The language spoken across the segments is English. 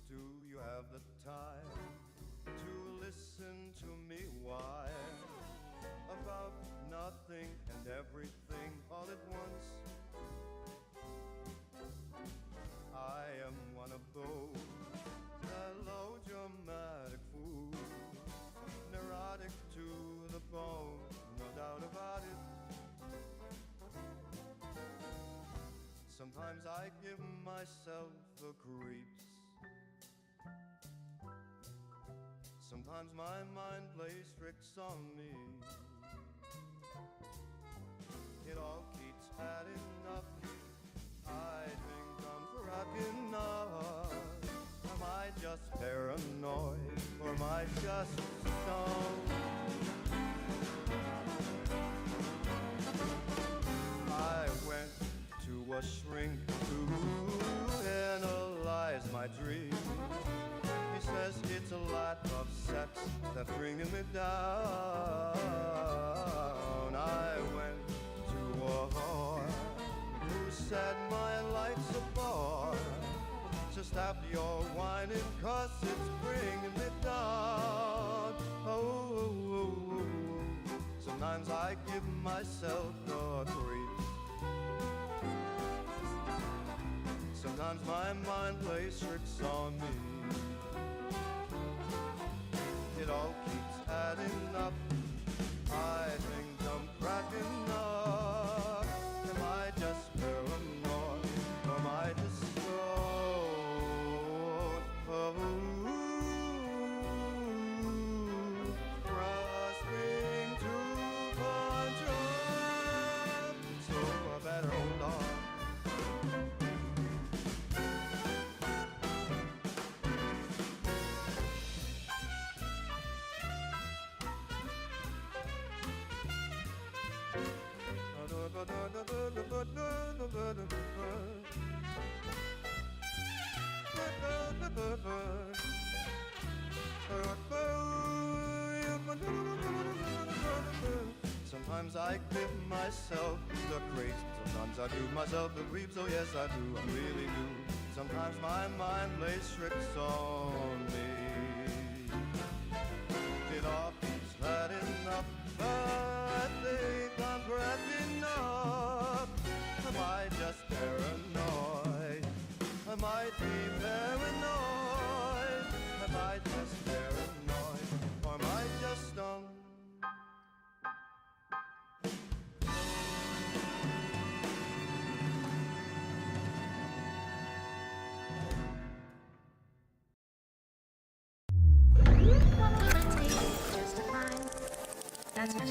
Do you have the time to listen to me whine about nothing and everything all at once? I am one of those melodramatic fools, neurotic to the bone, no doubt about it. Sometimes I give myself the creeps. Sometimes my mind plays tricks on me. It all keeps adding up. I think I'm cracking up. Am I just paranoid, or am I just stoned? I went to a shrink to analyze my dream. He says it's a lot of sex that's bringing me down. I went to a whore who said my life's a bore. So stop your whining, 'cause it's bringing me down. Oh, sometimes I give myself the creeps. Sometimes my mind plays tricks on me. It all keeps adding up. I think I'm cracking up. Am I just paranoid, or am I just grasping to control? So I better hold on. Sometimes I give myself the creeps. Sometimes I do myself the creeps. Oh yes I do, I really do. Sometimes my mind plays tricks on me. It all keeps adding up. I think I'm cracking up. Am I just paranoid? I might be paranoid. Am I just paranoid? Or am I just stoned? That's what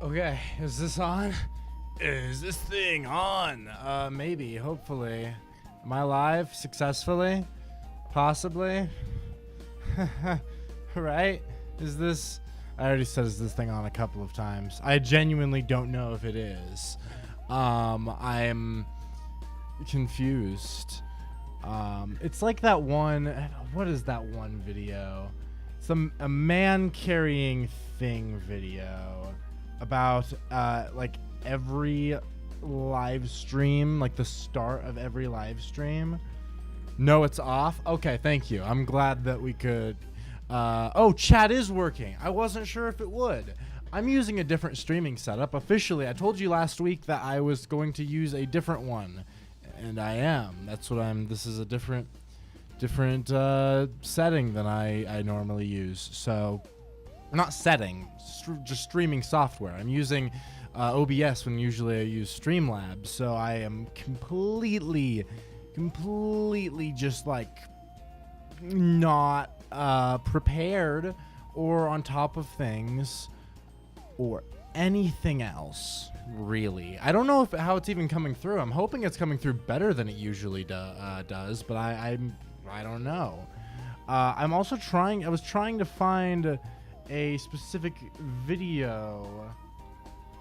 Okay, is this on? Is this thing on? Maybe, hopefully. Am I live successfully? Possibly? Right? Is this... I already said is this thing on a couple of times. I genuinely don't know if it is. I'm confused. It's like that one... What is that one video? It's a man carrying thing video about like every live stream, like the start of every live stream. No, it's off. Okay, thank you. I'm glad that we could. Oh, chat is working. I wasn't sure if it would. I'm using a different streaming setup officially. I told you last week that I was going to use a different one, and I am. That's what I'm. This is a different setting than I normally use. So, not setting, just streaming software. I'm using OBS when usually I use Streamlabs. So I am completely just like not prepared or on top of things or anything else, really. I don't know how it's even coming through. I'm hoping it's coming through better than it usually does, but I don't know. I'm also I was trying to find a specific video,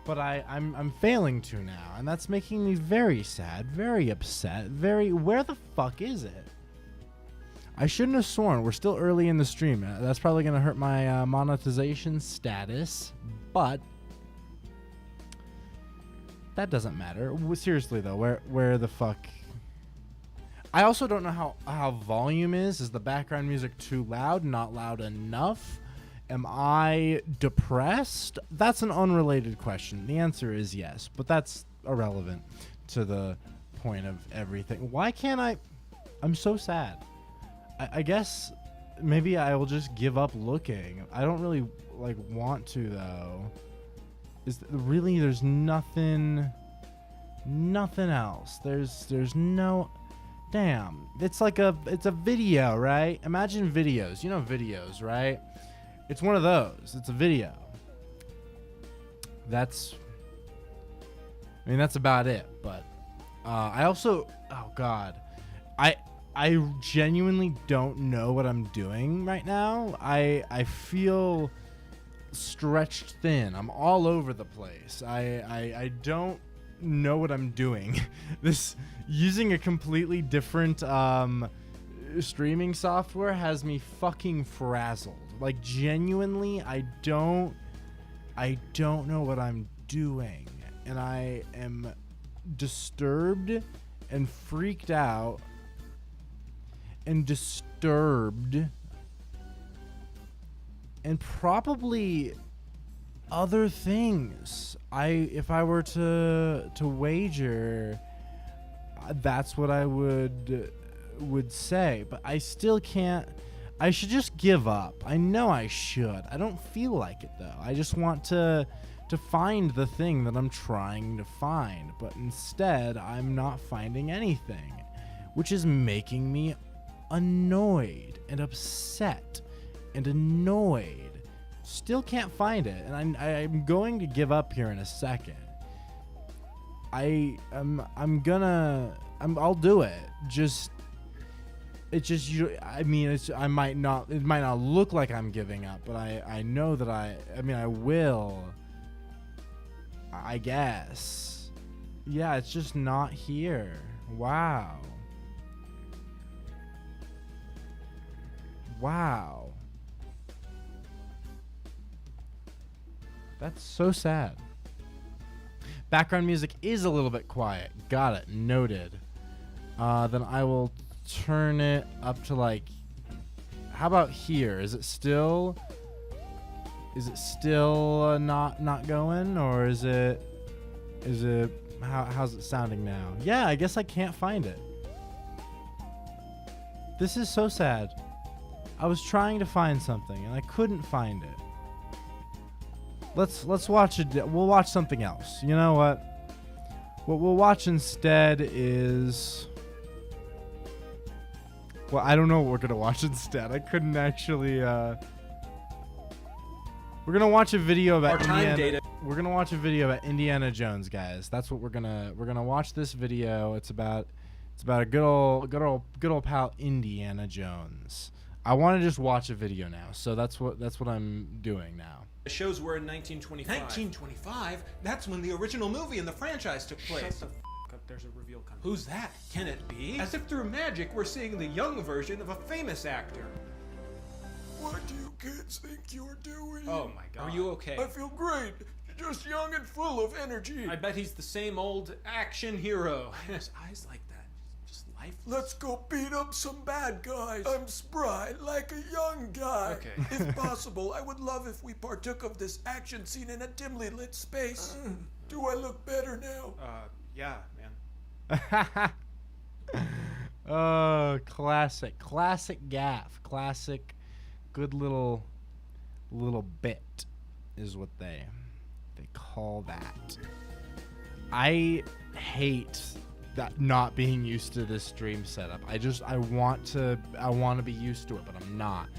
but I'm failing to now, and that's making me very sad, very upset, where the fuck is it? I shouldn't have sworn. We're still early in the stream. That's probably going to hurt my monetization status, but that doesn't matter. Seriously, though, where the fuck? I also don't know how volume is. Is the background music too loud? Not loud enough? Am I depressed? That's an unrelated question. The answer is yes, but that's irrelevant to the point of everything. Why can't I? I'm so sad. I guess maybe I will just give up looking. I don't really want to though. Really there's nothing else. There's no. Damn. It's a video, right? Imagine videos. You know videos, right? It's one of those. It's a video. That's about it. But I also, oh God, I genuinely don't know what I'm doing right now. I feel stretched thin. I'm all over the place. I don't know what I'm doing. This using a completely different streaming software has me fucking frazzled. Like genuinely, I don't know what I'm doing, and I am disturbed and freaked out and disturbed and probably other things. If I were to wager, that's what I would say, but I still can't. I should just give up. I know I should. I don't feel like it though. I just want to find the thing that I'm trying to find, but instead I'm not finding anything, which is making me annoyed and upset and annoyed. Still can't find it, and I'm going to give up here in a second. I'll do it. It might not look like I'm giving up, but I know that I will. I guess. Yeah, it's just not here. Wow. That's so sad. Background music is a little bit quiet. Got it. Noted. Then I will turn it up to how about here? Is it still not going, or is it how's it sounding now? Yeah, I guess I can't find it. This is so sad. I was trying to find something and I couldn't find it. Let's watch it. We'll watch something else. You know what? What we'll watch instead is, well, I don't know what we're gonna watch instead. I couldn't actually. We're gonna watch a video about We're gonna watch a video about Indiana Jones, guys. That's what we're gonna watch this video. It's about a good old pal Indiana Jones. I want to just watch a video now, so that's what I'm doing now. The shows were in 1925. 1925? That's when the original movie in the franchise took place. Shut the f*** up, there's a reveal coming. Who's that? Can it be? As if through magic, we're seeing the young version of a famous actor. What do you kids think you're doing? Oh my God. Are you okay? I feel great. Just young and full of energy. I bet he's the same old action hero. His eyes like that. Just lifeless. Let's go beat up some bad guys. I'm spry, like a young guy. Okay. If possible, I would love if we partook of this action scene in a dimly lit space. Do I look better now? Yeah, man. Oh, classic gaff, classic, good little bit is what they call that. I hate that not being used to this stream setup. I want to be used to it, but I'm not,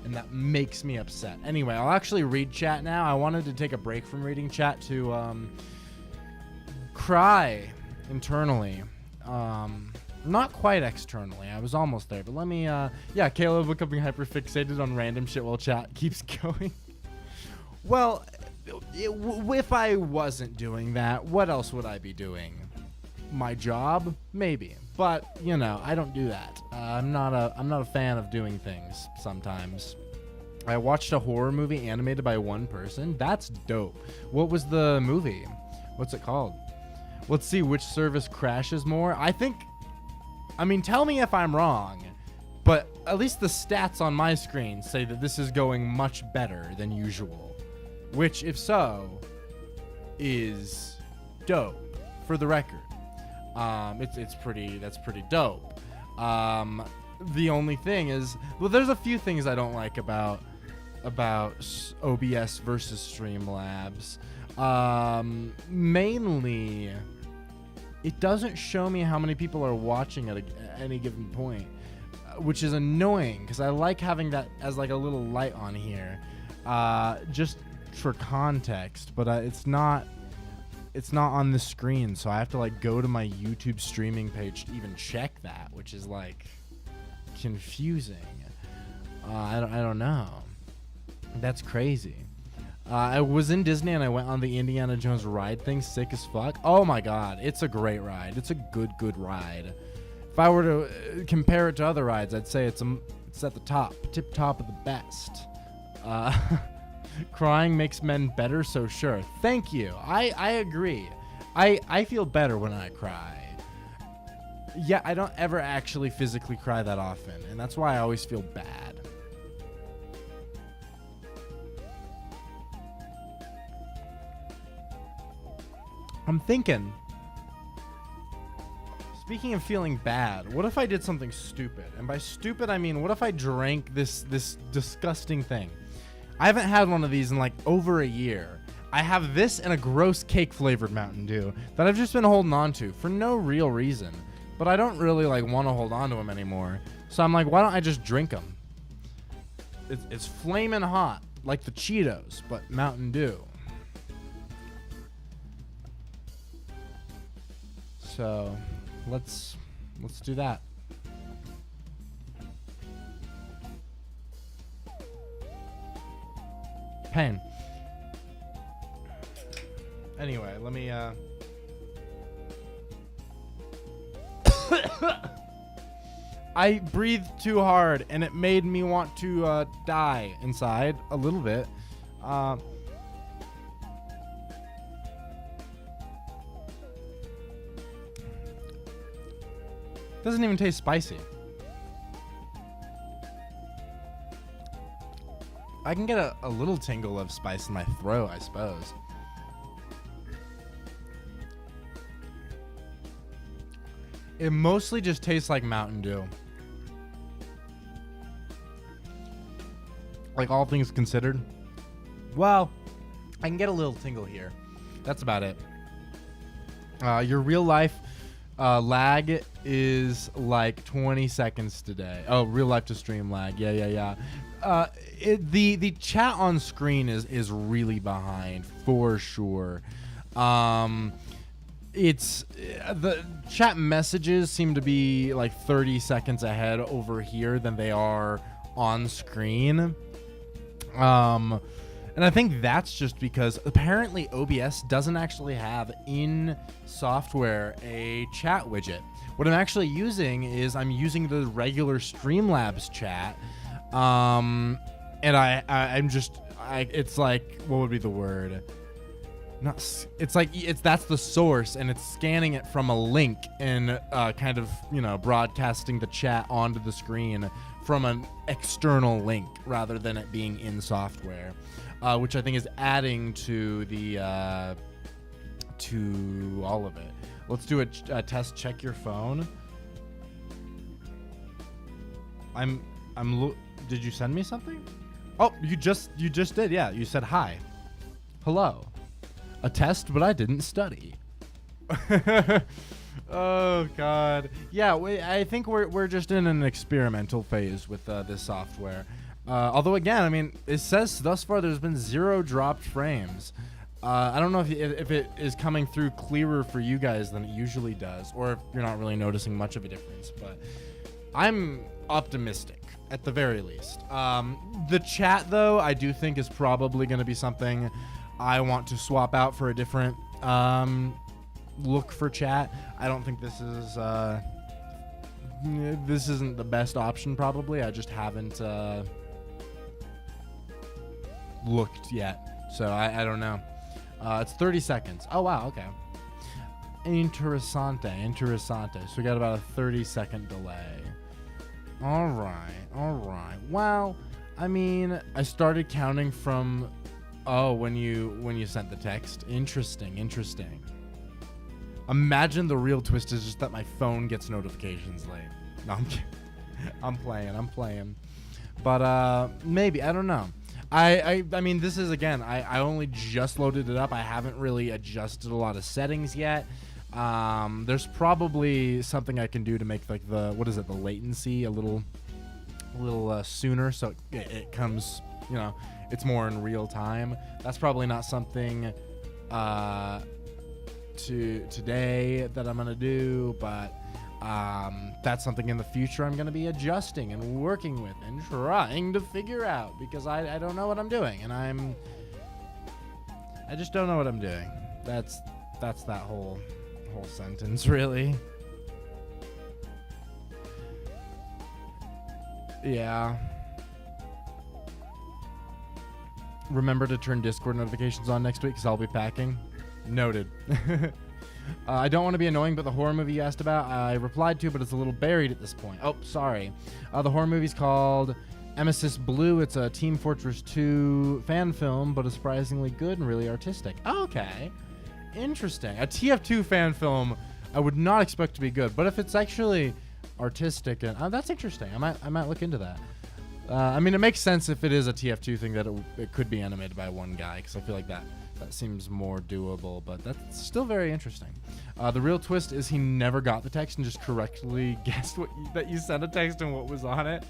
and that makes me upset. Anyway, I'll actually read chat now. I wanted to take a break from reading chat to cry internally. Not quite externally. I was almost there, but let me yeah, Caleb becoming hyperfixated on random shit while chat keeps going. Well, if I wasn't doing that, what else would I be doing? My job? Maybe. But you know, I don't do that. I'm not a fan of doing things sometimes. I watched a horror movie animated by one person. That's dope. What was the movie? What's it called? Let's see which service crashes more. I mean, tell me if I'm wrong, but at least the stats on my screen say that this is going much better than usual, which, if so, is dope for the record. That's pretty dope. The only thing is, well, there's a few things I don't like about OBS versus Streamlabs. Mainly, it doesn't show me how many people are watching at any given point, which is annoying because I like having that as like a little light on here, just for context. But it's not on the screen, so I have to like go to my YouTube streaming page to even check that, which is like confusing. I don't know. That's crazy. I was in Disney and I went on the Indiana Jones ride thing, sick as fuck. Oh my god, it's a great ride. It's a good ride. If I were to compare it to other rides, I'd say it's at the top, tip top of the best. Crying makes men better, so sure. Thank you. I agree. I feel better when I cry. Yeah, I don't ever actually physically cry that often, and that's why I always feel bad. I'm thinking, speaking of feeling bad, what if I did something stupid? And by stupid, I mean, what if I drank this disgusting thing? I haven't had one of these in like over a year. I have this and a gross cake flavored Mountain Dew that I've just been holding on to for no real reason. But I don't really like want to hold on to them anymore. So I'm like, why don't I just drink them? It's flaming hot, like the Cheetos, but Mountain Dew. So let's do that. Pain. Anyway, let me I breathed too hard and it made me want to die inside a little bit. Doesn't even taste spicy. I can get a little tingle of spice in my throat, I suppose. It mostly just tastes like Mountain Dew. Like, all things considered. Well, I can get a little tingle here. That's about it. Your real life lag is like 20 seconds today. Oh, real life to stream lag. Yeah. The chat on screen is really behind for sure. It's the chat messages seem to be like 30 seconds ahead over here than they are on screen. And I think that's just because apparently OBS doesn't actually have in software a chat widget. What I'm actually using is I'm using the regular Streamlabs chat. And it's like, what would be the word? That's the source, and it's scanning it from a link and kind of, broadcasting the chat onto the screen from an external link rather than it being in software, which I think is adding to the to all of it. Let's do a test. Check your phone. Did you send me something? Oh, you just did. Yeah, you said hi. Hello. A test, but I didn't study. Oh God. Yeah, I think we're just in an experimental phase with this software. Although again, I mean, it says thus far there's been 0 dropped frames. I don't know if it is coming through clearer for you guys than it usually does, or if you're not really noticing much of a difference. But I'm optimistic at the very least. The chat, though, I do think is probably going to be something I want to swap out for a different look for chat. I don't think this is this isn't the best option probably. I just haven't looked yet, so I don't know. It's 30 seconds. Oh wow, okay. Interessante. So we got about a 30-second delay. All right. Well, I mean, I started counting from when you sent the text. Interesting. Imagine the real twist is just that my phone gets notifications late. No, I'm kidding. I'm playing. But maybe, I don't know. I mean, this is, again, I only just loaded it up. I haven't really adjusted a lot of settings yet. There's probably something I can do to make like the latency a little sooner, so it comes, it's more in real time. That's probably not something today that I'm gonna do, but that's something in the future I'm gonna be adjusting and working with and trying to figure out, because I don't know what I'm doing, and I just don't know what I'm doing. That's that whole sentence, really. Yeah. Remember to turn Discord notifications on next week, because I'll be packing. Noted. I don't want to be annoying, but the horror movie you asked about, I replied to, but it's a little buried at this point. Oh, sorry. The horror movie's called Emesis Blue. It's a Team Fortress 2 fan film, but it's surprisingly good and really artistic. Okay. Interesting. A TF2 fan film I would not expect to be good, but if it's actually artistic, and that's interesting. I might look into that. I mean, it makes sense if it is a TF2 thing that it could be animated by one guy, because I feel like that seems more doable, but that's still very interesting. The real twist is he never got the text and just correctly guessed that you sent a text and what was on it.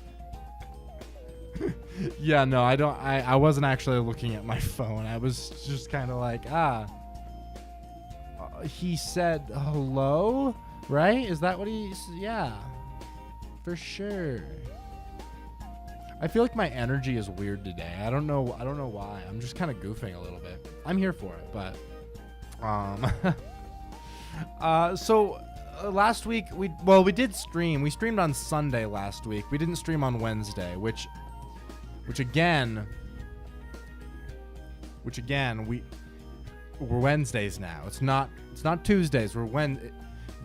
Yeah, no, I wasn't actually looking at my phone. I was just kind of like, he said hello, right? Is that what yeah, for sure. I feel like my energy is weird today. I don't know why. I'm just kind of goofing a little bit. I'm here for it, but so last week we did stream. We streamed on Sunday last week. We didn't stream on Wednesday, which again we're Wednesdays now. It's not Tuesdays.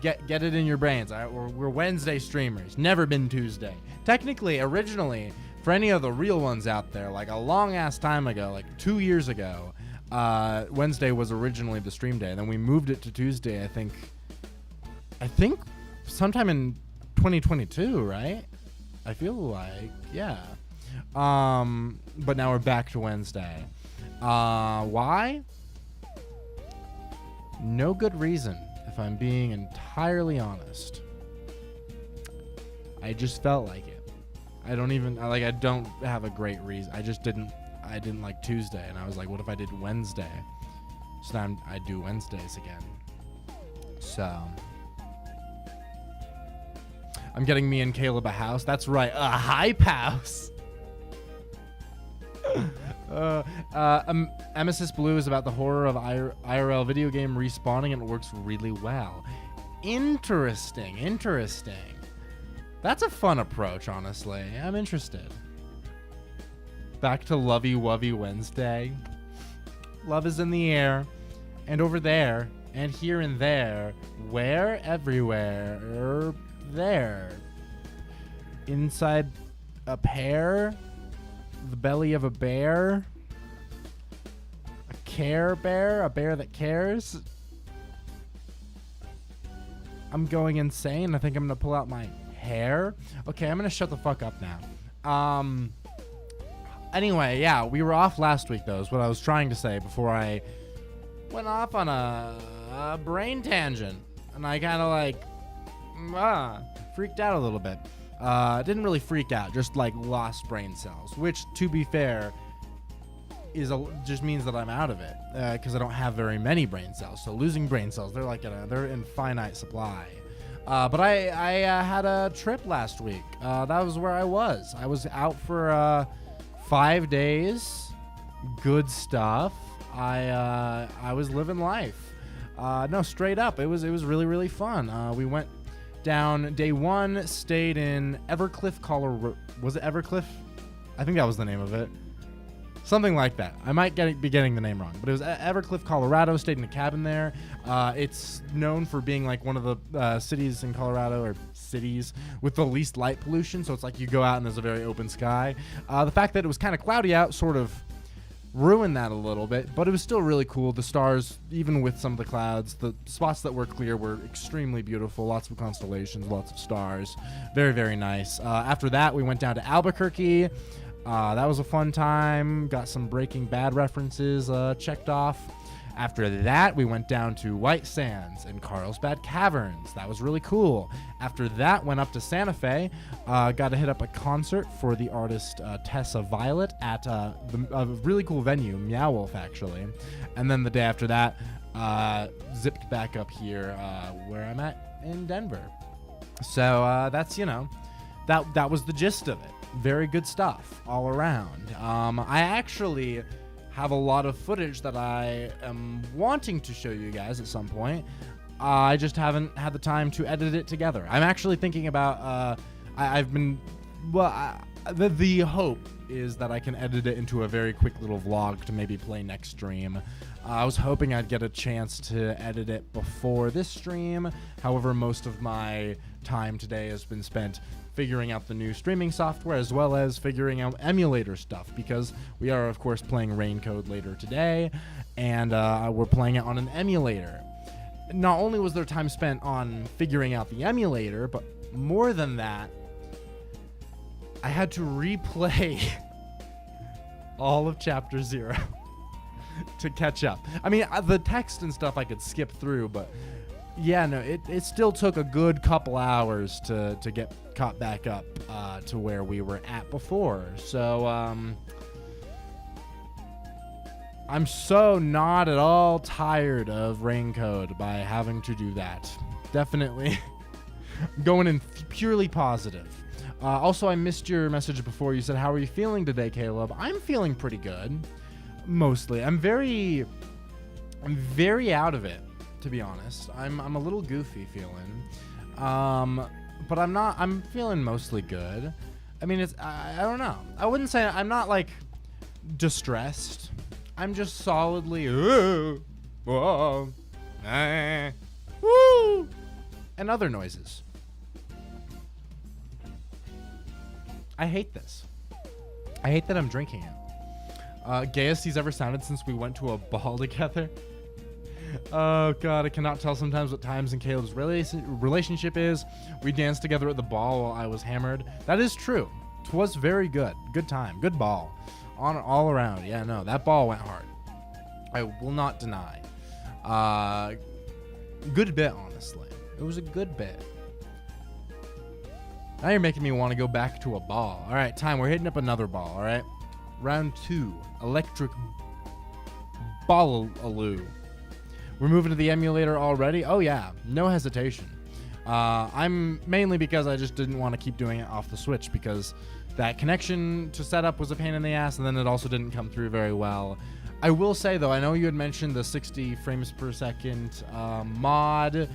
Get it in your brains. We're Wednesday streamers. Never been Tuesday. Technically, originally, for any of the real ones out there, like a long ass time ago, like 2 years ago, Wednesday was originally the stream day. And then we moved it to Tuesday, I think sometime in 2022, right? I feel like, yeah. But now we're back to Wednesday. Why? No good reason, if I'm being entirely honest. I just felt like it. I don't have a great reason. I didn't like Tuesday, and I was like, what if I did Wednesday? So now I do Wednesdays again. So I'm getting me and Caleb a house. That's right, a hype house. Emesis Blue is about the horror of IRL video game respawning, and it works really well. Interesting. That's a fun approach, honestly. I'm interested. Back to lovey-wovey Wednesday. Love is in the air, and over there, and here and there. Where? Everywhere. There. Inside a pear. The belly of a bear. A care bear. A bear that cares. I'm going insane. I think I'm going to pull out my hair. Okay, I'm going to shut the fuck up now. Anyway, yeah, we were off last week, though, is what I was trying to say before I went off on a brain tangent. And I kind of freaked out a little bit. Didn't really freak out, just like lost brain cells, which, to be fair, just means that I'm out of it, because I don't have very many brain cells. So losing brain cells, they're in finite supply. But I had a trip last week. That was where I was. I was out for 5 days. Good stuff. I was living life. No, straight up, it was really, really fun. We went down day 1, stayed in Evercliff, Colorado. Was it Evercliff? I think that was the name of it. Something like that. I might be getting the name wrong, but it was Evercliff, Colorado. Stayed in a cabin there. It's known for being like one of the cities in Colorado, or cities with the least light pollution. So it's like you go out and there's a very open sky. The fact that it was kind of cloudy out sort of ruined that a little bit, but it was still really cool. The stars, even with some of the clouds, the spots that were clear were extremely beautiful. Lots of constellations, lots of stars. Very, very nice. After that, we went down to Albuquerque. That was a fun time. Got some Breaking Bad references checked off. After that, we went down to White Sands and Carlsbad Caverns. That was really cool. After that, went up to Santa Fe. Got to hit up a concert for the artist Tessa Violet at a really cool venue, Meow Wolf, actually. And then the day after that, zipped back up here where I'm at in Denver. So that's, that was the gist of it. Very good stuff all around. I actually have a lot of footage that I am wanting to show you guys at some point. I just haven't had the time to edit it together. I'm actually thinking about, the hope is that I can edit it into a very quick little vlog to maybe play next stream. I was hoping I'd get a chance to edit it before this stream. However, most of my time today has been spent figuring out the new streaming software, as well as figuring out emulator stuff, because we are, of course, playing Raincode later today, and we're playing it on an emulator. Not only was there time spent on figuring out the emulator, but more than that, I had to replay all of Chapter 0 to catch up. I mean, the text and stuff I could skip through, but yeah, no, it still took a good couple hours to get caught back up to where we were at before. So I'm so not at all tired of Raincode by having to do that. Definitely going in purely positive. Also, I missed your message before. You said, how are you feeling today, Caleb? I'm feeling pretty good, mostly. I'm very out of it, to be honest. I'm a little goofy feeling. But I'm feeling mostly good. I mean, I don't know. I wouldn't say I'm not like distressed. I'm just solidly, woo, and other noises. I hate this. I hate that I'm drinking it. Gayest he's ever sounded since we went to a ball together. Oh god, I cannot tell sometimes what Times and Caleb's relationship is. We danced together at the ball while I was hammered. That is true. 'Twas very good. Good time. Good ball. All around. Yeah, no, that ball went hard. I will not deny. Good bit, honestly. It was a good bit. Now you're making me want to go back to a ball. All right, time. We're hitting up another ball, all right? Round 2. Electric Ballaloo. We're moving to the emulator already? Oh, yeah. No hesitation. I'm mainly because I just didn't want to keep doing it off the Switch, because that connection to setup was a pain in the ass, and then it also didn't come through very well. I will say, though, I know you had mentioned the 60 frames per second mod.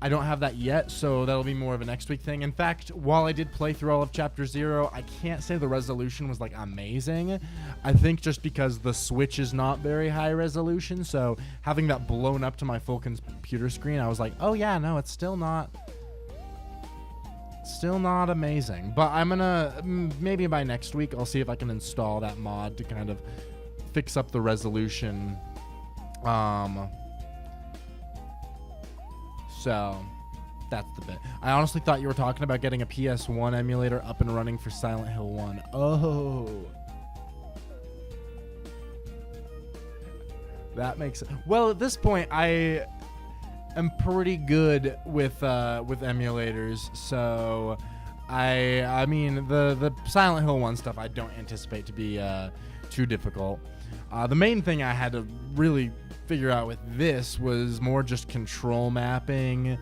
I don't have that yet, so that'll be more of a next week thing. In fact, while I did play through all of Chapter 0, I can't say the resolution was, like, amazing. I think just because the Switch is not very high resolution, so having that blown up to my full computer screen, I was like, oh, yeah, no, it's still not amazing. But I'm gonna, maybe by next week, I'll see if I can install that mod to kind of fix up the resolution. So that's the bit. I honestly thought you were talking about getting a PS1 emulator up and running for Silent Hill 1. Oh. That makes sense. Well, at this point, I am pretty good with emulators, so I mean the Silent Hill 1 stuff I don't anticipate to be too difficult. The main thing I had to really figure out with this was more just control mapping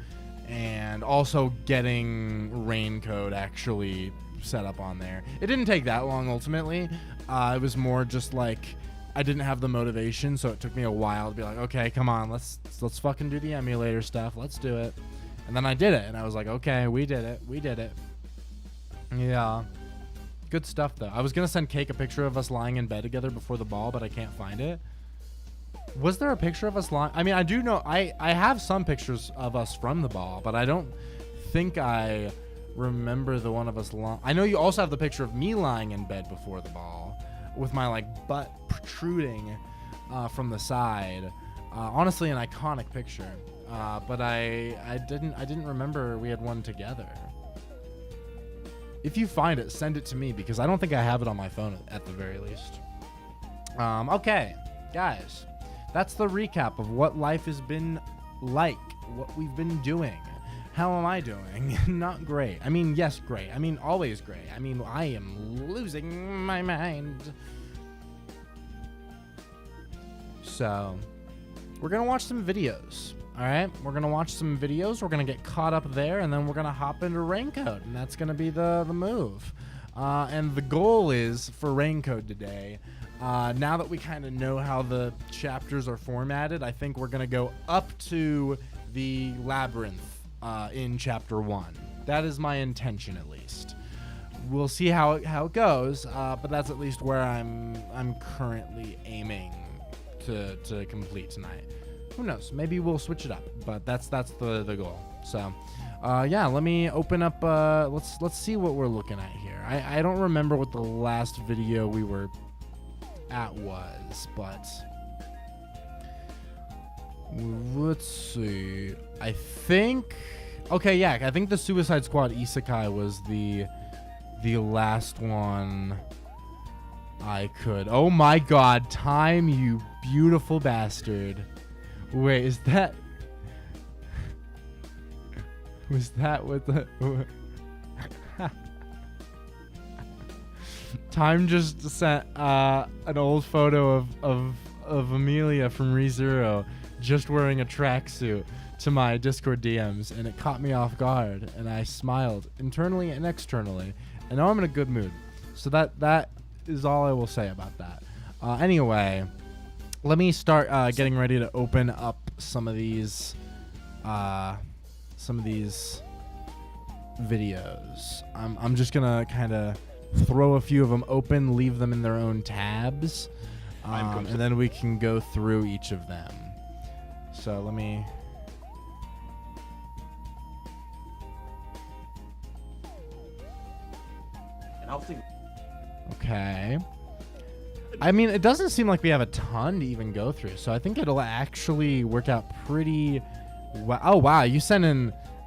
and also getting Raincode actually set up on there. It didn't take that long ultimately. It was more just like I didn't have the motivation, so it took me a while to be like, okay, come on, let's fucking do the emulator stuff. Let's do it. And then I did it, and I was like, okay, we did it. Yeah. Good stuff, though. I was going to send Cake a picture of us lying in bed together before the ball, but I can't find it. Was there a picture of us lying? I mean, I do know, I have some pictures of us from the ball, but I don't think I remember the one of us lying. I know you also have the picture of me lying in bed before the ball with my, like, butt protruding from the side. Honestly, an iconic picture. But I didn't remember we had one together. If you find it, send it to me because I don't think I have it on my phone at the very least. Okay, guys, that's the recap of what life has been like, what we've been doing. How am I doing? Not great. I mean, yes, great. I mean, always great. I mean, I am losing my mind. So, we're going to watch some videos. All right, we're going to watch some videos. We're going to get caught up there, and then we're going to hop into Raincoat, and that's going to be the move. And the goal is for Raincoat today, now that we kind of know how the chapters are formatted, I think we're going to go up to the labyrinth in Chapter 1. That is my intention, at least. We'll see how it goes, but that's at least where I'm currently aiming to complete tonight. Who knows? Maybe we'll switch it up, but that's the goal. So, yeah, let me open up. Let's see what we're looking at here. I don't remember what the last video we were at was, but let's see. I think. Okay, yeah, I think the Suicide Squad Isekai was the last one I could. Oh my God, time, you beautiful bastard. Wait, is that... Was that what the... Time just sent an old photo of Amelia from ReZero just wearing a tracksuit to my Discord DMs, and it caught me off guard, and I smiled internally and externally, and now I'm in a good mood. So that is all I will say about that. Anyway... Let me start getting ready to open up some of these videos. I'm just gonna kind of throw a few of them open, leave them in their own tabs, and then we can go through each of them. So let me. And I'll think. Okay. I mean, it doesn't seem like we have a ton to even go through, so I think it'll actually work out pretty well. Oh, wow.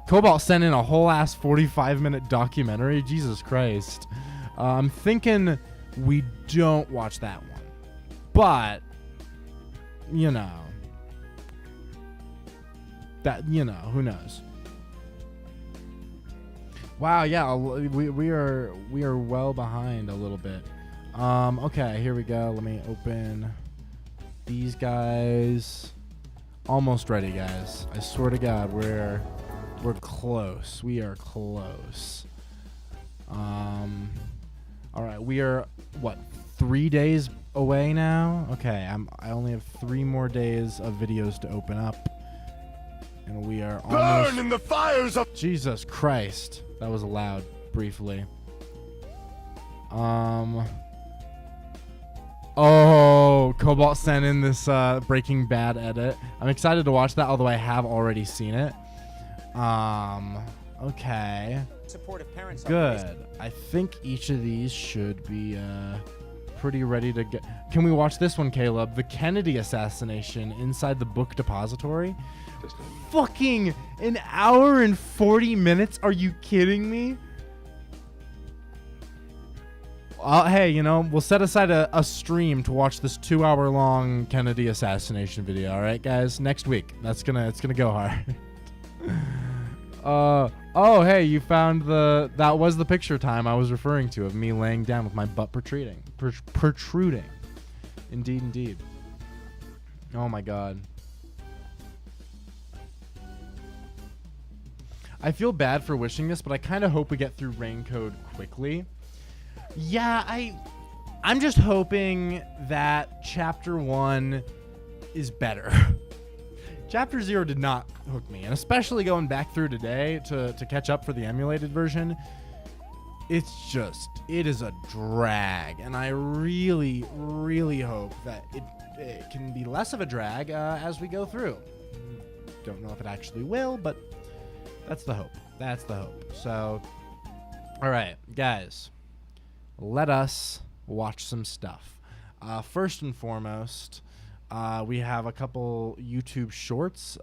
Cobalt sent in a whole ass 45-minute documentary. Jesus Christ. I'm thinking we don't watch that one. But, who knows? Wow, yeah, we are well behind a little bit. Okay, here we go. Let me open these guys. Almost ready, guys. I swear to God, we're close. We are close. All right, we are 3 days away now? Okay, I only have 3 more days of videos to open up. And we are almost... Burn in the fires of... Jesus Christ. That was loud, briefly. Oh, Cobalt sent in this Breaking Bad edit. I'm excited to watch that, although I have already seen it. Okay. Supportive parents. Good. I think each of these should be pretty ready to get... Can we watch this one, Caleb? The Kennedy assassination inside the book depository? Fucking an hour and 40 minutes? Are you kidding me? Hey, we'll set aside a stream to watch this 2-hour-long Kennedy assassination video. All right, guys. Next week, it's gonna go hard. Oh, hey, you found that was the picture time I was referring to of me laying down with my butt protruding. Indeed. Oh my God. I feel bad for wishing this, but I kind of hope we get through Raincoat quickly. Yeah, I'm just hoping that Chapter 1 is better. Chapter 0 did not hook me, and especially going back through today to catch up for the emulated version, it is a drag, and I really, really hope that it can be less of a drag as we go through. Don't know if it actually will, but that's the hope. That's the hope. So, all right, guys, let us watch some stuff. First and foremost, we have a couple YouTube shorts.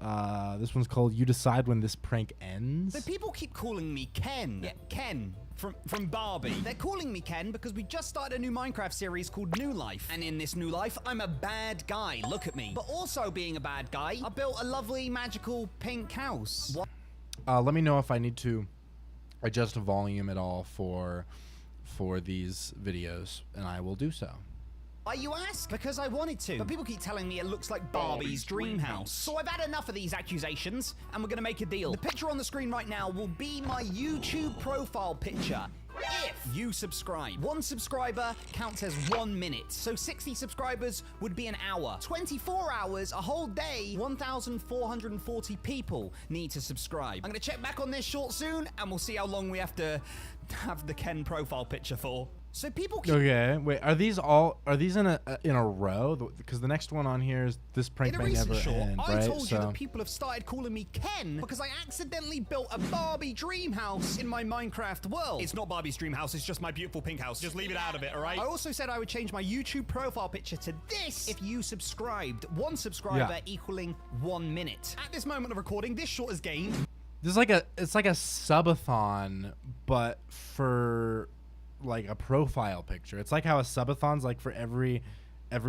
This one's called "You Decide When This Prank Ends." So people keep calling me Ken. Yeah, Ken from Barbie. They're calling me Ken because we just started a new Minecraft series called New Life. And in this new life, I'm a bad guy. Look at me. But also being a bad guy, I built a lovely magical pink house. Let me know if I need to adjust volume at all for these videos, and I will do so. Why, you ask? Because I wanted to. But people keep telling me it looks like Barbie's dream house. So I've had enough of these accusations, and we're gonna make a deal. The picture on the screen right now will be my YouTube profile picture. If you subscribe. 1 subscriber counts as 1 minute. So 60 subscribers would be an hour. 24 hours, a whole day, 1,440 people need to subscribe. I'm gonna check back on this short soon, and we'll see how long we have to have the Ken profile picture for. So people keep Okay, wait. Are these in a row? Because the next one on here is "This Prank In a May recent Never short, End," I right? told you that people have started calling me Ken because I accidentally built a Barbie dream house in my Minecraft world. It's not Barbie's dream house, it's just my beautiful pink house. Just leave it out of it, alright? I also said I would change my YouTube profile picture to this if you subscribed. 1 subscriber equaling 1 minute. At this moment of recording, this short has gained. This is it's like a subathon, but for like a profile picture. It's like how a subathon's like for every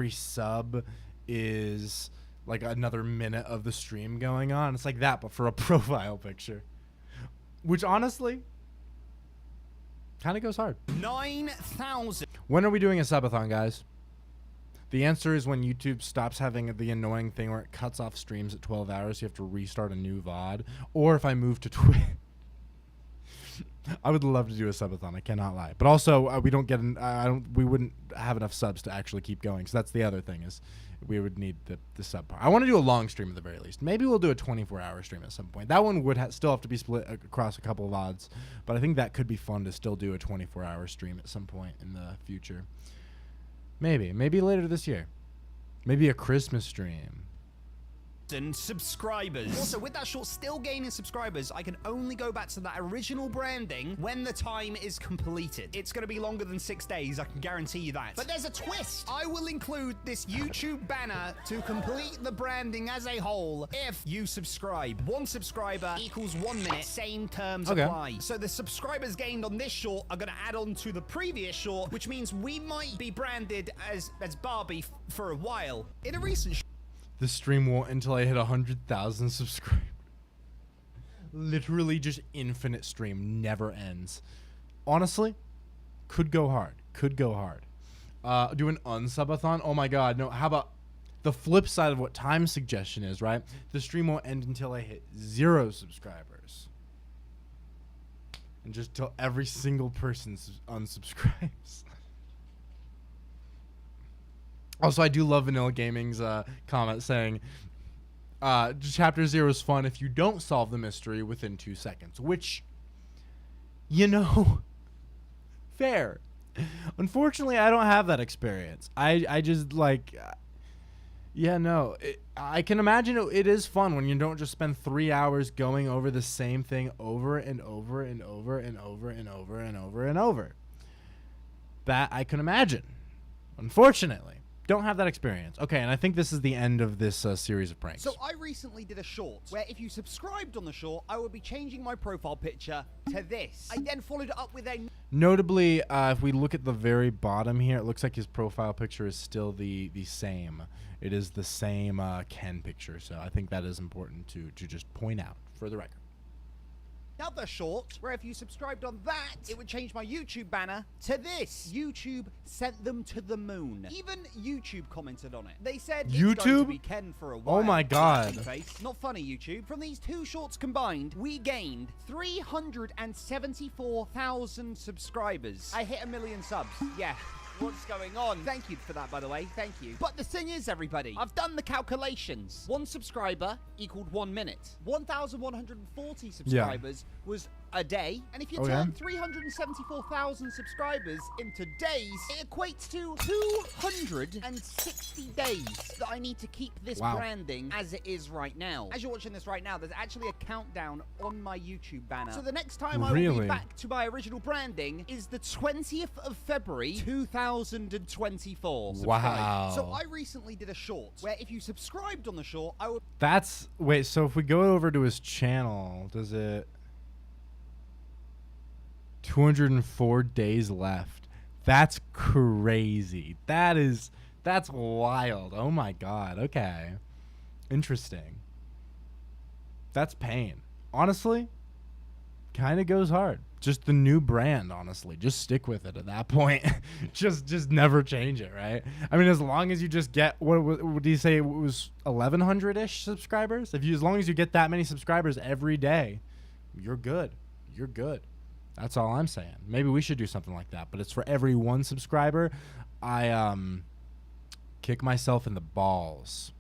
sub is like another minute of the stream going on. It's like that, but for a profile picture, which honestly kind of goes hard. 9,000. When are we doing a subathon, guys? The answer is when YouTube stops having the annoying thing where it cuts off streams at 12 hours. You have to restart a new VOD. Or if I move to Twitch. I would love to do a subathon. I cannot lie. But also, we don't get we wouldn't have enough subs to actually keep going. So that's the other thing is we would need the sub part. I want to do a long stream at the very least. Maybe we'll do a 24-hour stream at some point. That one would still have to be split across a couple of VODs. But I think that could be fun to still do a 24-hour stream at some point in the future. Maybe later this year. Maybe a Christmas stream. Subscribers. Also, with that short still gaining subscribers, I can only go back to that original branding when the time is completed. It's going to be longer than 6 days, I can guarantee you that. But there's a twist. I will include this YouTube banner to complete the branding as a whole if you subscribe. 1 subscriber equals 1 minute. Same terms apply. So the subscribers gained on this short are going to add on to the previous short, which means we might be branded as Barbie for a while. In a recent The stream won't until I hit 100,000 subscribers. Literally just infinite stream, never ends. Honestly, could go hard. Could go hard. Do an unsubathon? Oh my god, no. How about the flip side of what time suggestion is, right? The stream won't end until I hit 0 subscribers. And just till every single person unsubscribes. Also, I do love Vanilla Gaming's comment saying, Chapter 0 is fun if you don't solve the mystery within 2 seconds. Which, you know, fair. Unfortunately, I don't have that experience. I just, like, yeah, no. I can imagine it is fun when you don't just spend 3 hours going over the same thing over and over and over and over and over and over and over. That I can imagine. Unfortunately. Don't have that experience. Okay, and I think this is the end of this series of pranks. So I recently did a short where if you subscribed on the short, I would be changing my profile picture to this. I then followed it up with a... Notably, if we look at the very bottom here, it looks like his profile picture is still the same. It is the same Ken picture, so I think that is important to just point out for the record. Another short where if you subscribed on that, it would change my YouTube banner to this. YouTube sent them to the moon. Even YouTube commented on it. They said YouTube? It's going to be Ken for a while. Oh my god. Face. Not funny, YouTube. From these 2 shorts combined, we gained 374,000 subscribers. I hit 1 million subs. Yeah. what's going on. Thank you for that, by the way. Thank you. But the thing is, everybody, I've done the calculations. 1 subscriber equaled 1 minute. 1,140 subscribers was a day. And if you turn 374,000 subscribers into days, it equates to 260 days that I need to keep this branding as it is right now. As you're watching this right now, there's actually a countdown on my YouTube banner. So the next time I will be back to my original branding is the 20th of February, 2024. Wow. So I recently did a short where if you subscribed on the short, I would... That's... Wait, so if we go over to his channel, does it... 204 days left. That's crazy. That's wild. Oh my god. Okay. Interesting. That's pain. Honestly, kind of goes hard. Just the new brand, honestly. Just stick with it at that point. just never change it, right? I mean, as long as you just get, what do you say, it was 1,100-ish subscribers? As long as you get that many subscribers every day, you're good. You're good. That's all I'm saying. Maybe we should do something like that, but it's for every 1 subscriber. I kick myself in the balls.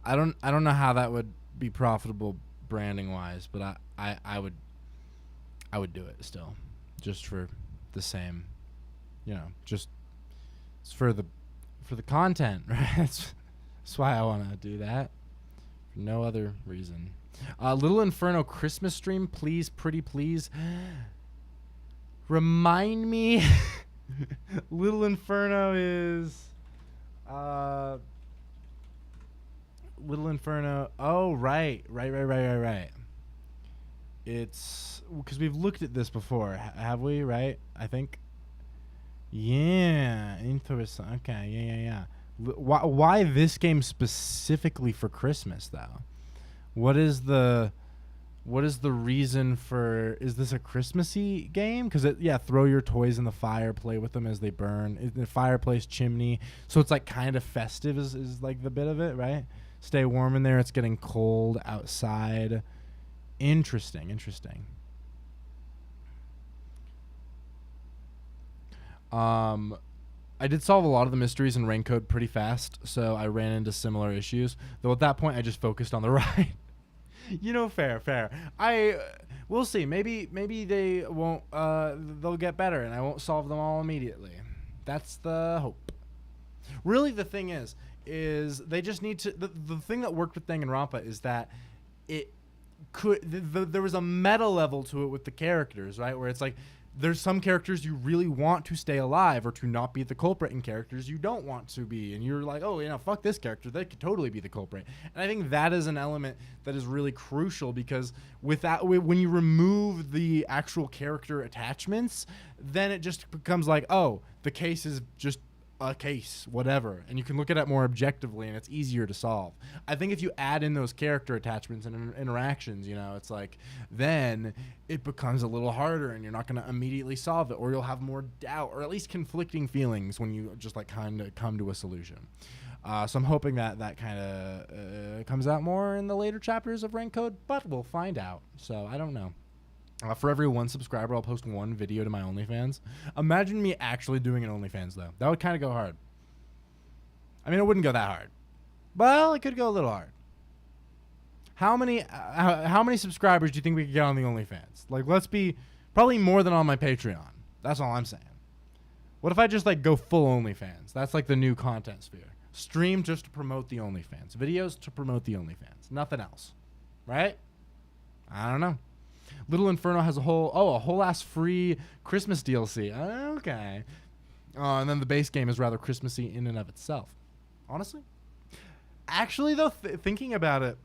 I don't know how that would be profitable branding wise, but I would do it still, just for the same, just it's for the content, right? That's why I want to do that. For no other reason. Little Inferno Christmas stream, please, pretty please. Remind me. Little Inferno is Little Inferno. Oh, right. It's because we've looked at this before, have we? Right? I think. Yeah, interesting. Okay, yeah. Why this game specifically for Christmas though? What is the reason for? Is this a Christmassy game? Because throw your toys in the fire, play with them as they burn. In the fireplace chimney, so it's like kind of festive is like the bit of it, right? Stay warm in there. It's getting cold outside. Interesting. I did solve a lot of the mysteries in Rain Code pretty fast, so I ran into similar issues. Though at that point, I just focused on the ride. Fair. We'll see. Maybe they won't. They'll get better, and I won't solve them all immediately. That's the hope. Really, the thing is they just need to. The thing that worked with Danganronpa is that it could. There was a meta level to it with the characters, right? Where it's like, there's some characters you really want to stay alive or to not be the culprit, and characters you don't want to be. And you're like, oh, fuck this character. They could totally be the culprit. And I think that is an element that is really crucial, because when you remove the actual character attachments, then it just becomes like, oh, the case is just a case, whatever, and you can look at it more objectively, and it's easier to solve. I think if you add in those character attachments and interactions, it's like, then it becomes a little harder, and you're not going to immediately solve it, or you'll have more doubt, or at least conflicting feelings when you just like kind of come to a solution. So I'm hoping that kind of comes out more in the later chapters of Rain Code, but we'll find out. So I don't know. For every 1 subscriber, I'll post 1 video to my OnlyFans. Imagine me actually doing an OnlyFans, though. That would kind of go hard. I mean, it wouldn't go that hard. Well, it could go a little hard. How many subscribers do you think we could get on the OnlyFans? Like, let's be probably more than on my Patreon. That's all I'm saying. What if I just, go full OnlyFans? That's, the new content sphere. Stream just to promote the OnlyFans. Videos to promote the OnlyFans. Nothing else. Right? I don't know. Little Inferno has a whole ass free Christmas DLC. Okay. And then the base game is rather Christmassy in and of itself. Honestly. Actually, though, thinking about it,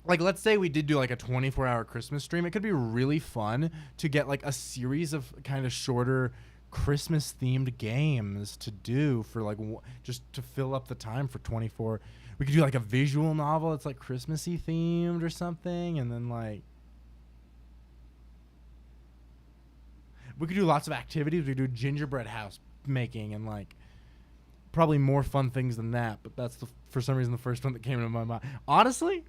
let's say we did do a 24-hour Christmas stream. It could be really fun to get a series of kind of shorter Christmas-themed games to do for just to fill up the time for 24. We could do a visual novel that's Christmassy themed or something, and then we could do lots of activities. We could do gingerbread house making and probably more fun things than that. But that's for some reason the first one that came into my mind. Honestly,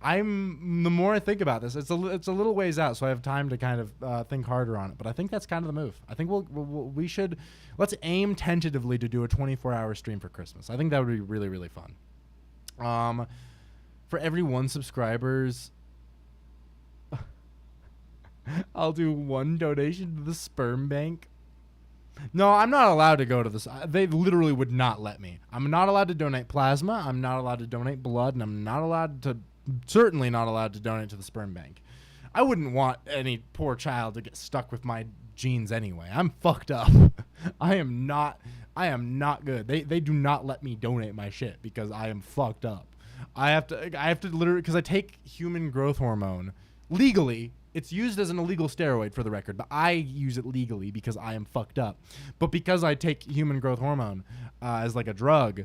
the more I think about this, it's a little ways out, so I have time to kind of think harder on it. But I think that's kind of the move. I think we should let's aim tentatively to do a 24-hour stream for Christmas. I think that would be really, really fun. For every 1 subscribers, I'll do 1 donation to the sperm bank. No, I'm not allowed to go to this. They literally would not let me. I'm not allowed to donate plasma. I'm not allowed to donate blood, and I'm certainly not allowed to donate to the sperm bank. I wouldn't want any poor child to get stuck with my genes anyway. I'm fucked up. I am not good. They do not let me donate my shit because I am fucked up. I have to literally, because I take human growth hormone legally. It's used as an illegal steroid for the record, but I use it legally because I am fucked up. But because I take human growth hormone as like a drug,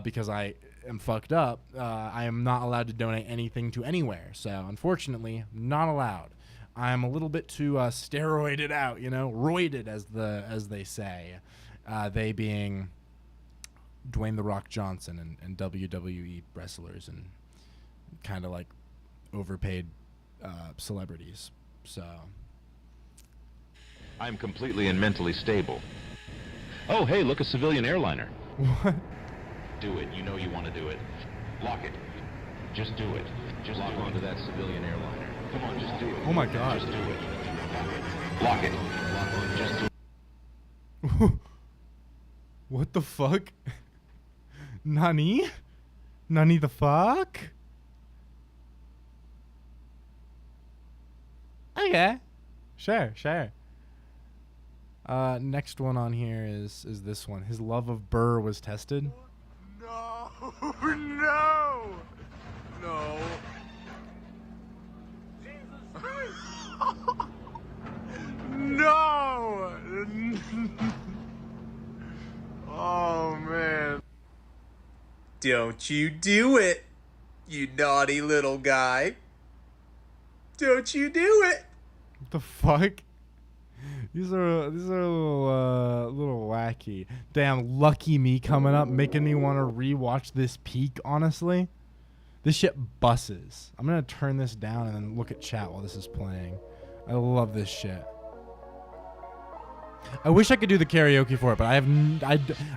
because I am fucked up, I am not allowed to donate anything to anywhere. So unfortunately, not allowed. I'm a little bit too steroided out, roided as they say. They being Dwayne "The Rock" Johnson and WWE wrestlers and kind of like overpaid celebrities. So I'm completely and mentally stable. Oh, hey, look, a civilian airliner. What? Do it. You know you want to do it. Lock it. Just do it. Just lock onto that civilian airliner. Come on, just do it. Oh my God. Just do it. Lock it. Lock on. Just do it. What the fuck? Nani the fuck? Okay. Sure. Next one on here is this one. His love of Burr was tested. No. No. Oh, man. Don't you do it, you naughty little guy. Don't you do it. What the fuck? These are a little wacky. Damn, lucky me coming up, making me want to rewatch this peak. Honestly, this shit busses. I'm gonna turn this down and then look at chat while this is playing. I love this shit. I wish I could do the karaoke for it, but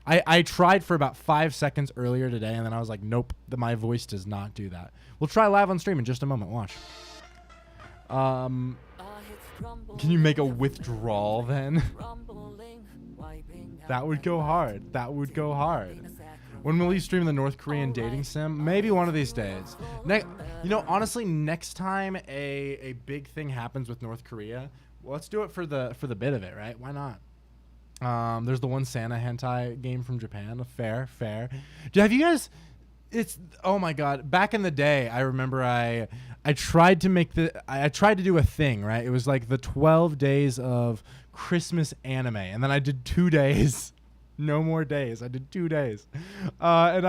I tried for about 5 seconds earlier today, and then I was like, nope, my voice does not do that. We'll try live on stream in just a moment. Watch. Can you make a withdrawal then? That would go hard. When will you stream the North Korean dating sim? Maybe one of these days. Honestly, next time a big thing happens with North Korea, let's do it for the bit of it, right? Why not? There's the one Santa hentai game from Japan. Fair. Have you guys? Oh my God. Back in the day, I remember I tried to do a thing, right? It was like the 12 days of Christmas anime, and then I did 2 days. No more days. I did 2 days. And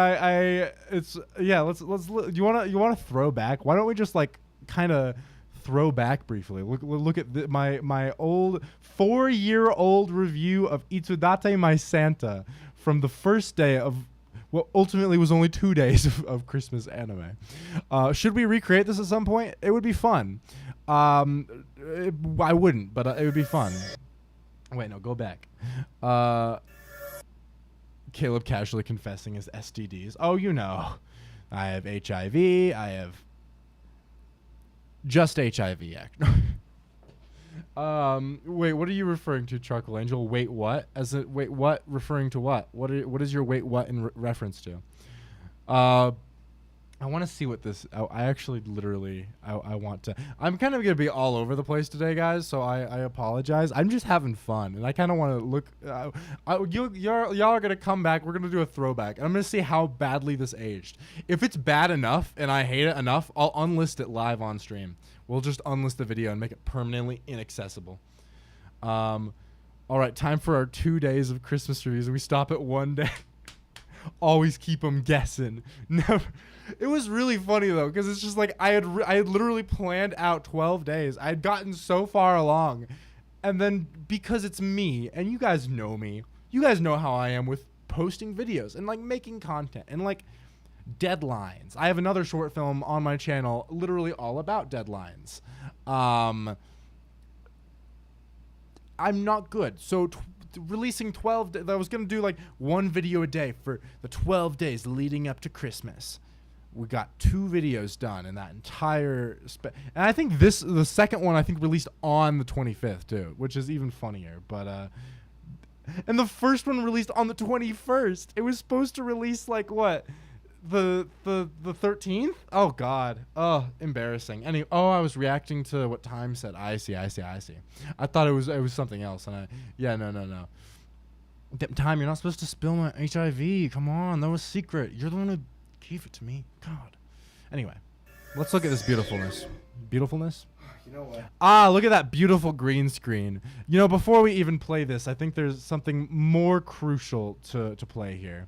let's you want to throw back? Why don't we just like kind of throw back briefly? Look at my old 4-year-old review of Itsudate My Santa from the first day of what ultimately was only 2 days of Christmas anime. Should we recreate this at some point? It would be fun. I wouldn't, but it would be fun. Wait, no, go back. Caleb casually confessing his STDs. Oh, I have HIV. I have just HIV. Wait, what are you referring to, Chuckle Angel? Wait, what? Wait, what? Referring to what? What is your wait, what in reference to? I want to see what this. I actually literally. I want to. I'm kind of gonna be all over the place today, guys. So I apologize. I'm just having fun, and I kind of want to look. Y'all are gonna come back. We're gonna do a throwback. And I'm gonna see how badly this aged. If it's bad enough and I hate it enough, I'll unlist it live on stream. We'll just unlist the video and make it permanently inaccessible. All right, time for our 2 days of Christmas reviews. We stop at 1 day. Always keep them guessing. Never. It was really funny though, because it's just like I had literally planned out 12 days. I had gotten so far along, and then because it's me, and you guys know me, you guys know how I am with posting videos and like making content, and like deadlines. I have another short film on my channel literally all about deadlines. I'm not good. So releasing 12 I was going to do like one video a day for the 12 days leading up to Christmas. We got 2 videos done in that entire and I think the second one I think released on the 25th too, which is even funnier. But and the first one released on the 21st. It was supposed to release like what? The 13th? Oh god. Oh, embarrassing. Anyway, I was reacting to what Time said. I see. I thought it was something else, and no. Time, you're not supposed to spill my HIV. Come on, that was secret. You're the one who gave it to me. God. Anyway, let's look at this beautifulness. Beautifulness? You know what? Look at that beautiful green screen. You know, before we even play this, I think there's something more crucial to play here.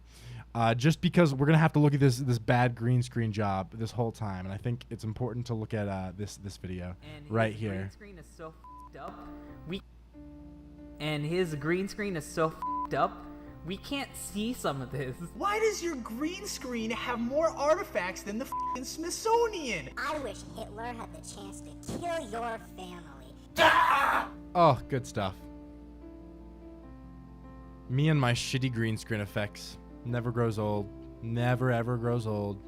Just because we're gonna have to look at this bad green screen job this whole time, and I think it's important to look at this video right here. Green screen is so f***ed up. His green screen is so f***ed up. We can't see some of this. Why does your green screen have more artifacts than the f***ing Smithsonian? I wish Hitler had the chance to kill your family. Oh, good stuff. Me and my shitty green screen effects. Never grows old. Never ever grows old.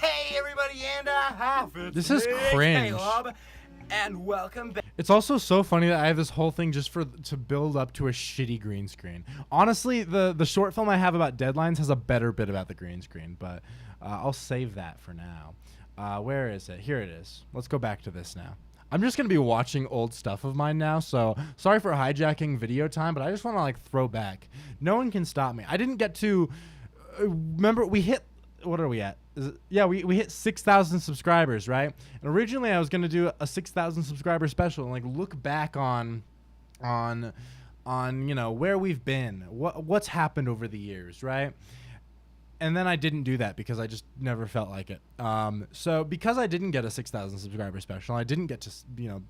Hey everybody, and I have it. This is cringe. Caleb, and welcome back. It's also so funny that I have this whole thing just to build up to a shitty green screen. Honestly, the short film I have about deadlines has a better bit about the green screen, but I'll save that for now. Where is it? Here it is. Let's go back to this now. I'm just going to be watching old stuff of mine now, so sorry for hijacking video time, but I just want to like throw back. No one can stop me. I didn't get to... remember, we hit... What are we at? We hit 6,000 subscribers, right? And originally I was going to do a 6,000 subscriber special and like look back on you know, where we've been, what's happened over the years, right? And then I didn't do that because I just never felt like it. So because I didn't get a 6,000 subscriber special, I didn't get to, you know,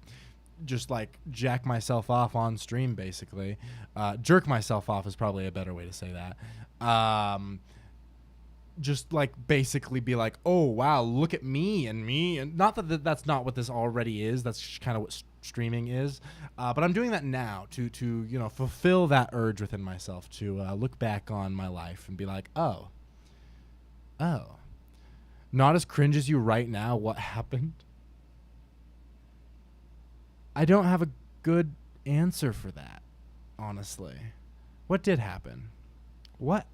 just like jack myself off on stream, basically. Jerk myself off is probably a better way to say that. Just like basically be like, oh wow, look at me, and not that that's not what this already is. That's just kind of what streaming is. But I'm doing that now to you know, fulfill that urge within myself to look back on my life and be like, oh, not as cringe as you right now. What happened? I don't have a good answer for that, honestly. What did happen? What?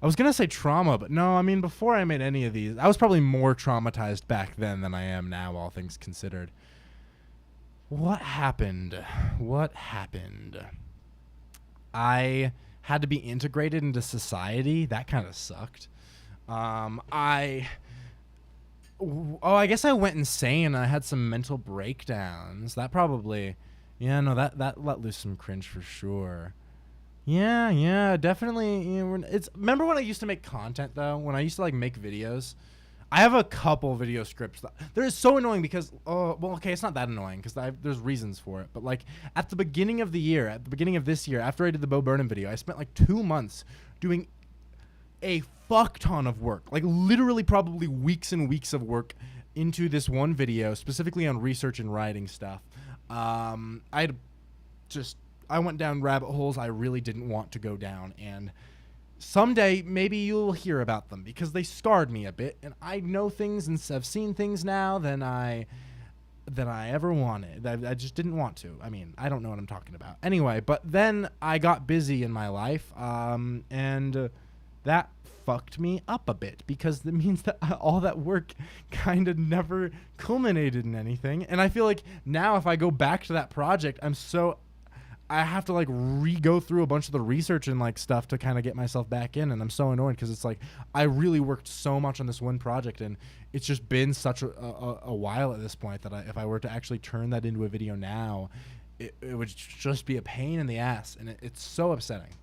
I was going to say trauma, but no, I mean, before I made any of these, I was probably more traumatized back then than I am now, all things considered. What happened? What happened? I had to be integrated into society. That kind of sucked. I guess I went insane. I had some mental breakdowns. That probably, yeah, no, that let loose some cringe for sure. Yeah, definitely. You know, remember when I used to make content though? When I used to like make videos, I have a couple video scripts. They're so annoying because, okay, it's not that annoying because there's reasons for it. But like at the beginning of this year, after I did the Bo Burnham video, I spent like 2 months doing a fuck ton of work, like literally probably weeks and weeks of work into this one video, specifically on research and writing stuff. I went down rabbit holes I really didn't want to go down, and someday maybe you'll hear about them because they scarred me a bit, and I know things and have seen things now than I ever wanted. I just didn't want to. I mean, I don't know what I'm talking about. Anyway, but then I got busy in my life, and that fucked me up a bit because it means that all that work kind of never culminated in anything. And I feel like now if I go back to that project, I have to like go through a bunch of the research and like stuff to kind of get myself back in, and I'm so annoyed because it's like I really worked so much on this one project, and it's just been such a while at this point that if I were to actually turn that into a video now, it would just be a pain in the ass, and it's so upsetting.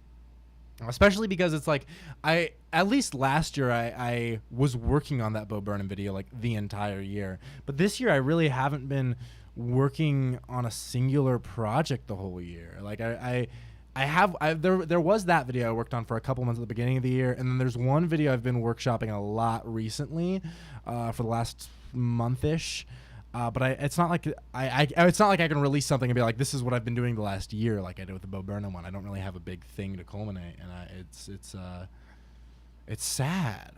Especially because it's like at least last year I was working on that Bo Burnham video like the entire year, but this year I really haven't been working on a singular project the whole year. Like there was that video I worked on for a couple months at the beginning of the year, and then there's one video I've been workshopping a lot recently for the last month-ish. But it's not like it's not like I can release something and be like, this is what I've been doing the last year, like I did with the Bo Burnham one. I don't really have a big thing to culminate, and it's sad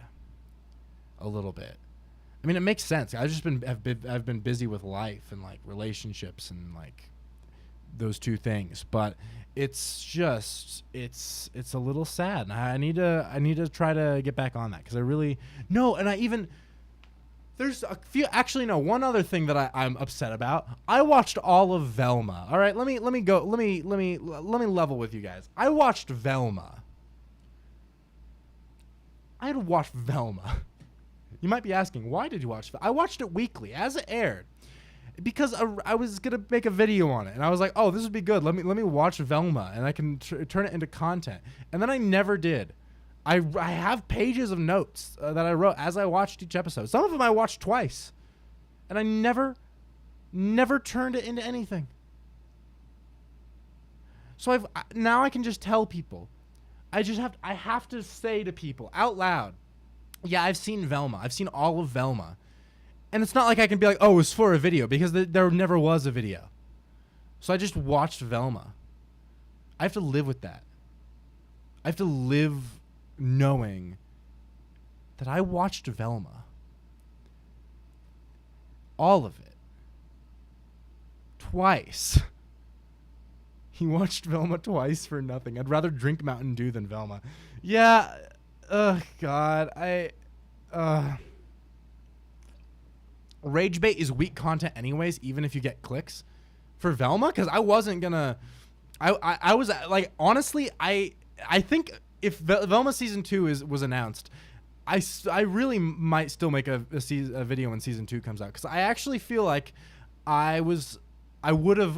a little bit. I mean, it makes sense. I've been busy with life and like relationships and like those two things, but it's just it's a little sad, and I need to try to get back on that because I really no, and I even. There's a few. Actually, no. One other thing that I'm upset about. I watched all of Velma. All right, let me level with you guys. I watched Velma. I had watched Velma. You might be asking, why did you watch? I watched it weekly as it aired, because I was gonna make a video on it, and I was like, oh, this would be good. Let me watch Velma, and I can turn it into content. And then I never did. I have pages of notes that I wrote as I watched each episode. Some of them I watched twice, and I never turned it into anything. So now I can just tell people. I have to say to people out loud, yeah, I've seen Velma. I've seen all of Velma. And it's not like I can be like, oh, it was for a video, because there never was a video. So I just watched Velma. I have to live with that. I have to live knowing that I watched Velma. All of it. Twice. He watched Velma twice for nothing. I'd rather drink Mountain Dew than Velma. Yeah. God. Rage bait is weak content anyways, even if you get clicks. For Velma, because I wasn't gonna... I was, like, honestly, I think... If Velma season 2 was announced, I really might still make a video when season 2 comes out, because I actually feel like I would have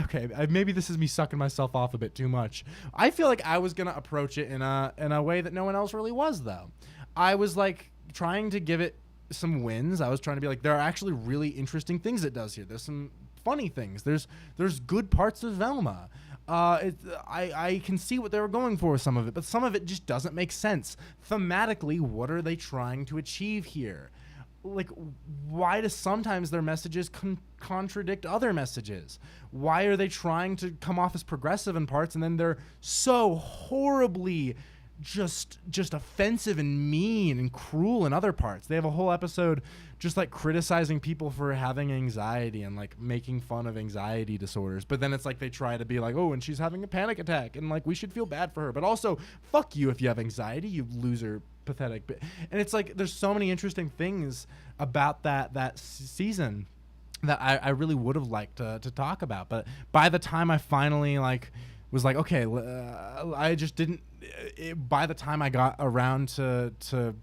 okay, maybe this is me sucking myself off a bit too much. I feel like I was gonna approach it in a way that no one else really was, though. I was like trying to give it some wins. I was trying to be like, there are actually really interesting things it does here. There's some funny things. There's good parts of Velma. I can see what they were going for with some of it, but some of it just doesn't make sense. Thematically, what are they trying to achieve here? Like, why do sometimes their messages contradict other messages? Why are they trying to come off as progressive in parts, and then they're so horribly just offensive and mean and cruel in other parts? They have a whole episode just like criticizing people for having anxiety and like making fun of anxiety disorders, but then it's like they try to be like, oh, and she's having a panic attack, and like we should feel bad for her, but also fuck you if you have anxiety, you loser, pathetic bit. And it's like there's so many interesting things about that season that I really would have liked to talk about, but by the time I finally like was like, okay, I just didn't. By the time I got around to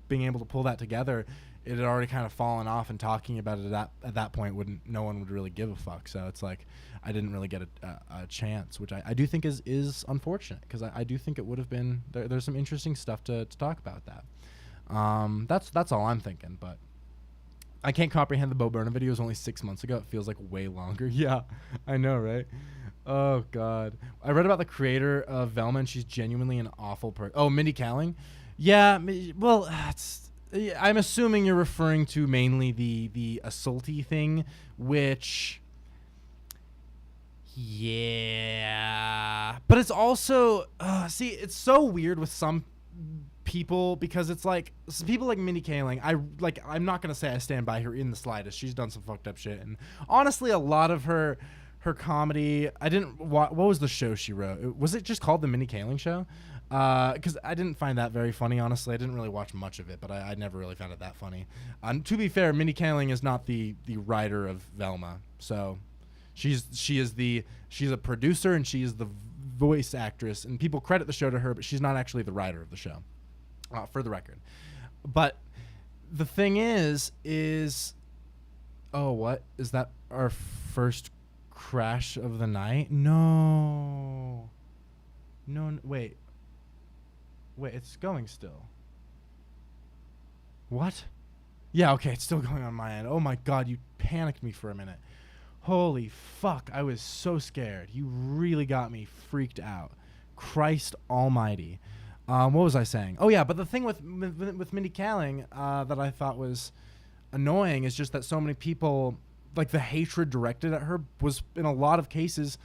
being able to pull that together, it had already kind of fallen off, and talking about it at that point no one would really give a fuck. So it's like I didn't really get a chance, which I do think is unfortunate, because I do think it would have been there's some interesting stuff to talk about that. That's all I'm thinking, but I can't comprehend the Bo Burnham video was only 6 months ago. It feels like way longer. Yeah, I know, right? Oh, God. I read about the creator of Velma, and she's genuinely an awful person. Oh, Mindy Kaling? Yeah, well, I'm assuming you're referring to mainly the assaulty thing, which... Yeah. But it's also... see, it's so weird with some people, because it's like people like Mindy Kaling, I'm not gonna say I stand by her in the slightest. She's done some fucked up shit, and honestly a lot of her comedy, I didn't what was the show she wrote? Was it just called The Mindy Kaling Show? Because I didn't find that very funny, honestly. I didn't really watch much of it, but I never really found it that funny. To be fair, Mindy Kaling is not the writer of Velma, so she's a producer, and she is the voice actress, and people credit the show to her, but she's not actually the writer of the show, for the record. But the thing is oh, what is that? Our first crash of the night? No, wait. Wait, it's going still. What? Yeah, okay, it's still going on my end. Oh my god, you panicked me for a minute. Holy fuck, I was so scared. You really got me freaked out. Christ almighty. What was I saying? Oh yeah, but the thing with Mindy Kaling that I thought was annoying is just that so many people, like the hatred directed at her was in a lot of cases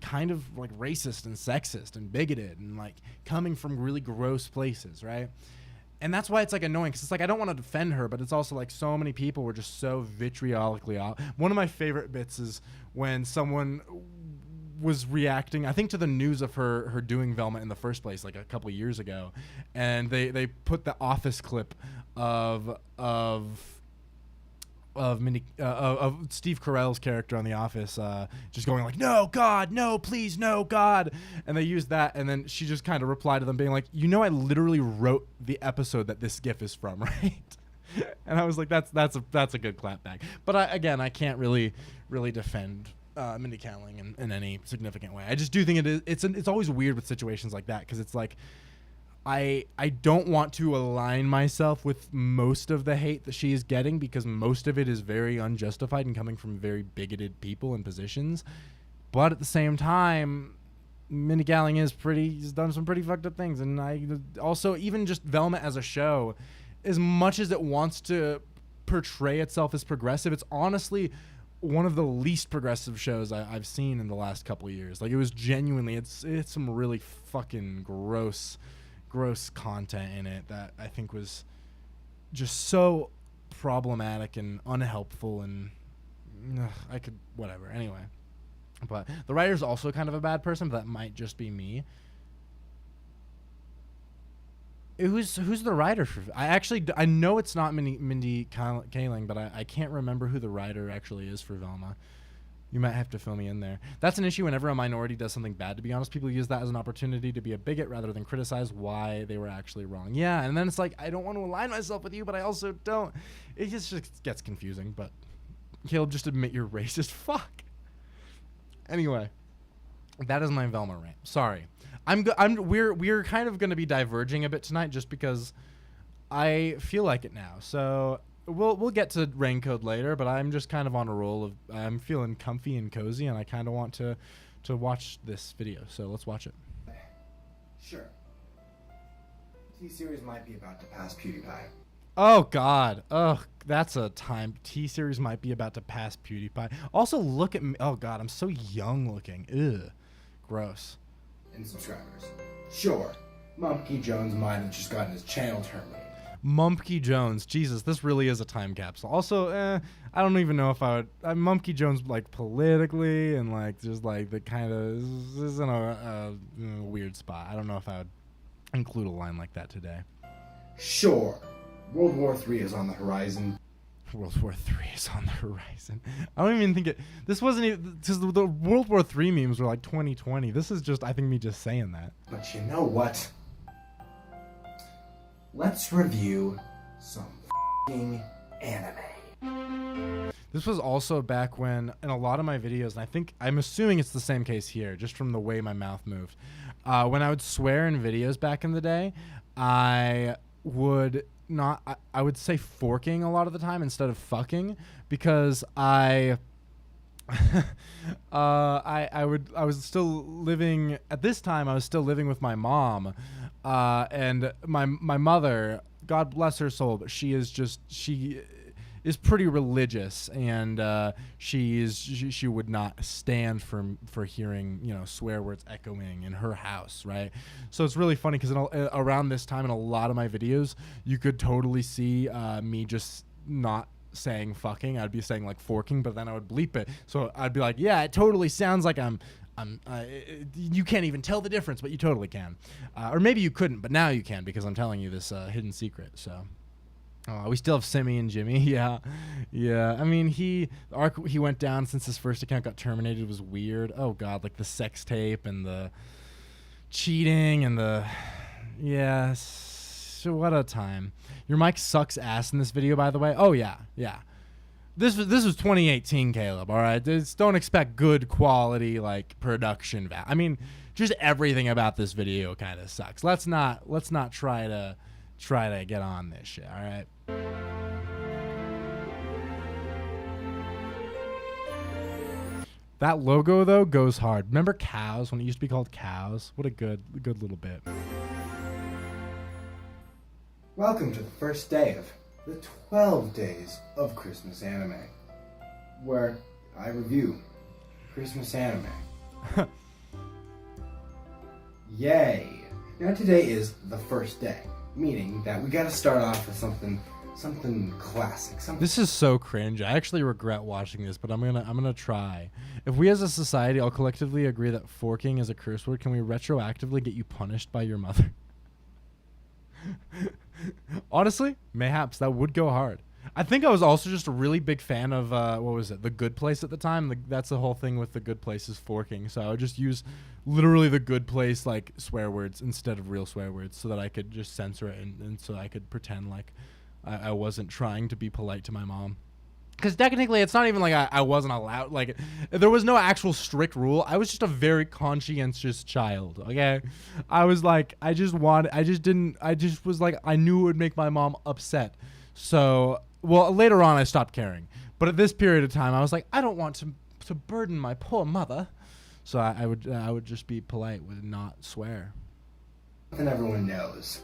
kind of like racist and sexist and bigoted and like coming from really gross places, right? And that's why it's like annoying, because it's like I don't want to defend her, but it's also like so many people were just so vitriolically off. One of my favorite bits is when someone was reacting, I think, to the news of her doing Velma in the first place, like a couple of years ago, and they put the Office clip of Steve Carell's character on The Office, just going like, "No, God, no, please, no, God," and they used that, and then she just kind of replied to them, being like, "You know, I literally wrote the episode that this GIF is from, right?" And I was like, "That's a good clapback." But I can't really defend Mindy Kaling in any significant way. I just do think it's always weird with situations like that, because it's like I don't want to align myself with most of the hate that she is getting, because most of it is very unjustified and coming from very bigoted people and positions. But at the same time, Mindy Kaling has done some pretty fucked up things. And I also, even just Velma as a show, as much as it wants to portray itself as progressive, it's honestly one of the least progressive shows I've seen in the last couple of years. Like, it was genuinely, it's some really fucking gross content in it that I think was just so problematic and unhelpful, and whatever. Anyway, but the writer's also kind of a bad person, but that might just be me. Who's the writer for? I know it's not Mindy Kaling, but I can't remember who the writer actually is for Velma. You might have to fill me in there. That's an issue whenever a minority does something bad, to be honest. People use that as an opportunity to be a bigot rather than criticize why they were actually wrong. Yeah, and then it's like, I don't want to align myself with you, but I also don't. It just gets confusing, but Caleb, just admit you're racist. Fuck. Anyway, that is my Velma rant. Sorry. We're kind of going to be diverging a bit tonight just because I feel like it now. So we'll get to Raincode later, but I'm just kind of on a roll of I'm feeling comfy and cozy, and I kind of want to watch this video. So let's watch it. Sure. T-Series might be about to pass PewDiePie. Oh God. Ugh, that's a time. T-Series might be about to pass PewDiePie. Also, look at me. Oh God, I'm so young looking. Ugh. Gross. And subscribers. Sure. Mumpky Jones might have just gotten his channel terminated. Mumpky Jones. Jesus, this really is a time capsule. Also, I don't even know if I would... Mumpky Jones, like, politically and, like, just, like, the kind of... is in a weird spot. I don't know if I would include a line like that today. Sure. World War III is on the horizon. World War III is on the horizon. I don't even think it... This wasn't even... Because the World War III memes were, like, 2020. This is just, I think, me just saying that. But you know what? Let's review some f***ing anime. This was also back when, in a lot of my videos, and I'm assuming it's the same case here, just from the way my mouth moved. When I would swear in videos back in the day, I would say forking a lot of the time instead of fucking, because I was still living at this time. I was still living with my mom, and my mother, God bless her soul, but she is pretty religious, and she would not stand for hearing swear words echoing in her house, right? So it's really funny because around this time in a lot of my videos, you could totally see me just not saying fucking. I'd be saying like forking, but then I would bleep it. So I'd be like, yeah, it totally sounds like you can't even tell the difference, but you totally can. Or maybe you couldn't, but now you can, because I'm telling you this hidden secret. So we still have Simi and Jimmy. Yeah. I mean, the arc he went down since his first account got terminated was weird. Oh God, like the sex tape and the cheating and so what a time. Your mic sucks ass in this video, by the way. Oh yeah. This was 2018, Caleb. All right, don't expect good quality like production value. I mean, just everything about this video kind of sucks. Let's not try to get on this shit. All right. That logo though goes hard. Remember cows when it used to be called cows? What a good little bit. Welcome to the first day of the 12 days of Christmas anime, where I review Christmas anime. Yay! Now today is the first day, meaning that we gotta start off with something classic. This is so cringe. I actually regret watching this, but I'm gonna try. If we as a society all collectively agree that forking is a curse word, can we retroactively get you punished by your mother? Honestly, mayhaps that would go hard. I think I was also just a really big fan of what was it, The Good Place at the time. That's the whole thing with The Good Place is forking. So I would just use literally The Good Place like swear words instead of real swear words, so that I could just censor it and so I could pretend like I wasn't trying to be polite to my mom. Because technically, it's not even like I wasn't allowed. Like, there was no actual strict rule. I was just a very conscientious child. Okay, I was like, I just was like, I knew it would make my mom upset. So, well, later on, I stopped caring. But at this period of time, I was like, I don't want to burden my poor mother. So I would just be polite and not swear. And everyone knows.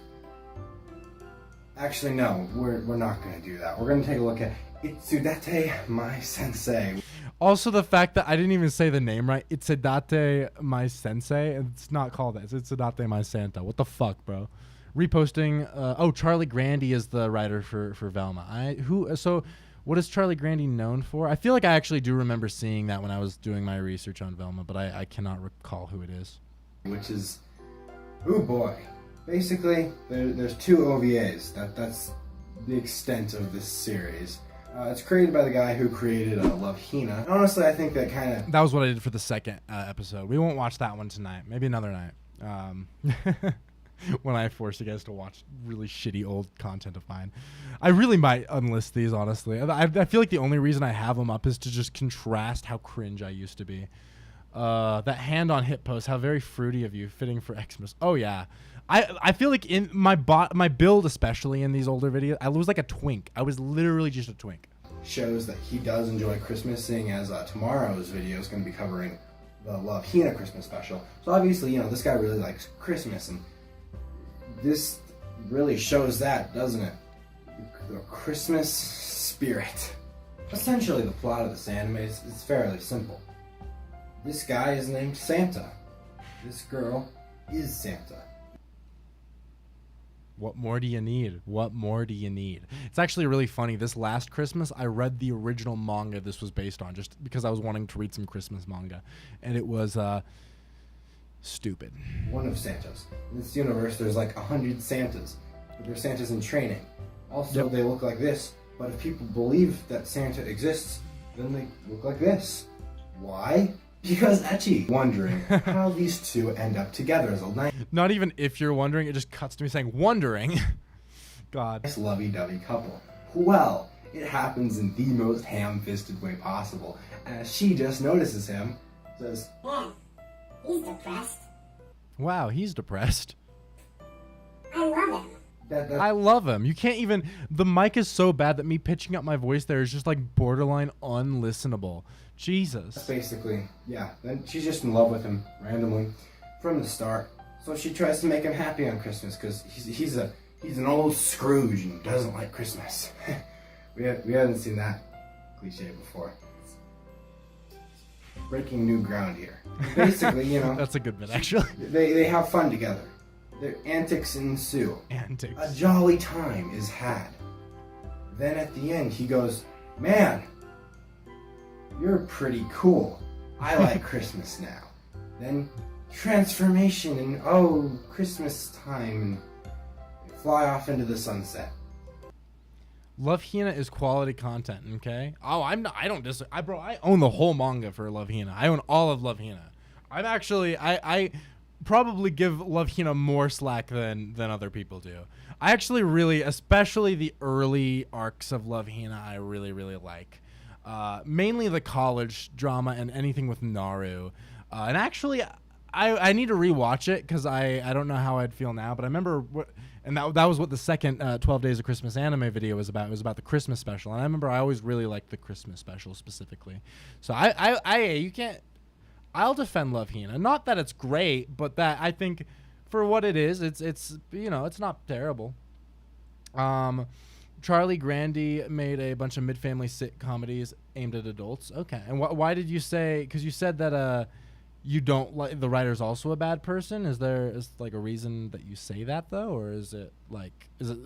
Actually, no, we're not gonna do that. We're gonna take a look at Itsudate my sensei. Also, the fact that I didn't even say the name right. Itsudate my sensei. It's not called that. It's Itsudate my Santa. What the fuck, bro? Reposting. Oh, Charlie Grandy is the writer for Velma. So what is Charlie Grandy known for? I feel like I actually do remember seeing that when I was doing my research on Velma, but I cannot recall who it is. Which is, oh boy. Basically, there's two OVAs. That's the extent of this series. It's created by the guy who created Love Hina. Honestly, I think that kind of... That was what I did for the second episode. We won't watch that one tonight. Maybe another night. When I force you guys to watch really shitty old content of mine. I really might unlist these, honestly. I feel like the only reason I have them up is to just contrast how cringe I used to be. That hand on hip pose, how very fruity of you, fitting for Xmas. Oh, yeah. I feel like in my build, especially in these older videos, I was like a twink. I was literally just a twink. Shows that he does enjoy Christmas, seeing as tomorrow's video is going to be covering the Love Hina Christmas special. So obviously, you know, this guy really likes Christmas, and this really shows that, doesn't it? The Christmas spirit. Essentially, the plot of this anime is fairly simple. This guy is named Santa. This girl is Santa. What more do you need? What more do you need? It's actually really funny. This last Christmas, I read the original manga this was based on just because I was wanting to read some Christmas manga. And it was stupid. One of Santas. In this universe, there's like 100 Santas. But they're Santas in training. Also, They look like this. But if people believe that Santa exists, then they look like this. Why? Because Ecchi wondering how these two end up together as a nice... Not even if you're wondering, it just cuts to me saying, wondering. God. Nice lovey-dovey couple. Well, it happens in the most ham-fisted way possible. As she just notices him, says, Yeah, he's depressed. Wow, he's depressed. I love him. I love him. You can't even... The mic is so bad that me pitching up my voice there is just like borderline unlistenable. Jesus. Basically, yeah. Then she's just in love with him randomly from the start. So she tries to make him happy on Christmas because he's an old Scrooge and doesn't like Christmas. we haven't seen that cliche before. Breaking new ground here. Basically, you know. That's a good bit, actually. They have fun together. Their antics ensue. Antics. A jolly time is had. Then at the end, he goes, "Man, you're pretty cool. I like Christmas now." Then transformation and Christmas time, and they fly off into the sunset. Love Hina is quality content, okay? Oh, I don't disagree. I own the whole manga for Love Hina. I own all of Love Hina. I'm actually I probably give Love Hina more slack than other people do. I actually really, especially the early arcs of Love Hina, I really, really like. mainly the college drama and anything with Naru. And actually, I need to rewatch it because I don't know how I'd feel now. But I remember that was what the second 12 Days of Christmas anime video was about. It was about the Christmas special, and I remember I always really liked the Christmas special specifically. So I'll defend Love Hina. Not that it's great, but that I think for what it is, it's it's not terrible. Charlie Grandy made a bunch of mid-family sit comedies aimed at adults. Okay, and why did you say? Because you said that you don't like the writer's also a bad person. Is there like a reason that you say that though, or is it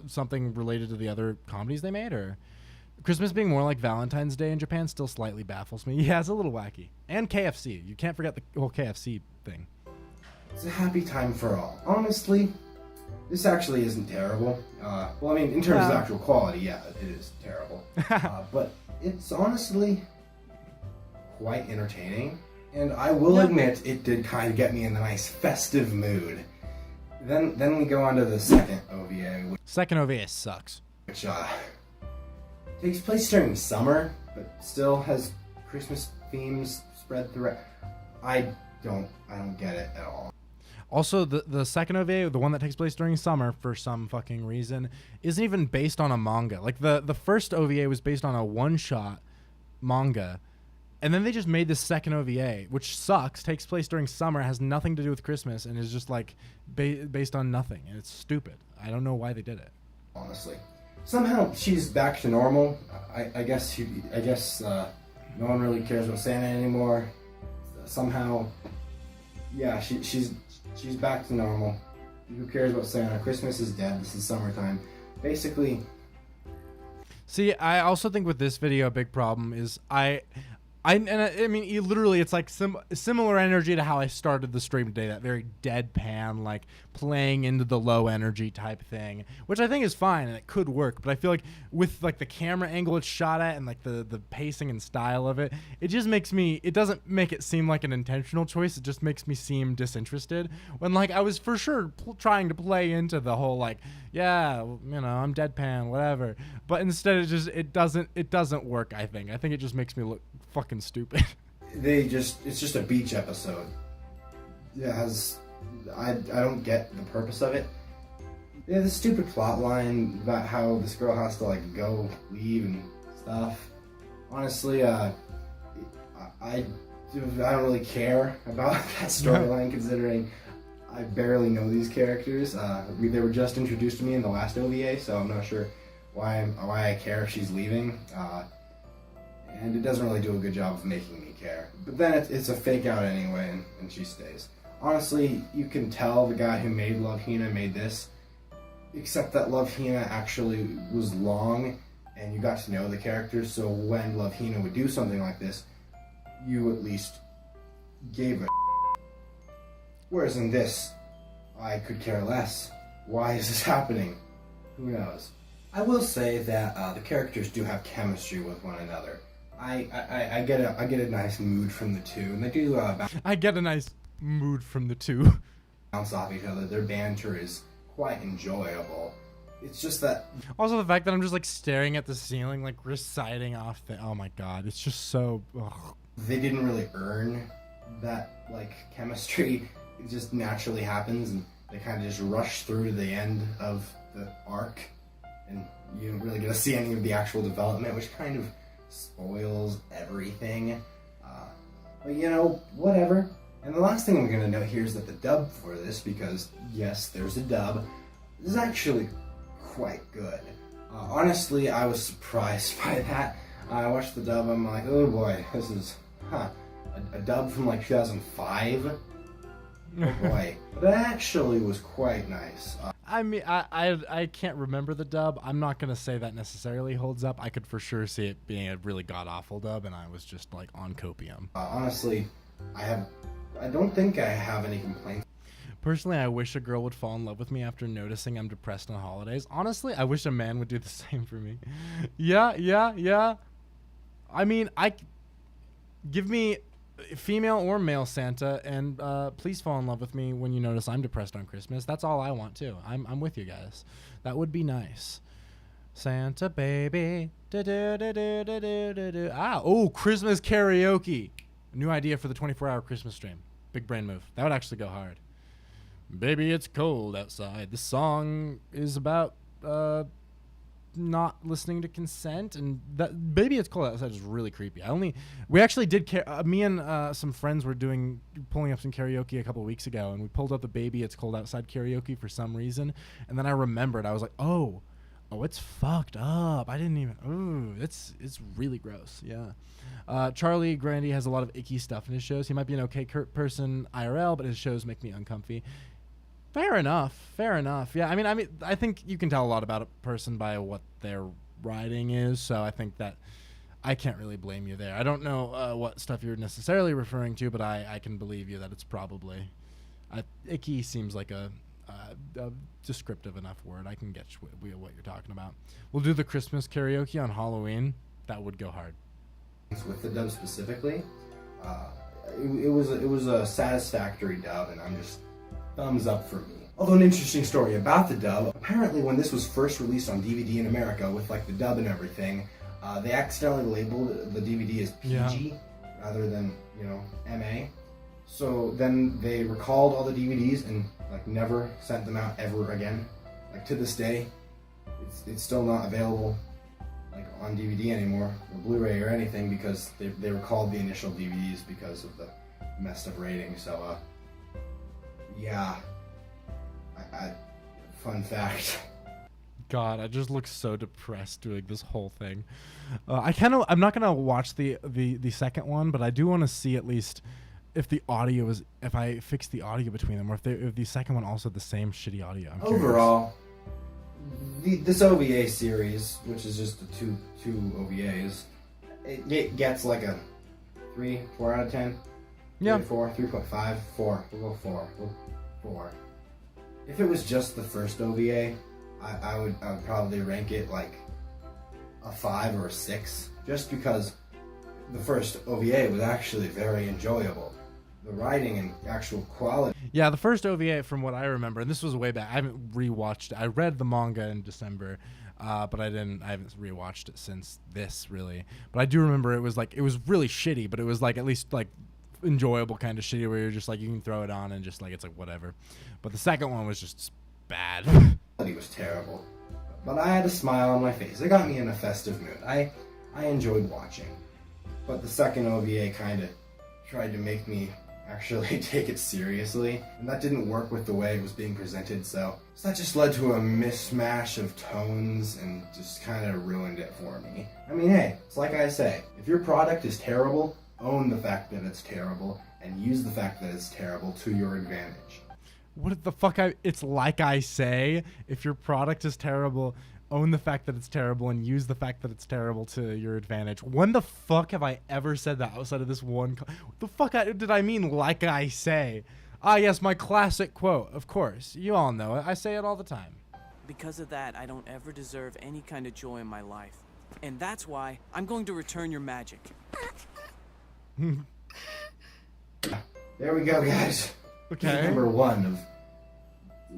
something related to the other comedies they made, or Christmas being more like Valentine's Day in Japan still slightly baffles me. Yeah, it's a little wacky. And KFC, you can't forget the whole KFC thing. It's a happy time for all. Honestly, this actually isn't terrible. Well, I mean, in terms of actual quality, yeah, it is terrible. But it's honestly quite entertaining. And I will admit, it did kind of get me in the nice festive mood. Then we go on to the second OVA. Second OVA sucks. Which takes place during summer, but still has Christmas themes spread throughout. I don't get it at all. Also, the second OVA, the one that takes place during summer for some fucking reason, isn't even based on a manga. Like the first OVA was based on a one-shot manga. And then they just made this second OVA, which sucks, takes place during summer, has nothing to do with Christmas, and is just like based on nothing. And it's stupid. I don't know why they did it. Honestly. Somehow she's back to normal. I guess no one really cares about Santa anymore. Somehow, yeah, she's back to normal. Who cares about Santa? Christmas is dead. This is summertime. Basically. See, I also think with this video a big problem is I mean, literally, it's like similar energy to how I started the stream today. That very deadpan, like playing into the low energy type thing, which I think is fine and it could work. But I feel like with like the camera angle it's shot at and like the pacing and style of it, it just makes me. It doesn't make it seem like an intentional choice. It just makes me seem disinterested. When like I was for sure trying to play into the whole like, yeah, I'm deadpan, whatever. But instead, it doesn't work. I think it just makes me look fucking stupid. It's just a beach episode. I don't get the purpose of it. Yeah, the stupid plot line about how this girl has to like go leave and stuff. Honestly, I don't really care about that storyline considering I barely know these characters. They were just introduced to me in the last OVA, so I'm not sure why I care if she's leaving. And it doesn't really do a good job of making me care. But then it's a fake out anyway, and she stays. Honestly, you can tell the guy who made Love Hina made this, except that Love Hina actually was long, and you got to know the characters, so when Love Hina would do something like this, you at least gave a Whereas in this, I could care less. Why is this happening? Who knows? I will say that the characters do have chemistry with one another. I get a nice mood from the two, and they do. I get a nice mood from the two. Bounce off each other. Their banter is quite enjoyable. It's just that. Also, the fact that I'm just like staring at the ceiling, like reciting off the. Oh my god, it's just so. Ugh. They didn't really earn that like chemistry. It just naturally happens, and they kind of just rush through to the end of the arc, and you don't really get to see any of the actual development, which kind of spoils everything. But whatever. And the last thing I'm going to note here is that the dub for this, because yes, there's a dub, is actually quite good. Honestly, I was surprised by that. I watched the dub, I'm like, oh boy, this is, a dub from like 2005? Oh boy. But it actually was quite nice. I mean, I can't remember the dub. I'm not going to say that necessarily holds up. I could for sure see it being a really god-awful dub, and I was just like on copium. Honestly, I don't think I have any complaints. Personally, I wish a girl would fall in love with me after noticing I'm depressed on holidays. Honestly, I wish a man would do the same for me. Yeah. I mean, give me female or male Santa, and please fall in love with me when you notice I'm depressed on Christmas. That's all I want too. I'm with you guys. That would be nice. Santa baby, Oh, Christmas karaoke. A new idea for the 24-hour Christmas stream. Big brain move. That would actually go hard. Baby, it's cold outside. This song is about not listening to consent, and that Baby, it's cold outside is really creepy. We actually did me and some friends were pulling up some karaoke a couple of weeks ago, and we pulled up the Baby, It's Cold Outside karaoke for some reason, and then I remembered. I was like, oh, it's fucked up. I didn't even. Ooh, it's really gross. Yeah. Charlie Grandy has a lot of icky stuff in his shows. He might be an okay person IRL, but his shows make me uncomfy. Fair enough. Yeah, I mean, I think you can tell a lot about a person by what their writing is, so I think that I can't really blame you there. I don't know what stuff you're necessarily referring to, but I can believe you that it's probably... icky seems like a descriptive enough word. I can get what you're talking about. We'll do the Christmas karaoke on Halloween. That would go hard. With the dub specifically, it was a satisfactory dub, and I'm just thumbs up for me. Although an interesting story about the dub, apparently when this was first released on DVD in America with like the dub and everything, they accidentally labeled the DVD as PG rather than, MA. So then they recalled all the DVDs and like never sent them out ever again. Like to this day, it's still not available like on DVD anymore or Blu-ray or anything because they recalled the initial DVDs because of the messed up rating. So yeah, fun fact. God, I just look so depressed doing this whole thing. I'm not gonna watch the second one, but I do want to see at least if I fix the audio between them, or if the second one also had the same shitty audio. I'm Overall, this OVA series, which is just the two OVAs, it gets like a 4 out of 10. Yeah. 3.5, 4. We'll go 4. 4. If it was just the first OVA, I would probably rank it like a 5 or a 6, just because the first OVA was actually very enjoyable. The writing and actual quality. Yeah, the first OVA, from what I remember, and this was way back. I haven't rewatched it. I read the manga in December, but I haven't rewatched it since this really. But I do remember it was really shitty, but it was like at least like enjoyable kind of shitty where you're just like you can throw it on and just like it's like whatever. But the second one was just bad. It was terrible, but I had a smile on my face. It got me in a festive mood. I enjoyed watching, but the second OVA kind of tried to make me actually take it seriously, and that didn't work with the way it was being presented, so that just led to a mismatch of tones and just kind of ruined it for me. I mean, hey, it's like I say, if your product is terrible, own the fact that it's terrible and use the fact that it's terrible to your advantage. What the fuck? It's like I say, if your product is terrible, own the fact that it's terrible and use the fact that it's terrible to your advantage. When the fuck have I ever said that outside of this one? What the fuck did I mean like I say? Ah, yes, my classic quote, of course. You all know it. I say it all the time. Because of that, I don't ever deserve any kind of joy in my life. And that's why I'm going to return your magic. There we go, guys. Okay. Number 1 of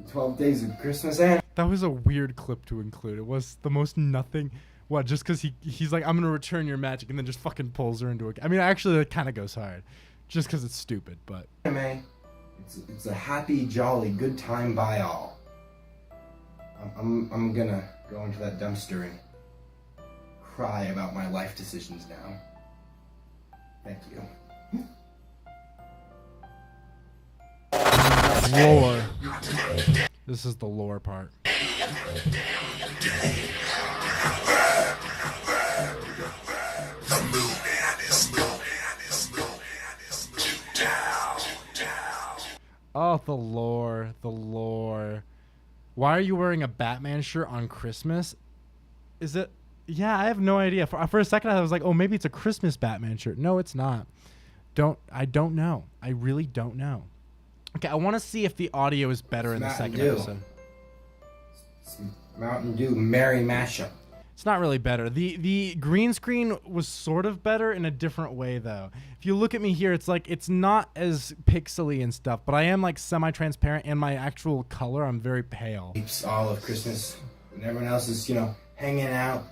12 Days of Christmas. And that was a weird clip to include. It was the most nothing. What, just because he's like, I'm going to return your magic, and then just fucking pulls her into a... I mean, actually, that kind of goes hard. Just because it's stupid, but... It's a happy, jolly, good time by all. I'm gonna go into that dumpster and cry about my life decisions now. Thank you. Lore. This is the lore part. Oh, the lore. The lore. Why are you wearing a Batman shirt on Christmas? Is it? Yeah, I have no idea. For a second, I was like, oh, maybe it's a Christmas Batman shirt. No, it's not. I don't know. I really don't know. Okay, I want to see if the audio is better in the second episode. Mountain Dew Merry Mashup. It's not really better. The green screen was sort of better in a different way, though. If you look at me here, it's like it's not as pixely and stuff, but I am like semi-transparent, and my actual color, I'm very pale. It's all of Christmas, and everyone else is, hanging out,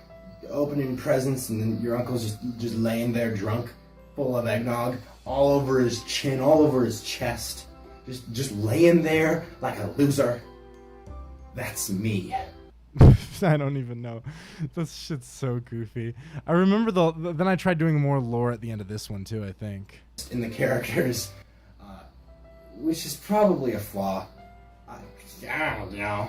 opening presents, and then your uncle's just laying there drunk, full of eggnog, all over his chin, all over his chest, just laying there like a loser. That's me. I don't even know. This shit's so goofy. I remember then I tried doing more lore at the end of this one too, I think. In the characters, which is probably a flaw. I don't know.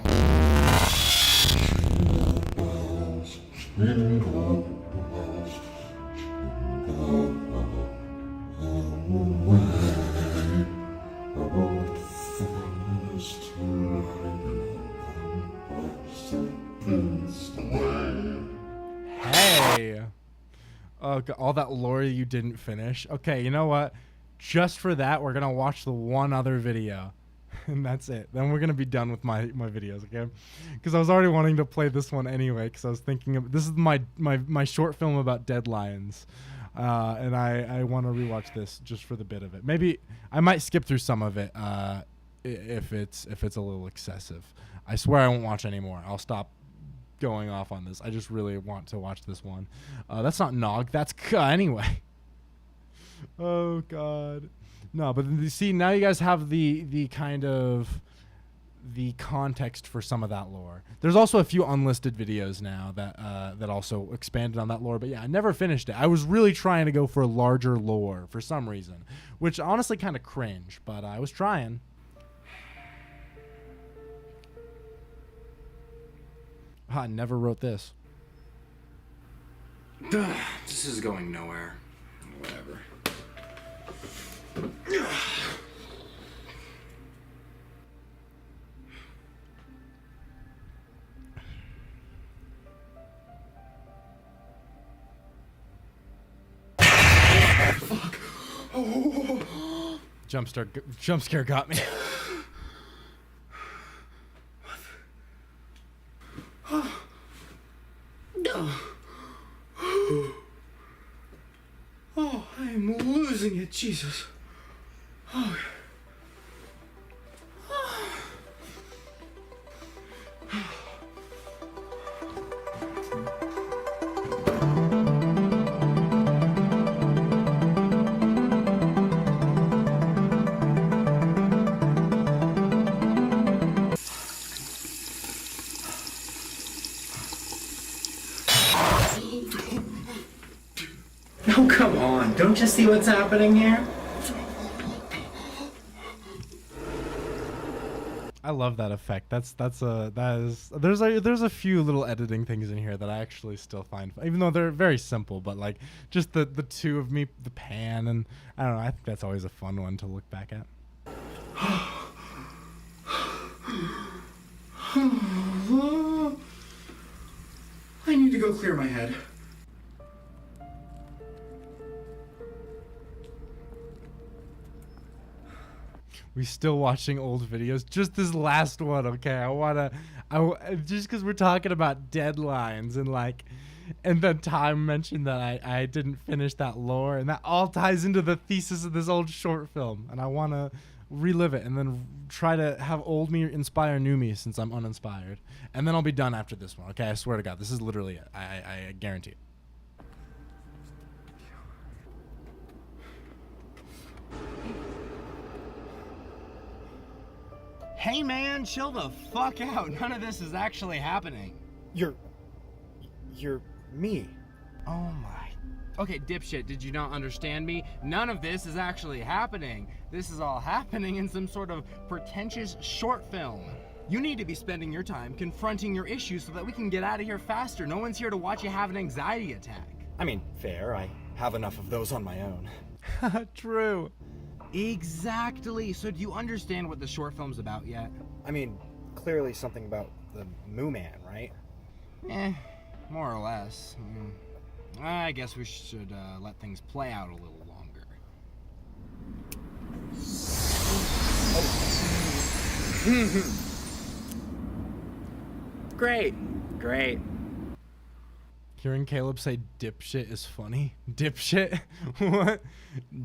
Hey! Oh, all that lore you didn't finish. Okay, you know what? Just for that, we're gonna watch the one other video. And that's it. Then we're gonna be done with my videos, okay? Because I was already wanting to play this one anyway, because I was thinking of this is my short film about dead lions. And I want to rewatch this just for the bit of it. Maybe I might skip through some of it if it's a little excessive. I swear I won't watch anymore. I'll stop going off on this. I just really want to watch this one. That's not Nog. That's Ka anyway. Oh God. No, but you see, now you guys have the kind of the context for some of that lore. There's also a few unlisted videos now that also expanded on that lore. But yeah, I never finished it. I was really trying to go for larger lore for some reason, which honestly kind of cringe. But I was trying. I never wrote this. This is going nowhere. Whatever. Fuck. Oh. Jump scare got me. Oh, I am losing it, Jesus. Oh. No, come on. Don't you see what's happening here? I love that effect. There's a few little editing things in here that I actually still find fun, even though they're very simple. But like just the two of me, the pan, and I don't know. I think that's always a fun one to look back at. I need to go clear my head. We still watching old videos. Just this last one, okay? Just because we're talking about deadlines and then Time mentioned that I didn't finish that lore, and that all ties into the thesis of this old short film, and I want to relive it and then try to have old me inspire new me since I'm uninspired, and then I'll be done after this one. Okay, I swear to God, this is literally it. I guarantee it. Hey man, chill the fuck out. None of this is actually happening. You're me. Oh my. Okay, dipshit, did you not understand me? None of this is actually happening. This is all happening in some sort of pretentious short film. You need to be spending your time confronting your issues so that we can get out of here faster. No one's here to watch you have an anxiety attack. I mean, fair. I have enough of those on my own. True. Exactly. So do you understand what the short film's about yet? I mean, clearly something about the Moo Man, right? More or less. I guess we should let things play out a little longer. Great. Hearing Caleb say dipshit is funny. Dipshit? What?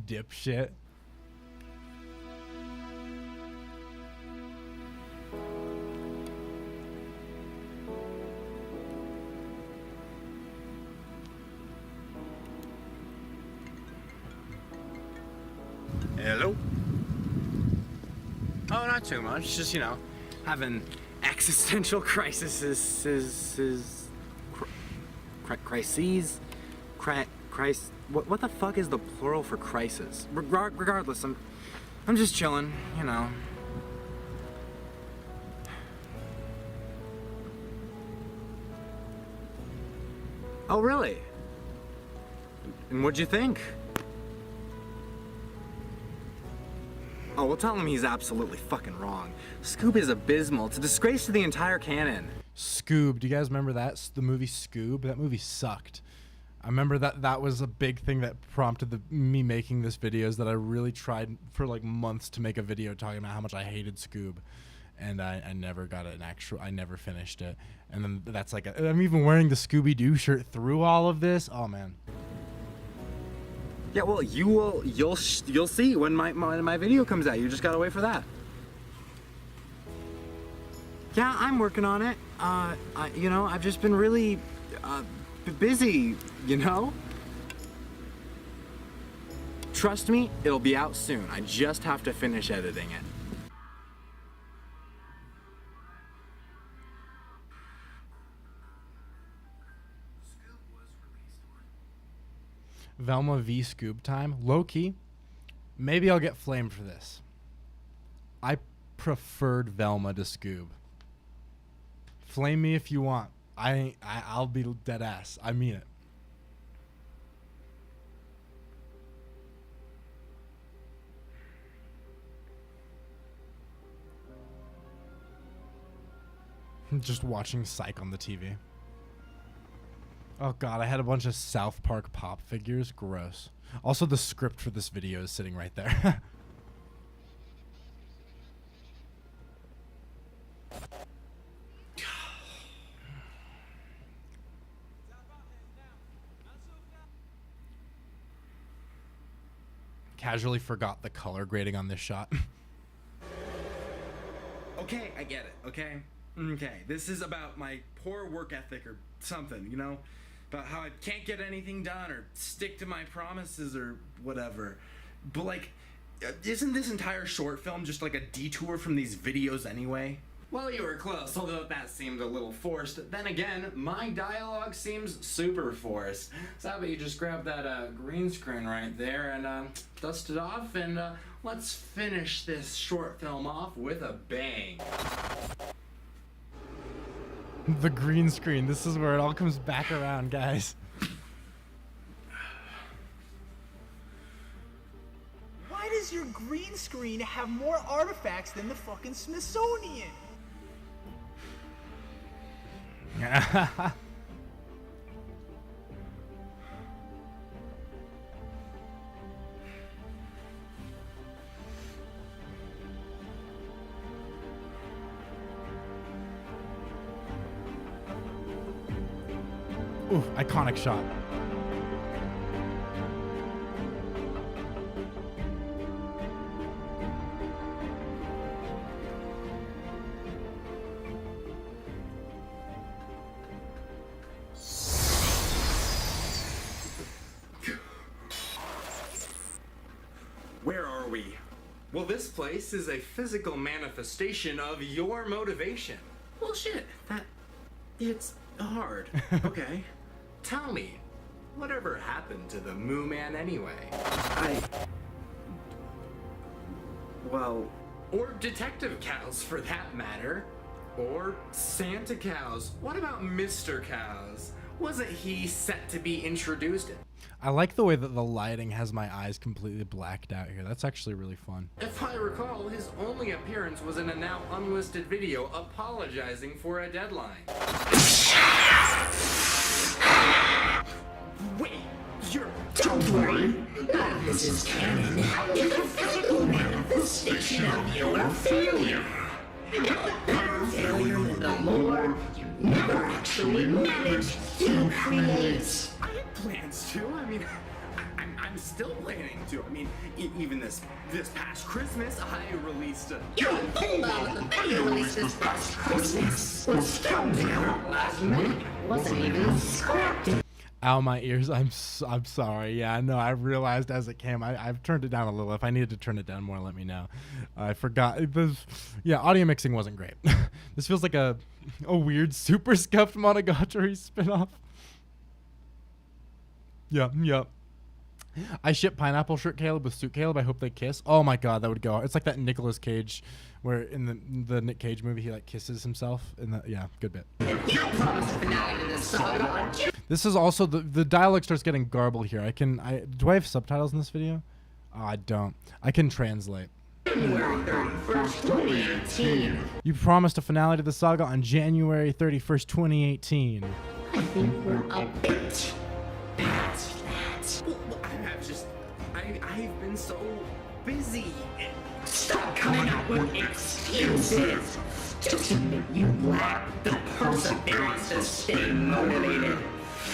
Dipshit. Hello? Oh, not too much. Just, you know, having existential crises. Crises? What the fuck is the plural for crisis? Regardless, I'm just chilling, you know. Oh, really? And what'd you think? Oh, well, tell him he's absolutely fucking wrong. Scoob is abysmal. It's a disgrace to the entire canon. Scoob. Do you guys remember that? The movie Scoob? That movie sucked. I remember that was a big thing that prompted me making this video, is that I really tried for like months to make a video talking about how much I hated Scoob. And I never got an actual, I never finished it. And then that's like, I'm even wearing the Scooby-Doo shirt through all of this. Oh, man. Yeah, well, you'll see when my video comes out. You just gotta wait for that. Yeah, I'm working on it. You know, I've just been really busy, you know? Trust me, it'll be out soon. I just have to finish editing it. Velma v. Scoob time. Low-key, maybe I'll get flamed for this. I preferred Velma to Scoob. Flame me if you want. I'll be dead ass. I mean it. Just watching Psych on the TV. Oh god, I had a bunch of South Park pop figures. Gross. Also, the script for this video is sitting right there. Casually forgot the color grading on this shot. Okay, I get it, okay? Okay, this is about my poor work ethic or something, you know? About how I can't get anything done or stick to my promises or whatever. But like, isn't this entire short film just like a detour from these videos anyway? Well, you were close, although that seemed a little forced. Then again, my dialogue seems super forced. So how about you just grab that green screen right there and dust it off, and let's finish this short film off with a bang. The green screen. This is where it all comes back around, guys. Why does your green screen have more artifacts than the fucking Smithsonian? Ooh, iconic shot. Where are we? Well, this place is a physical manifestation of your motivation. Well, shit, it's hard. Okay. Tell me, whatever happened to the Moo Man anyway? Well, or detective cows for that matter. Or Santa cows. What about Mr. Cows? Wasn't he set to be introduced? I like the way that the lighting has my eyes completely blacked out here. That's actually really fun. If I recall, his only appearance was in a now unlisted video apologizing for a deadline. Wait, you're... Don't worry, none of this is canon. It's a physical manifestation of your failure. And the better failure than the lore you never actually managed to create. I had plans to. I mean, I'm still planning to. I mean, even this past Christmas, I released a... Your holdout that you released this past Christmas was filmed out last minute. Wasn't even scripted. Ow, my ears. I'm sorry. Yeah, no, I realized as it came. I've turned it down a little. If I needed to turn it down more, let me know. I forgot. Yeah, audio mixing wasn't great. This feels like a weird super scuffed Monogatari spinoff. Yeah. I ship pineapple shirt Caleb with suit Caleb. I hope they kiss. Oh my god, that would go. It's like that Nicolas Cage, where in the Nick Cage movie he like kisses himself. Yeah, good bit. This is also the dialogue starts getting garbled here. Do I have subtitles in this video? Oh, I don't. I can translate. January 31st, 2018. You promised a finale to the saga on January 31st, 2018. I think we're a bit past that. I've been so busy. Stop coming up with excuses. Just admit you lack the perseverance to stay motivated.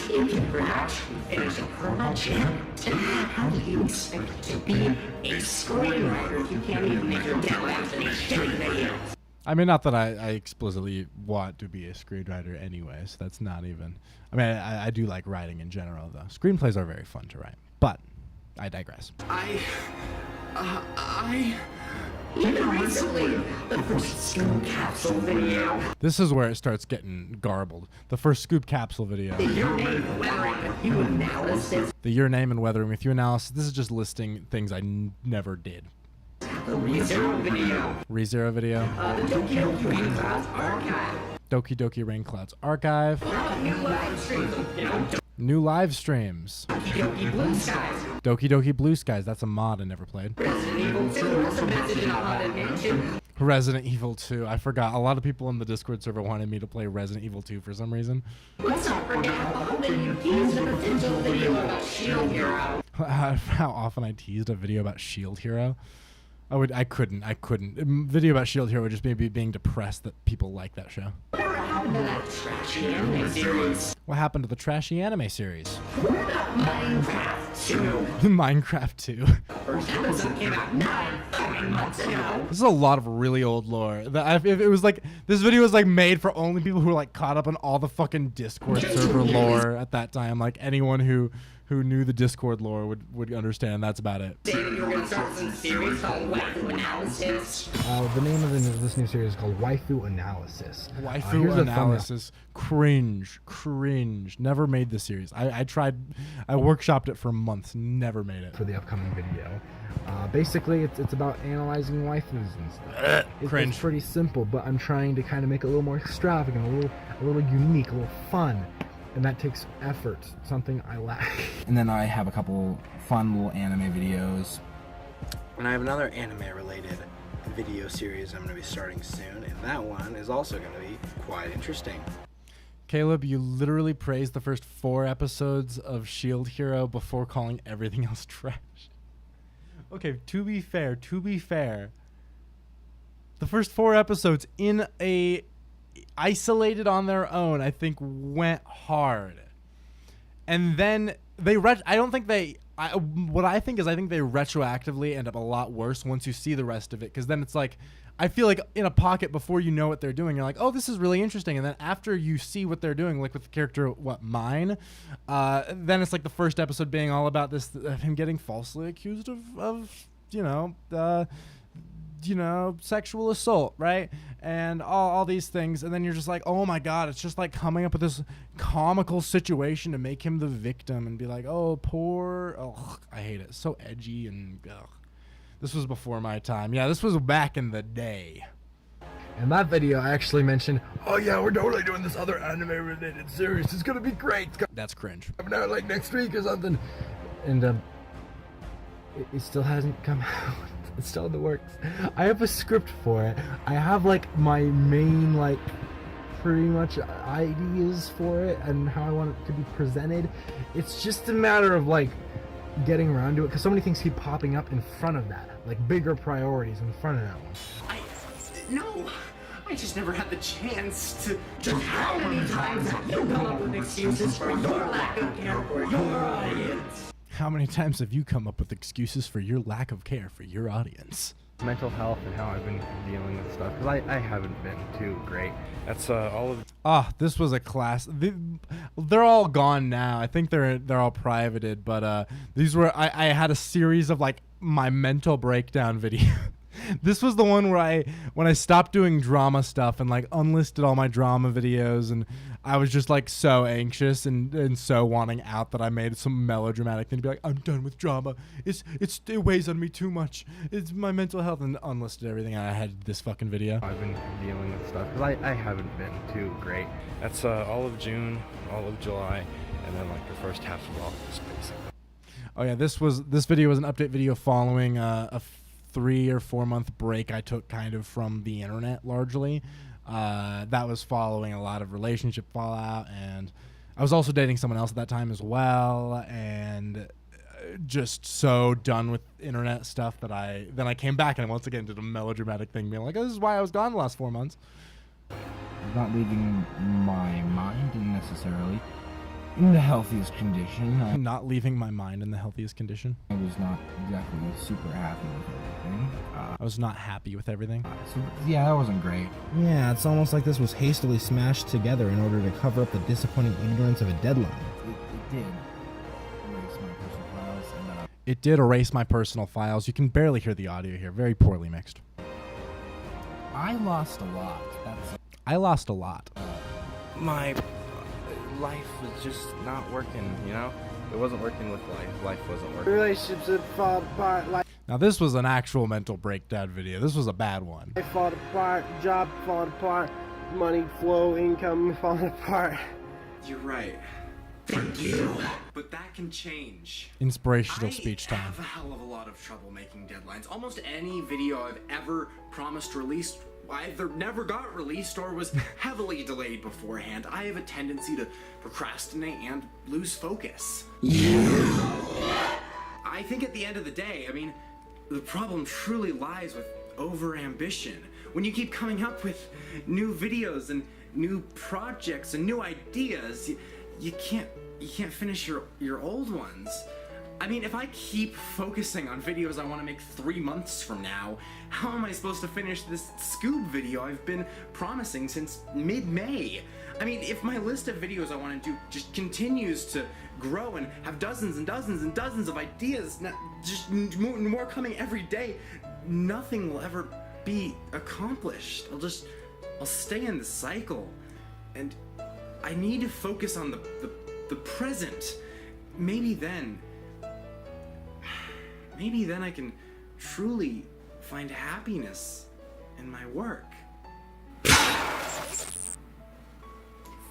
If you actually finish a project, how do you expect to be a screenwriter if you can't even make your deadline for these shitty videos? I mean, not that I explicitly want to be a screenwriter anyway, so that's not even... I mean, I do like writing in general, though. Screenplays are very fun to write, but I digress. Recently, the first Scoop Capsule video. This is where it starts getting garbled. The first Scoop Capsule video. The Your Name and Weathering with You analysis. The Your Name and Weathering with You analysis. This is just listing things I never did. The ReZero video. ReZero video. The Doki Doki Rain Clouds Archive. Doki Doki Rain Clouds Archive. New live streams. New live streams. Doki Doki Blue Skies. Doki Doki Blue Skies. That's a mod I never played. Resident Evil 2. That's a message in a haunted mansion. Resident Evil 2. I forgot. A lot of people in the Discord server wanted me to play Resident Evil 2 for some reason. Let's not forget how often you teased a potential video about Shield Hero. How often I teased a video about Shield Hero. I couldn't. Video about Shield Hero would just maybe being depressed that people like that show. What happened to that trashy anime series? What happened to the trashy anime series? Minecraft 2. Minecraft 2. First episode came out 9 fucking months ago. This is a lot of really old lore. If it was like, this video was like made for only people who were like caught up on all the fucking Discord server lore at that time. Like anyone who knew the Discord lore would understand. That's about it. David, you're gonna start some series called Waifu Analysis. The name of this new series is called Waifu Analysis. Waifu Analysis. Cringe. Never made the series. I tried. I workshopped it for months. Never made it. For the upcoming video. Basically, it's about analyzing waifus and stuff. Cringe. It's pretty simple, but I'm trying to kind of make it a little more extravagant, a little unique, a little fun. And that takes effort, something I lack. And then I have a couple fun little anime videos. And I have another anime-related video series I'm going to be starting soon, and that one is also going to be quite interesting. Caleb, you literally praised the first 4 episodes of Shield Hero before calling everything else trash. Okay, to be fair, the first 4 episodes in a isolated on their own, I think went hard. And then what I think is I think they retroactively end up a lot worse once you see the rest of it, because then it's like, I feel like in a pocket before you know what they're doing, you're like, oh, this is really interesting. And then after you see what they're doing, like with the character, Mine, then it's like the first episode being all about this, him getting falsely accused of sexual assault, right? And all these things. And then you're just like, oh my God, it's just like coming up with this comical situation to make him the victim and be like, oh, poor, I hate it. So edgy and this was before my time. Yeah, this was back in the day. In that video, I actually mentioned, oh yeah, we're totally doing this other anime-related series. It's gonna be great. That's cringe. Coming out like next week or something. And it still hasn't come out. It's still in the works. I have a script for it. I have like my main pretty much ideas for it and how I want it to be presented. It's just a matter of getting around to it, because so many things keep popping up in front of that, like bigger priorities in front of that one. I just never had the chance to. Just how many times have you come up with excuses for your lack of care for your audience? How many times have you come up with excuses for your lack of care for your audience? mental health and how I've been dealing with stuff, because I haven't been too great. That's all of. This was a class. They're all gone now. I think they're all privated, but these were I had a series of like my mental breakdown video. This was the one where when I stopped doing drama stuff and like unlisted all my drama videos, and I was just like so anxious and so wanting out that I made some melodramatic thing to be like, I'm done with drama. It weighs on me too much. It's my mental health, and unlisted everything. And I had this fucking video. I've been dealing with stuff because I haven't been too great. That's all of June, all of July, and then like the first half of August, basically. Oh yeah, this video was an update video following a 3 or 4 month break I took kind of from the internet largely. That was following a lot of relationship fallout, and I was also dating someone else at that time as well, and just so done with internet stuff that I came back and once again did a melodramatic thing being like, oh, this is why I was gone the last 4 months. Not leaving my mind necessarily in the healthiest condition. Not leaving my mind in the healthiest condition. I was not exactly super happy with everything. I was not happy with everything. So, yeah, that wasn't great. Yeah, it's almost like this was hastily smashed together in order to cover up the disappointing ignorance of a deadline. It did erase my personal files. And, It did erase my personal files. You can barely hear the audio here. Very poorly mixed. I lost a lot. I lost a lot. My life was just not working, you know? It wasn't working with life. Life wasn't working. Relationships had fallen apart, like Now this was an actual mental breakdown video. This was a bad one. life falling apart, job falling apart, money flow, income falling apart. You're right. Thank you. But that can change. Inspirational speech time. I have a hell of a lot of trouble making deadlines. Almost any video I've ever promised released either never got released or was heavily delayed beforehand. I have a tendency to procrastinate and lose focus. I think at the end of the day, I mean, the problem truly lies with over-ambition. When you keep coming up with new videos and new projects and new ideas, you can't finish your old ones. I mean, if I keep focusing on videos I want to make 3 months from now, how am I supposed to finish this Scoob video I've been promising since mid-May? I mean, if my list of videos I want to do just continues to grow and have dozens and dozens and dozens of ideas, just more coming every day, nothing will ever be accomplished. I'll stay in the cycle. And I need to focus on the present. Maybe then I can truly find happiness in my work.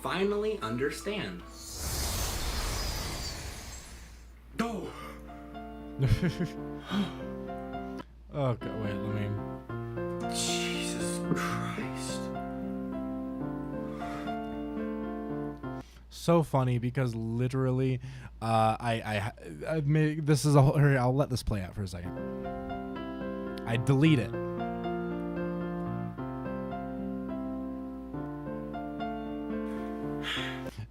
Finally understand. Go! Oh, God, wait, let me... Jesus Christ. So funny because literally, I made, this is a whole, here, I'll let this play out for a second. I delete it.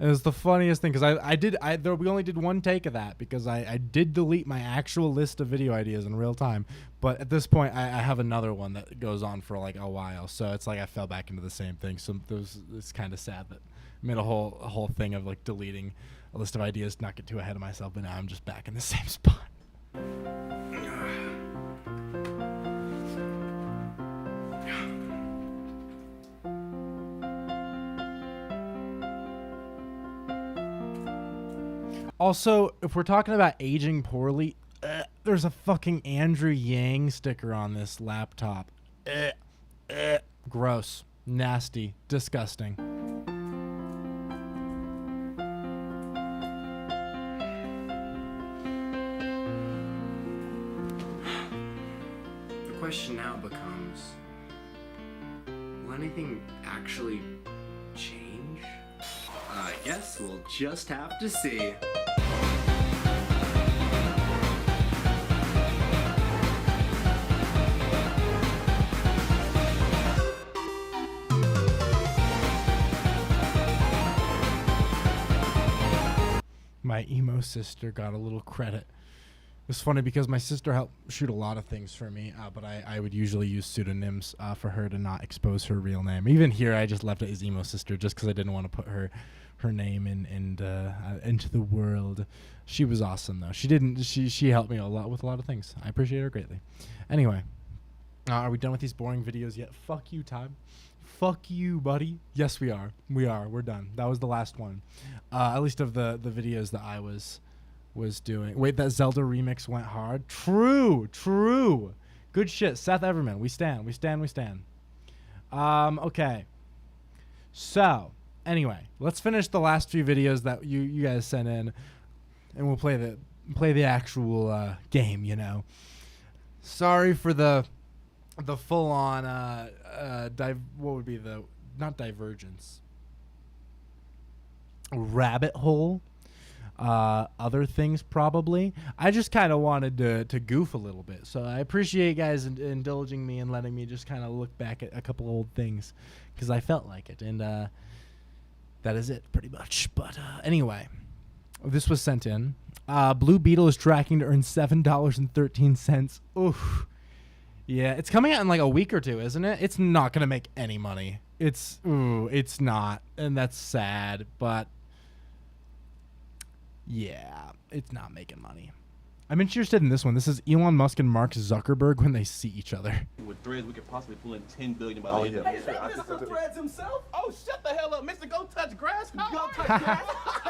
It was the funniest thing because we only did one take of that because I did delete my actual list of video ideas in real time, but at this point I have another one that goes on for like a while, so it's like I fell back into the same thing. So it's kind of sad that I made a whole thing of like deleting a list of ideas to not get too ahead of myself, but now I'm just back in the same spot. Also, if we're talking about aging poorly, there's a fucking Andrew Yang sticker on this laptop. Gross, nasty, disgusting. The question now becomes, will anything actually change? I guess we'll just have to see. My emo sister got a little credit. It's funny because my sister helped shoot a lot of things for me, but I would usually use pseudonyms for her to not expose her real name. Even here, I just left it as Emo Sister just because I didn't want to put her name into the world. She was awesome though. She helped me a lot with a lot of things. I appreciate her greatly. Anyway, are we done with these boring videos yet? Fuck you, Time. Fuck you, buddy. Yes, we are. We're done. That was the last one, at least of the videos that I was doing. Wait, that Zelda remix went hard. True. Good shit, Seth Everman. We stand. Okay. So, anyway, let's finish the last few videos that you guys sent in, and we'll play the actual game. You know. Sorry for the full on what would be the not divergence, rabbit hole. Other things probably. I just kind of wanted to goof a little bit, so I appreciate you guys indulging me and letting me just kind of look back at a couple old things because I felt like it, and that is it pretty much. But anyway, this was sent in. Blue Beetle is tracking to earn $7.13. Oof. Yeah, it's coming out in like a week or two, isn't it? It's not gonna make any money. It's not, and that's sad, but yeah, it's not making money. I'm interested in this one. This is Elon Musk and Mark Zuckerberg when they see each other. With Threads, we could possibly pull in $10 billion by the end of the year. Hey, Mr. Threads himself? Oh, shut the hell up, Mr. Go Touch Grass. Go touch grass.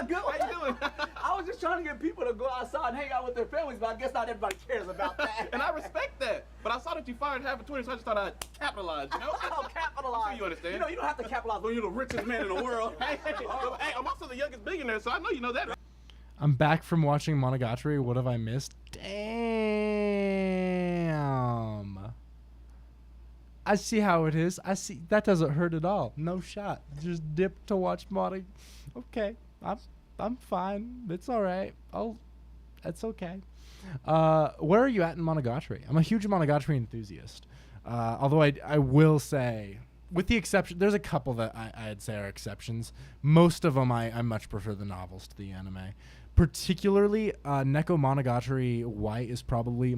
Good. How you doing? I was just trying to get people to go outside and hang out with their families, but I guess not everybody cares about that. And I respect that. But I saw that you fired half of Twitter, so I just thought I'd capitalize, you know? Oh, capitalize. So you understand. You know, you don't have to capitalize when you're the richest man in the world. Hey, I'm also the youngest billionaire, so I know you know that. I'm back from watching Monogatari. What have I missed? Damn. I see how it is. I see. That doesn't hurt at all. No shot. Just dip to watch Monogatari. Okay. I'm fine. It's all right. That's okay. Where are you at in Monogatari? I'm a huge Monogatari enthusiast. Although I will say, with the exception, there's a couple that I'd say are exceptions. Most of them I much prefer the novels to the anime. Particularly, Neko Monogatari White is probably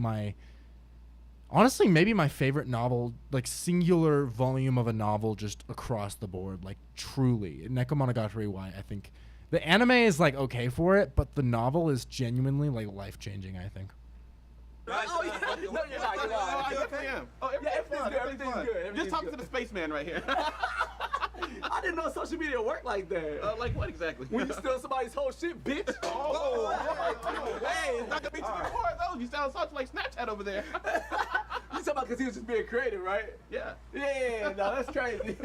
honestly, maybe my favorite novel, like singular volume of a novel just across the board, like truly. Neko Monogatari White, I think. The anime is like okay for it, but the novel is genuinely like life-changing, I think. Oh, yeah. No, you're not. I definitely am. Oh, Everything's good. Just talking to the spaceman right here. I didn't know social media worked like that. Like what exactly? When you steal somebody's whole shit, bitch. Hey, it's not gonna be too many more of those. You sound such like Snapchat over there. You talking about because he was just being creative, right? Yeah. Yeah, no, that's crazy.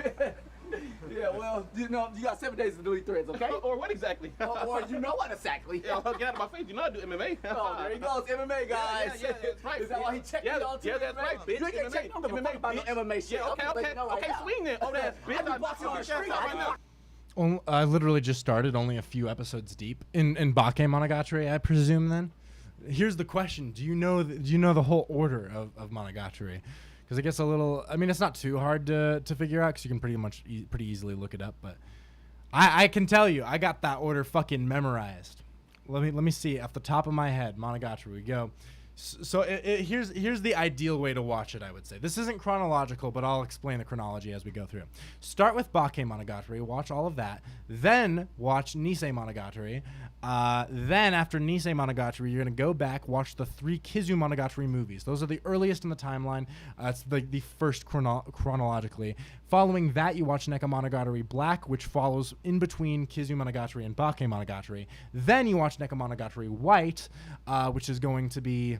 Yeah, well, you know, you got 7 days to delete Threads, okay? Or what exactly? Or you know what exactly. Yeah, get out of my face. You know I do MMA. Oh, there he goes, MMA, guys. Yeah, that's right. Is that why he checked me on Twitter? Yeah, that's right, bitch. You ain't gonna check me on the about no MMA shit. Yeah, okay, swing then. Oh, that's bitch. I'm boxing on the street right now. I literally just started, only a few episodes deep in Bake Monogatari, I presume. Then, here's the question: Do you know the whole order of Monogatari? Because it gets a little. I mean, it's not too hard to figure out because you can pretty easily look it up. But I can tell you, I got that order fucking memorized. Let me see off the top of my head. Monogatari, we go. So here's the ideal way to watch it, I would say. This isn't chronological, but I'll explain the chronology as we go through. Start with Bake Monogatari, watch all of that. Then watch Nisei Monogatari. Then after Nisei Monogatari, you're going to go back, watch the 3 Kizu Monogatari movies. Those are the earliest in the timeline. It's the first chronologically. Following that, you watch Neko Monogatari Black, which follows in between Kizu Monogatari and Bake Monogatari. Then you watch Neko Monogatari White, which is going to be...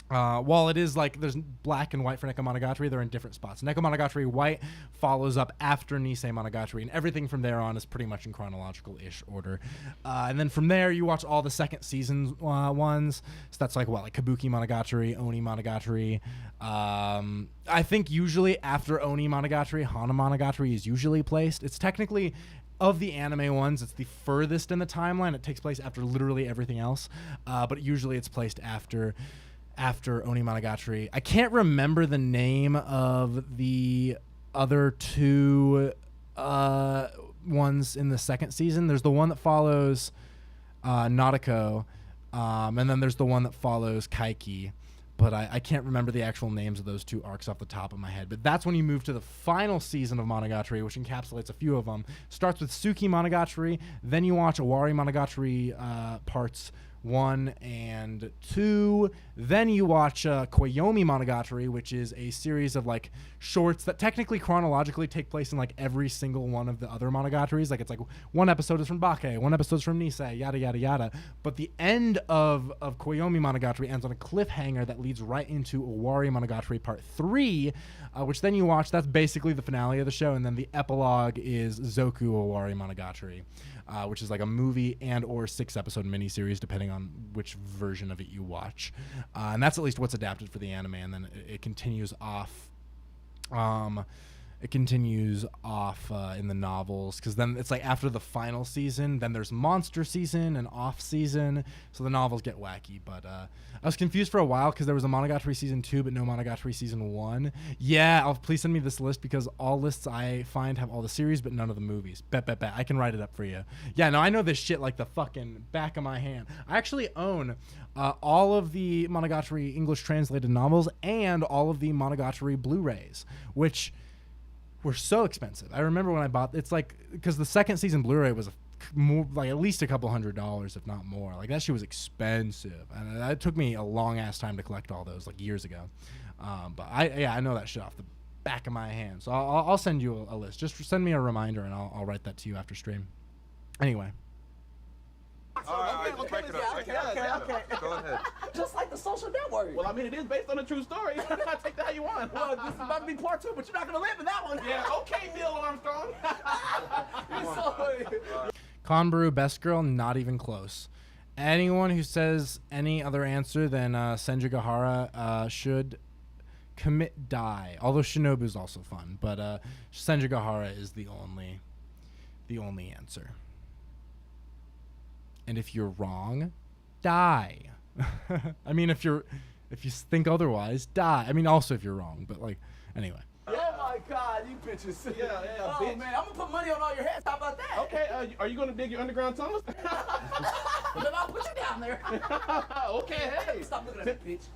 while it is like there's black and white for Neko Monogatari, they're in different spots. Neko Monogatari White follows up after Nisei Monogatari, and everything from there on is pretty much in chronological-ish order. And then from there, you watch all the second season ones. So that's like Kabuki Monogatari, Oni Monogatari. I think usually after Oni Monogatari, Hana Monogatari is usually placed. It's technically... Of the anime ones, it's the furthest in the timeline. It takes place after literally everything else, but usually it's placed after Oni Monogatari. I can't remember the name of the other 2 ones in the second season. There's the one that follows Nautico, And then there's the one that follows Kaiki, but I can't remember the actual names of those 2 arcs off the top of my head. But that's when you move to the final season of Monogatari, which encapsulates a few of them. Starts with Tsuki Monogatari, then you watch Owari Monogatari parts 1 and 2. Then you watch Koyomi Monogatari, which is a series of like shorts that technically chronologically take place in like every single one of the other Monogataris. Like it's like one episode is from Bake, one episode is from Nisei, yada yada yada. But the end of Koyomi Monogatari ends on a cliffhanger that leads right into Owari Monogatari Part 3, which then you watch. That's basically the finale of the show, and then the epilogue is Zoku Owari Monogatari, which is like a movie and or 6-episode miniseries, depending on which version of it you watch. And that's at least what's adapted for the anime, and then it continues off. It continues off in the novels, because then it's like after the final season, then there's monster season and off season, so the novels get wacky. But I was confused for a while because there was a Monogatari season 2 but no Monogatari season 1. Yeah, please send me this list, because all lists I find have all the series but none of the movies. Bet. I can write it up for you. Yeah, no, I know this shit like the fucking back of my hand. I actually own all of the Monogatari English translated novels and all of the Monogatari Blu-rays, which were so expensive. I remember when I bought, it's like, because the second season Blu-ray was more like at least $200, if not more. Like that shit was expensive, and it took me a long ass time to collect all those, like years ago. But I know that shit off the back of my hand. So I'll send you a list. Just send me a reminder, and I'll write that to you after stream. Anyway. All right, break it up. Okay. Go ahead. Just like the Social Network. Well, I mean, it is based on a true story. Take that how you want. Well, this is about to be part 2, but you're not gonna live in that one. Yeah, okay, Neil Armstrong. Conbrew, best girl, not even close. Anyone who says any other answer than Senju Gahara should commit die. Although Shinobu is also fun, but Senju Gahara is the only answer. And if you're wrong, die. I mean, if you think otherwise, die. I mean, also if you're wrong, but like, anyway. Oh my God, you bitches. Yeah, oh bitch. Man, I'm gonna put money on all your heads. How about that? Okay, are you gonna dig your underground tunnels? Then I'll put you down there. Okay, hey. Stop looking at me, bitch.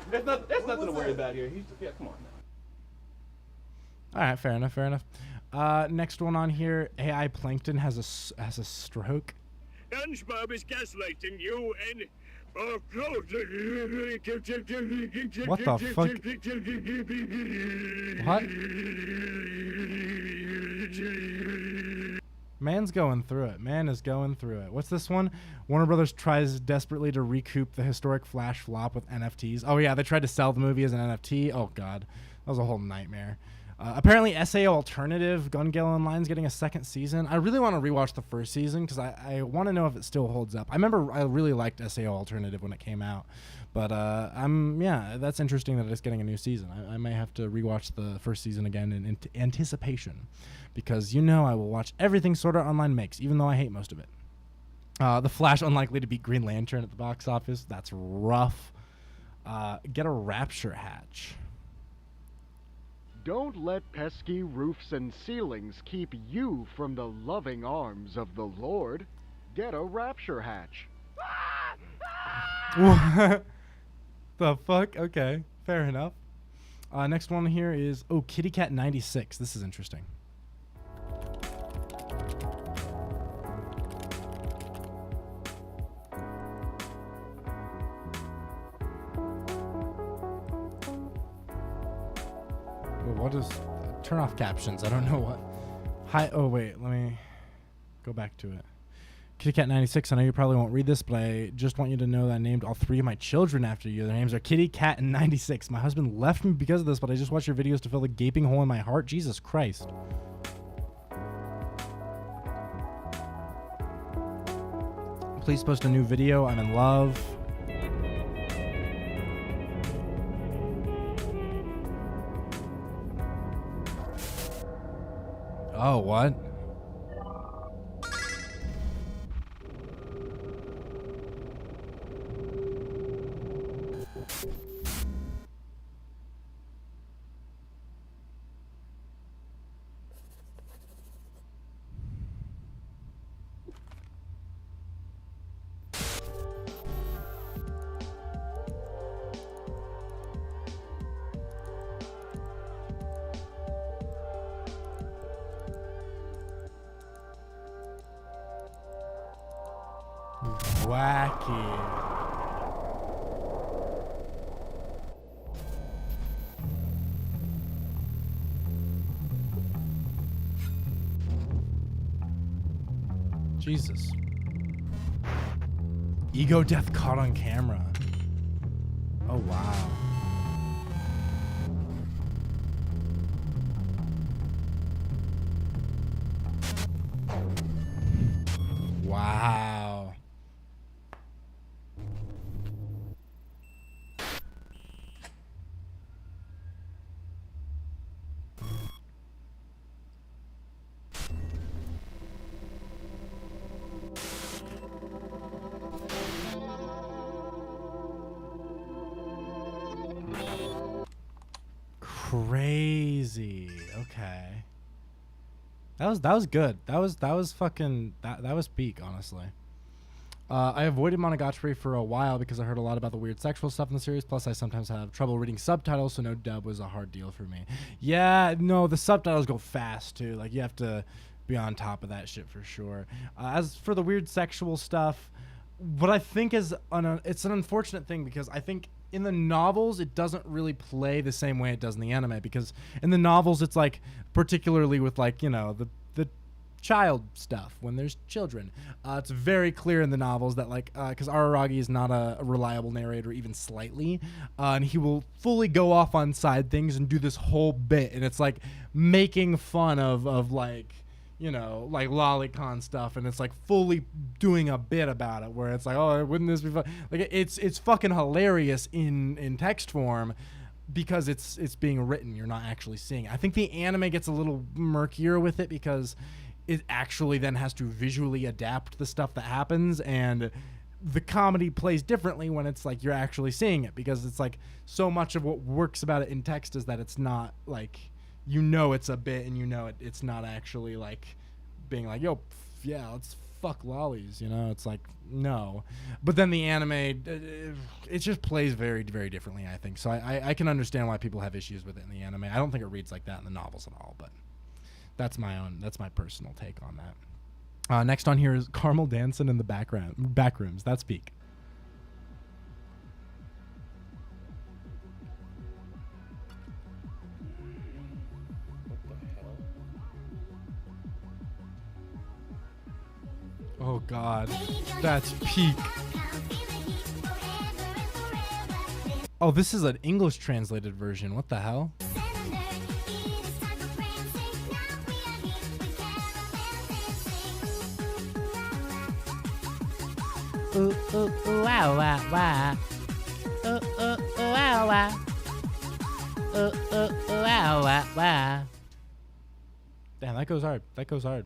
There's nothing to worry about here. Come on now. All right, fair enough. Next one on here, AI Plankton has a stroke. SpongeBob is gaslighting you and... What the fuck? What? Man's going through it. Man is going through it. What's this one? Warner Brothers tries desperately to recoup the historic Flash flop with NFTs. Oh yeah, they tried to sell the movie as an NFT. Oh god, that was a whole nightmare. Apparently, SAO Alternative Gun Gale Online's getting a second season. I really want to rewatch the first season because I want to know if it still holds up. I remember I really liked SAO Alternative when it came out, but that's interesting that it's getting a new season. I may have to rewatch the first season again in anticipation, because I will watch everything Sword Art Online makes, even though I hate most of it. The Flash unlikely to beat Green Lantern at the box office. That's rough. Get a Rapture Hatch. Don't let pesky roofs and ceilings keep you from the loving arms of the Lord. Get a Rapture Hatch. What the fuck? Okay, fair enough. Next one here is, Kitty Cat 96. This is interesting. What is... turn off captions. I don't know what... Hi... Oh, wait. Let me go back to it. Kitty Cat 96. I know you probably won't read this, but I just want you to know that I named all 3 of my children after you. Their names are Kitty Cat and 96. My husband left me because of this, but I just watch your videos to fill the gaping hole in my heart. Jesus Christ. Please post a new video. I'm in love. Oh, what? wacky. Jesus. Ego death caught on camera. Oh, wow. Wow. Crazy. Okay. That was good. That was fucking that was peak, honestly. I avoided Monogatari for a while because I heard a lot about the weird sexual stuff in the series. Plus, I sometimes have trouble reading subtitles, so no dub was a hard deal for me. Yeah, no, the subtitles go fast too. Like you have to be on top of that shit for sure. As for the weird sexual stuff, what I think is it's an unfortunate thing because I think in the novels it doesn't really play the same way it does in the anime, because in the novels it's like, particularly with like, you know, the child stuff when there's children, it's very clear in the novels that like because Araragi is not a reliable narrator even slightly, and he will fully go off on side things and do this whole bit, and it's like making fun of like, you know, like lolicon stuff, and it's like fully doing a bit about it where it's like, oh, wouldn't this be fun? Like it's fucking hilarious in text form because it's being written. You're not actually seeing it. I think the anime gets a little murkier with it because it actually then has to visually adapt the stuff that happens, and the comedy plays differently when it's like you're actually seeing it, because it's like so much of what works about it in text is that it's not like, you know, it's a bit, and you know it's not actually like being like, yo, yeah, let's fuck lollies, you know. It's like, no. But then the anime, it just plays very, very differently, I think. So I can understand why people have issues with it in the anime. I don't think it reads like that in the novels at all, but that's my personal take on that. Next on here is Carmel dancing in the back rooms. That's peak. Oh God, that's peak. Oh, this is an English translated version. What the hell? Ooh, ooh, ooh, wow, wow, wow. Ooh, ooh, ooh, wow, wow. Ooh, ooh, ooh, wow, wow, wow. Damn, that goes hard. That goes hard.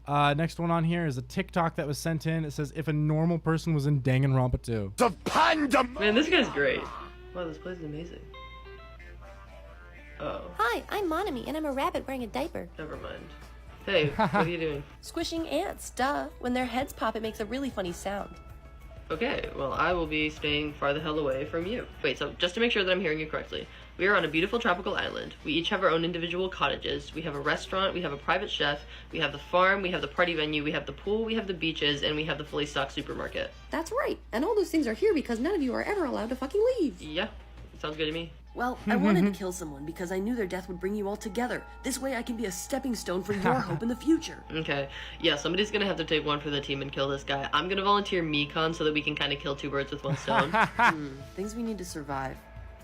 Next one on here is a TikTok that was sent in. It says, if a normal person was in Danganronpa 2. The pandem! Man, this guy's great. Wow, this place is amazing. Oh. Hi, I'm Monami, and I'm a rabbit wearing a diaper. Never mind. Hey, what are you doing? Squishing ants, duh. When their heads pop, it makes a really funny sound. Okay, well, I will be staying far the hell away from you. Wait, so just to make sure that I'm hearing you correctly, we are on a beautiful tropical island. We each have our own individual cottages. We have a restaurant, we have a private chef, we have the farm, we have the party venue, we have the pool, we have the beaches, and we have the fully stocked supermarket. That's right, and all those things are here because none of you are ever allowed to fucking leave. Yeah, sounds good to me. Well, I wanted to kill someone because I knew their death would bring you all together. This way I can be a stepping stone for your hope in the future. Okay, yeah, somebody's gonna have to take one for the team and kill this guy. I'm gonna volunteer Mekon so that we can kind of kill two birds with one stone. Things we need to survive.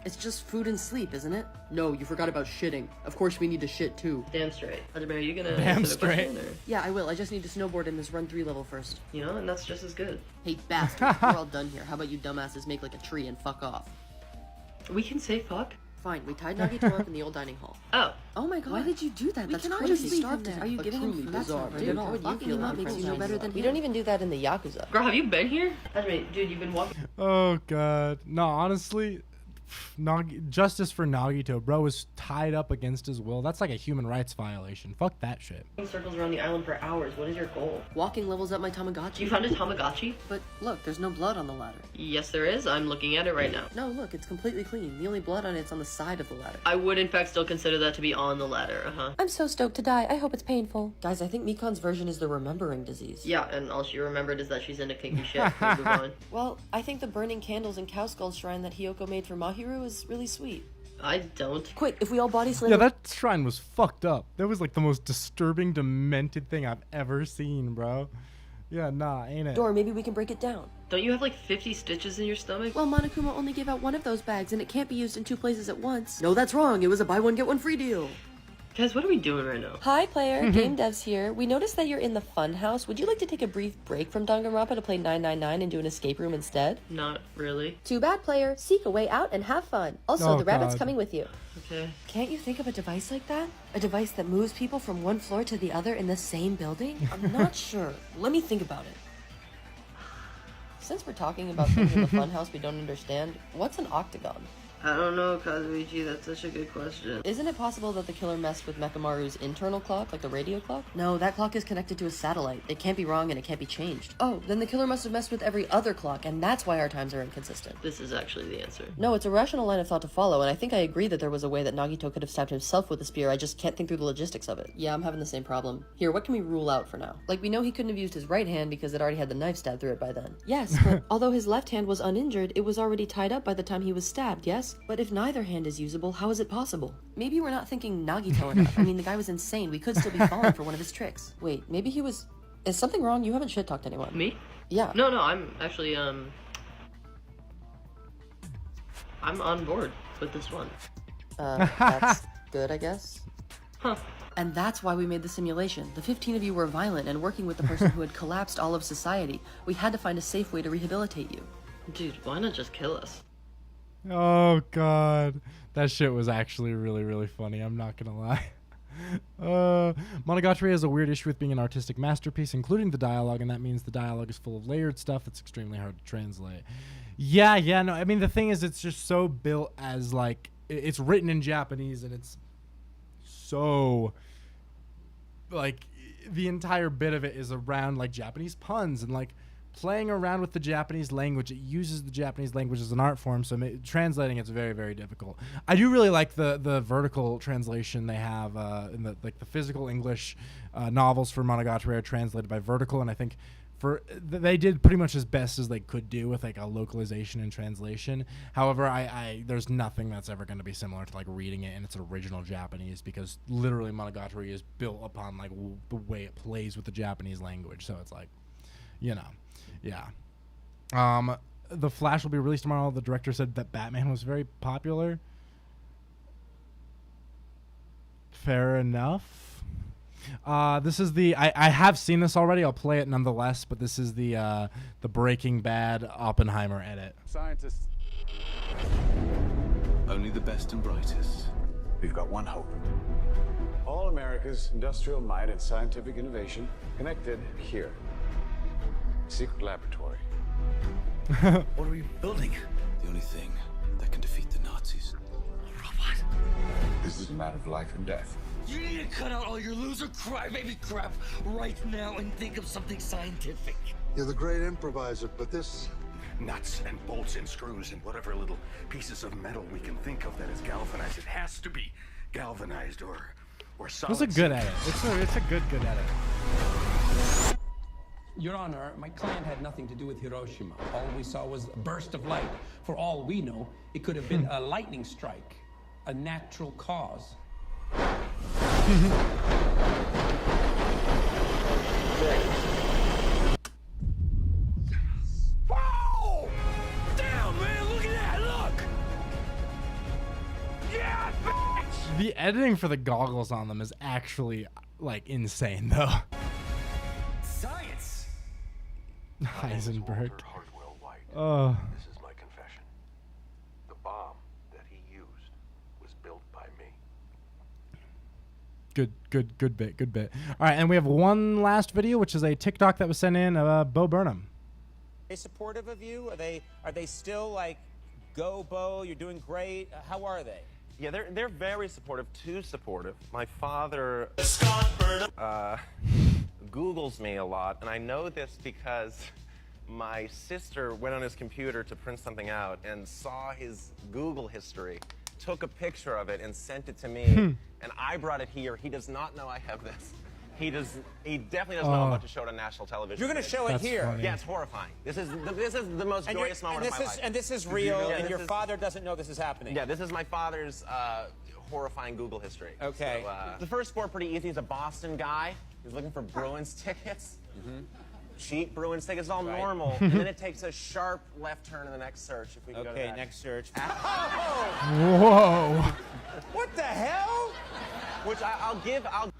It's just food and sleep, isn't it? No, you forgot about shitting. Of course we need to shit too. Damn straight. Hajime, are you gonna Damn answer the question, straight. or? Yeah, I will. I just need to snowboard in this run 3 level first. You know, and that's just as good. Hey, bastard, we're all done here. How about you dumbasses make like a tree and fuck off? We can say fuck? Fine, we tied Nagito up in the old dining hall. Oh. Oh my god. Why did you do that? We That's cannot crazy. just leave him there. Are you giving him food? That's not right at all. Locking him up makes you no better than him. We don't even do that in the Yakuza. Girl, have you been here? Hajime, dude, you've been walking. Oh God. No, honestly, Justice for Nagito. Bro was tied up against his will. That's like a human rights violation. Fuck that shit. Circles around the island for hours. What is your goal? Walking levels up my Tamagotchi. You found a Tamagotchi? But look, there's no blood on the ladder. Yes, there is. I'm looking at it right now. No, look, it's completely clean. The only blood on it's on the side of the ladder. I would, in fact, still consider that to be on the ladder. I'm so stoked to die. I hope it's painful. Guys, I think Mikon's version is the remembering disease. Yeah, and all she remembered is that she's into kinky shit. We'll move on. Well, I think the burning candles and cow skull shrine that Hiyoko made for Mahiru is really sweet. I don't. Quick, if we all body slam... Yeah, that shrine was fucked up. That was like the most disturbing, demented thing I've ever seen, bro. Yeah, nah, ain't it? Door, maybe we can break it down. Don't you have like 50 stitches in your stomach? Well, Monokuma only gave out one of those bags, and it can't be used in 2 places at once. No, that's wrong. It was a buy one, get one free deal. Guys, what are we doing right now? Hi, player. Game Devs here. We noticed that you're in the fun house. Would you like to take a brief break from Danganronpa to play 999 and do an escape room instead? Not really. Too bad, player. Seek a way out and have fun. Also, the rabbit's God. coming with you. Okay. Can't you think of a device like that? A device that moves people from one floor to the other in the same building? I'm not sure. Let me think about it. Since we're talking about things in the funhouse we don't understand, what's an octagon? I don't know, Kazuichi. That's such a good question. Isn't it possible that the killer messed with Mekamaru's internal clock, like the radio clock? No, that clock is connected to a satellite. It can't be wrong and it can't be changed. Oh, then the killer must have messed with every other clock, and that's why our times are inconsistent. This is actually the answer. No, it's a rational line of thought to follow, and I think I agree that there was a way that Nagito could have stabbed himself with a spear. I just can't think through the logistics of it. Yeah, I'm having the same problem. Here, what can we rule out for now? Like, we know he couldn't have used his right hand because it already had the knife stabbed through it by then. Yes, but although his left hand was uninjured, it was already tied up by the time he was stabbed, yes? But if neither hand is usable, how is it possible? Maybe we're not thinking Nagito enough. I mean, the guy was insane. We could still be falling for one of his tricks. Wait, maybe he was... Is something wrong? You haven't shit-talked anyone. Me? Yeah. No, I'm actually, I'm on board with this one. That's good, I guess. Huh. And that's why we made the simulation. The 15 of you were violent and working with the person who had collapsed all of society. We had to find a safe way to rehabilitate you. Dude, why not just kill us? Oh god, that shit was actually really, really funny. I'm not gonna lie. Monogatari has a weird issue with being an artistic masterpiece, including the dialogue, and that means the dialogue is full of layered stuff that's extremely hard to translate. Yeah, no, I mean, the thing is, it's just so built as, like, it's written in Japanese, and it's so, like, the entire bit of it is around, like, Japanese puns and, like, playing around with the Japanese language. It uses the Japanese language as an art form, so translating it's very, very difficult. I do really like the vertical translation they have in the physical English novels for Monogatari are translated by vertical, and I think they did pretty much as best as they could do with like a localization and translation. However, I there's nothing that's ever going to be similar to like reading it in its original Japanese, because literally Monogatari is built upon like the way it plays with the Japanese language. So it's like, you know. Yeah. The Flash will be released tomorrow. The director said that Batman was very popular. Fair enough. This is the I have seen this already. I'll play it nonetheless, but this is the Breaking Bad Oppenheimer edit. Scientists. Only the best and brightest. We've got one hope. All America's industrial might and scientific innovation connected here. Secret laboratory. What are we building? The only thing that can defeat the Nazis. A robot. This is a matter of life and death. You need to cut out all your loser crybaby crap right now and think of something scientific. You're the great improviser, but this... Nuts and bolts and screws and whatever little pieces of metal we can think of that is galvanized. It has to be galvanized or solid. It's a good edit. It's a good edit. Your Honor, my client had nothing to do with Hiroshima. All we saw was a burst of light. For all we know, it could have been a lightning strike, a natural cause. Whoa! Damn, man, look at that, look! Yeah, bitch! The editing for the goggles on them is actually like insane, though. Science! Heisenberg. This is my confession. The bomb that he used was built by me. Good bit. All right, and we have one last video, which is a TikTok that was sent in, Bo Burnham. Are they supportive of you? Are they still like Go, Bo. You're doing great. How are they? Yeah, they're very supportive, too supportive. My father Googles me a lot, and I know this because my sister went on his computer to print something out and saw his Google history, took a picture of it, and sent it to me, and I brought it here. He does not know I have this. He definitely doesn't know I'm about to show it on national television. You're going to show it here? Funny. Yeah, it's horrifying. This is the most joyous moment of my life. And this is real, and your father doesn't know this is happening? Yeah, this is my father's horrifying Google history. Okay. So, the first four are pretty easy. He's a Boston guy. He's looking for Bruins tickets. Cheap Bruins tickets, all normal. And then it takes a sharp left turn in the next search. If we can go to that. Next search. Whoa. What the hell? Which I'll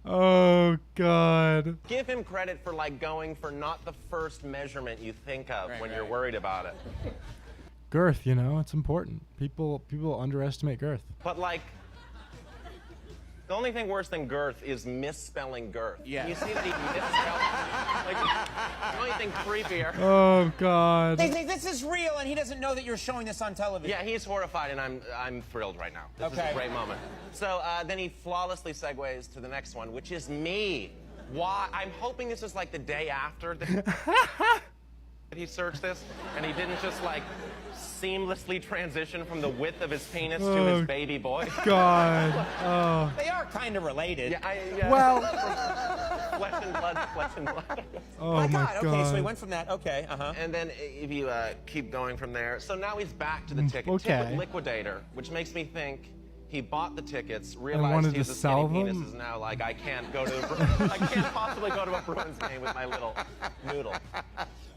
Oh God. give him credit for like going for not the first measurement you think of when you're worried about it. Girth, you know, it's important. People underestimate girth. But like, the only thing worse than girth is misspelling girth. Yeah. You see that he misspelled like, the only thing creepier. Oh God. They think this is real, and he doesn't know that you're showing this on television. Yeah, he's horrified, and I'm thrilled right now. This is a great moment. So then he flawlessly segues to the next one, which is me. Why? I'm hoping this is like the day after that he searched this, and he didn't just like seamlessly transition from the width of his penis to his baby boy. God. Oh. They are kind of related. Yeah, Well. Flesh and blood, flesh and blood. Oh my God. Okay, so he went from that. Okay, And then if you keep going from there, so now he's back to the ticket. Okay. Ticket liquidator, which makes me think he bought the tickets, wanted realized to he's a sell skinny penis, them? is now like, I can't possibly go to a Bruins game with my little noodle.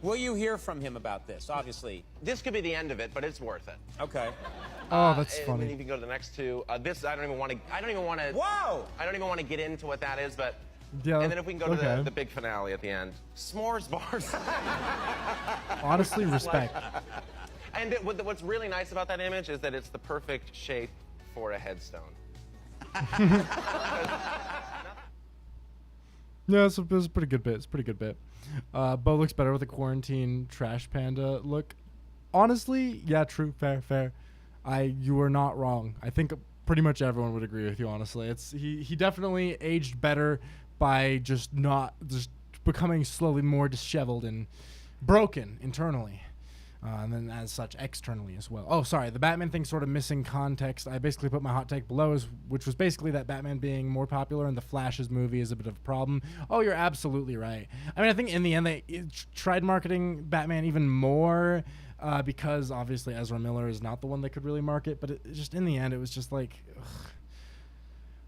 Will you hear from him about this? Obviously. This could be the end of it, but it's worth it. Okay. Oh, that's And funny. then if you go to the next two, this I don't even want to. Whoa! I don't even want to get into what that is, but. Yeah, And then if we can go to okay. the big finale at the end, s'mores bars. Honestly, respect. And what's really nice about that image is that it's the perfect shape for a headstone. Yeah, it's a pretty good bit. It's a pretty good bit. Bo looks better with a quarantine trash panda look. Honestly, yeah, true, fair. You are not wrong. I think pretty much everyone would agree with you. Honestly, he definitely aged better by just becoming slowly more disheveled and broken internally. And then as such externally as well. Oh, sorry, the Batman thing's sort of missing context. I basically put my hot take below, which was basically that Batman being more popular in the Flash's movie is a bit of a problem. Oh, you're absolutely right. I mean, I think in the end they tried marketing Batman even more because obviously Ezra Miller is not the one that could really market, but just in the end it was just like, ugh.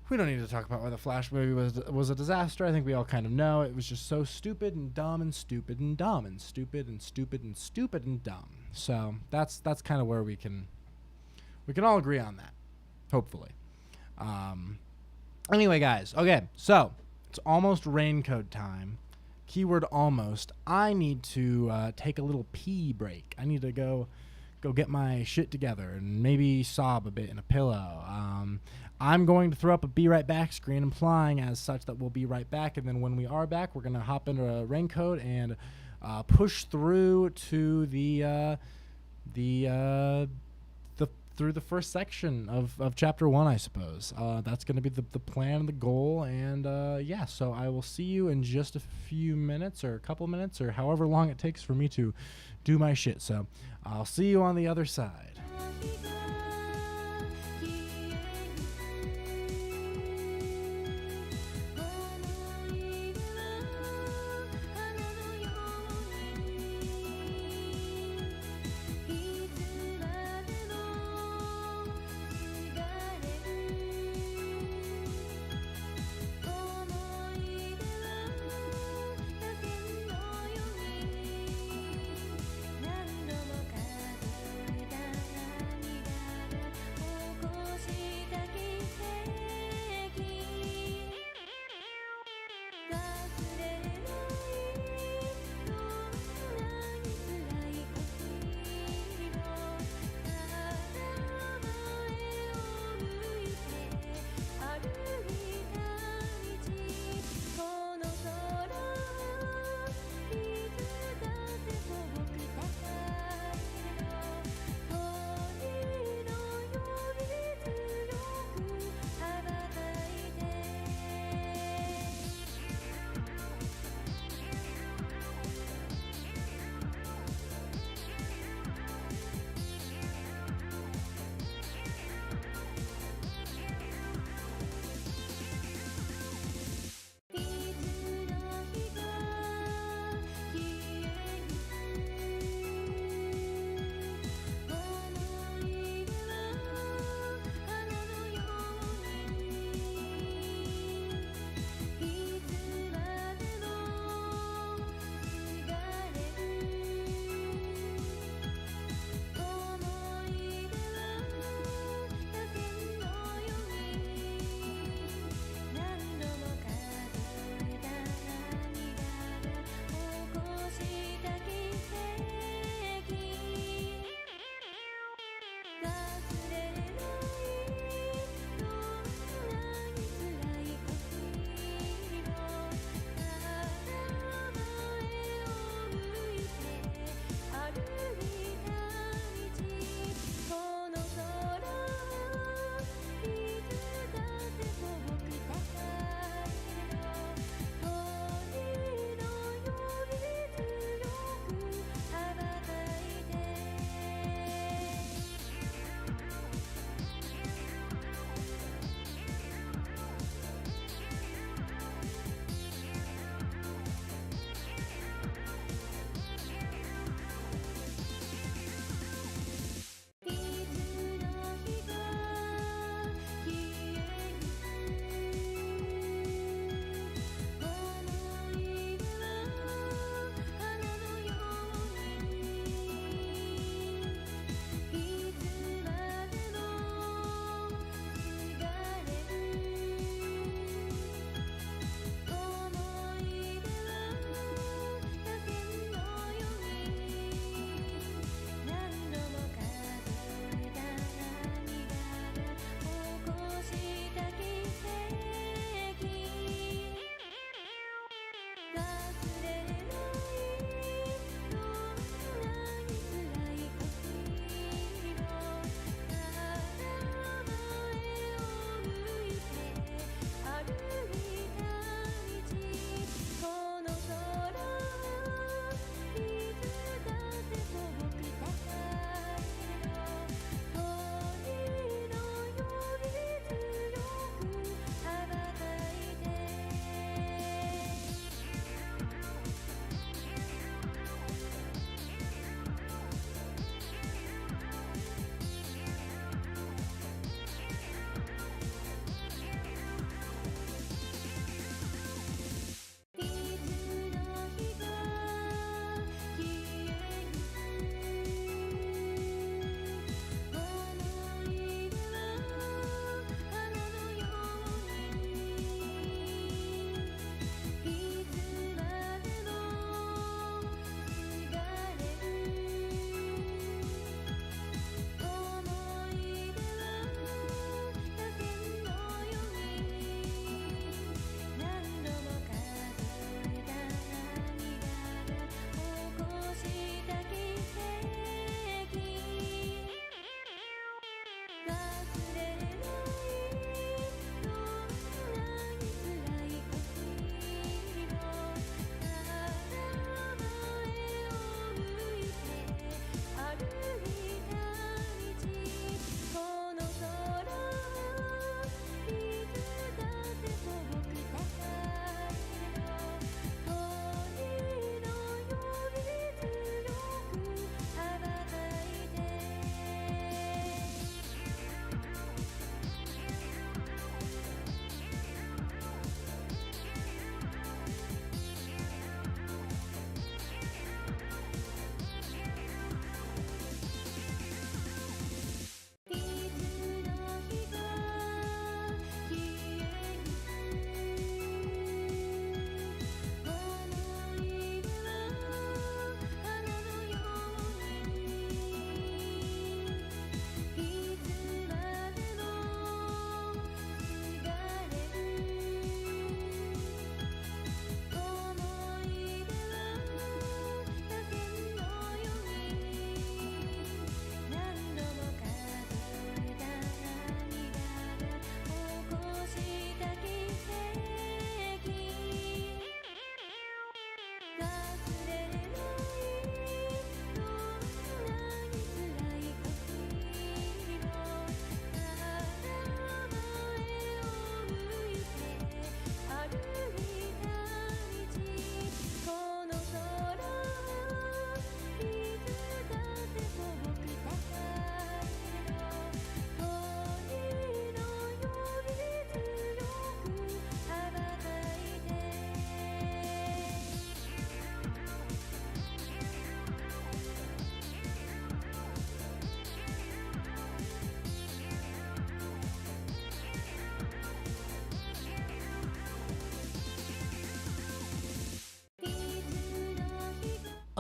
We don't need to talk about why the Flash movie was a disaster. I think we all kind of know. It was just so stupid and dumb and stupid and dumb and stupid and stupid and stupid and dumb. So that's kind of where we can all agree on that, hopefully. Anyway, guys. Okay, so it's almost raincoat time. Keyword almost. I need to take a little pee break. I need to go get my shit together and maybe sob a bit in a pillow. I'm going to throw up a be right back screen implying as such that we'll be right back, and then when we are back we're going to hop into a raincoat and push through to the first section of chapter 1, I suppose. That's going to be the plan and the goal, and yeah, so I will see you in just a few minutes or a couple minutes or however long it takes for me to do my shit. So I'll see you on the other side.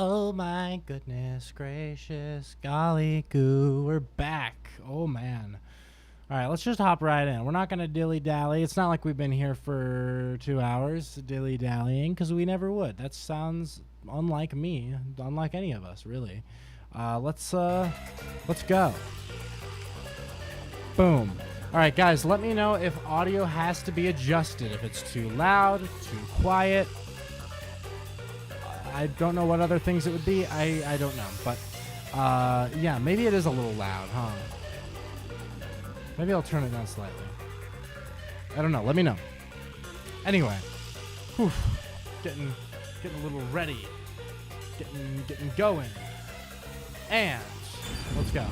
Oh my goodness gracious, golly goo, we're back. Oh man. All right, let's just hop right in. We're not gonna dilly-dally. It's not like we've been here for 2 hours dilly-dallying, because we never would. That sounds unlike me, unlike any of us, really. Let's go. Boom. All right, guys, let me know if audio has to be adjusted, if it's too loud, too quiet. I don't know what other things it would be. I don't know, but yeah, maybe it is a little loud, huh? Maybe I'll turn it down slightly. I don't know. Let me know. Anyway, whew, getting a little ready, getting going, and let's go.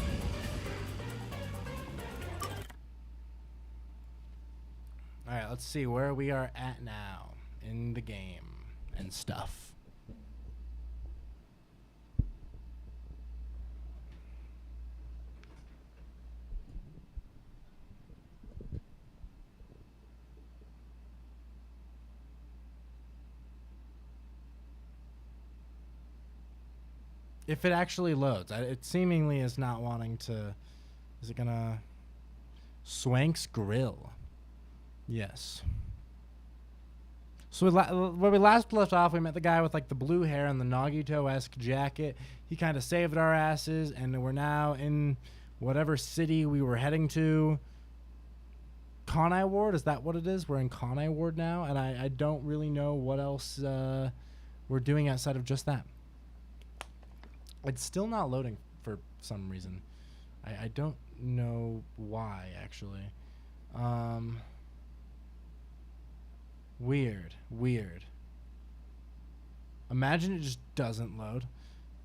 All right, let's see where we are at now in the game and stuff. If it actually loads. It seemingly is not wanting to. Is it gonna? Swank's Grill. Yes. So where we last left off, we met the guy with like the blue hair and the Nagito-esque jacket. He kind of saved our asses, and we're now in whatever city we were heading to. Kanai Ward, is that what it is? We're in Kanai Ward now, and I don't really know what else we're doing outside of just that. It's still not loading for some reason. I don't know why, actually. Weird. Imagine it just doesn't load.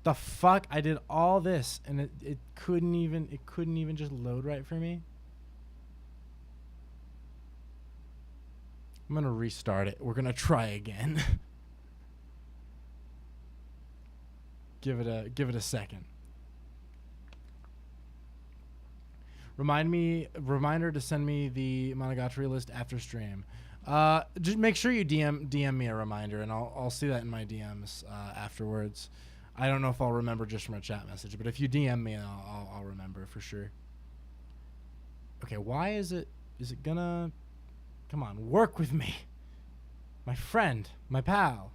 The fuck? I did all this and it couldn't even just load right for me. I'm gonna restart it. We're gonna try again. Give it a second. Reminder to send me the Monogatari list after stream. Just make sure you DM me a reminder, and I'll see that in my DMs afterwards. I don't know if I'll remember just from a chat message, but if you DM me, I'll remember for sure. Okay, why is it gonna? Come on, work with me, my friend, my pal.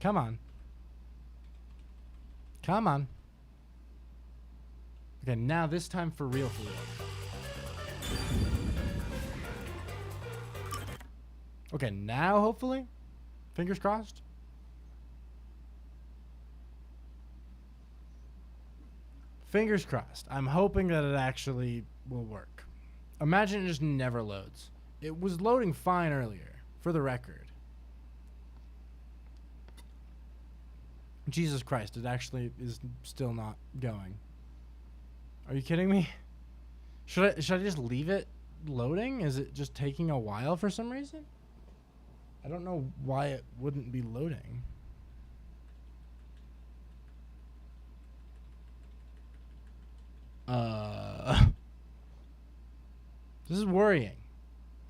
Come on. Come on. Okay, now this time for real. Okay, now hopefully. Fingers crossed. Fingers crossed. I'm hoping that it actually will work. Imagine it just never loads. It was loading fine earlier, for the record. Jesus Christ, it actually is still not going. Are you kidding me? Should I just leave it loading? Is it just taking a while for some reason? I don't know why it wouldn't be loading. This is worrying.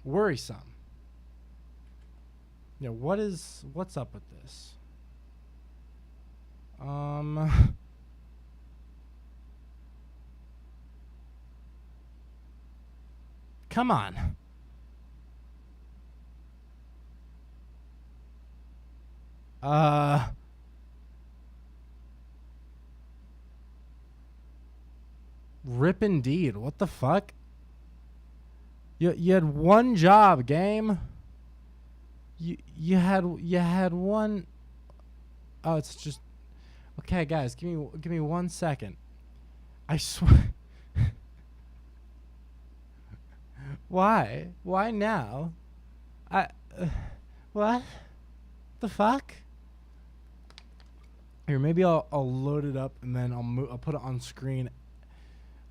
Worrisome. Yeah, what's up with this? Come on. Rip indeed. What the fuck? You had one job, game. You had one. Oh, it's just. Okay, guys, give me 1 second. I swear. Why? Why now? What? The fuck? Here, maybe I'll load it up and then I'll put it on screen.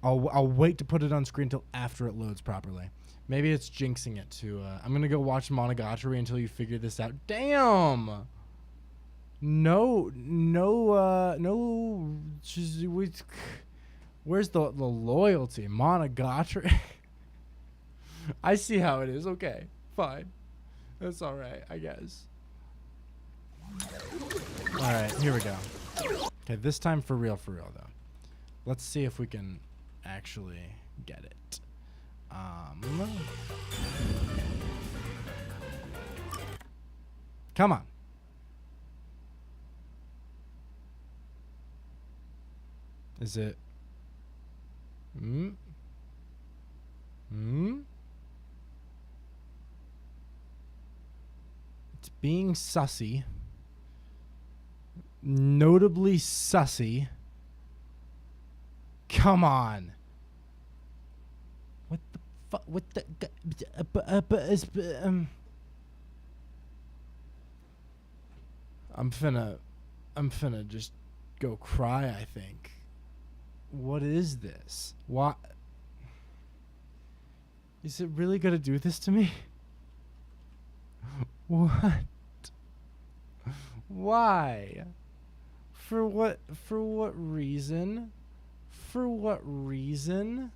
I'll wait to put it on screen till after it loads properly. Maybe it's jinxing it to. I'm gonna go watch Monogatari until you figure this out. Damn. No. Where's the loyalty? Monogatari. I see how it is. Okay, fine. That's all right, I guess. All right, here we go. Okay, this time for real though. Let's see if we can actually get it. Come on. Is it? It's being sussy. Notably sussy. Come on. What the fuck? What the? I'm finna just go cry, I think. What is this? What? Is it really gonna do this to me? What? Why? For what reason? For what reason?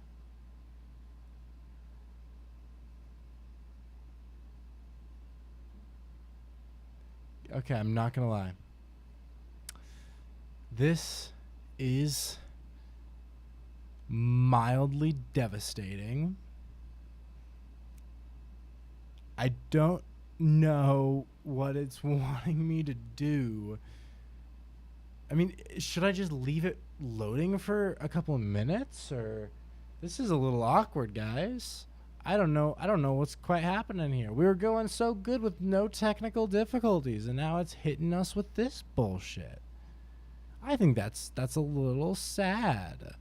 Okay, I'm not gonna lie. This is mildly devastating. I don't know what it's wanting me to do. I mean, should I just leave it loading for a couple of minutes, or this is a little awkward, guys. I don't know what's quite happening here. We were going so good with no technical difficulties, and now it's hitting us with this bullshit. I think that's a little sad.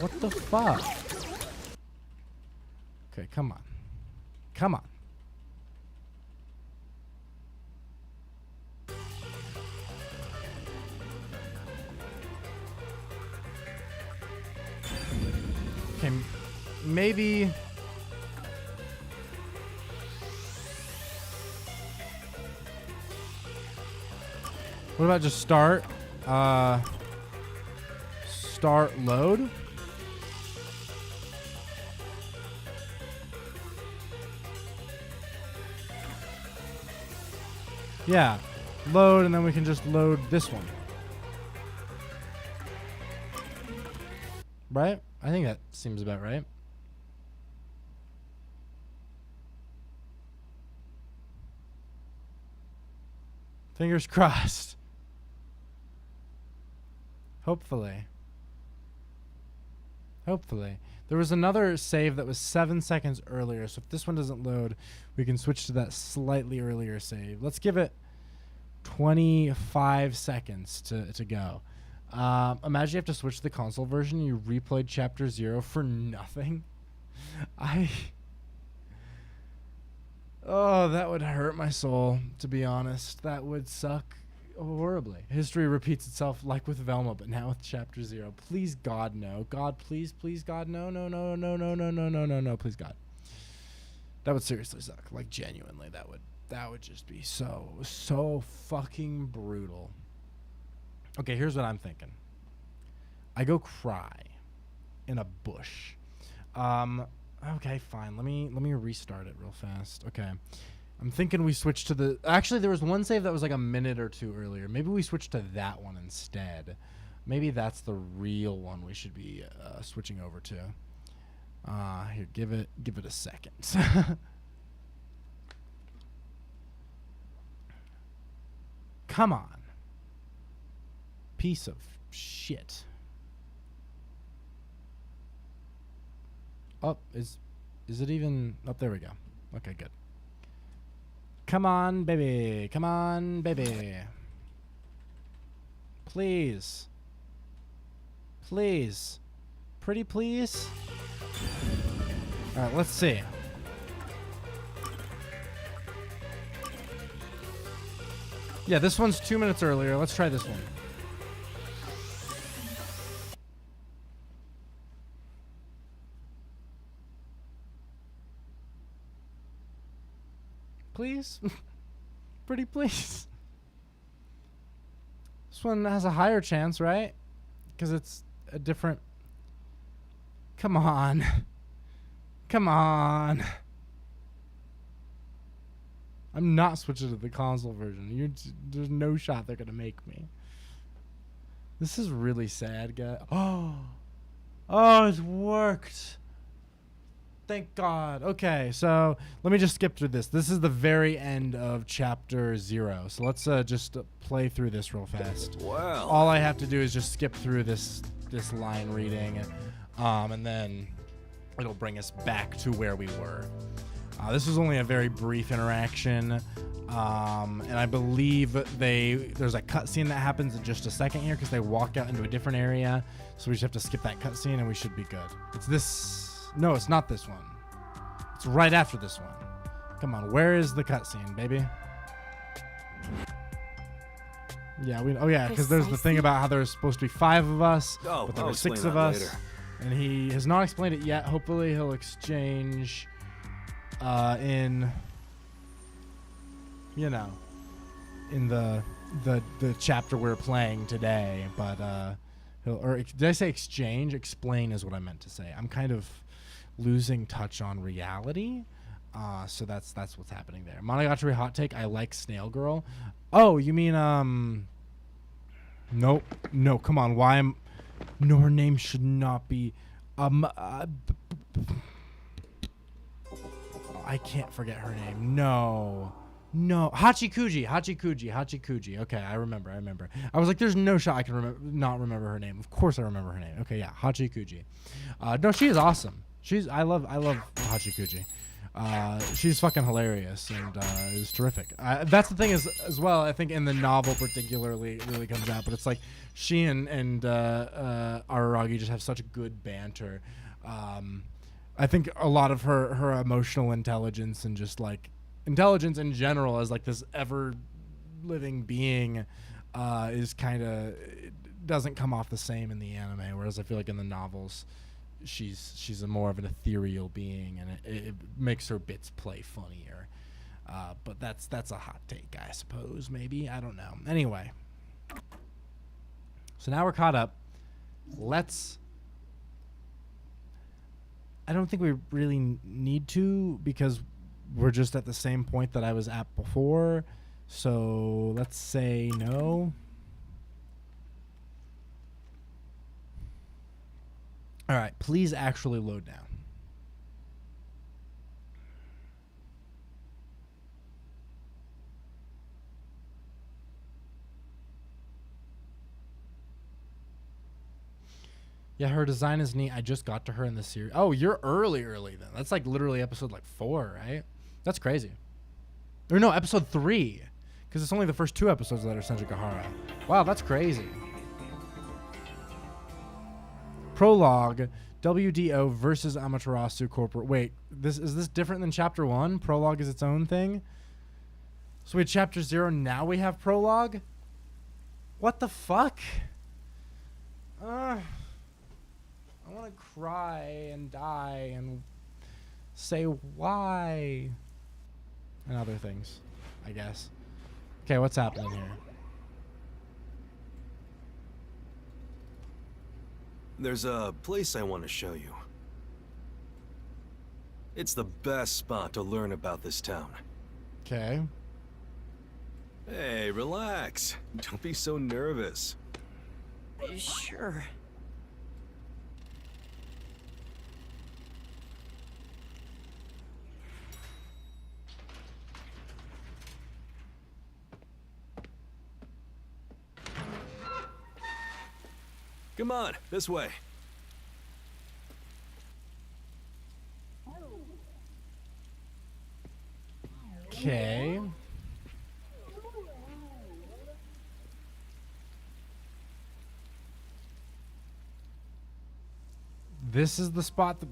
What the fuck? Okay, come on. Come on. Okay, maybe... What about just start? Start load? Yeah, load, and then we can just load this one. Right? I think that seems about right. Fingers crossed. Hopefully. Hopefully. There was another save that was 7 seconds earlier, so if this one doesn't load, we can switch to that slightly earlier save. Let's give it 25 seconds to go. Imagine you have to switch to the console version, you replayed Chapter 0 for nothing. Oh, that would hurt my soul, to be honest. That would suck horribly. History repeats itself like with Velma, but now with Chapter 0. Please, God, no. God, please, please, God, no, no, no, no, no, no, no, no, no, no, please, God. That would seriously suck. Like, genuinely, that would just be so fucking brutal. Okay, here's what I'm thinking. I go cry in a bush. Okay, fine. Let me restart it real fast. Okay. I'm thinking we switch to the... Actually, there was one save that was like a minute or two earlier. Maybe we switch to that one instead. Maybe that's the real one we should be switching over to. Here, give it a second. Come on. Piece of shit. Oh, is it even... Oh, there we go. Okay, good. Come on, baby. Come on, baby. Please. Please. Pretty please? Alright, let's see. Yeah, this one's 2 minutes earlier. Let's try this one. Please? Pretty please. This one has a higher chance, right? Because it's a different... Come on. Come on. I'm not switching to the console version. There's no shot they're gonna make me. This is really sad, guys. Oh, it worked. Thank God. Okay, so let me just skip through this. This is the very end of chapter 0. So let's just play through this real fast. Wow. All I have to do is just skip through this line reading, and then it'll bring us back to where we were. This was only a very brief interaction, and I believe there's a cutscene that happens in just a second here because they walk out into a different area. So we just have to skip that cutscene and we should be good. It's this. No, it's not this one. It's right after this one. Come on, where is the cutscene, baby? Yeah, because there's the thing about how there's supposed to be 5 of us, but there were 6 of us, later. and he has not explained it yet. Hopefully, he'll exchange in the chapter we're playing today. But did I say exchange? Explain is what I meant to say. I'm kind of losing touch on reality. So that's what's happening there. Monogatari hot take. I like Snail Girl. Oh, you mean Nope. No, come on. No, her name should not be I can't forget her name. No. Hachikuji. Okay, I remember. I was like, there's no shot I can not remember her name. Of course I remember her name. Okay, yeah, Hachikuji. No, she is awesome. I love Hachikuji. She's fucking hilarious and is terrific. That's the thing as well. I think in the novel particularly it really comes out, but it's like she and Araragi just have such good banter. I think a lot of her emotional intelligence and just like intelligence in general as like this ever living being is kind of doesn't come off the same in the anime, whereas I feel like in the novels she's a more of an ethereal being, and it makes her bits play funnier. But that's a hot take, I suppose. Maybe, I don't know. Anyway, so now we're caught up. I don't think we really need to, because we're just at the same point that I was at before. So let's say no. All right, please actually load now. Yeah, her design is neat. I just got to her in the series. Oh, you're early then. That's like literally episode like 4, right? That's crazy. Or no, episode 3. Because it's only the first 2 episodes that are Senjikahara. Wow, that's crazy. Prologue, WDO versus Amaterasu Corporate. Wait, is this different than chapter 1? Prologue is its own thing? So we had chapter 0, now we have prologue? What the fuck? I want to cry and die and say why. And other things, I guess. Okay, what's happening here? There's a place I want to show you. It's the best spot to learn about this town. Okay. Hey, relax. Don't be so nervous. Sure. Come on, this way. Okay. This is the spot that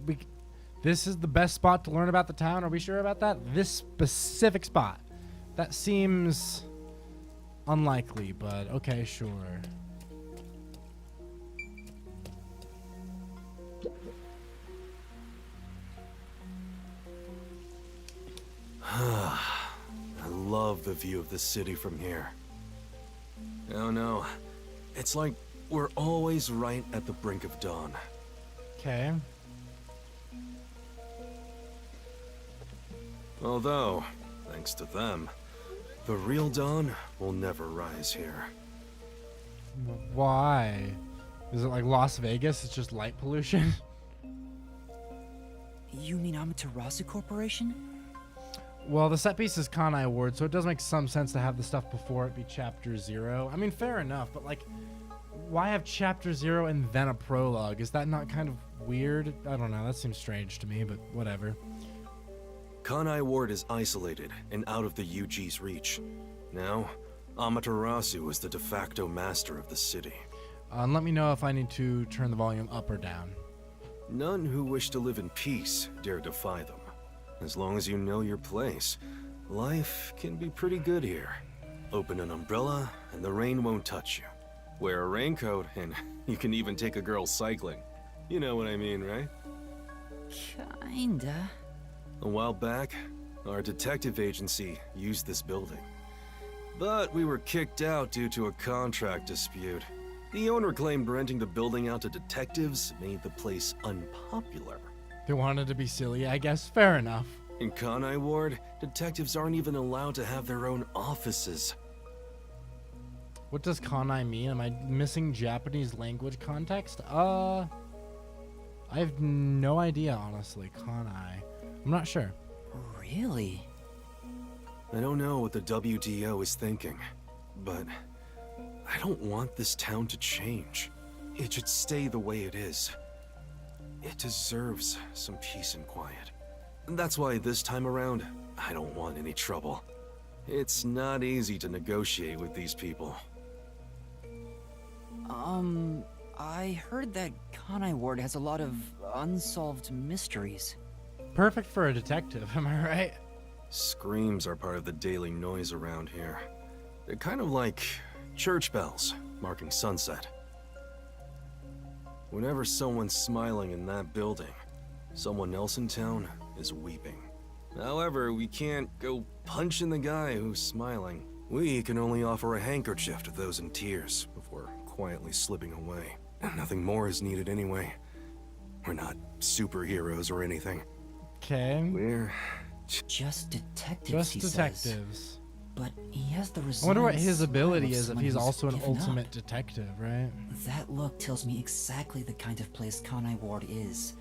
this is the best spot to learn about the town. Are we sure about that? This specific spot. That seems unlikely, but okay, sure. I love the view of the city from here. Oh no, it's like we're always right at the brink of dawn. Okay. Although, the Thanks to them, the real dawn will never rise here. Why? Is it like Las Vegas? It's just light pollution? You mean Amaterasu Corporation? Well, the set piece is Kanai Ward, so it does make some sense to have the stuff before it be Chapter 0. I mean, fair enough, but like, why have Chapter 0 and then a prologue? Is that not kind of weird? I don't know, that seems strange to me, but whatever. Kanai Ward is isolated and out of the UG's reach. Now, Amaterasu is the de facto master of the city. And let me know if I need to turn the volume up or down. None who wish to live in peace dare defy them. As long as you know your place, life can be pretty good here. Open an umbrella and the rain won't touch you. Wear a raincoat and you can even take a girl cycling. You know what I mean, right? Kinda. A while back, our detective agency used this building. But we were kicked out due to a contract dispute. The owner claimed renting the building out to detectives made the place unpopular. They wanted to be silly, I guess. Fair enough. In Kanai Ward, detectives aren't even allowed to have their own offices. What does Kanai mean? Am I missing Japanese language context? I have no idea, honestly. Kanai. I'm not sure. Really? I don't know what the WDO is thinking, but I don't want this town to change. It should stay the way it is. It deserves some peace and quiet. That's why this time around, I don't want any trouble. It's not easy to negotiate with these people. I heard that Kanai Ward has a lot of unsolved mysteries. Perfect for a detective, am I right? Screams are part of the daily noise around here. They're kind of like church bells marking sunset. Whenever someone's smiling in that building, someone else in town is weeping. However, we can't go punching the guy who's smiling. We can only offer a handkerchief to those in tears before quietly slipping away. Nothing more is needed anyway. We're not superheroes or anything. Okay. We're just detectives. Just detectives. But he has the I wonder what his ability is if someone he's who's also an given ultimate up. detective, right? That look tells me exactly the kind of place Kanai Ward is,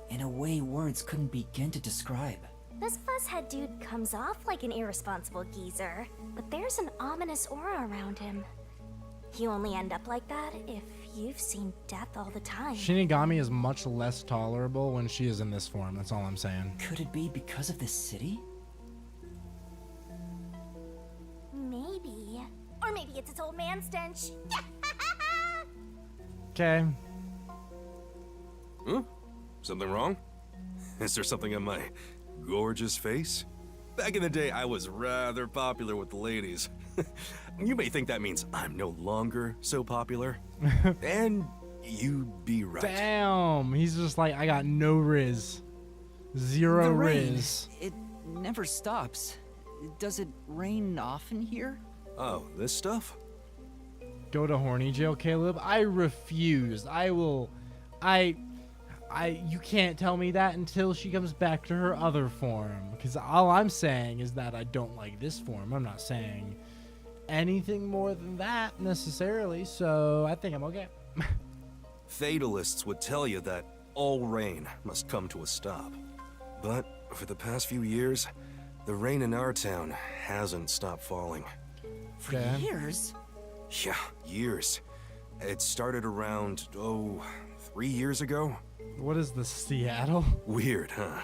in a way words couldn't begin to describe. This fuzzhead dude comes off like an irresponsible geezer, but there's an ominous aura around him. You only end up like that if you've seen death all the time. Shinigami is much less tolerable when she is in this form, that's all I'm saying. Could it be because of this city? Maybe. Or maybe it's its old man stench. Okay. Huh? Something wrong? Is there something on my gorgeous face? Back in the day, I was rather popular with the ladies. You may think that means I'm no longer so popular. And you'd be right. Damn, he's just like, I got no riz. Zero The rain, riz. it never stops. Does it rain often here? Oh, this stuff? Go to horny jail, Caleb. I refuse. You can't tell me that until she comes back to her other form. Because all I'm saying is that I don't like this form. I'm not saying anything more than that necessarily, so I think I'm okay. Fatalists would tell you that all rain must come to a stop. But for the past few years, the rain in our town hasn't stopped falling. For years? Yeah, years. It started around, 3 years ago? What is this, Seattle? Weird, huh?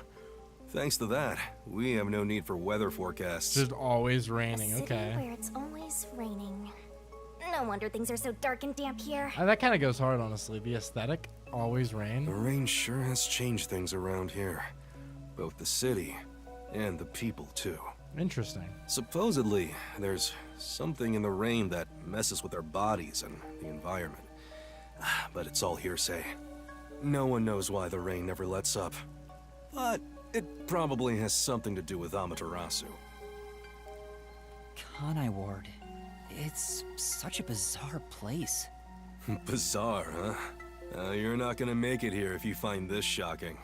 Thanks to that, we have no need for weather forecasts. Just always raining, A city okay. where it's always raining. No wonder things are so dark and damp here. That kind of goes hard, honestly. The aesthetic, always rain. The rain sure has changed things around here. Both the city and the people, too. Interesting. Supposedly, there's something in the rain that messes with our bodies and the environment. But it's all hearsay. No one knows why the rain never lets up. But it probably has something to do with Amaterasu. Kanai Ward. It's such a bizarre place. Bizarre, huh? You're not gonna make it here if you find this shocking.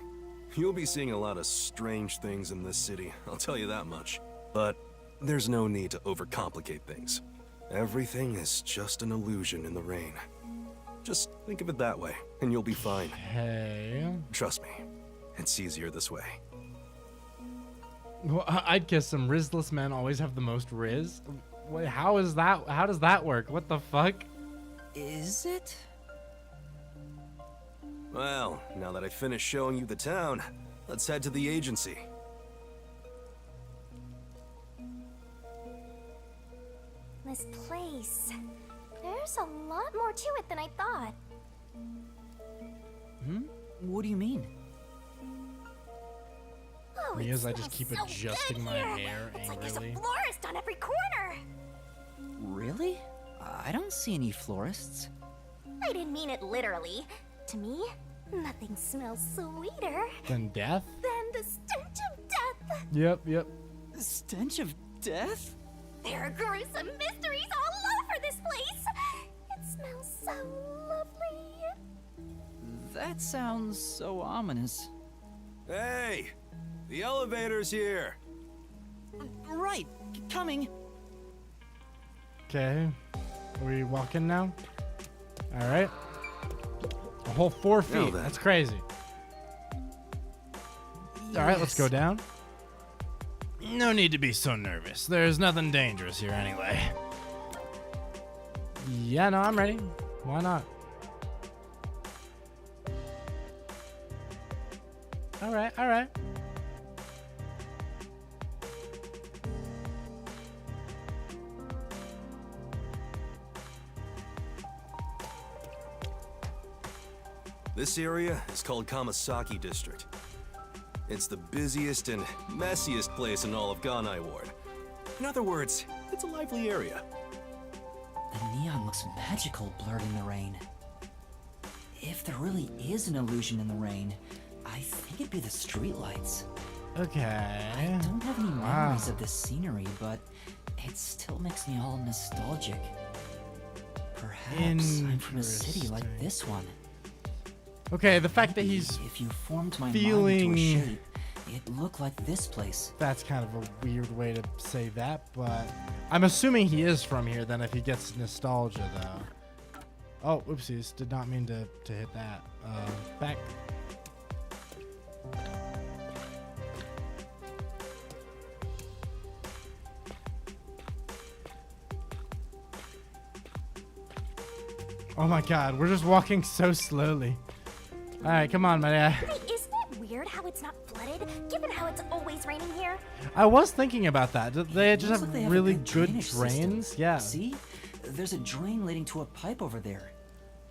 You'll be seeing a lot of strange things in this city, I'll tell you that much. But There's no need to overcomplicate things. Everything is just an illusion in the rain. Just think of it that way, and you'll be fine. Hey. Trust me, it's easier this way. Well, I'd guess some Rizless men always have the most Riz. Wait, how is that? How does that work? What the fuck? Is it? Well, now that I finished showing you the town, let's head to the agency. This place. There's a lot more to it than I thought. What do you mean? Oh, Me it as I just smells keep so adjusting good my here. hair It's like there's angrily. a florist on every corner. Really? I don't see any florists. I didn't mean it literally. To me, nothing smells sweeter Then death? than the stench of death. Yep. The stench of death? There are gruesome mysteries all over this place. It smells so lovely. That sounds so ominous. Hey! The elevator's here! Right, coming. Okay. Are we walking now? Alright. A whole 4 feet. Now then. That's crazy. Alright, let's go down. No need to be so nervous. There's nothing dangerous here anyway. Yeah, no, I'm ready. Why not? Alright. This area is called Kamasaki District. It's the busiest and messiest place in all of Ganai Ward. In other words, it's a lively area. The neon looks magical blurred in the rain. If there really is an illusion in the rain, I think it'd be the streetlights. Okay. I don't have any memories of this scenery, but it still makes me all nostalgic. Perhaps I'm from a city like this one. Okay, the fact that he's If you formed my feeling mind into a shape, it looked like this place. That's kind of a weird way to say that, but I'm assuming he is from here then if he gets nostalgia though. Oh, oopsies. Did not mean to hit that. Back. Oh my god, we're just walking so slowly. Alright, come on, my guy. Hey, isn't it weird how it's not flooded, given how it's always raining here? I was thinking about that. They just Looks have like they have a really good good drainage drains. system. Yeah. See? There's a drain leading to a pipe over there.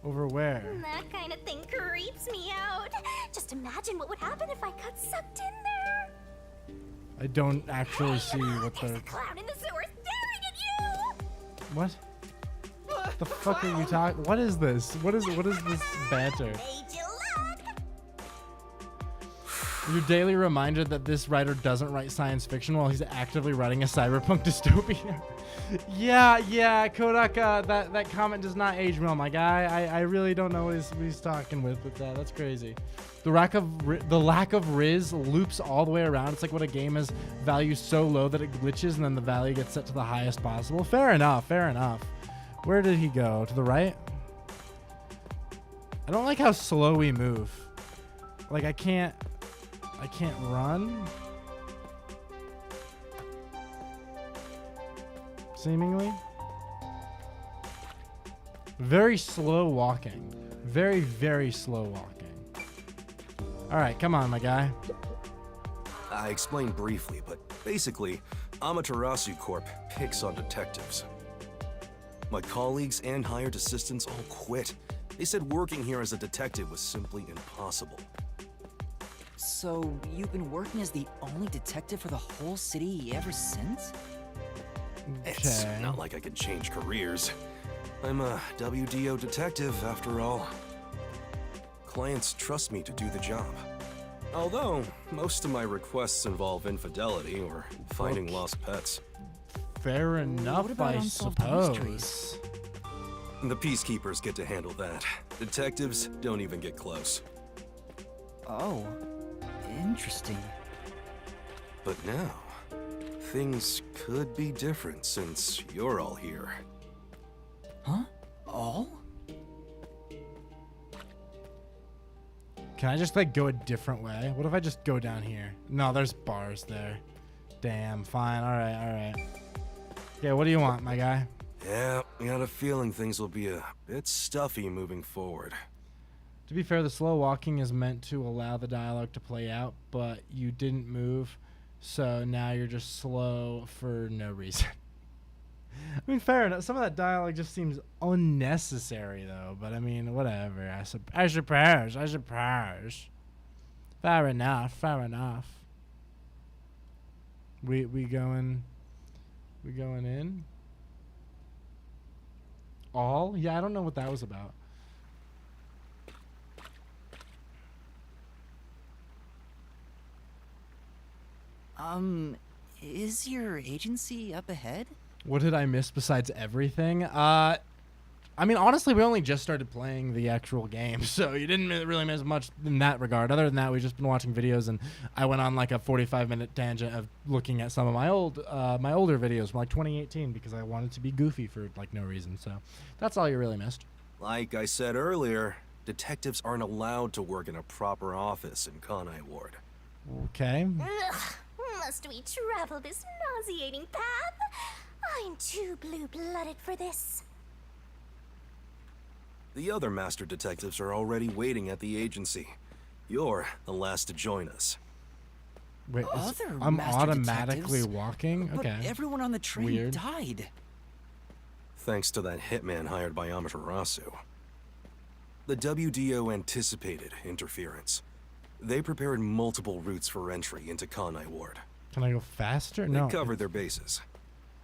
Over where? That kind of thing creeps me out. Just imagine what would happen if I got sucked in there. I don't actually see what There's the... a clown in the sewer staring at you. What? The fuck are you talking? What is this? What is this banter? Your daily reminder that this writer doesn't write science fiction while he's actively writing a cyberpunk dystopia. yeah, Kodak, that comment does not age well, my guy. I really don't know what he's talking with that. That's crazy. The lack of Riz loops all the way around. It's like what a game is valued so low that it glitches and then the value gets set to the highest possible. Fair enough. Where did he go? To the right? I don't like how slow we move. Like I can't run. Seemingly. Very slow walking. Very, very slow walking. Alright, come on, my guy. I explained briefly, but basically, Amaterasu Corp picks on detectives. My colleagues and hired assistants all quit. They said working here as a detective was simply impossible. So, you've been working as the only detective for the whole city ever since? It's not like I could change careers. I'm a WDO detective, after all. Clients trust me to do the job. Although, most of my requests involve infidelity or finding lost pets. Fair enough, What about I unsolved suppose. mysteries? The peacekeepers get to handle that. Detectives don't even get close. Oh, interesting. But now, things could be different since you're all here. Huh? All? Can I just like go a different way? What if I just go down here? No, there's bars there. Damn, fine. All right. Yeah, what do you want, my guy? Yeah, I got a feeling things will be a bit stuffy moving forward. To be fair, the slow walking is meant to allow the dialogue to play out, but you didn't move, so now you're just slow for no reason. I mean, fair enough. Some of that dialogue just seems unnecessary, though. But I mean, whatever. I suppose. Fair enough. We going in? All? Yeah, I don't know what that was about. Is your agency up ahead? What did I miss besides everything? I mean, honestly, we only just started playing the actual game, so you didn't really miss much in that regard. Other than that, we've just been watching videos, and I went on like a 45-minute tangent of looking at some of my older videos from like 2018 because I wanted to be goofy for like no reason. So that's all you really missed. Like I said earlier, detectives aren't allowed to work in a proper office in Kanai Ward. Okay. Ugh, must we travel this nauseating path? I'm too blue-blooded for this. The other master detectives are already waiting at the agency. You're the last to join us. Wait, Other I'm master automatically detectives? walking? But Okay. everyone on the train Weird. died. Thanks to that hitman hired by Amaterasu. The WDO anticipated interference. They prepared multiple routes for entry into Kanai Ward. Can I go faster? They No. covered their bases.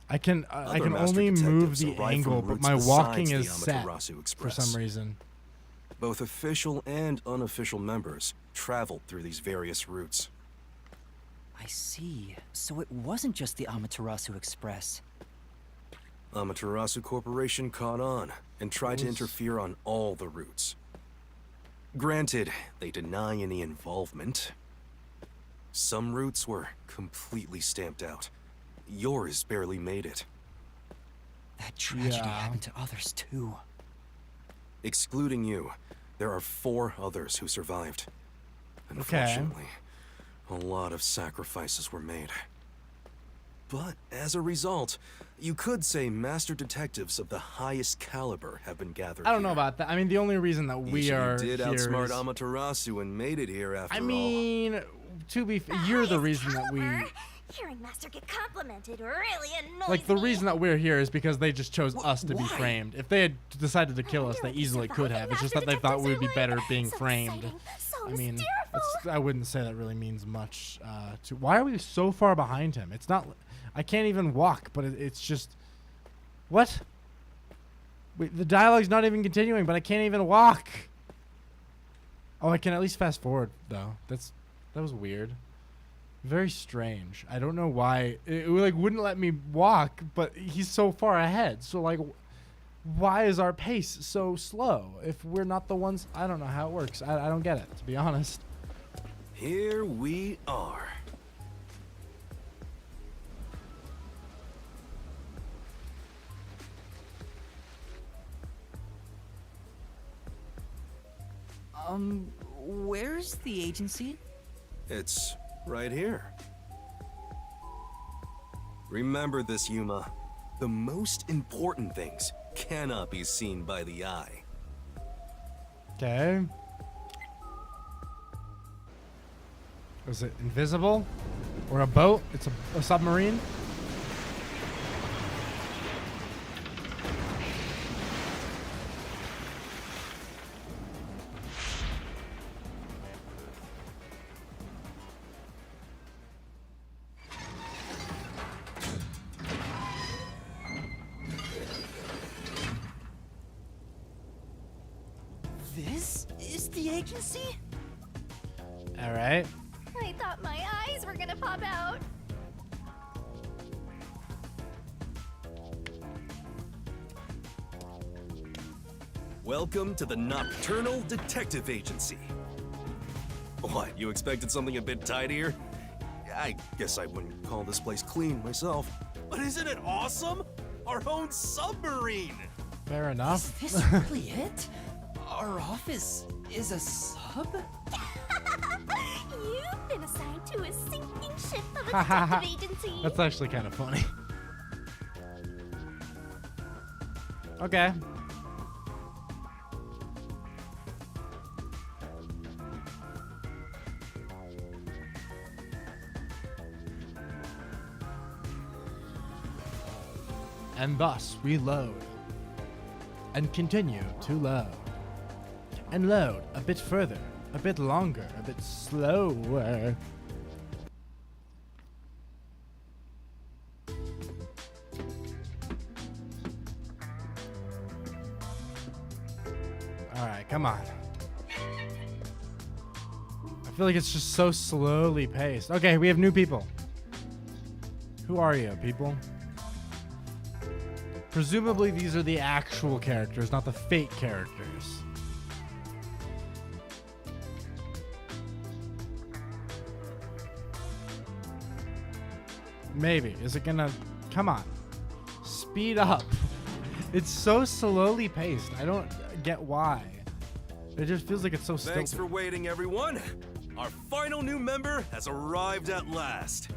I can master only move detectives the arrive angle, from but routes my walking besides is the set Amaterasu for Express. some reason. Both official and unofficial members traveled through these various routes. I see. So it wasn't just the Amaterasu Express. Amaterasu Corporation caught on and tried to interfere on all the routes. Granted, they deny any involvement. Some routes were completely stamped out. Yours barely made it. That tragedy happened to others too. Excluding you, there are 4 others who survived. Unfortunately, a lot of sacrifices were made. But as a result, you could say master detectives of the highest caliber have been gathered I don't know here. about that. I mean, the only reason that we Each of you are did here outsmart is... Amaterasu and made it here after I all. mean, to be you're the reason that we... Hearing Master get complimented really annoys Like, the me. reason that we're here is because they just chose us to be why? framed. If they had decided to kill us, they easily could have. It's just that they thought we would be better being framed. I mean, I wouldn't say that really means much to... Why are we so far behind him? It's not... I can't even walk, but it's just... What? Wait, the dialogue's not even continuing, but I can't even walk. Oh, I can at least fast forward, though. That was weird. Very strange. I don't know why it like wouldn't let me walk, but he's so far ahead. So like, why is our pace so slow if we're not the ones? I don't know how it works. I don't get it, to be honest. Here we are. Where's the agency? It's right here. Remember this, Yuma. The most important things cannot be seen by the eye. Okay. Was it invisible? Or a boat? It's a submarine? This is the agency? All right. I thought my eyes were gonna pop out. Welcome to the Nocturnal Detective Agency. What, you expected something a bit tidier? I Guess I wouldn't call this place clean myself. But isn't it awesome? Our own submarine! Fair enough. Is this really it? Our office is a sub? You've been assigned to a sinking ship of a detective agency. That's actually kind of funny. Okay. And thus we load. And continue to load. And load a bit further, a bit longer, a bit slower. Alright, come on. I feel like it's just so slowly paced. Okay, we have new people. Who are you, people? Presumably these are the actual characters, not the fake characters. Maybe. Is it gonna... Come on. Speed up. It's so slowly paced. I don't get why. It just feels like it's so stilted. Thanks for waiting, everyone. Our final new member has arrived at last.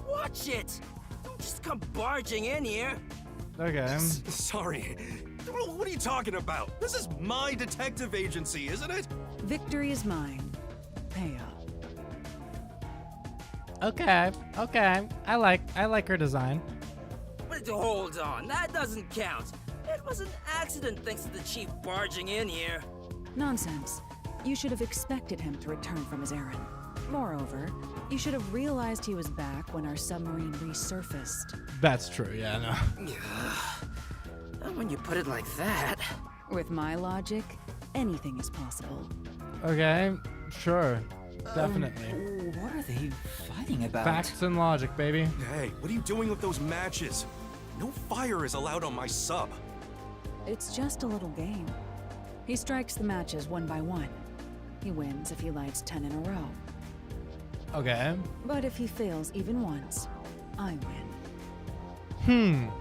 Watch it! Don't just come barging in here. Okay. Sorry. What are you talking about? This is my detective agency, isn't it? Victory is mine. Pay up. Okay. Okay. I like her design. But hold on, that doesn't count. It was an accident thanks to the chief barging in here. Nonsense. You should have expected him to return from his errand. Moreover, you should have realized he was back when our submarine resurfaced. That's true, yeah, no. When you put it like that. With my logic, anything is possible. Okay, sure. Definitely. What are they fighting about? Facts and logic, baby. Hey, what are you doing with those matches? No fire is allowed on my sub. It's just a little game. He strikes the matches one by one. He wins if he lights 10 in a row. Okay. But if he fails even once, I win.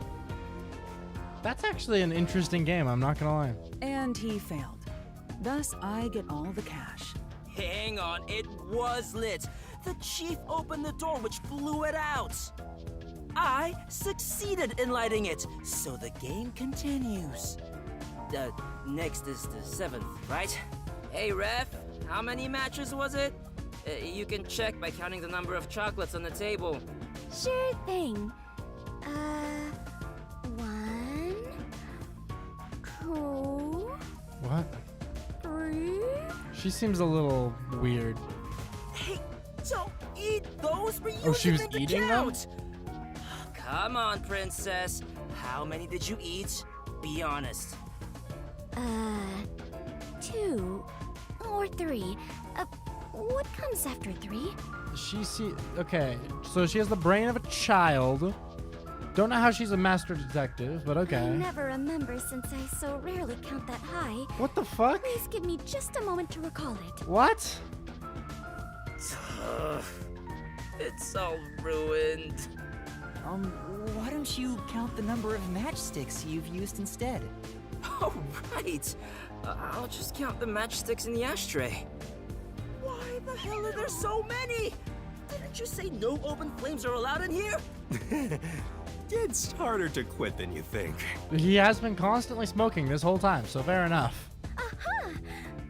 That's actually an interesting game, I'm not gonna lie. And he failed. Thus, I get all the cash. Hang on, it was lit. The chief opened the door, which blew it out. I succeeded in lighting it, so the game continues. Next is the 7th, right? Hey, ref, how many matches was it? You can check by counting the number of chocolates on the table. Sure thing. 1, 2... What? 3... She seems a little weird. Hey, don't eat those for you. Oh, she was eating them? Come on, princess. How many did you eat? Be honest. 2 or 3. What comes after 3? Okay, so she has the brain of a child. Don't know how she's a master detective, but okay. I never remember since I so rarely count that high. What the fuck? Please give me just a moment to recall it. What? It's all ruined. Why don't you count the number of matchsticks you've used instead? Oh, right. I'll just count the matchsticks in the ashtray. Why the hell are there so many? Didn't you say no open flames are allowed in here? It's harder to quit than you think. He has been constantly smoking this whole time, so fair enough. Aha!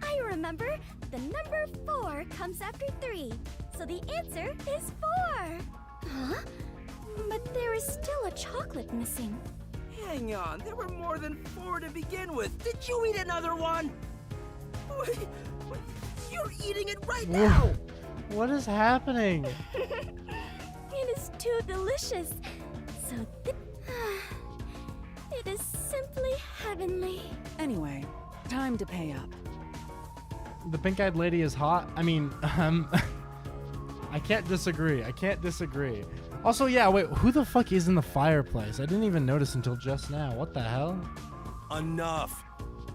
I remember. The number 4 comes after 3. So the answer is 4. Huh? But there is still a chocolate missing. Hang on, there were more than 4 to begin with. Did you eat another one? Wait, you're eating it right now! What is happening? It is too delicious. So it is simply heavenly. Anyway, time to pay up. The pink-eyed lady is hot. I mean, I can't disagree. Also, yeah, wait, who the fuck is in the fireplace? I didn't even notice until just now. What the hell? Enough.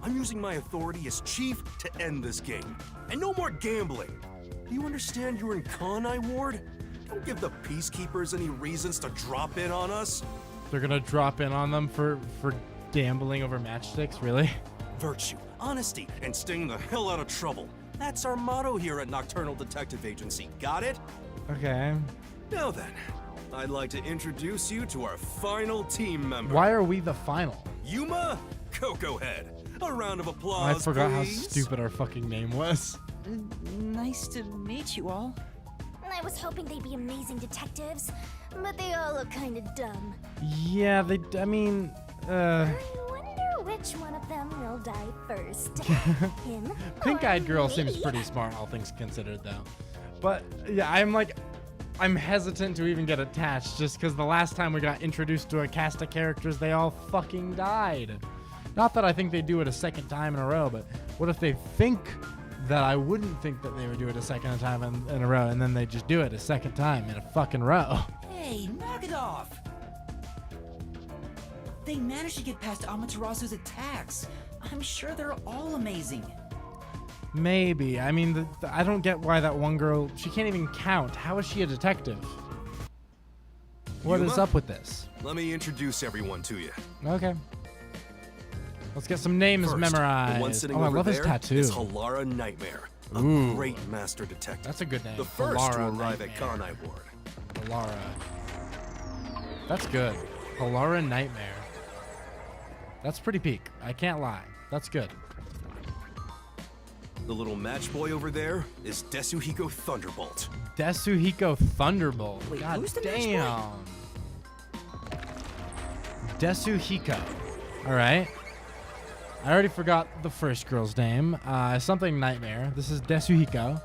I'm using my authority as chief to end this game. And no more gambling. Do you understand you're in Con Eye Ward? Don't give the peacekeepers any reasons to drop in on us. They're gonna drop in on them for gambling over matchsticks, really? Virtue, honesty, and staying the hell out of trouble. That's our motto here at Nocturnal Detective Agency. Got it? Okay. Now then, I'd like to introduce you to our final team member. Why are we the final? Yuma Coco Head. A round of I applause, forgot how please. stupid our fucking name was. Nice to meet you all. I was hoping they'd be amazing detectives, but they all look kind of dumb. Yeah, I mean, I wonder which one of them will die first. Him Pink-eyed or girl me? seems pretty smart, all things considered, though. But yeah, I'm hesitant to even get attached just because the last time we got introduced to a cast of characters, they all fucking died. Not that I think they do it a second time in a row, but what if they think that I wouldn't think that they would do it a second time in a row, and then they just do it a second time in a fucking row? Hey, knock it off! They managed to get past Amaterasu's attacks. I'm sure they're all amazing. Maybe. I mean, I don't get why that one girl, she can't even count. How is she a detective? What is Yuma? up with this? Let me introduce everyone to you. Okay. Let's get some names First, memorized. The one sitting I over love his there tattoo. is Halara Nightmare, a Ooh. great master detective. That's a good name. The first to Halara arrive at Nightmare. Kanai Ward. Halara. That's good. Halara Nightmare. That's pretty peak. I can't lie. That's good. The little match boy over there is Desuhiko Thunderbolt. Desuhiko Thunderbolt. Wait, God who's the match boy? damn. Desuhiko. All right. I already forgot the first girl's name. Something Nightmare. This is Desuhiko.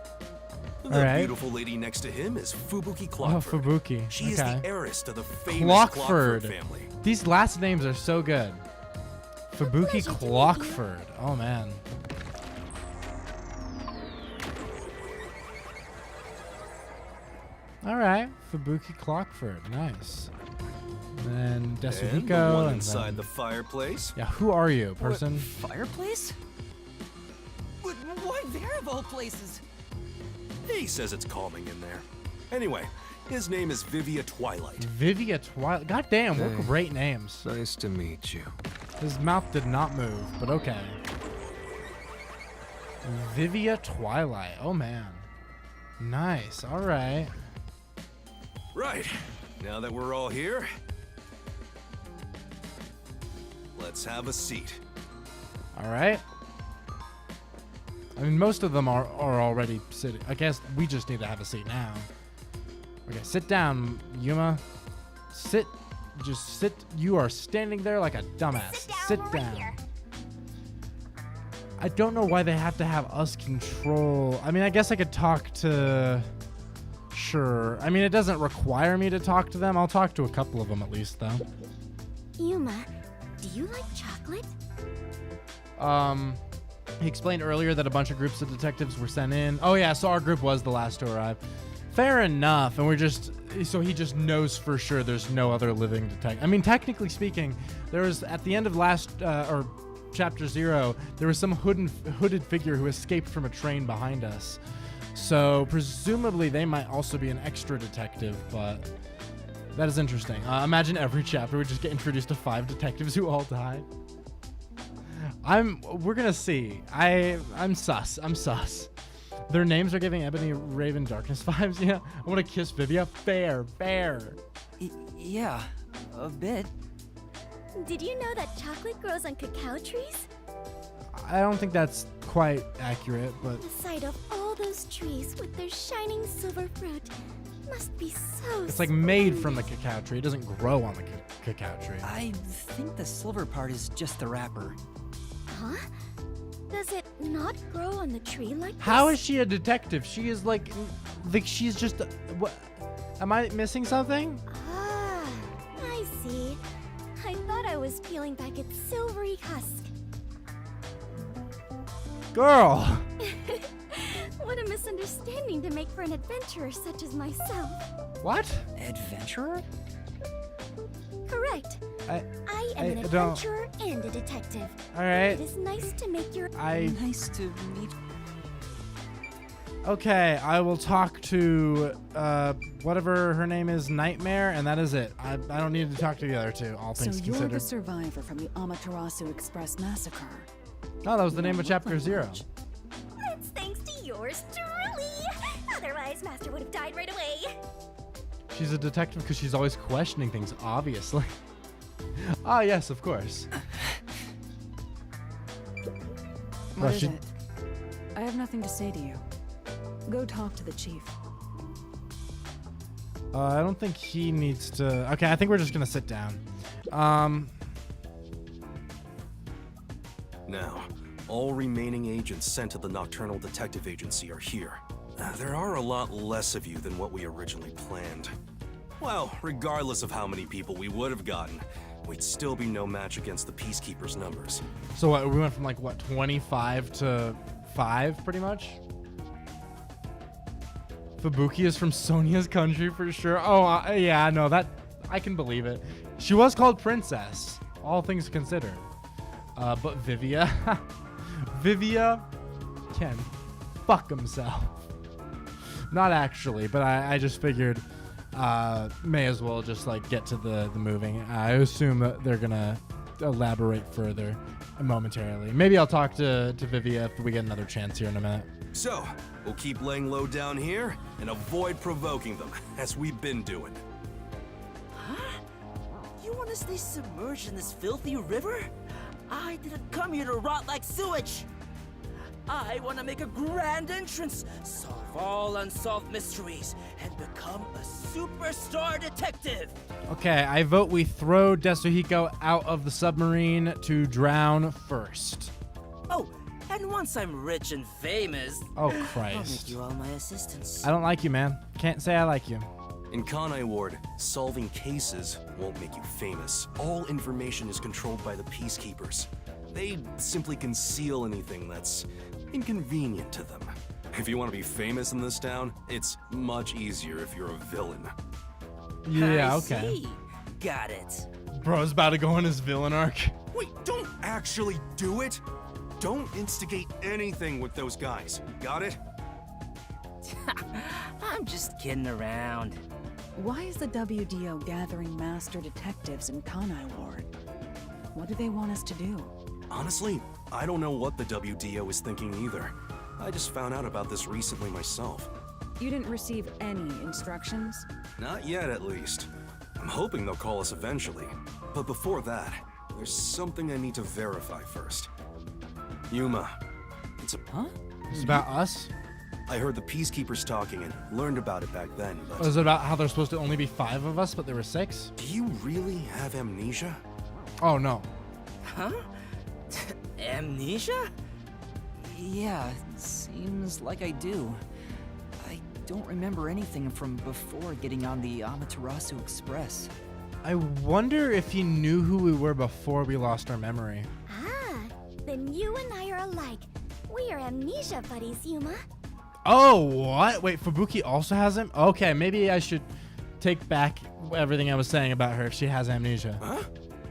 The All right. beautiful lady next to him is Fubuki Oh, Clockford. Fubuki. She okay. is the heiress to the famous Clockford Clockford. family. These last names are so good. Fubuki Clockford. Oh, man. All right. Fubuki Clockford. Nice. And then And the Desuhiko. one and inside then- the fireplace. Yeah, who are you, person? What, fireplace? But why there of all places? He says it's calming in there. Anyway, his name is Vivia Twilight. Vivia Twilight. God damn, what Hey. great names. Nice to meet you. His mouth did not move, but okay. Vivia Twilight. Oh, man. Nice. All right. Right. Now that we're all here, let's have a seat. All right. I mean, most of them are already sitting. I guess we just need to have a seat now. Okay, sit down, Yuma. Sit. Just sit. You are standing there like a dumbass. Sit down. I don't know why they have to have us control. I mean, I guess I could talk to... Sure. I mean, it doesn't require me to talk to them. I'll talk to a couple of them at least, though. Yuma, do you like chocolate? He explained earlier that a bunch of groups of detectives were sent in. Oh, yeah, so our group was the last to arrive. Fair enough. And we're just... So he just knows for sure there's no other living detective. I mean, technically speaking, there was... At the end of last... or Chapter 0, there was some hooded figure who escaped from a train behind us. So presumably they might also be an extra detective, but... That is interesting. Imagine every chapter we just get introduced to 5 detectives who all died. We're gonna see. I'm sus. Their names are giving Ebony Raven Darkness vibes. Yeah, I want to kiss Vivia. Fair. Yeah, a bit. Did you know that chocolate grows on cacao trees? I don't think that's quite accurate, but The sight of all those trees with their shining silver fruit must be so it's like made from the cacao tree. It doesn't grow on the cacao tree. I think the silver part is just the wrapper. Huh? Does it not grow on the tree like How this? is she a detective? She is like she's just what? Am I missing something? Ah, I see. I thought I was peeling back its silvery husk. Girl. What a misunderstanding to make for an adventurer such as myself. What? Adventurer? Correct. I am an don't- adventurer and a detective. All right. It is nice to make your... Nice to meet... Okay, I will talk to whatever her name is, Nightmare, and that is it. I don't need to talk to the other two, all So things you're considered. the survivor from the Amaterasu Express massacre. Oh, that was the name of Chapter 0. It's thanks to yours truly. Otherwise, Master would have died right away. She's a detective because she's always questioning things, obviously. Ah, yes, of course. What is it? I have nothing to say to you. Go talk to the chief. I don't think he needs to... Okay, I think we're just going to sit down. Now, all remaining agents sent to the Nocturnal Detective Agency are here. There are a lot less of you than what we originally planned. Well, regardless of how many people we would have gotten, we'd still be no match against the Peacekeepers' numbers. So what, we went from like, what, 25 to 5, pretty much? Fubuki is from Sonia's country for sure. Oh, yeah, no, that... I can believe it. She was called Princess, all things considered. But Vivia... Vivia can fuck himself. Not actually, but I just figured may as well just like get to the moving. I assume that they're gonna elaborate further momentarily. Maybe I'll talk to Vivia if we get another chance here in a minute. So, we'll keep laying low down here and avoid provoking them, as we've been doing. Huh? You want to stay submerged in this filthy river? I didn't come here to rot like sewage. I want to make a grand entrance, solve all unsolved mysteries, and become a superstar detective. Okay, I vote we throw Desuhiko out of the submarine to drown first. Oh, and once I'm rich and famous, Oh, I'll Christ. make you all my assistants. I don't like you, man. Can't say I like you. In Kanai Ward, solving cases won't make you famous. All information is controlled by the Peacekeepers. They simply conceal anything that's inconvenient to them. If you want to be famous in this town, it's much easier if you're a villain. Yeah, I okay. see. Got it. Bro's about to go on his villain arc. Wait, don't actually do it! Don't instigate anything with those guys. Got it? I'm just kidding around. Why is the WDO gathering master detectives in Kanai Ward? What do they want us to do? Honestly, I don't know what the WDO is thinking either. I just found out about this recently myself. You didn't receive any instructions? Not yet, at least. I'm hoping they'll call us eventually. But before that, there's something I need to verify first. Yuma, it's a... Huh? It's about us? I heard the Peacekeepers talking and learned about it back then, but... Was it about how there's supposed to only be 5 of us, but there were 6? Do you really have amnesia? Oh, no. Huh? Amnesia? Yeah, seems like I do. I don't remember anything from before getting on the Amaterasu Express. I wonder if he knew who we were before we lost our memory. Ah, then you and I are alike. We are amnesia buddies, Yuma. Oh, what? Wait, Fubuki also has him? Okay, maybe I should take back everything I was saying about her if she has amnesia. Huh?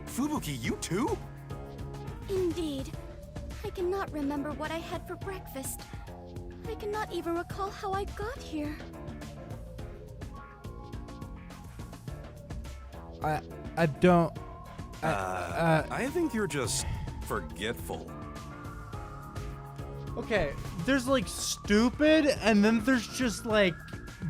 Fubuki, you too? Indeed. I cannot remember what I had for breakfast. I cannot even recall how I got here. I don't... I think you're just forgetful. Okay, there's like stupid, and then there's just like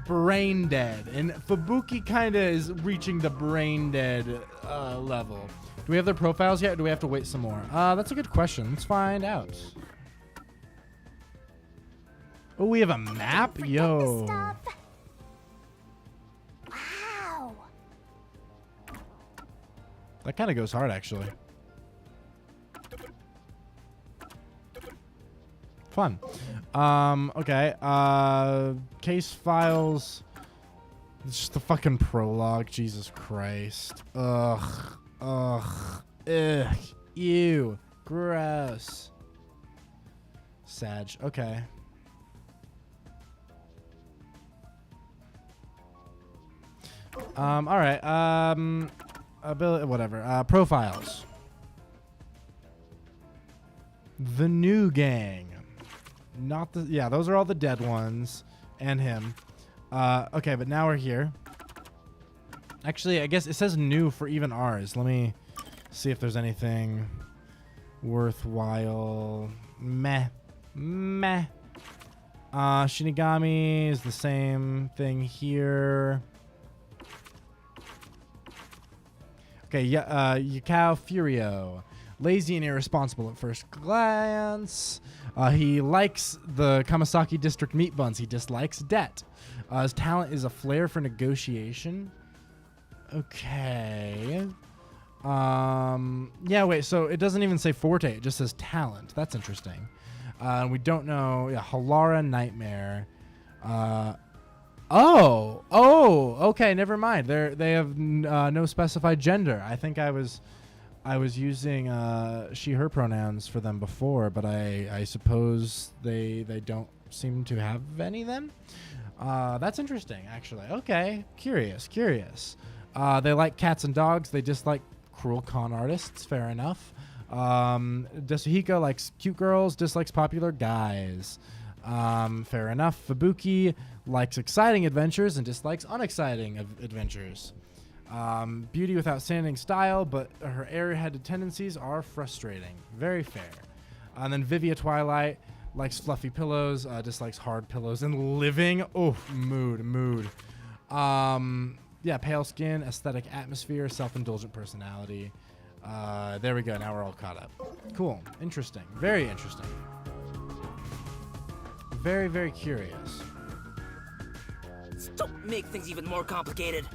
brain dead. And Fubuki kind of is reaching the brain dead level. Do we have their profiles yet, or do we have to wait some more? That's a good question. Let's find out. Oh, we have a map? Yo. Wow. That kind of goes hard, actually. Fun. Okay. Case files. It's just the fucking prologue. Jesus Christ. Ugh. Ugh. Ugh. Ew. Gross. Sag. Okay. All right. Whatever. Profiles. The new gang. Not the, yeah, those are all the dead ones and him. Okay, but now we're here. Actually, I guess it says new for even ours. Let me see if there's anything worthwhile. Meh. Shinigami is the same thing here. Okay, Yukao Furio. Lazy and irresponsible at first glance. He likes the Kamasaki District meat buns. He dislikes debt. His talent is a flair for negotiation. Okay. Yeah, wait, so it doesn't even say forte. It just says talent. That's interesting. We don't know. Yeah, Halara Nightmare. Okay, never mind. They have no specified gender. I think I was using she/her pronouns for them before, but I suppose they don't seem to have any then. That's interesting, actually. Okay, curious. They like cats and dogs. They dislike cruel con artists. Fair enough. Desuhiko likes cute girls, dislikes popular guys. Fair enough. Fubuki likes exciting adventures and dislikes unexciting adventures. Beauty with outstanding style, but her airheaded tendencies are frustrating. Very fair. And then Vivia Twilight likes fluffy pillows, dislikes hard pillows and living. Oh, mood. Yeah, pale skin, aesthetic atmosphere, self-indulgent personality. There we go. Now we're all caught up. Cool. Interesting. Very interesting. Very, very curious. Don't make things even more complicated.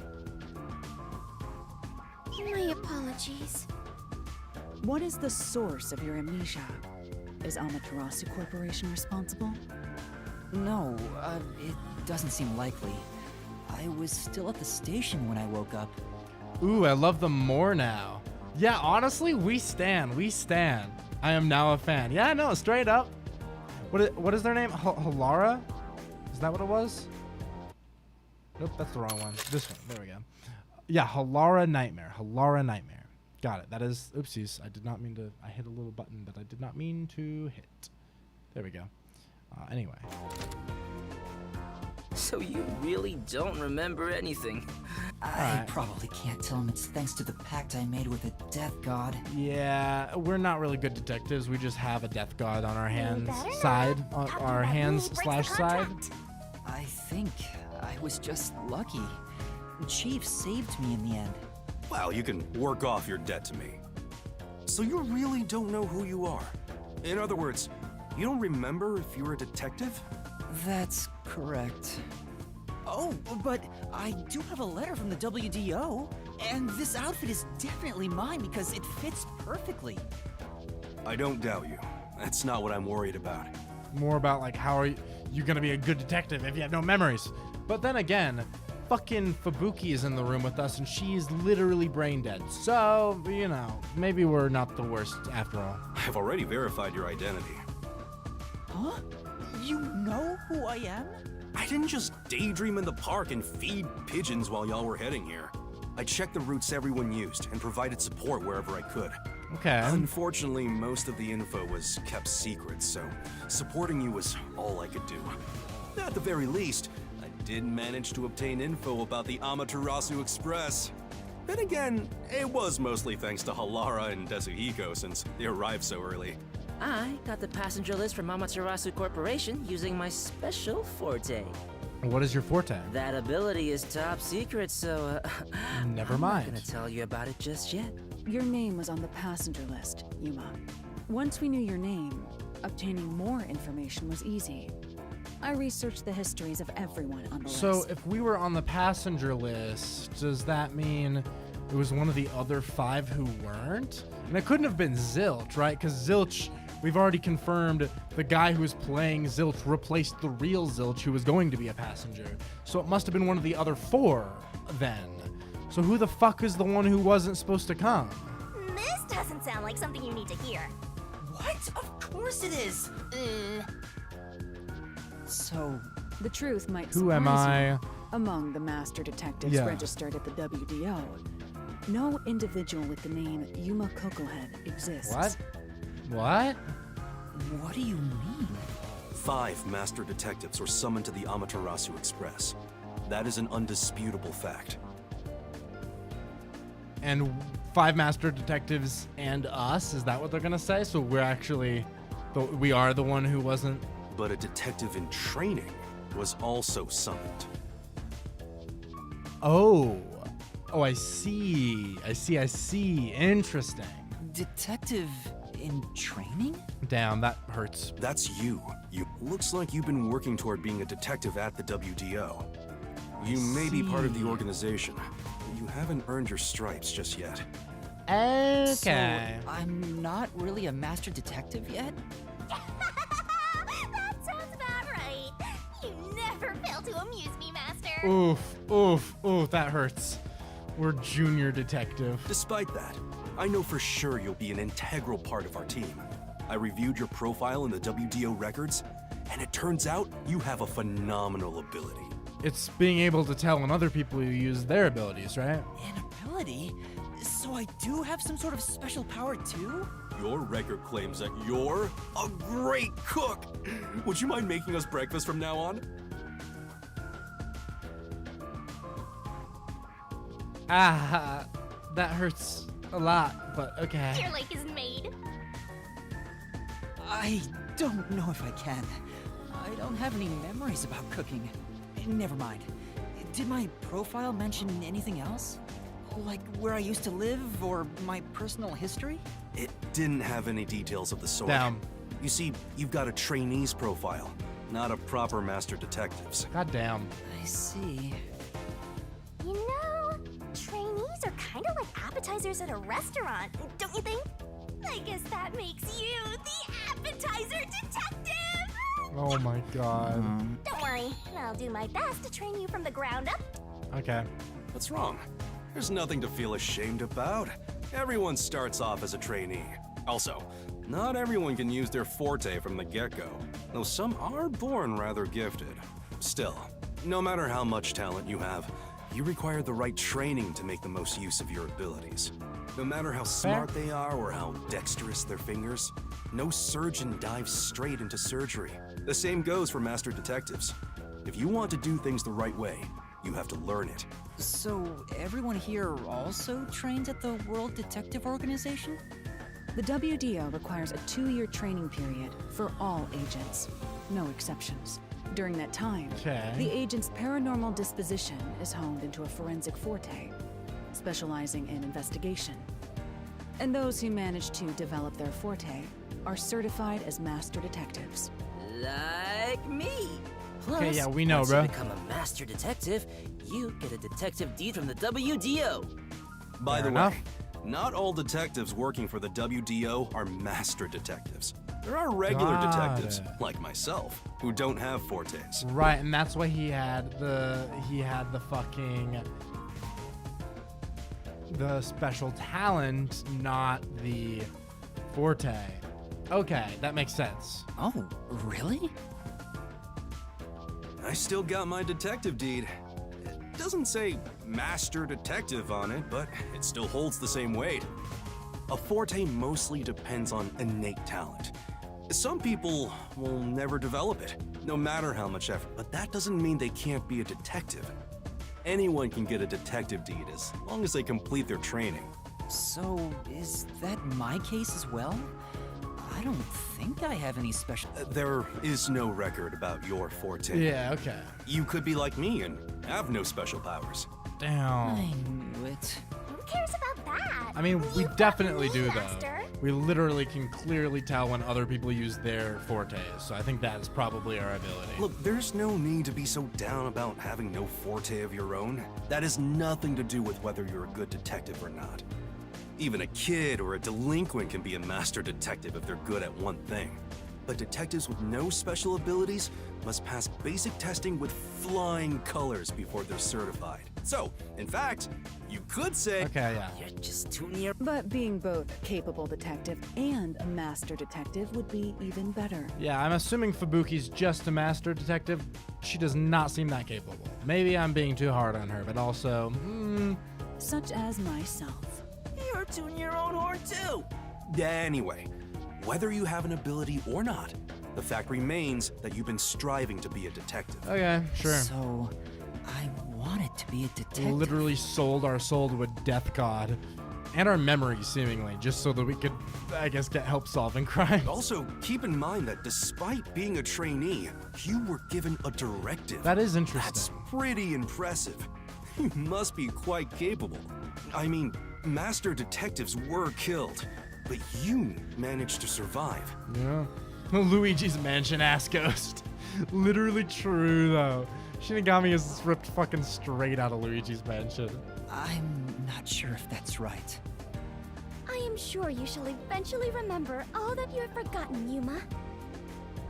My apologies. What is the source of your amnesia? Is Amaterasu Corporation responsible? No, it doesn't seem likely. I was still at the station when I woke up. Ooh, I love them more now. Yeah, honestly, we stan. I am now a fan. Yeah, no, straight up. What is their name? Halara? Is that what it was? Nope, that's the wrong one. This one. There we go. Yeah, Halara Nightmare. Got it. That is, oopsies. I did not mean to, I hit a little button that I did not mean to hit. There we go. Anyway. So you really don't remember anything? I probably can't tell him it's thanks to the pact I made with the death god. Yeah, we're not really good detectives. We just have a death god on our hands side. Our hands / side. I think I was just lucky. Chief saved me in the end. Well, you can work off your debt to me. So you really don't know who you are? In other words, you don't remember if you're a detective? That's correct. Oh, but I do have a letter from the WDO, and this outfit is definitely mine because it fits perfectly. I don't doubt you. That's not what I'm worried about. More about like how are you gonna be a good detective if you have no memories? But then again, fucking Fubuki is in the room with us and she's literally brain dead. So, you know, maybe we're not the worst after all. I've already verified your identity. Huh? You know who I am? I didn't just daydream in the park and feed pigeons while y'all were heading here. I checked the routes everyone used and provided support wherever I could. Okay. Unfortunately, most of the info was kept secret, so supporting you was all I could do. At the very least, I did manage to obtain info about the Amaterasu Express. Then again, it was mostly thanks to Halara and Desuhiko since they arrived so early. I got the passenger list from Amaterasu Corporation using my special forte. What is your forte? That ability is top secret, so never I'm mind. not gonna tell you about it just yet. Your name was on the passenger list, Yuma. Once we knew your name, obtaining more information was easy. I researched the histories of everyone on the list. So if we were on the passenger list, does that mean it was one of the other 5 who weren't? And it couldn't have been Zilch, right? Because Zilch, we've already confirmed the guy who was playing Zilch replaced the real Zilch who was going to be a passenger. So it must have been one of the other 4 then. So who the fuck is the one who wasn't supposed to come? This doesn't sound like something you need to hear. What? Of course it is! So, the truth might Who am surprise I? you. Among the master detectives Yeah. registered at the WDO, no individual with the name Yuma Kokohead exists. What? What? What do you mean? 5 master detectives were summoned to the Amaterasu Express. That is an undisputable fact. And 5 master detectives and us? Is that what they're gonna say? So we're actually, we are the one who wasn't. But a detective in training was also summoned. Oh, I see. Interesting. Detective in training? Damn, that hurts. That's you. Looks like you've been working toward being a detective at the WDO. You may be part of the organization, but you haven't earned your stripes just yet. Okay. So I'm not really a master detective yet? That sounds about right. You never fail to amuse me, Master. Oof, that hurts. We're junior detective. Despite that, I know for sure you'll be an integral part of our team. I reviewed your profile in the WDO records, and it turns out you have a phenomenal ability. It's being able to tell when other people use their abilities, right? An ability? So I do have some sort of special power too? Your record claims that you're a great cook. Would you mind making us breakfast from now on? That hurts a lot, but okay. Your life is made. I don't know if I can. I don't have any memories about cooking. Never mind. Did my profile mention anything else? Like where I used to live or my personal history? It didn't have any details of the sort. Damn. You see, you've got a trainee's profile, not a proper master detective's. God damn. I see. You know, trainees are kind of like appetizers at a restaurant, don't you think? I guess that makes you the appetizer detective! Oh my god. Don't worry, I'll do my best to train you from the ground up. Okay. What's wrong? There's nothing to feel ashamed about. Everyone starts off as a trainee. Also, not everyone can use their forte from the get-go, though some are born rather gifted. Still, no matter how much talent you have, you require the right training to make the most use of your abilities. No matter how smart they are or how dexterous their fingers, no surgeon dives straight into surgery. The same goes for master detectives. If you want to do things the right way, you have to learn it. So everyone here also trains at the World Detective Organization? The WDO requires a 2-year training period for all agents, no exceptions. During that time, the agent's paranormal disposition is honed into a forensic forte, specializing in investigation. And those who manage to develop their forte are certified as master detectives. Like me. Plus, Okay, yeah, we know, once bro. you become a master detective, you get a detective deed from the WDO. By Fair the enough. way, not all detectives working for the WDO are master detectives. There are regular Got detectives, it. like myself, who don't have fortes. Right, and that's why he had the fucking the special talent, not the forte. Okay, that makes sense. Oh, really? I still got my detective deed. It doesn't say master detective on it, but it still holds the same weight. A forte mostly depends on innate talent. Some people will never develop it, no matter how much effort, but that doesn't mean they can't be a detective. Anyone can get a detective deed as long as they complete their training. So, is that my case as well? I don't think I have any special... There is no record about your forte. Yeah, okay. You could be like me and have no special powers. Damn. I knew it. Who cares about that? I mean, we definitely do, though. Master. We literally can clearly tell when other people use their fortes, so I think that is probably our ability. Look, there's no need to be so down about having no forte of your own. That has nothing to do with whether you're a good detective or not. Even a kid or a delinquent can be a master detective if they're good at one thing. But detectives with no special abilities must pass basic testing with flying colors before they're certified. So, in fact, you could say... Okay, yeah. You're just too near. But being both a capable detective and a master detective would be even better. Yeah, I'm assuming Fubuki's just a master detective. She does not seem that capable. Maybe I'm being too hard on her, but also, Such as myself. You're tooting your own horn too. Anyway, whether you have an ability or not, The fact remains that you've been striving to be a detective. Okay, sure. So, I wanted to be a detective. Literally sold our soul to a death god. And our memories, seemingly, just so that we could, I guess, get help solving crimes. Also, keep in mind that despite being a trainee, you were given a directive. That is interesting. That's pretty impressive. You must be quite capable. I mean, master detectives were killed, but you managed to survive. Yeah. Luigi's Mansion ass ghost. Literally true, though. Shinigami is ripped fucking straight out of Luigi's Mansion. I'm not sure if that's right. I am sure you shall eventually remember all that you have forgotten, Yuma.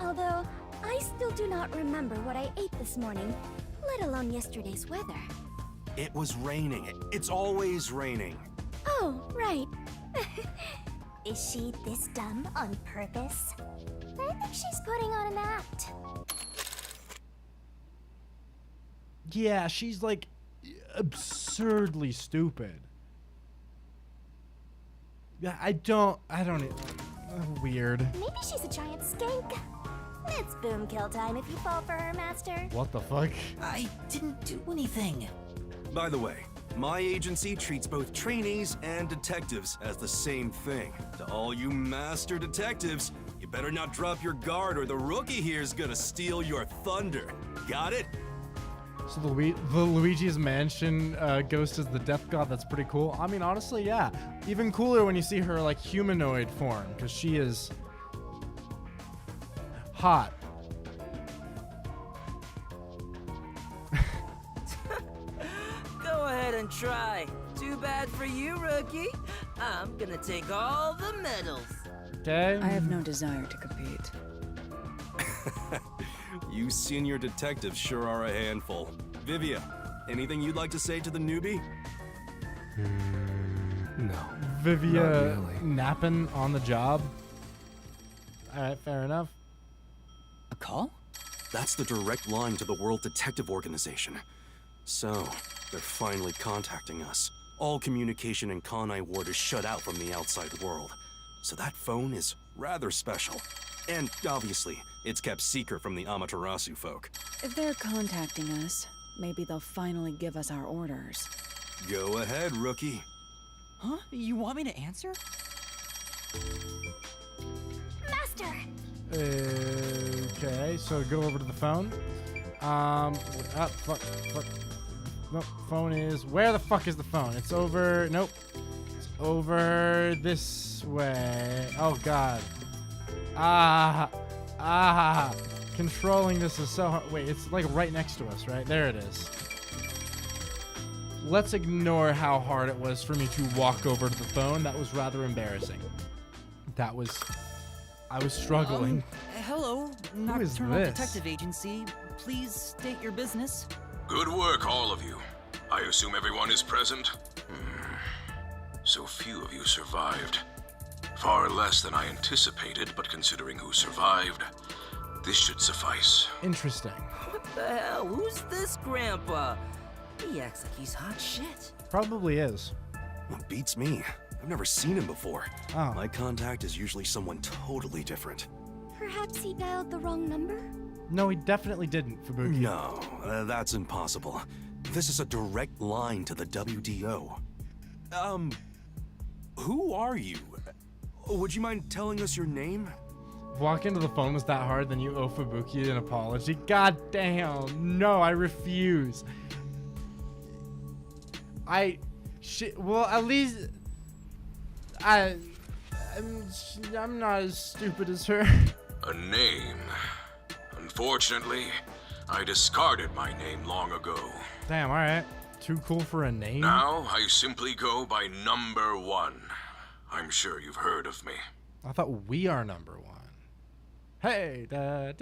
Although, I still do not remember what I ate this morning, let alone yesterday's weather. It was raining. It's always raining. Oh, right. Is she this dumb on purpose? I think she's putting on an act. Yeah, she's like absurdly stupid. Yeah, I don't weird. Maybe she's a giant skank. It's boom kill time if you fall for her, Master. What the fuck? I didn't do anything. By the way, my agency treats both trainees and detectives as the same thing. To all you master detectives, you better not drop your guard or the rookie here's gonna steal your thunder. Got it? So the Luigi's Mansion ghost is the death god. That's pretty cool. I mean, honestly, yeah. Even cooler when you see her like humanoid form, because she is hot. Go ahead and try. Too bad for you, rookie. I'm gonna take all the medals. Okay. I have no desire to compete. You senior detectives sure are a handful. Vivia, anything you'd like to say to the newbie? No. Vivia napping on the job. Alright, fair enough. A call? That's the direct line to the World Detective Organization. So, they're finally contacting us. All communication in Kanai Ward is shut out from the outside world. So that phone is rather special. And obviously, it's kept secret from the Amaterasu folk. If they're contacting us, maybe they'll finally give us our orders. Go ahead, rookie. Huh? You want me to answer? Master! Okay, so go over to the phone. Fuck. Nope, phone is... Where the fuck is the phone? It's over... Nope. It's over this way. Oh, God. Controlling this is so hard. Wait, it's like right next to us, right? There it is. Let's ignore how hard it was for me to walk over to the phone. That was rather embarrassing. I was struggling. Hello, Who is Nocturnal this? Detective Agency. Please state your business. Good work, all of you. I assume everyone is present? So few of you survived. Far less than I anticipated, but considering who survived, this should suffice. Interesting. What the hell? Who's this grandpa? He acts like he's hot shit. Probably is. Well, beats me. I've never seen him before. Oh. My contact is usually someone totally different. Perhaps he dialed the wrong number? No, he definitely didn't, Fubuki. No, that's impossible. This is a direct line to the WDO. Who are you? Would you mind telling us your name? Walk into the phone was that hard, then you owe Fubuki an apology. God damn. No, I refuse. Well, at least... I'm not as stupid as her. A name. Unfortunately, I discarded my name long ago. Damn, alright. Too cool for a name? Now, I simply go by Number 1. I'm sure you've heard of me. I thought we are number 1. Hey! Okay,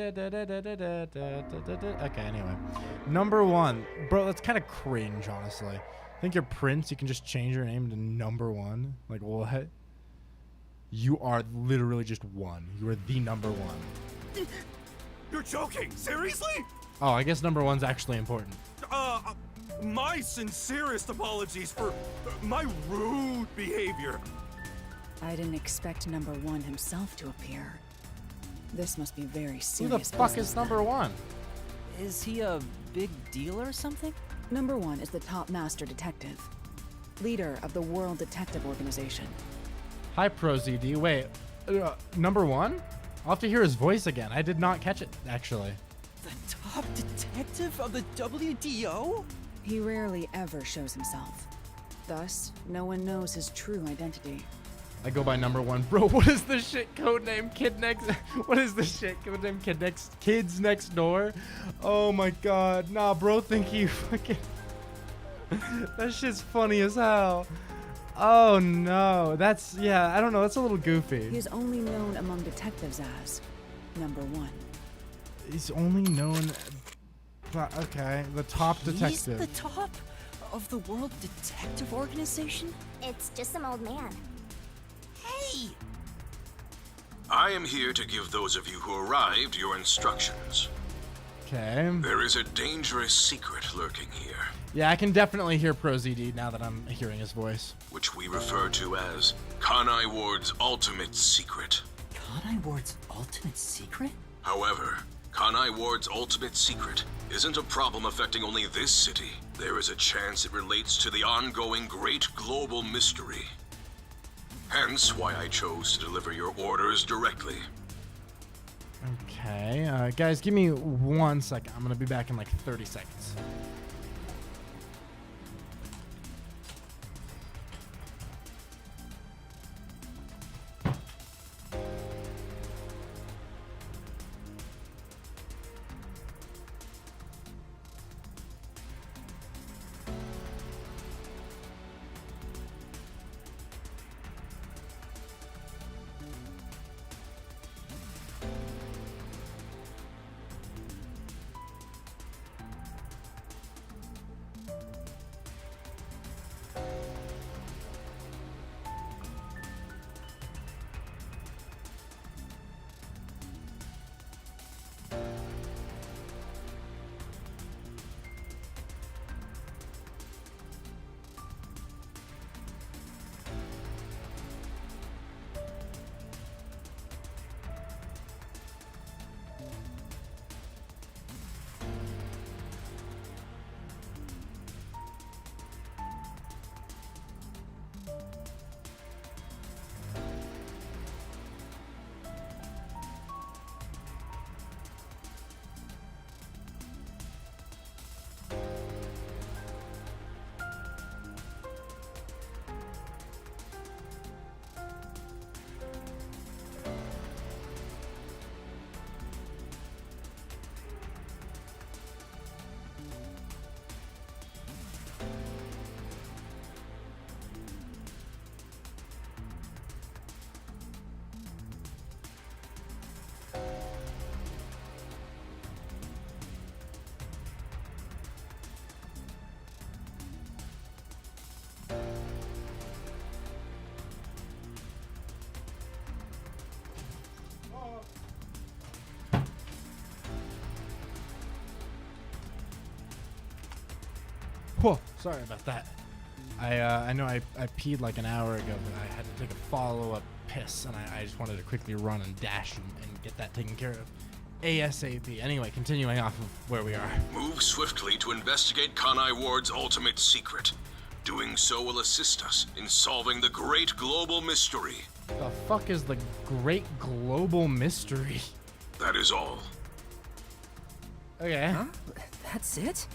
anyway. Number 1. Bro, that's kind of cringe, honestly. Think you're Prince, you can just change your name to Number 1? Like, what? You are literally just 1. You are the number 1. You're joking? Seriously? Oh, I guess number 1's actually important. My sincerest apologies for my rude behavior. I didn't expect number 1 himself to appear. This must be very Who serious. the fuck business is number one? Is he a big deal or something? Number one is the top master detective, leader of the World Detective Organization. Hi, Pro ZD. Wait, number one? I'll have to hear his voice again. I did not catch it, actually. The top detective of the WDO? He rarely ever shows himself. Thus, no one knows his true identity. I go by number one. Bro, what is the shit code name? What is the shit code name? Kids Next Door? Oh my god. Nah, bro, think you fucking... That shit's funny as hell. Oh no. That's, yeah, I don't know. That's a little goofy. He is only known among detectives as number one. He's only known... Okay, the top detective. He's the top of the World Detective Organization? It's just some old man. Hey! I am here to give those of you who arrived your instructions. Okay. There is a dangerous secret lurking here, Yeah, I can definitely hear Pro ZD now that I'm hearing his voice. which we refer to as Kanai Ward's ultimate secret. Kanai Ward's ultimate secret? However, Kanai Ward's ultimate secret isn't a problem affecting only this city. There is a chance it relates to the ongoing great global mystery. Hence why I chose to deliver your orders directly. Okay, guys, give me 1 second. I'm gonna be back in like 30 seconds. Whoa, sorry about that. I know I peed like an hour ago, but I had to take a follow-up piss, and I just wanted to quickly run and dash and get that taken care of ASAP. Anyway, continuing off of where we are. Move swiftly to investigate Kanai Ward's ultimate secret. Doing so will assist us in solving the great global mystery. The fuck is the great global mystery? That is all. Okay. Huh? That's it?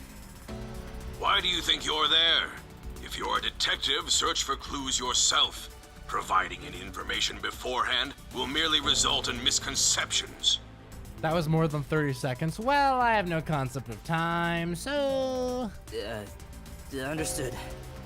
Why do you think you're there? If you're a detective, search for clues yourself. Providing any information beforehand will merely result in misconceptions. That was more than 30 seconds. Well, I have no concept of time, so... Understood.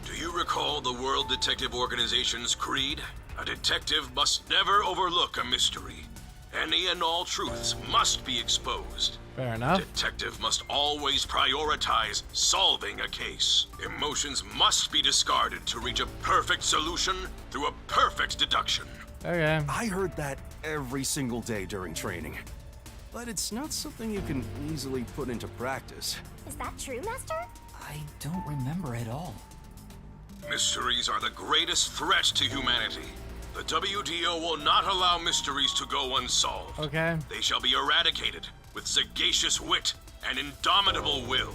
Do you recall the World Detective Organization's creed? A detective must never overlook a mystery. Any and all truths must be exposed. Fair enough. Detective must always prioritize solving a case. Emotions must be discarded to reach a perfect solution through a perfect deduction. Okay. I heard that every single day during training. But it's not something you can easily put into practice. Is that true, Master? I don't remember at all. Mysteries are the greatest threat to humanity. The WDO will not allow mysteries to go unsolved. Okay. They shall be eradicated with sagacious wit and indomitable will.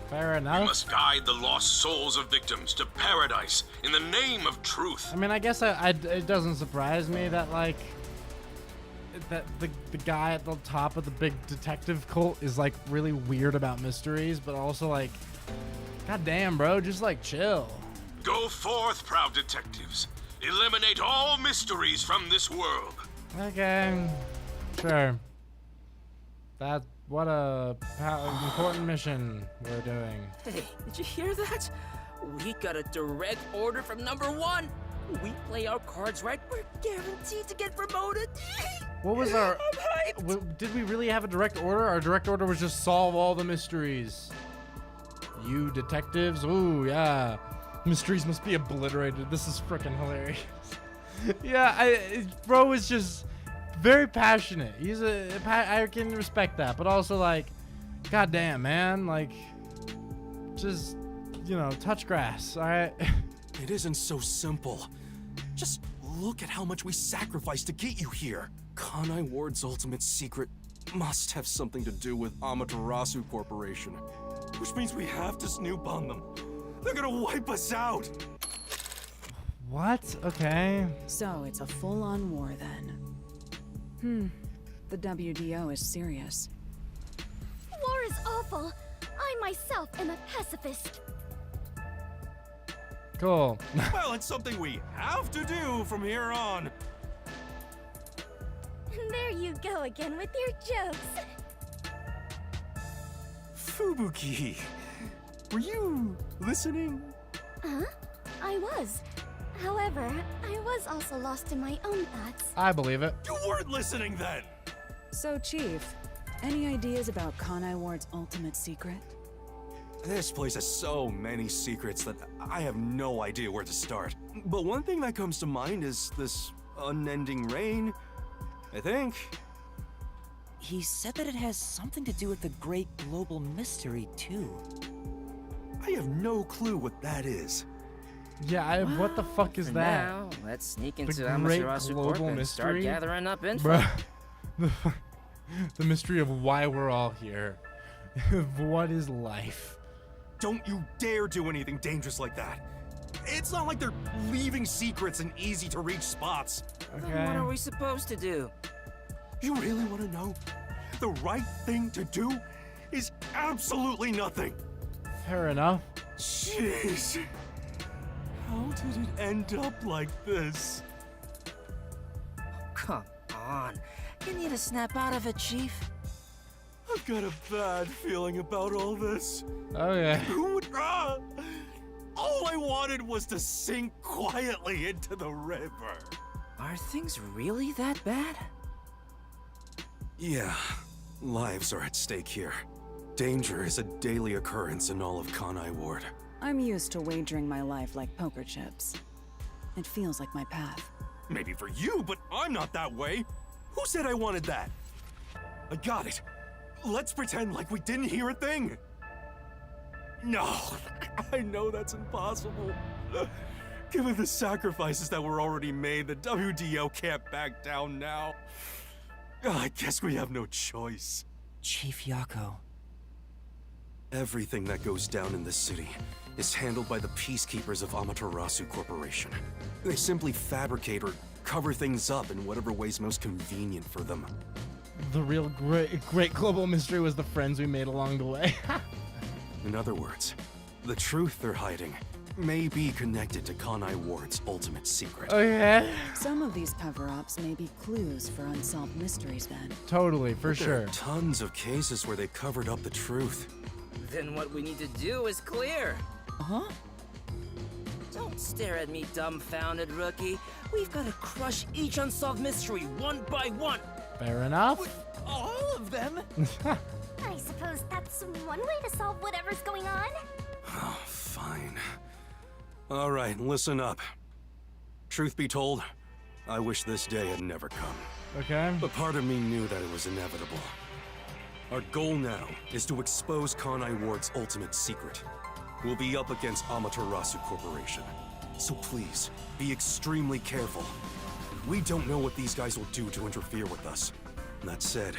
Fair We enough. must guide the lost souls of victims to paradise in the name of truth. I mean, I guess it doesn't surprise me that, like, that the guy at the top of the big detective cult is, like, really weird about mysteries, but also, like, god damn, bro, just, like, chill. Go forth, proud detectives. Eliminate all mysteries from this world. Okay, sure. What a important mission we're doing. Hey, did you hear that? We got a direct order from #1. We play our cards right, we're guaranteed to get promoted. What was our... I'm hyped. Did we really have a direct order? Our direct order was just solve all the mysteries. You detectives? Ooh, yeah. Mysteries must be obliterated. This is freaking hilarious. Yeah, bro is just very passionate. I can respect that, but also, like, goddamn, man, like, just, you know, touch grass, all right? It isn't so simple. Just look at how much we sacrificed to get you here. Kanai Ward's ultimate secret must have something to do with Amaterasu Corporation, which means we have to snoop on them. They're gonna wipe us out. What? Okay. So it's a full-on war then. The WDO is serious. War is awful. I myself am a pacifist. Cool. Well, it's something we have to do from here on. There you go again with your jokes. Fubuki, were you listening? Huh? I was. However, I was also lost in my own thoughts. I believe it. You weren't listening then! So, Chief, any ideas about Kanai Ward's ultimate secret? This place has so many secrets that I have no idea where to start. But one thing that comes to mind is this unending rain, I think. He said that it has something to do with the great global mystery, too. I have no clue what that is. Yeah, what the fuck is For that? now, let's sneak The into great Amaterasu global Corp and start mystery? gathering up info. Bruh. The mystery of why we're all here. What is life? Don't you dare do anything dangerous like that. It's not like they're leaving secrets in easy-to-reach spots. Then what are we supposed to do? You really want to know? The right thing to do is absolutely nothing. Fair enough. Jeez. How did it end up like this? Come on. You need to snap out of it, Chief. I've got a bad feeling about all this. Oh, yeah. All I wanted was to sink quietly into the river. Are things really that bad? Yeah, lives are at stake here. Danger is a daily occurrence in all of Kanai Ward. I'm used to wagering my life like poker chips. It feels like my path. Maybe for you, but I'm not that way. Who said I wanted that? I got it. Let's pretend like we didn't hear a thing. No, I know that's impossible. Given the sacrifices that were already made, the WDO can't back down now. I guess we have no choice. Chief Yako. Everything that goes down in this city is handled by the peacekeepers of Amaterasu Corporation. They simply fabricate or cover things up in whatever way's most convenient for them. The real great global mystery was the friends we made along the way. In other words, the truth they're hiding may be connected to Kanai Ward's ultimate secret. Okay. Some of these cover-ups may be clues for unsolved mysteries then. Totally, for But sure. There are tons of cases where they covered up the truth. Then what we need to do is clear. Huh? Don't stare at me, dumbfounded rookie. We've got to crush each unsolved mystery one by one. Fair enough. All of them? I suppose that's one way to solve whatever's going on. Oh, fine. All right, listen up. Truth be told, I wish this day had never come. Okay. But part of me knew that it was inevitable. Our goal now is to expose Kanai Ward's ultimate secret. We'll be up against Amaterasu Corporation. So please, be extremely careful. We don't know what these guys will do to interfere with us. That said,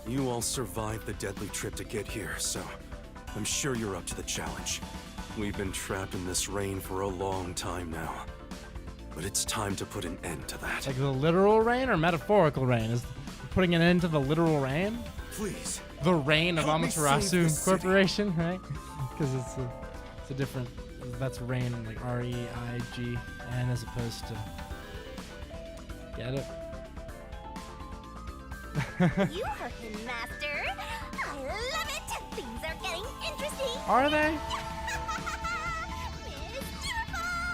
you all survived the deadly trip to get here, so I'm sure you're up to the challenge. We've been trapped in this rain for a long time now. But it's time to put an end to that. Like the literal rain or metaphorical rain? Is putting an end to the literal rain? Please. The reign of Help me save Amaterasu this city. Corporation, right? Because it's a different. That's rain, like R-E-I-G-N, as opposed to. Get it? You heard him, Master. I love it. Things are getting interesting. Are they?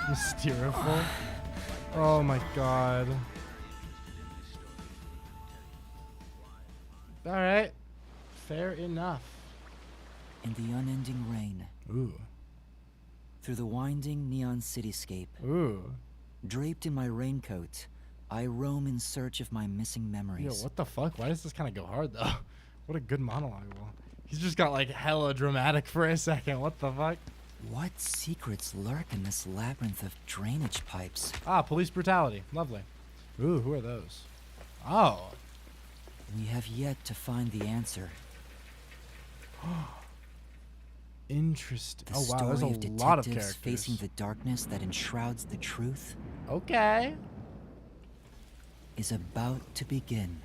Mysteriful. Oh my god. All right. Fair enough. In the unending rain. Ooh. Through the winding neon cityscape. Ooh. Draped in my raincoat, I roam in search of my missing memories. Yo, what the fuck? Why does this kind of go hard though? What a good monologue. Well, he's just got like hella dramatic for a second. What the fuck? What secrets lurk in this labyrinth of drainage pipes? Ah, police brutality. Lovely. Ooh, who are those? Oh. We have yet to find the answer. Interesting. The Oh wow, there's story of a lot of detectives characters. facing the darkness that enshrouds the truth. Okay. Is about to begin.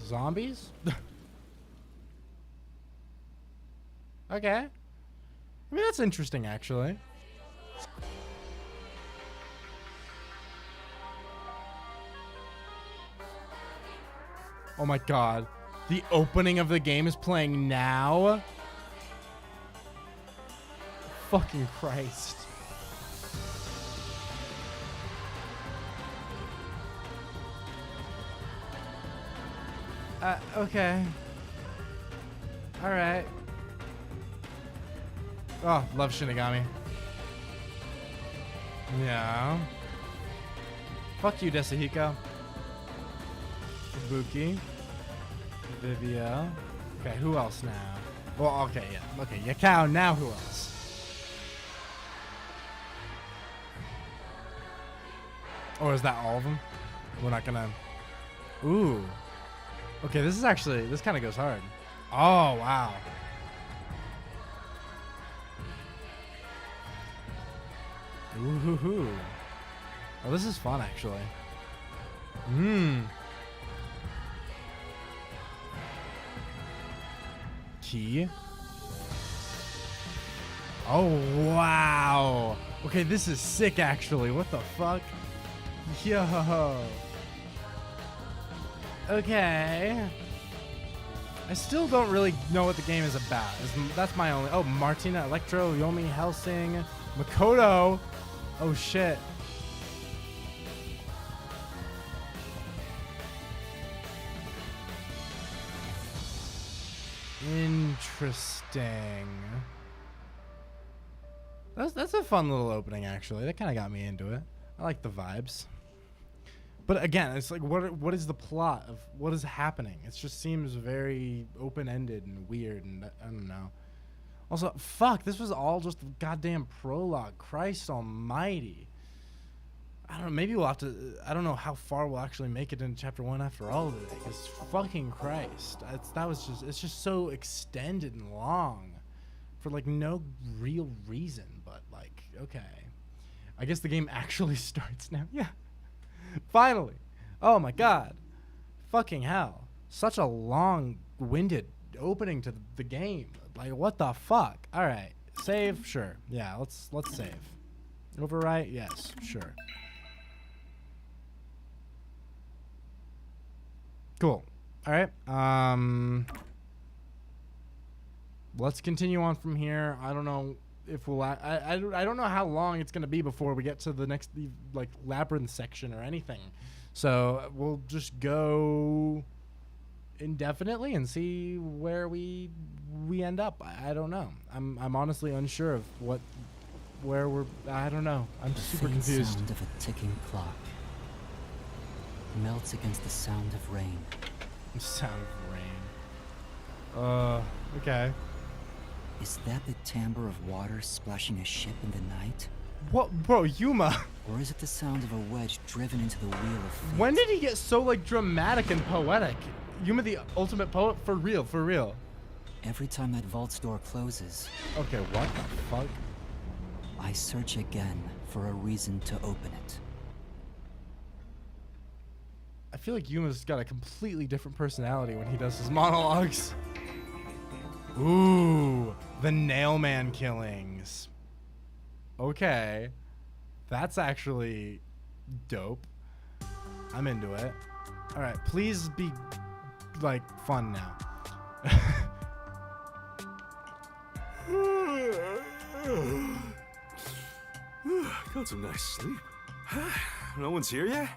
Zombies? Okay. I mean, that's interesting, actually. Oh my god. The opening of the game is playing now? Fucking Christ. Okay. Alright. Oh, love Shinigami. Yeah. Fuck you, Desahiko. Ibuki. Vivia. Okay, who else now? Well, okay, yeah. Okay, Yakao, now who else? Or is that all of them? We're not gonna... Ooh. Okay, this is actually... This kind of goes hard. Oh, wow. Ooh-hoo-hoo. Oh, this is fun, actually. Key. Oh, wow. Okay, this is sick, actually. What the fuck? Yo. Okay. I still don't really know what the game is about. That's my only... Oh, Martina, Electro, Yomi, Helsing, Makoto. Oh, shit. Interesting. That's a fun little opening, actually. That kind of got me into it. I like the vibes. But again, it's like, what is the plot of what is happening? It just seems very open-ended and weird, and I don't know. Also, fuck, this was all just a goddamn prologue. Christ almighty. I don't know, maybe we'll have to, I don't know how far we'll actually make it into chapter 1 after all of it, because fucking Christ. It's just so extended and long for like no real reason, but like, okay. I guess the game actually starts now. Yeah. Finally. Oh my god. Fucking hell. Such a long-winded opening to the game. Like, what the fuck? All right. Save? Sure. Yeah, let's save. Overwrite? Yes, sure. Cool. All right. Let's continue on from here. I don't know if we'll... I don't know how long it's going to be before we get to the next, like, labyrinth section or anything. So we'll just go indefinitely and see where we end up. I don't know. I'm honestly unsure of where we're... I don't know. I'm super confused. The sound of a ticking clock melts against the sound of rain. The sound of rain. Okay. Is that the timbre of water splashing a ship in the night? What, bro, Yuma? Or is it the sound of a wedge driven into the wheel of fate? When did he get so like dramatic and poetic? Yuma the ultimate poet? For real, for real. Every time that vault's door closes. Okay, what the fuck? I search again for a reason to open it. I feel like Yuma's got a completely different personality when he does his monologues. Ooh, the Nailman killings. Okay. That's actually dope. I'm into it. All right, please be like fun now. Got some nice sleep. No one's here yet?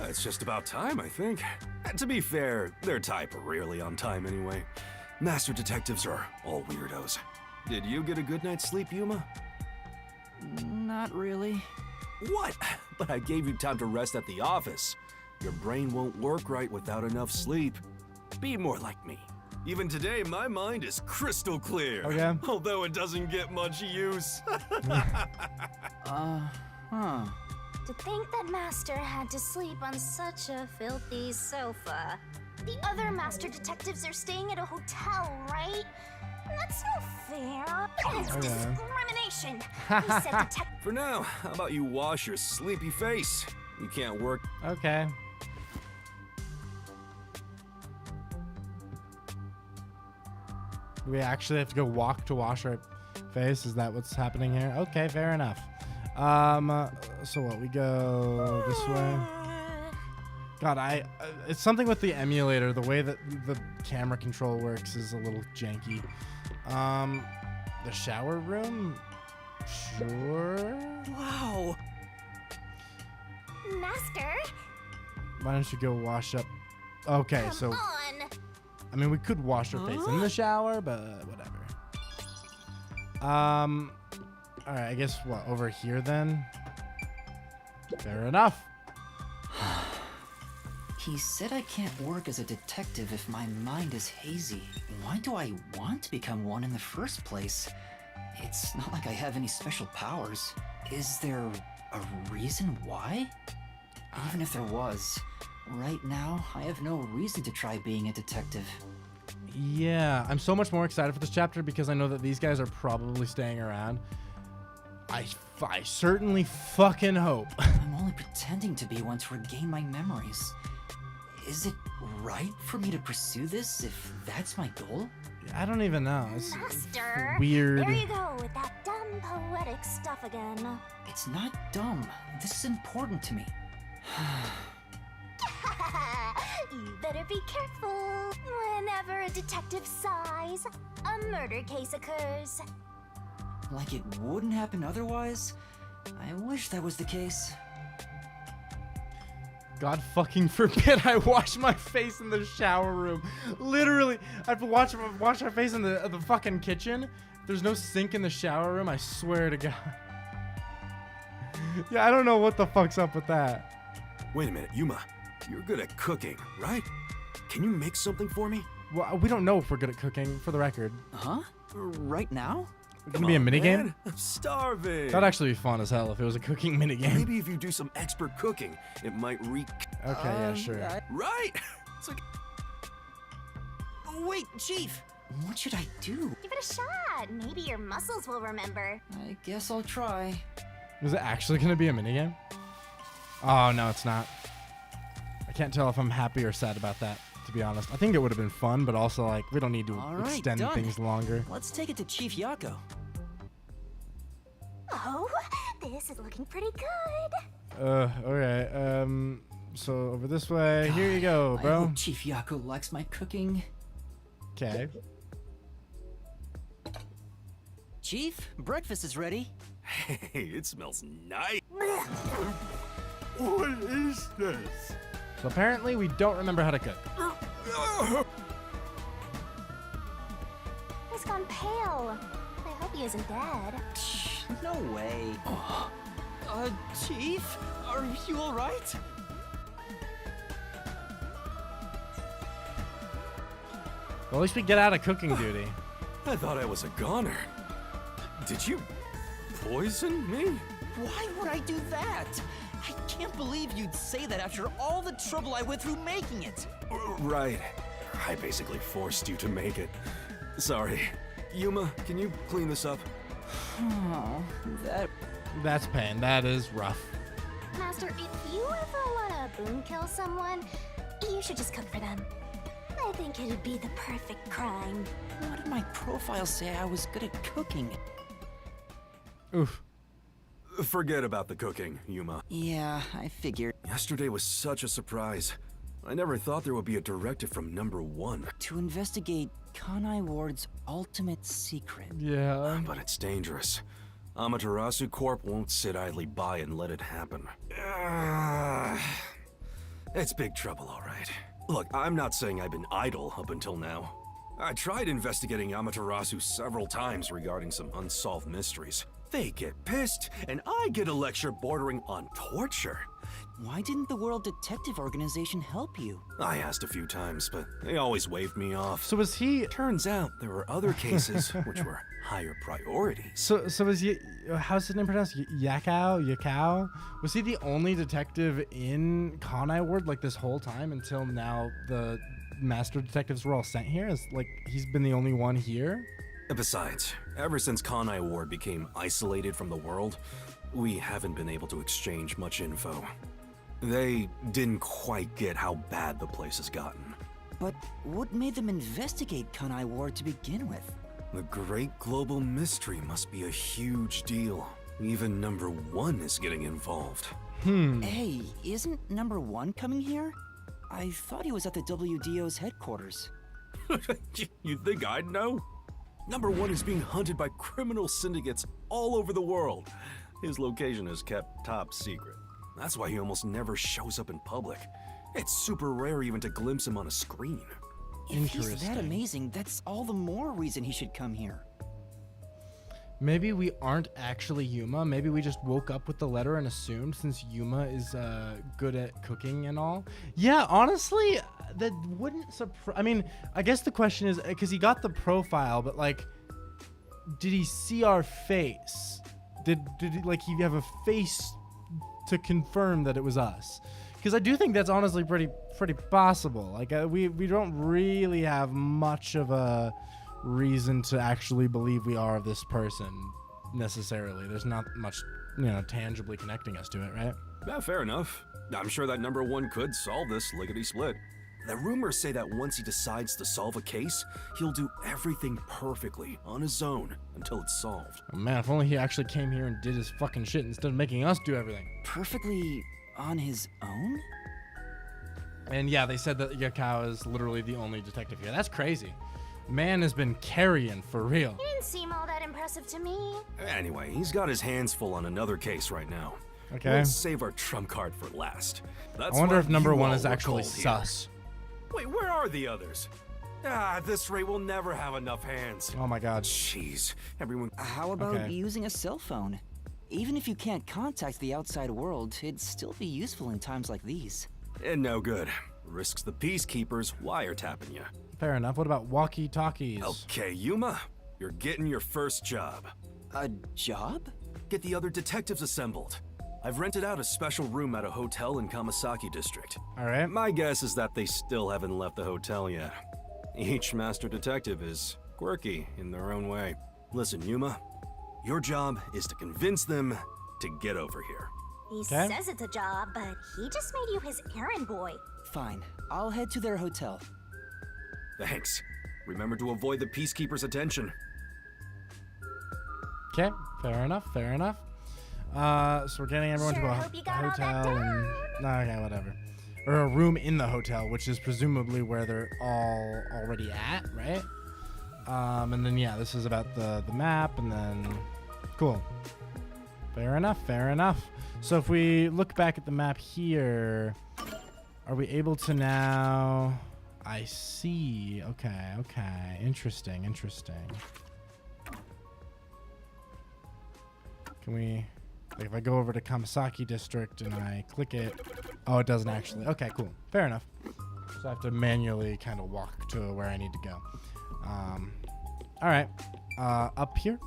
It's just about time, I think. To be fair, their type are rarely on time anyway. Master detectives are all weirdos. Did you get a good night's sleep, Yuma? Not really. What? But I gave you time to rest at the office. Your brain won't work right without enough sleep. Be more like me. Even today, my mind is crystal clear. Okay. Although it doesn't get much use. To think that Master had to sleep on such a filthy sofa. The other Master Detectives are staying at a hotel, right? That's no fair. It's discrimination. He said For now, how about you wash your sleepy face? You can't work. Okay. We actually have to go walk to wash our face? Is that what's happening here? Okay, fair enough. So what, we go this way? God, it's something with the emulator. The way that the camera control works is a little janky. The shower room? Sure. Wow. Master? Why don't you go wash up? Okay, Come so... on. I mean, we could wash our face in the shower, but whatever. All right, I guess what, over here then? Fair enough. He said I can't work as a detective if my mind is hazy. Why do I want to become one in the first place? It's not like I have any special powers. Is there a reason why? Even if there was, right now, I have no reason to try being a detective. Yeah, I'm so much more excited for this chapter because I know that these guys are probably staying around. I certainly fucking hope. I'm only pretending to be one to regain my memories. Is it right for me to pursue this if that's my goal? I don't even know. It's Master, weird. There you go with that dumb poetic stuff again. It's not dumb. This is important to me. You better be careful. Whenever a detective sighs, a murder case occurs. Like it wouldn't happen otherwise? I wish that was the case. God fucking forbid I wash my face in the shower room. Literally, I have to wash our face in the fucking kitchen. There's no sink in the shower room, I swear to God. Yeah, I don't know what the fuck's up with that. Wait a minute, Yuma. You're good at cooking, right? Can you make something for me? Well, we don't know if we're good at cooking, for the record. Huh? Right now? It's gonna be a minigame? I'm starving. That'd actually be fun as hell if it was a cooking minigame. Maybe if you do some expert cooking, it might reek. Okay, yeah, sure. Right? It's like... Wait, Chief! What should I do? Give it a shot. Maybe your muscles will remember. I guess I'll try. Is it actually gonna be a minigame? Oh, no, it's not. I can't tell if I'm happy or sad about that, to be honest. I think it would have been fun, but also, like, we don't need to extend things longer. Let's take it to Chief Yako. Oh, this is looking pretty good. Okay, so over this way. Here you go, I bro. hope Chief Yako likes my cooking. Okay. Chief, breakfast is ready. Hey, it smells nice. What is this? So apparently we don't remember how to cook. He's gone pale. I hope he isn't dead. No way. Chief, are you all right? Well, at least we get out of cooking duty. I thought I was a goner. Did you poison me? Why would I do that? I can't believe you'd say that after all the trouble I went through making it. Right. I basically forced you to make it. Sorry. Yuma, can you clean this up? Oh, That's pain. That is rough. Master, if you ever want to boom kill someone, you should just cook for them. I think it'd be the perfect crime. What did my profile say I was good at cooking? Oof. Forget about the cooking, Yuma. Yeah, I figured. Yesterday was such a surprise. I never thought there would be a directive from number 1. To investigate Kanai Ward's ultimate secret. Yeah. But it's dangerous. Amaterasu Corp won't sit idly by and let it happen. It's big trouble, all right. Look, I'm not saying I've been idle up until now. I tried investigating Amaterasu several times regarding some unsolved mysteries. They get pissed, and I get a lecture bordering on torture. Why didn't the World Detective Organization help you? I asked a few times, but they always waved me off. So was he... Turns out there were other cases which were higher priorities. So was he... How's his name pronounced? Yakao? Was he the only detective in Kanai Ward like this whole time until now the master detectives were all sent here? Is like he's been the only one here? Besides, ever since Kanai Ward became isolated from the world, we haven't been able to exchange much info. They didn't quite get how bad the place has gotten. But what made them investigate Kanai Ward to begin with? The great global mystery must be a huge deal. Even number 1 is getting involved. Hey, isn't number 1 coming here? I thought he was at the WDO's headquarters. You think I'd know? Number 1 is being hunted by criminal syndicates all over the world. His location is kept top secret. That's why he almost never shows up in public. It's super rare even to glimpse him on a screen. If he's that amazing, that's all the more reason he should come here. Maybe we aren't actually Yuma. Maybe we just woke up with the letter and assumed since Yuma is good at cooking and all. Yeah, honestly, that wouldn't surprise. I mean, I guess the question is because he got the profile, but like, did he see our face? Did he have a face to confirm that it was us? Because I do think that's honestly pretty possible. Like we don't really have much of a reason to actually believe we are this person necessarily. There's not much, tangibly connecting us to it, right? Yeah, fair enough. I'm sure that number 1 could solve this lickety-split. The rumors say that once he decides to solve a case, he'll do everything perfectly on his own until it's solved. Oh, man, if only he actually came here and did his fucking shit instead of making us do everything. Perfectly on his own? And yeah, they said that Yakao is literally the only detective here. That's crazy. Man has been carrying for real. He didn't seem all that impressive to me. Anyway, he's got his hands full on another case right now. Okay. Let's save our trump card for last. That's I wonder why if number you 1 all is were actually called here. sus. Wait, where are the others? At this rate, we'll never have enough hands. Oh my god. Jeez, everyone. How about using a cell phone? Even if you can't contact the outside world, it'd still be useful in times like these. And no good. Risks the peacekeepers wiretapping you. Fair enough. What about walkie-talkies? Okay, Yuma, you're getting your first job. A job? Get the other detectives assembled. I've rented out a special room at a hotel in Kamasaki District. All right. My guess is that they still haven't left the hotel yet. Each master detective is quirky in their own way. Listen, Yuma, your job is to convince them to get over here. He says it's a job, but he just made you his errand boy. Fine. I'll head to their hotel. Thanks. Remember to avoid the peacekeepers' attention. Okay, fair enough. So we're getting everyone to a hotel and okay, whatever. Or a room in the hotel, which is presumably where they're all already at, right? And then yeah, this is about the map, and then cool. Fair enough. So if we look back at the map here, are we able to now? I see. Okay. Interesting. Can we, like, if I go over to Kamasaki District and I click it, oh, it doesn't actually. Okay, cool. Fair enough. So I have to manually kind of walk to where I need to go. All right. Up here.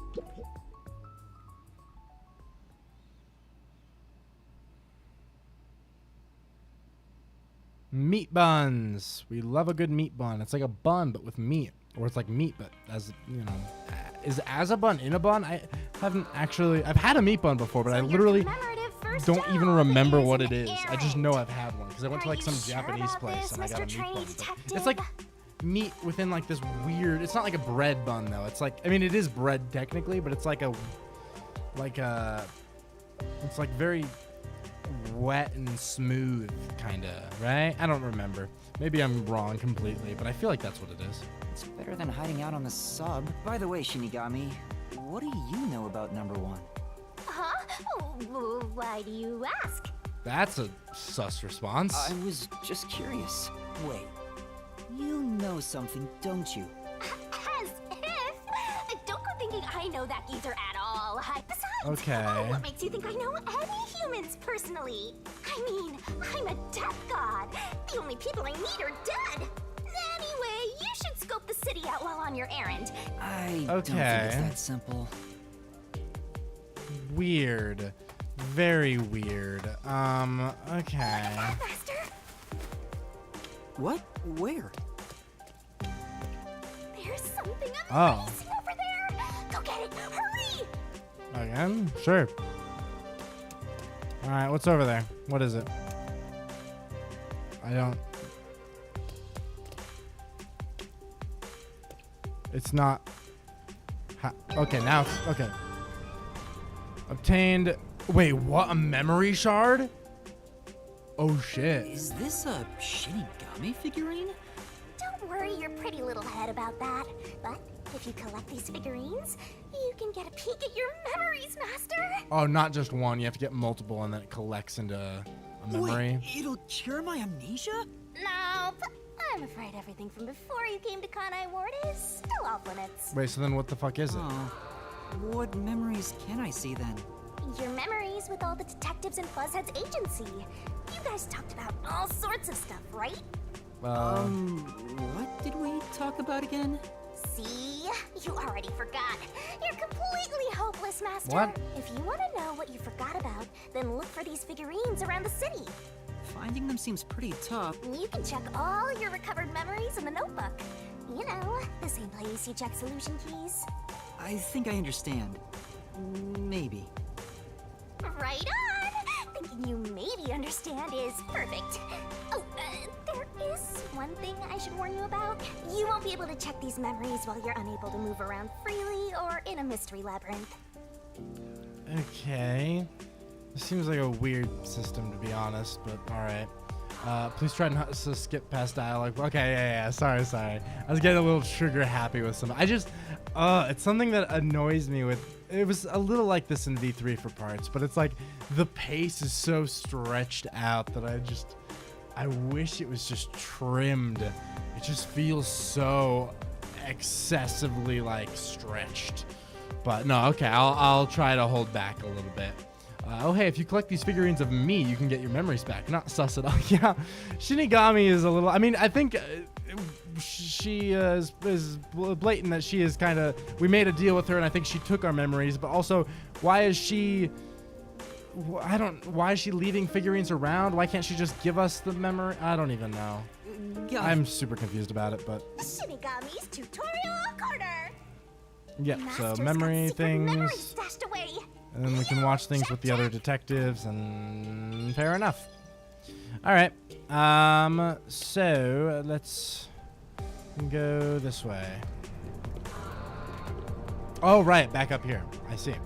Meat buns. We love a good meat bun. It's like a bun, but with meat. Or it's like meat, but as, you know. Is as a bun in a bun? I haven't actually... I've had a meat bun before, but I literally don't even remember what it is. I just know I've had one, because I went to like some Japanese place and I got a meat bun. But it's like meat within like this weird... It's not like a bread bun, though. It's like... I mean, it is bread technically, but it's like a... It's like very wet and smooth, kind of, right? I don't remember. Maybe I'm wrong completely, but I feel like that's what it is. It's better than hiding out on the sub. By the way, Shinigami, what do you know about number 1? Huh? Oh, why do you ask? That's a sus response. I was just curious. Wait, you know something, don't you? As if! Don't go thinking I know that geezer at all. Besides, okay. What makes you think I know any humans personally? I mean, I'm a death god. The only people I need are dead. Anyway, you should scope the city out while on your errand. I don't think it's that simple. Weird. Very weird. Okay. Master? What? Where? There's something amazing Oh. over there. Go get it. Hurry! Again? Sure. Alright, what's over there? What is it? I don't... It's not... Okay, now... Okay. Obtained... Wait, what? A memory shard? Oh, shit. Is this a Shinigami figurine? Don't worry your pretty little head about that. But if you collect these figurines, you can get a peek at your memories, Master. Oh, not just one. You have to get multiple, and then it collects into a memory. Wait, it'll cure my amnesia? No, but I'm afraid everything from before you came to Kanai Ward is still off limits. Wait, so then what the fuck is it? Oh. What memories can I see then? Your memories with all the detectives in Fuzzhead's agency. You guys talked about all sorts of stuff, right? What did we talk about again? See? You already forgot. You're completely hopeless, Master. What? If you want to know what you forgot about, then look for these figurines around the city. Finding them seems pretty tough. You can check all your recovered memories in the notebook. You know, the same place you check solution keys. I think I understand. Maybe. Right on! Thinking you maybe understand is perfect. Oh, there is one thing I should warn you about. You won't be able to check these memories while you're unable to move around freely or in a mystery labyrinth. Okay. This seems like a weird system, to be honest, but alright. Please try not to skip past dialogue. Okay, yeah, sorry. I was getting a little trigger happy with some. It's something that annoys me with. It was a little like this in V3 for parts, but it's like the pace is so stretched out that I wish it was just trimmed. It just feels so excessively like stretched. But no, okay, I'll try to hold back a little bit. Oh, hey, if you collect these figurines of me, you can get your memories back. Not sus at all. Yeah, Shinigami is a little... I mean, I think she is blatant that she is kind of... We made a deal with her, and I think she took our memories. But also, why is she... Why is she leaving figurines around? Why can't she just give us the memory? I don't even know. I'm super confused about it, but... Shinigami's tutorial corner! Yeah, so Master's memory got secret memories things... stashed away. And then we can watch things with the other detectives, and fair enough. All right. So let's go this way. Oh, right. Back up here. I see.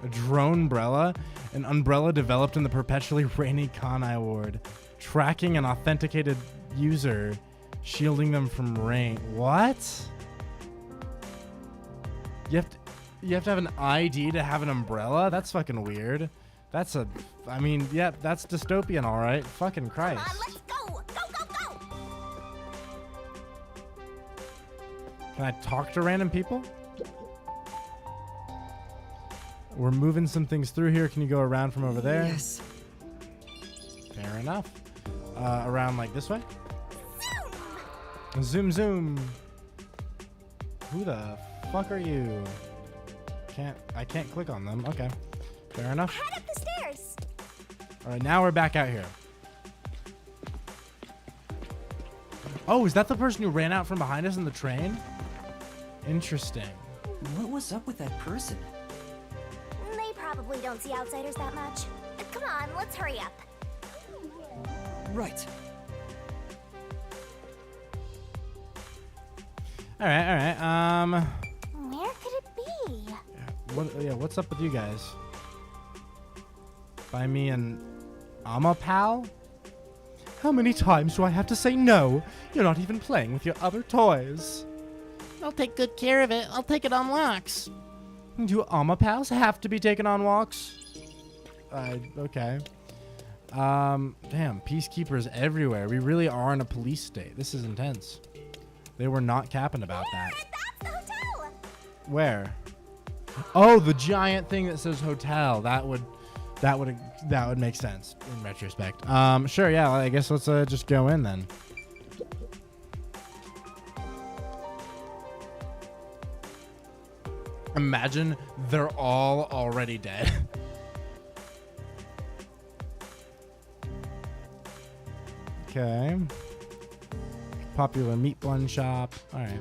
A drone umbrella? An umbrella developed in the perpetually rainy Kanai Ward, tracking an authenticated user, shielding them from rain. What? You have to have an ID to have an umbrella? That's fucking weird. I mean, yeah, that's dystopian, all right. Fucking Christ. Come on, let's go! Go! Can I talk to random people? We're moving some things through here. Can you go around from over there? Yes. Fair enough. Around like this way? Zoom! Who the fuck are you? I can't click on them. Okay. Fair enough. Head up the stairs. All right, now we're back out here. Oh, is that the person who ran out from behind us in the train? Interesting. What was up with that person? They probably don't see outsiders that much. Come on, let's hurry up. Right. All right. Where could it be? What's up with you guys? Buy me an Pal? How many times do I have to say no? You're not even playing with your other toys. I'll take good care of it. I'll take it on walks. Do Pals have to be taken on walks? Okay. Damn, peacekeepers everywhere. We really are in a police state. This is intense. They were not capping about that. That's the hotel. Where? Oh, the giant thing that says hotel. That would make sense in retrospect. Sure, yeah. I guess let's just go in then. Imagine they're all already dead. Okay. Popular meat bun shop. All right.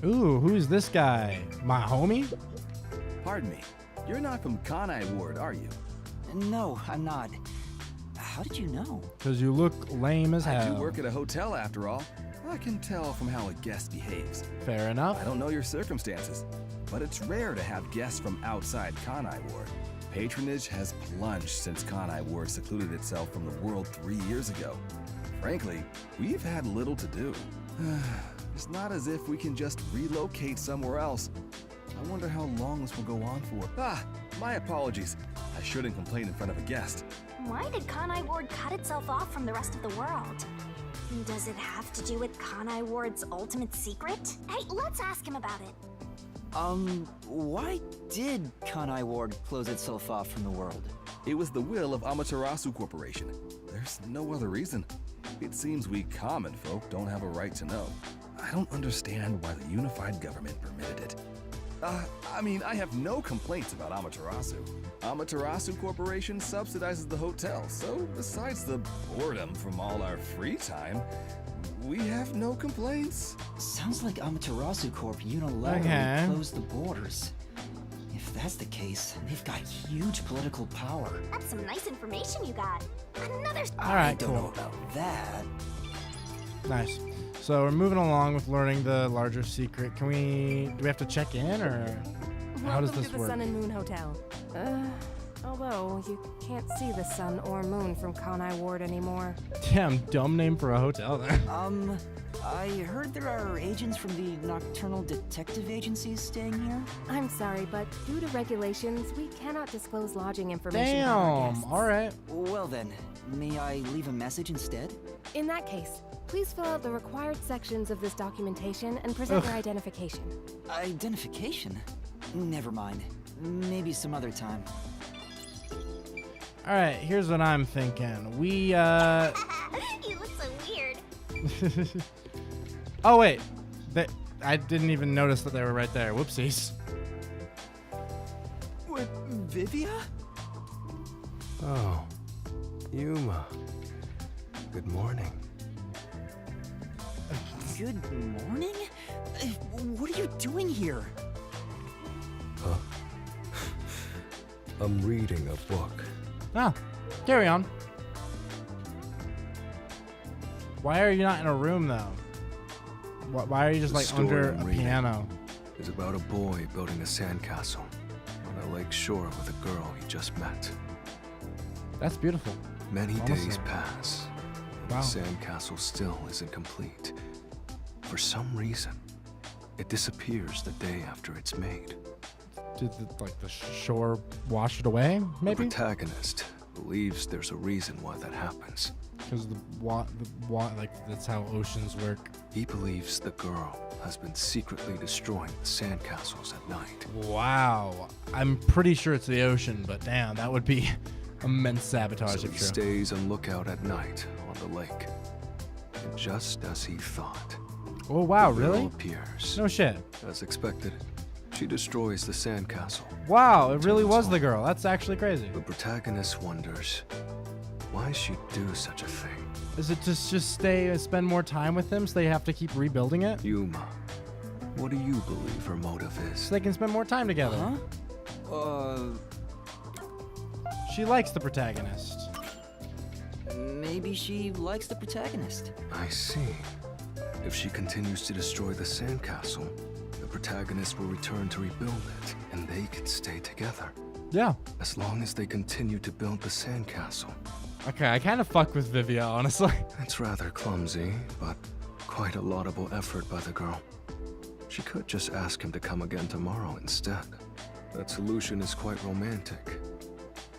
Ooh, who's this guy? My homie? Pardon me. You're not from Kanai Ward, are you? No, I'm not. How did you know? Because you look lame as hell. I do work at a hotel, after all. I can tell from how a guest behaves. Fair enough. I don't know your circumstances, but it's rare to have guests from outside Kanai Ward. Patronage has plunged since Kanai Ward secluded itself from the world 3 years ago. Frankly, we've had little to do. It's not as if we can just relocate somewhere else. I wonder how long this will go on for. My apologies. I shouldn't complain in front of a guest. Why did Kanai Ward cut itself off from the rest of the world? Does it have to do with Kanai Ward's ultimate secret? Hey, let's ask him about it. Why did Kanai Ward close itself off from the world? It was the will of Amaterasu Corporation. There's no other reason. It seems we common folk don't have a right to know. I don't understand why the unified government permitted it. I have no complaints about Amaterasu. Amaterasu Corporation subsidizes the hotel, so besides the boredom from all our free time, we have no complaints. Sounds like Amaterasu Corp unilaterally closed the borders. If that's the case, they've got huge political power. That's some nice information you got. Another. All right, I don't know about that. Nice. So we're moving along with learning the larger secret. Do we have to check in, or how does this to the work? Sun and Moon Hotel. Although you can't see the sun or moon from Kanai Ward anymore. Damn, dumb name for a hotel there. I heard there are agents from the Nocturnal Detective Agencies staying here. I'm sorry, but due to regulations, we cannot disclose lodging information about our Damn, guests. alright. Well then, may I leave a message instead? In that case, please fill out the required sections of this documentation and present your identification. Identification? Never mind. Maybe some other time. Alright, here's what I'm thinking. We, You look so weird. Oh, wait. I didn't even notice that they were right there. Whoopsies. What, Vivia? Oh, Yuma. Good morning. Good morning? What are you doing here? Huh? I'm reading a book. Ah, carry on. Why are you not in a room, though? Why are you just, The like, story under I'm a reading piano? is about a boy building a sandcastle on a lake shore with a girl he just met. That's beautiful. Many Almost days there. pass, and Wow. the sandcastle still isn't complete. For some reason, it disappears the day after it's made. Did the shore wash it away, maybe? The protagonist believes there's a reason why that happens. Because that's how oceans work. He believes the girl has been secretly destroying the sandcastles at night. Wow. I'm pretty sure it's the ocean, but damn, that would be immense sabotage So if he true. stays on lookout at night on the lake. And just as he thought, Oh wow, the girl really? appears. No shit. As expected, she destroys the sandcastle. Wow, it really was the girl. That's actually crazy. The protagonist wonders why she'd do such a thing. Is it just stay and spend more time with him so they have to keep rebuilding it? Yuma, what do you believe her motive is? So they can spend more time together. She likes the protagonist. Maybe she likes the protagonist. I see. If she continues to destroy the sandcastle, the protagonist will return to rebuild it, and they can stay together. Yeah. As long as they continue to build the sandcastle. Okay, I kind of fuck with Vivia, honestly. It's rather clumsy, but quite a laudable effort by the girl. She could just ask him to come again tomorrow instead. That solution is quite romantic.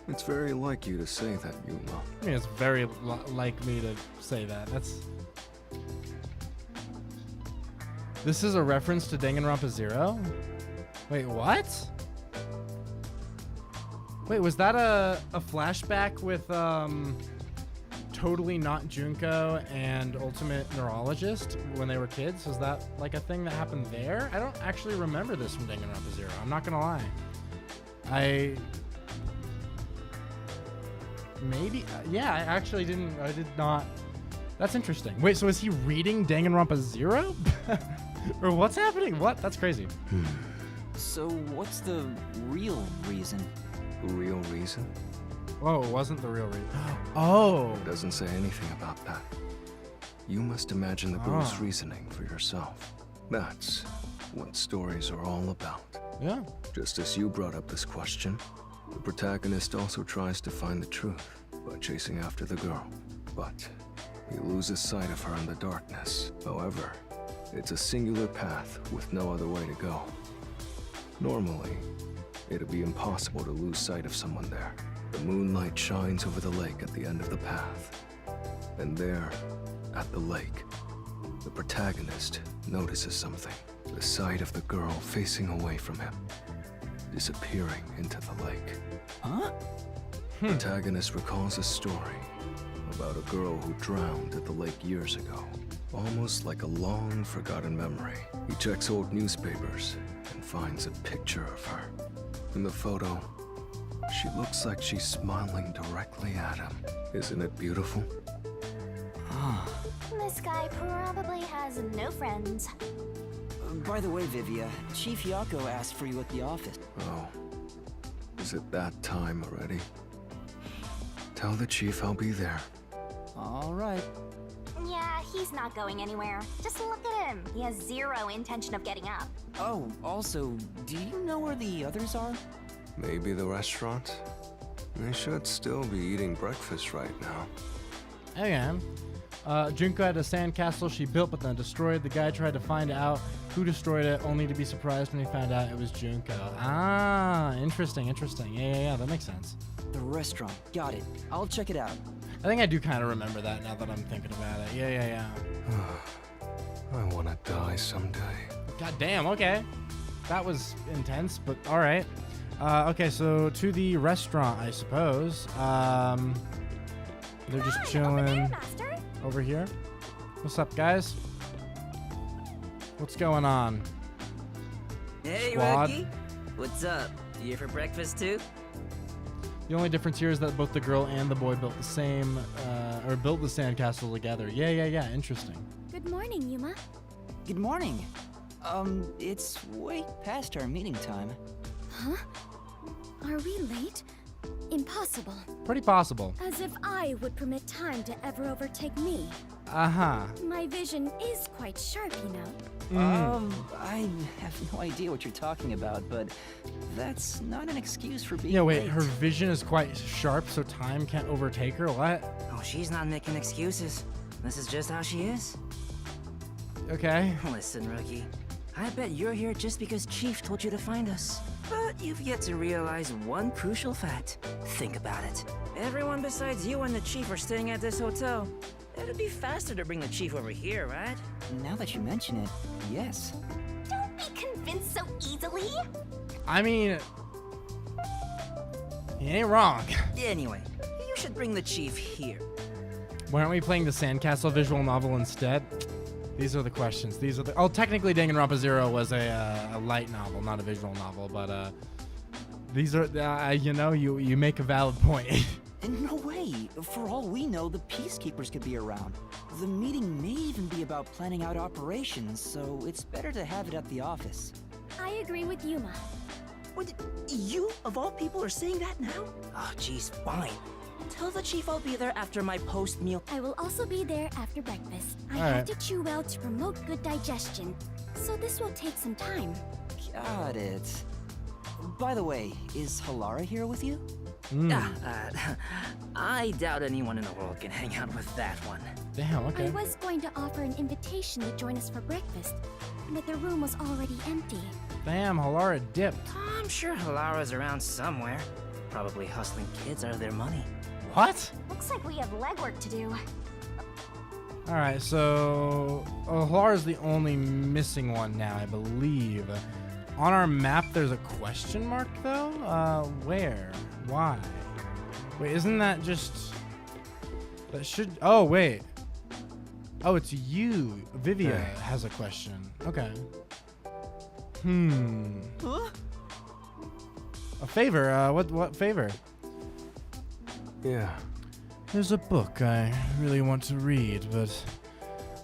It's very like you to say that, Yuma. I mean, it's very like me to say that. This is a reference to Danganronpa 0? Wait, what? Wait, was that a flashback with Totally Not Junko and Ultimate Neurologist when they were kids? Was that like a thing that happened there? I don't actually remember this from Danganronpa 0. I'm not gonna lie. Maybe, yeah, I actually didn't, I did not. That's interesting. Wait, so is he reading Danganronpa 0? Or what's happening? What? That's crazy. So what's the real reason? Real reason? Oh, it wasn't the real reason. Oh. It doesn't say anything about that. You must imagine the girl's reasoning for yourself. That's what stories are all about. Yeah. Just as you brought up this question, the protagonist also tries to find the truth by chasing after the girl. But he loses sight of her in the darkness. However, it's a singular path with no other way to go. Normally, it'd be impossible to lose sight of someone there. The moonlight shines over the lake at the end of the path. And there, at the lake, the protagonist notices something. The sight of the girl facing away from him, disappearing into the lake. Huh? Protagonist recalls a story about a girl who drowned at the lake years ago. Almost like a long forgotten memory. He checks old newspapers and finds a picture of her. In the photo, she looks like she's smiling directly at him. Isn't it beautiful? This guy probably has no friends. By the way, Vivia, Chief Yako asked for you at the office. Oh. Is it that time already? Tell the chief I'll be there. All right. Yeah, he's not going anywhere. Just look at him. He has zero intention of getting up. Oh, also, do you know where the others are? Maybe the restaurant? They should still be eating breakfast right now. Okay. Junko had a sandcastle she built but then destroyed. The guy tried to find out who destroyed it, only to be surprised when he found out it was Junko. Ah, interesting. Yeah, that makes sense. The restaurant. Got it. I'll check it out. I think I do kind of remember that now that I'm thinking about it. Yeah. I want to die someday. God damn, okay. That was intense, but all right. Okay, so to the restaurant, I suppose. They're just chilling over here. What's up, guys? What's going on? Hey, Squad? Rookie. What's up? You here for breakfast too? The only difference here is that both the girl and the boy built the same, or built the sandcastle together. Yeah. Interesting. Good morning, Yuma. Good morning. It's way past our meeting time. Huh? Are we late? Impossible. Pretty possible. As if I would permit time to ever overtake me. Uh-huh. My vision is quite sharp, you know. I have no idea what you're talking about, but that's not an excuse for being Yeah, wait, late. her vision is quite sharp, so time can't overtake her? What? Oh, she's not making excuses. This is just how she is. Okay. Listen, Rookie. I bet you're here just because Chief told you to find us. But you've yet to realize one crucial fact. Think about it. Everyone besides you and the Chief are staying at this hotel. It'd be faster to bring the Chief over here, right? Now that you mention it, yes. Don't be convinced so easily. I mean, he ain't wrong. Anyway, you should bring the Chief here. Why aren't we playing the Sandcastle visual novel instead? These are the questions. These are the. Oh, technically, Danganronpa Zero was a light novel, not a visual novel, but these are. You know, you make a valid point. No way. For all we know, the peacekeepers could be around. The meeting may even be about planning out operations, so it's better to have it at the office. I agree with Yuma. What? You, of all people, are saying that now? Oh, geez, fine. Tell the chief I'll be there after my post-meal. I will also be there after breakfast. I All have right. to chew well to promote good digestion, so this will take some time. Got it. By the way, is Halara here with you? I doubt anyone in the world can hang out with that one. Damn, I was going to offer an invitation to join us for breakfast, but the room was already empty. Damn, Halara dipped. I'm sure Halara's around somewhere. Probably hustling kids out of their money. What? Looks like we have legwork to do. All right, so Halara's the only missing one now, I believe. On our map, there's a question mark, though? Where? Why? Wait, isn't that just... That should... Oh, wait. Oh, it's you. Vivia has a question. Okay. Huh? A favor? What favor? Yeah. There's a book I really want to read, but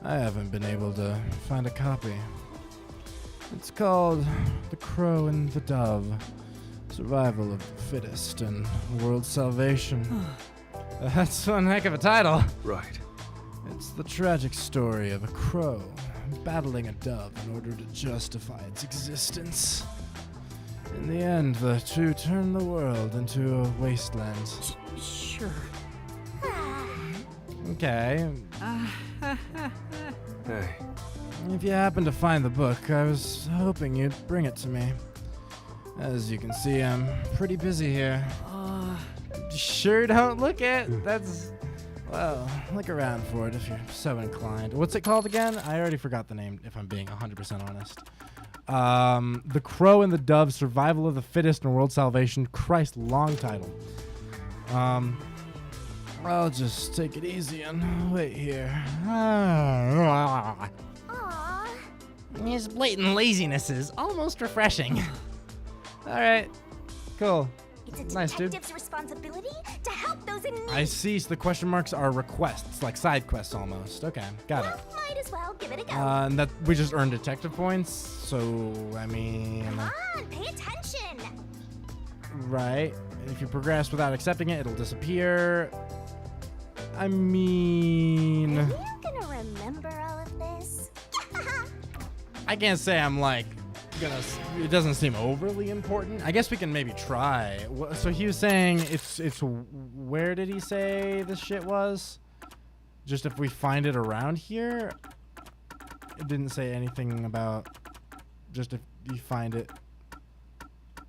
I haven't been able to find a copy. It's called The Crow and the Dove, Survival of the Fittest and World Salvation. That's one heck of a title. Right. It's the tragic story of a crow battling a dove in order to justify its existence. In the end, the two turn the world into a wasteland. Sure. Okay. Hey. If you happen to find the book, I was hoping you'd bring it to me. As you can see, I'm pretty busy here. Sure don't look it. That's... Well, look around for it if you're so inclined. What's it called again? I already forgot the name, if I'm being 100% honest. The Crow and the Dove, Survival of the Fittest and World Salvation. Christ, long title. I'll just take it easy and wait here. His blatant laziness is almost refreshing. All right, cool. It's a Nice, dude. detective's responsibility to help those in need. I see. So the question marks are requests, like side quests almost. Okay, got it. Might as well give it a go. And that we just earned detective points. So I mean, Come on, pay attention. right. If you progress without accepting it, it'll disappear. I mean, Are you gonna remember all of this? I can't say I'm like gonna. It doesn't seem overly important. I guess we can maybe try. So he was saying it's. Where did he say this shit was? Just if we find it around here. It didn't say anything about. Just if you find it.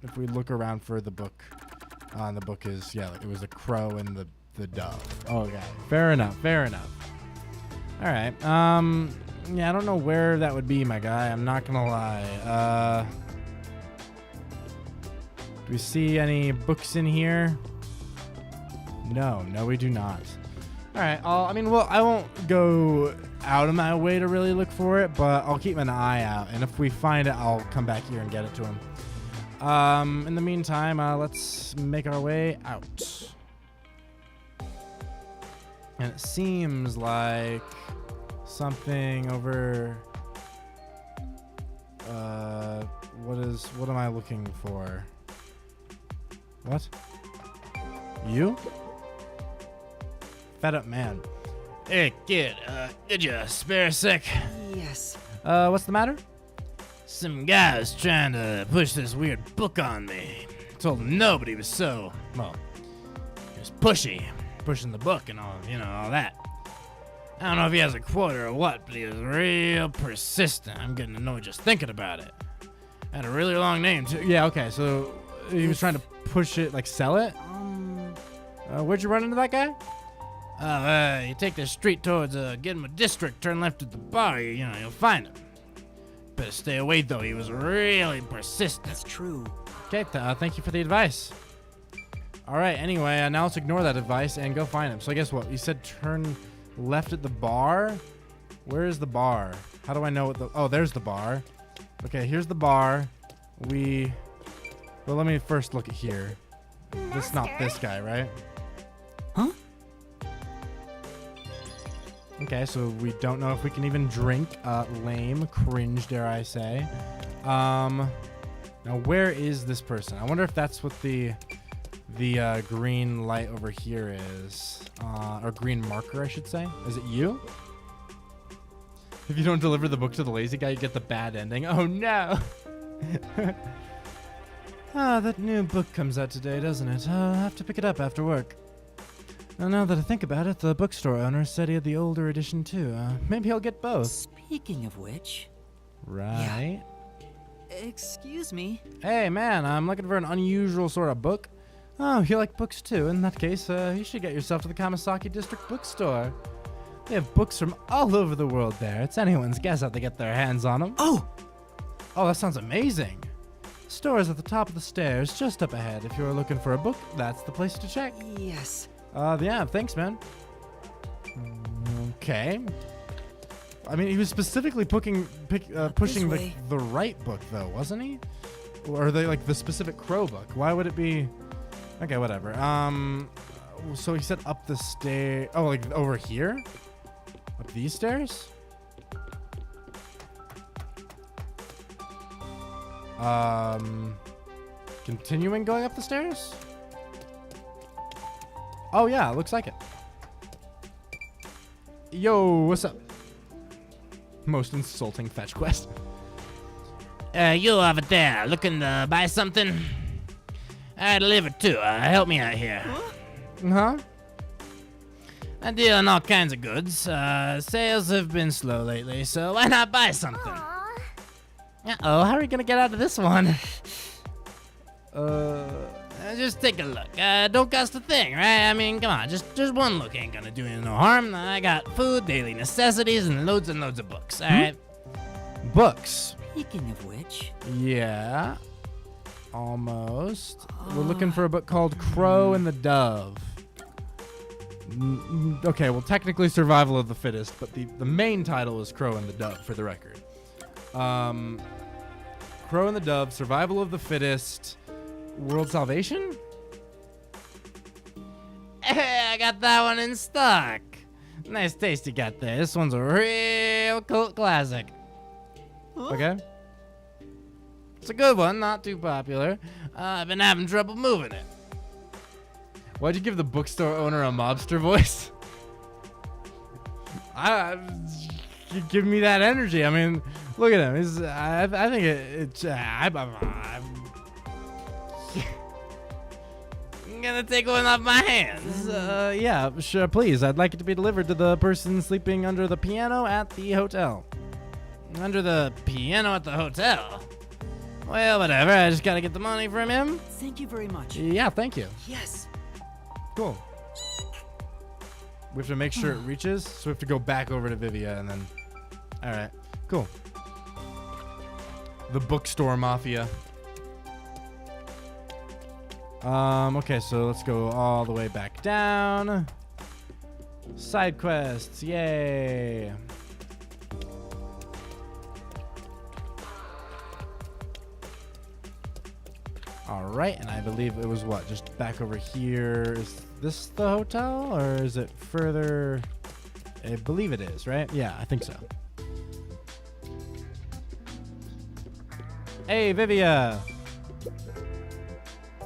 If we look around for the book. And the book is like it was the crow and the dove. Okay, fair enough. All right. Yeah, I don't know where that would be, my guy. I'm not gonna lie. Do we see any books in here? No, we do not. All right. I won't go out of my way to really look for it, but I'll keep an eye out, and if we find it, I'll come back here and get it to him. In the meantime, let's make our way out. And it seems like something over... What am I looking for? What? You? Fed up man. Hey, kid, did you spare a sec? Yes. What's the matter? Some guy was trying to push this weird book on me. Told him nobody was so, well, he was pushy, pushing the book and all, all that. I don't know if he has a quote or what, but he was real persistent. I'm getting annoyed just thinking about it. Had a really long name, too. Yeah, okay, so he was trying to push it, like sell it? Where'd you run into that guy? You take this street towards Gidma District, turn left at the bar, you'll find him. Better stay away, though. He was really persistent. That's true. Okay, thank you for the advice. All right, anyway, now let's ignore that advice and go find him. So I guess what? You said turn left at the bar? Where is the bar? How do I know what the... Oh, there's the bar. Okay, here's the bar. Well, let me first look at here. This not this guy, right? Huh? Okay, so we don't know if we can even drink. Lame. Cringe, dare I say. Now, where is this person? I wonder if that's what the green light over here is. Or green marker, I should say. Is it you? If you don't deliver the book to the lazy guy, you get the bad ending. Oh, no. That new book comes out today, doesn't it? I'll have to pick it up after work. Now that I think about it, the bookstore owner said he had the older edition too. Maybe I'll get both. Speaking of which... Right. Yeah. Excuse me. Hey, man, I'm looking for an unusual sort of book. Oh, you like books too? In that case, you should get yourself to the Kamasaki District Bookstore. They have books from all over the world there. It's anyone's guess how they get their hands on them. Oh, that sounds amazing. The store is at the top of the stairs, just up ahead. If you're looking for a book, that's the place to check. Yes. Yeah, thanks, man. Okay. I mean, he was specifically pushing the right book, though, wasn't he? Or are they like the specific Crow book? Why would it be? Okay, whatever. So he said up the stair. Oh, like over here? Up these stairs? Continuing going up the stairs? Oh yeah, looks like it. Yo, what's up? Most insulting fetch quest. You over there, looking to buy something? I deliver too. Help me out here. Huh? I deal in all kinds of goods. Sales have been slow lately, so why not buy something? Uh-oh, how are we gonna get out of this one? Just take a look. Don't cost a thing, right? I mean, come on, just one look ain't gonna do you no harm. I got food, daily necessities, and loads of books, alright? Books. Speaking of which... Yeah. Almost. We're looking for a book called Crow and the Dove. Okay, well, technically Survival of the Fittest, but the main title is Crow and the Dove, for the record. Crow and the Dove, Survival of the Fittest, World Salvation? Hey, I got that one in stock. Nice taste you got there. This one's a real cult classic. Okay. It's a good one, not too popular. I've been having trouble moving it. Why'd you give the bookstore owner a mobster voice? You give me that energy. I mean, look at him. I think I'm gonna take one off my hands. Yeah, sure, please. I'd like it to be delivered to the person sleeping under the piano at the hotel. Under the piano at the hotel? Well, whatever. I just gotta get the money from him. Thank you very much. Yeah, thank you. Yes. Cool. We have to make sure it reaches, so we have to go back over to Vivia and then... Alright, cool. The bookstore mafia. Okay, so let's go all the way back down. Side quests, yay! Alright, and I believe it was what? Just back over here. Is this the hotel, or is it further? I believe it is, right? Yeah, I think so. Hey, Vivia!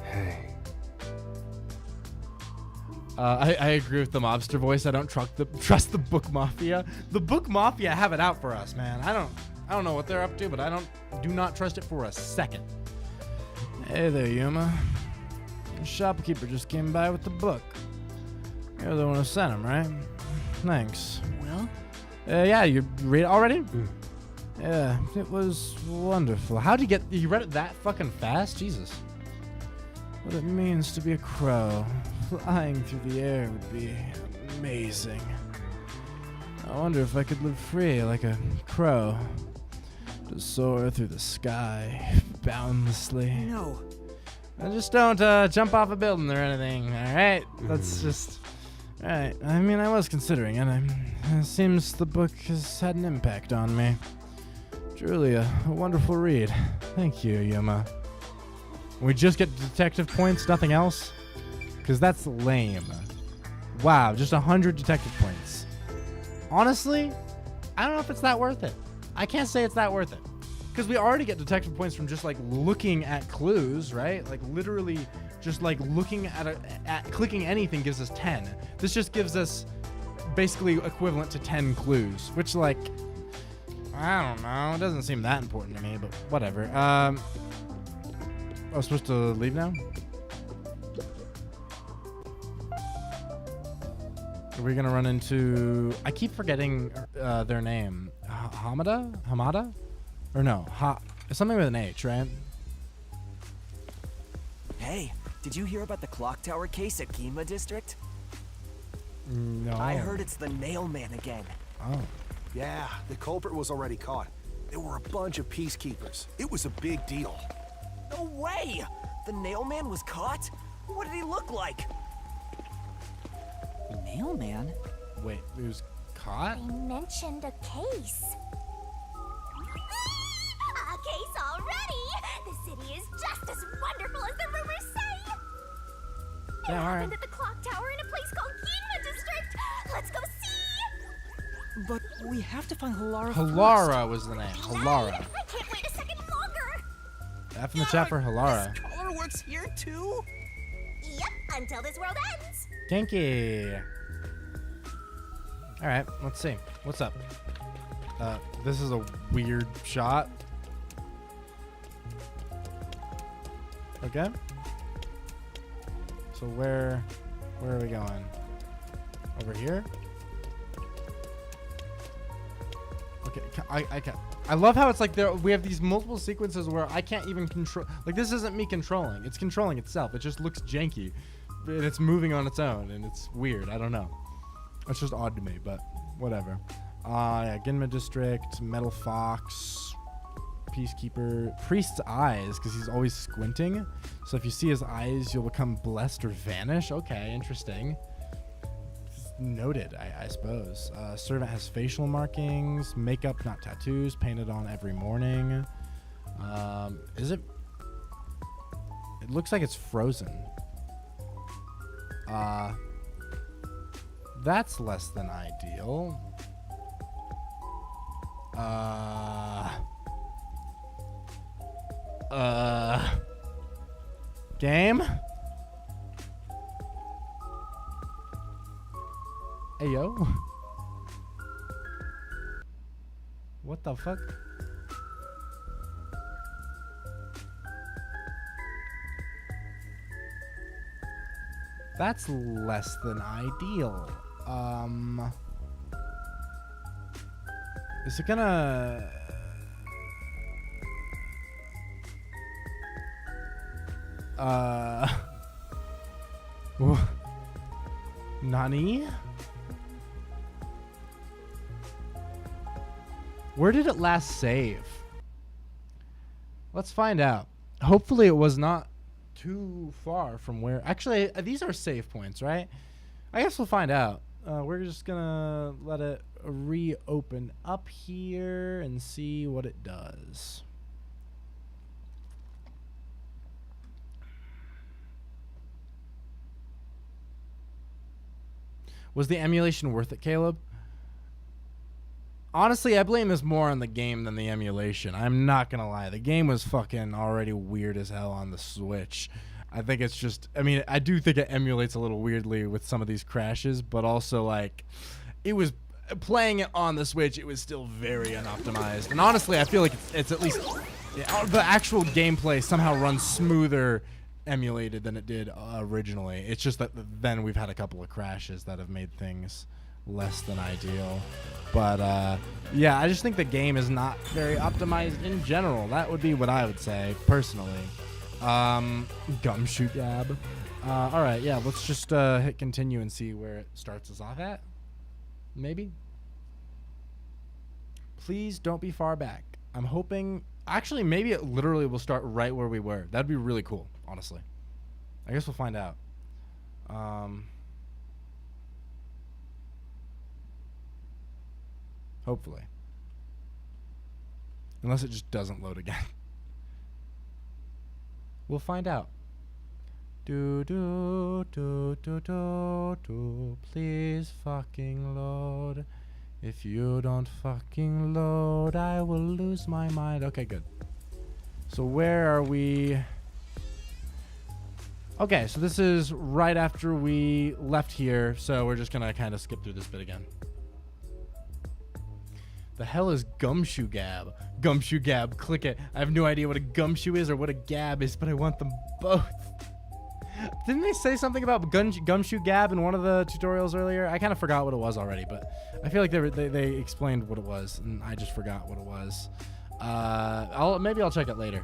Hey. I agree with the mobster voice. I don't trust the book mafia. The book mafia have it out for us, man. I don't know what they're up to, but do not trust it for a second. Hey there, Yuma. The shopkeeper just came by with the book. You're the one who sent him, right? Thanks. Well? Yeah, you read it already? Yeah, it was wonderful. How'd you read it that fucking fast? Jesus. What it means to be a crow. Flying through the air would be amazing. I wonder if I could live free like a crow. To soar through the sky, boundlessly. No. And just don't jump off a building or anything, alright? That's just... Right, I mean, I was considering it. It seems the book has had an impact on me. Truly a wonderful read. Thank you, Yuma. We just get detective points, nothing else? Because that's lame. Wow, just 100 detective points. Honestly, I don't know if it's that worth it. I can't say it's that worth it. Because we already get detective points from just like looking at clues, right? Like literally just like looking at clicking anything gives us 10. This just gives us basically equivalent to 10 clues, which like, I don't know. It doesn't seem that important to me, but whatever. I was supposed to leave now? Are we gonna run into... I keep forgetting their name. Hamada? Or no, something with an H, right? Hey, did you hear about the clock tower case at Ginma District? No. I heard it's the nail man again. Oh. Yeah, the culprit was already caught. There were a bunch of peacekeepers. It was a big deal. No way! The nail man was caught? What did he look like? Nail man? Wait, he was caught? They mentioned a case. A case already! The city is just as wonderful as the rumors say! It happened at the clock tower in a place called Ginma District! Let's go see! But we have to find Halara Halara was the name. Halara. I can't wait a second longer! F in the chat for Halara. This color works here too? Yep, until this world ends! Kinky. Alright, let's see. What's up? This is a weird shot. Okay. So where are we going? Over here? Okay, I love how it's like we have these multiple sequences where I can't even control. Like this isn't me controlling. It's controlling itself. It just looks janky. And it's moving on its own and it's weird. I don't know. It's just odd to me, but whatever. Yeah, Ginma District, Metal Fox, Peacekeeper, Priest's eyes, because he's always squinting. So if you see his eyes, you'll become blessed or vanish. Okay, interesting. Noted, I suppose. Servant has facial markings, makeup, not tattoos, painted on every morning. Is it? It looks like it's frozen. That's less than ideal. Game? Hey, yo. What the fuck? That's less than ideal. Is it gonna... Nani? Where did it last save? Let's find out. Hopefully it was not too far from where... Actually, these are save points, right? I guess we'll find out. We're just gonna let it reopen up here and see what it does. Was the emulation worth it, Caleb? Honestly, I blame this more on the game than the emulation. I'm not gonna lie. The game was fucking already weird as hell on the Switch. I think it's just... I mean, I do think it emulates a little weirdly with some of these crashes, but also, like, it was... Playing it on the Switch, it was still very unoptimized. And honestly, I feel like it's at least... the actual gameplay somehow runs smoother emulated than it did originally. It's just that then we've had a couple of crashes that have made things less than ideal. But yeah, I just think the game is not very optimized in general. That would be what I would say personally. Gumshoe Gab. All right, yeah, let's just hit continue and see where it starts us off at. Maybe. Please don't be far back. I'm hoping... Actually, maybe it literally will start right where we were. That'd be really cool, honestly. I guess we'll find out. Hopefully. Unless it just doesn't load again. We'll find out. Do do do do do do. Please fucking load. If you don't fucking load, I will lose my mind. Okay, good. So where are we? Okay, so this is right after we left here, so we're just gonna kind of skip through this bit again. The hell is gumshoe gab? Gumshoe gab, click it. I have no idea what a gumshoe is or what a gab is, but I want them both. Didn't they say something about gumshoe gab in one of the tutorials earlier? I kind of forgot what it was already, but I feel like they explained what it was, and I just forgot what it was. Maybe I'll check it later.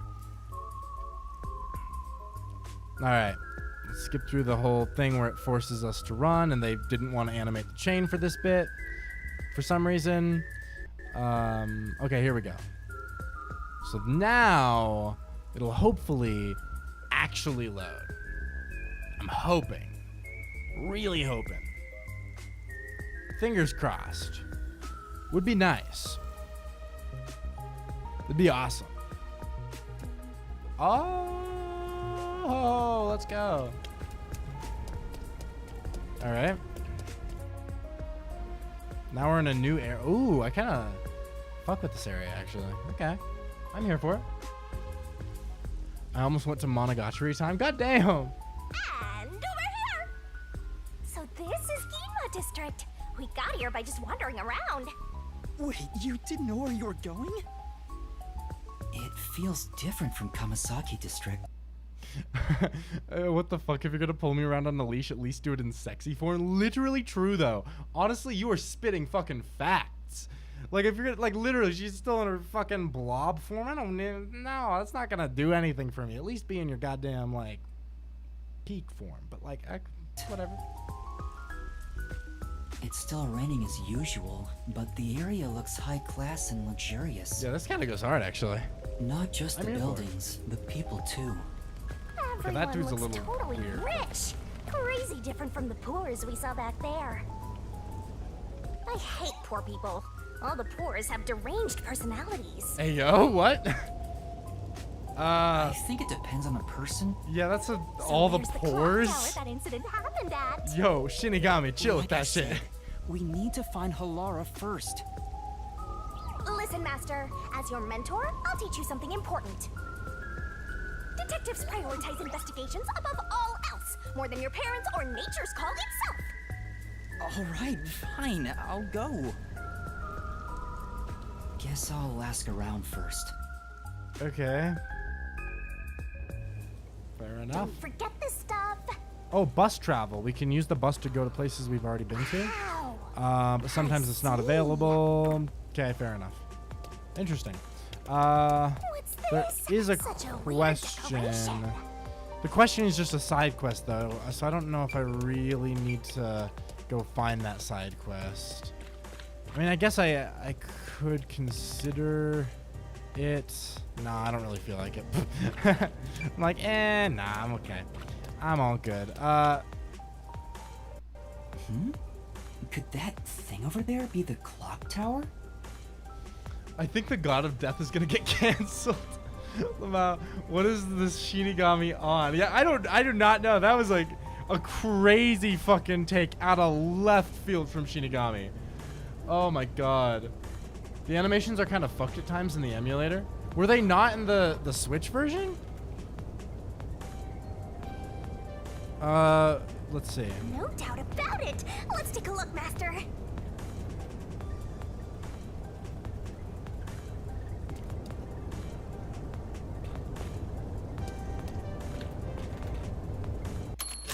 All right, let's skip through the whole thing where it forces us to run, and they didn't want to animate the chain for this bit for some reason. Okay, here we go. So now it'll hopefully actually load. I'm hoping, really hoping. Fingers crossed. Would be nice. It'd be awesome. Oh, let's go. All right. Now we're in a new area. Ooh, I kind of fuck with this area, actually. Okay. I'm here for it. I almost went to Monogatari time. God damn. And over here. So this is Ginma District. We got here by just wandering around. Wait, you didn't know where you were going? It feels different from Kamasaki District. What the fuck? If you're gonna pull me around on the leash, at least do it in sexy form. Literally true, though. Honestly, you are spitting fucking facts. Like, if you're gonna, like, literally, she's still in her fucking blob form. I don't know. No, that's not gonna do anything for me. At least be in your goddamn, like, peak form. But, like, whatever. It's still raining as usual, but the area looks high class and luxurious. Yeah, this kind of goes hard, actually. Not just the buildings, the people too. Okay, that dude's a looks little totally weird. rich. Crazy different from the poors we saw back there. I hate poor people. All the poors have deranged personalities. Hey, yo, what? I think it depends on the person. Yeah, that's So all the where's clock pores. tower that incident happened at? Yo, Shinigami, chill with that shit. We need to find Halara first. Listen, Master. As your mentor, I'll teach you something important. Detectives prioritize investigations above all else, more than your parents or nature's call itself. All right, fine, I'll go. Guess I'll ask around first. Okay. Fair enough. Don't forget this stuff. Oh, bus travel. We can use the bus to go to places we've already been to. But sometimes it's not available. Okay, fair enough. Interesting. There is a question. The question is just a side quest, though, so I don't know if I really need to go find that side quest. I mean, I guess I could consider it. Nah, I don't really feel like it. I'm like, nah, I'm okay. I'm all good. Could that thing over there be the clock tower? I think the God of Death is gonna get canceled. What is this Shinigami on? Yeah, I do not know. That was like a crazy fucking take out of left field from Shinigami. Oh my god. The animations are kind of fucked at times in the emulator. Were they not in the Switch version? Let's see. No doubt about it. Let's take a look, Master.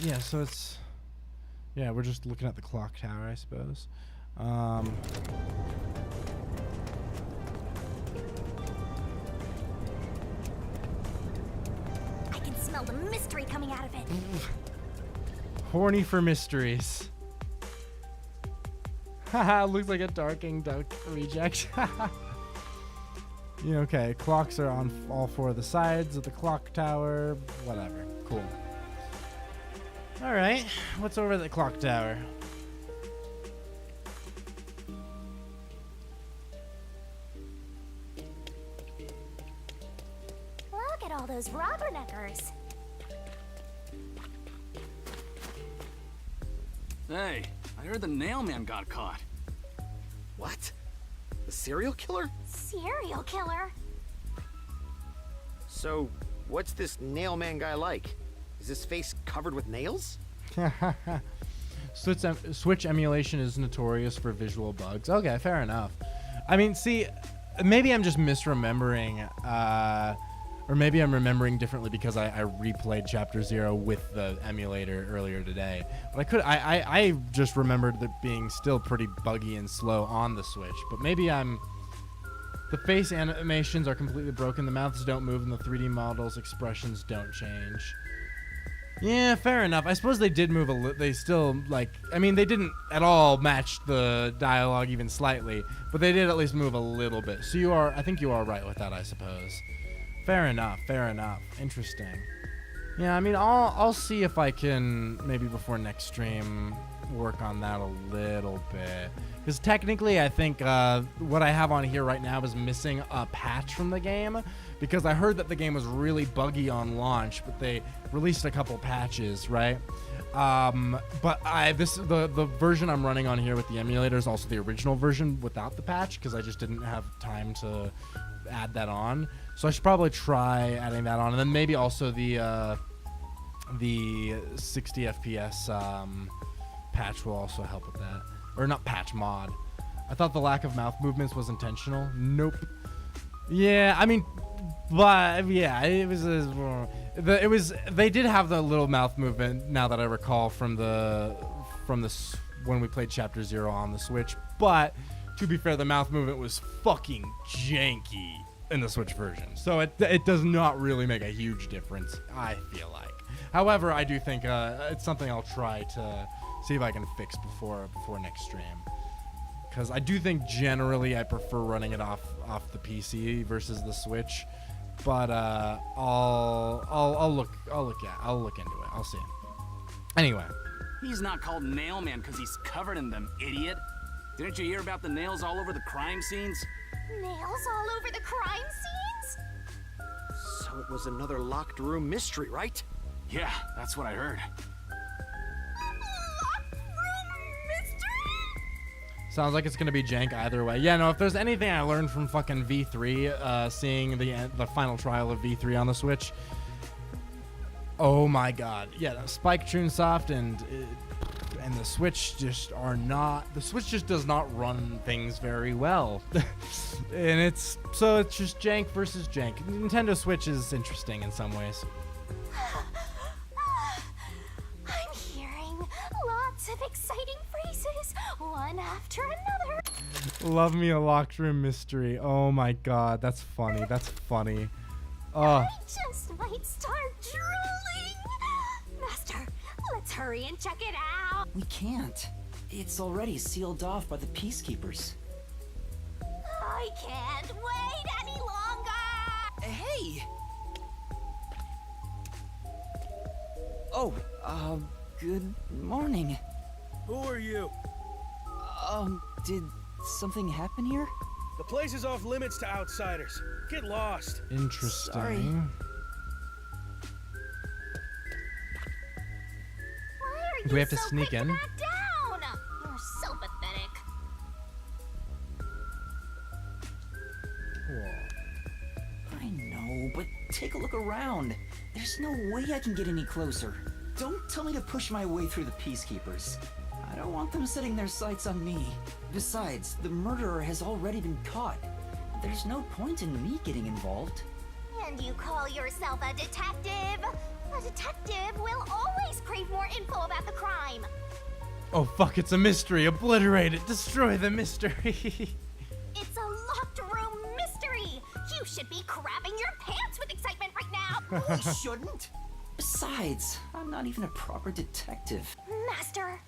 Yeah, so it's... Yeah, we're just looking at the clock tower, I suppose. I can smell the mystery coming out of it. Horny for mysteries. Haha, looks like a Darking Duck reject. Yeah, okay, clocks are on all four of the sides of the clock tower. Whatever, cool. Alright, what's over the clock tower? all those rubberneckers. Hey, I heard the nail man got caught. What? The serial killer? Serial killer? So, what's this nail man guy like? Is his face covered with nails? Switch emulation is notorious for visual bugs. Okay, fair enough. I mean, see, maybe I'm just misremembering, or maybe I'm remembering differently because I replayed Chapter 0 with the emulator earlier today. But I just remembered it being still pretty buggy and slow on the Switch. But maybe the face animations are completely broken, the mouths don't move, and the 3D models' expressions don't change. Yeah, fair enough. I suppose they did move a little. They still, like, I mean, they didn't at all match the dialogue even slightly, but they did at least move a little bit. So I think you are right with that, I suppose. Fair enough, fair enough. Interesting. Yeah, I mean, I'll see if I can, maybe before next stream, work on that a little bit. Because technically, I think what I have on here right now is missing a patch from the game. Because I heard that the game was really buggy on launch, but they released a couple patches, right? But the version I'm running on here with the emulator is also the original version without the patch, because I just didn't have time to add that on. So I should probably try adding that on, and then maybe also the 60 FPS patch will also help with that, or not patch, mod. I thought the lack of mouth movements was intentional. Nope. Yeah, I mean, but yeah, it was they did have the little mouth movement, now that I recall, from when we played Chapter 0 on the Switch. But to be fair, the mouth movement was fucking janky in the Switch version, so it does not really make a huge difference, I feel like. However, I do think it's something I'll try to see if I can fix before next stream. Because I do think generally I prefer running it off the PC versus the Switch, but I'll look into it. I'll see. Anyway, He's not called Nailman because he's covered in them, idiot. Didn't you hear about the nails all over the crime scenes? Nails all over the crime scenes? So it was another locked room mystery, right? Yeah, that's what I heard. sounds like it's gonna be jank either way. Yeah, no, if there's anything I learned from fucking V3, seeing the final trial of V3 on the Switch, oh my god. Yeah, Spike Chunsoft and the Switch just are not, the Switch just does not run things very well. And it's just jank versus jank. Nintendo Switch is interesting in some ways. I'm hearing lots of exciting phrases, one after another. Love me a locked room mystery. Oh my god, that's funny. That's funny. I just might start drooling. Master, let's hurry and check it out. We can't. It's already sealed off by the Peacekeepers. I can't wait any longer. Hey! Oh, good morning. Who are you? Did something happen here? The place is off limits to outsiders. Get lost. Interesting. Sorry. Do we have to sneak in? Back down. You're so pathetic. I know, but take a look around. There's no way I can get any closer. Don't tell me to push my way through the Peacekeepers. I don't want them setting their sights on me. Besides, the murderer has already been caught. There's no point in me getting involved. And you call yourself a detective? A detective will always crave more info about the crime. Oh fuck, it's a mystery. Obliterate it. Destroy the mystery. It's a locked room mystery. You should be crapping your pants with excitement right now. I shouldn't. Besides, I'm not even a proper detective. Master,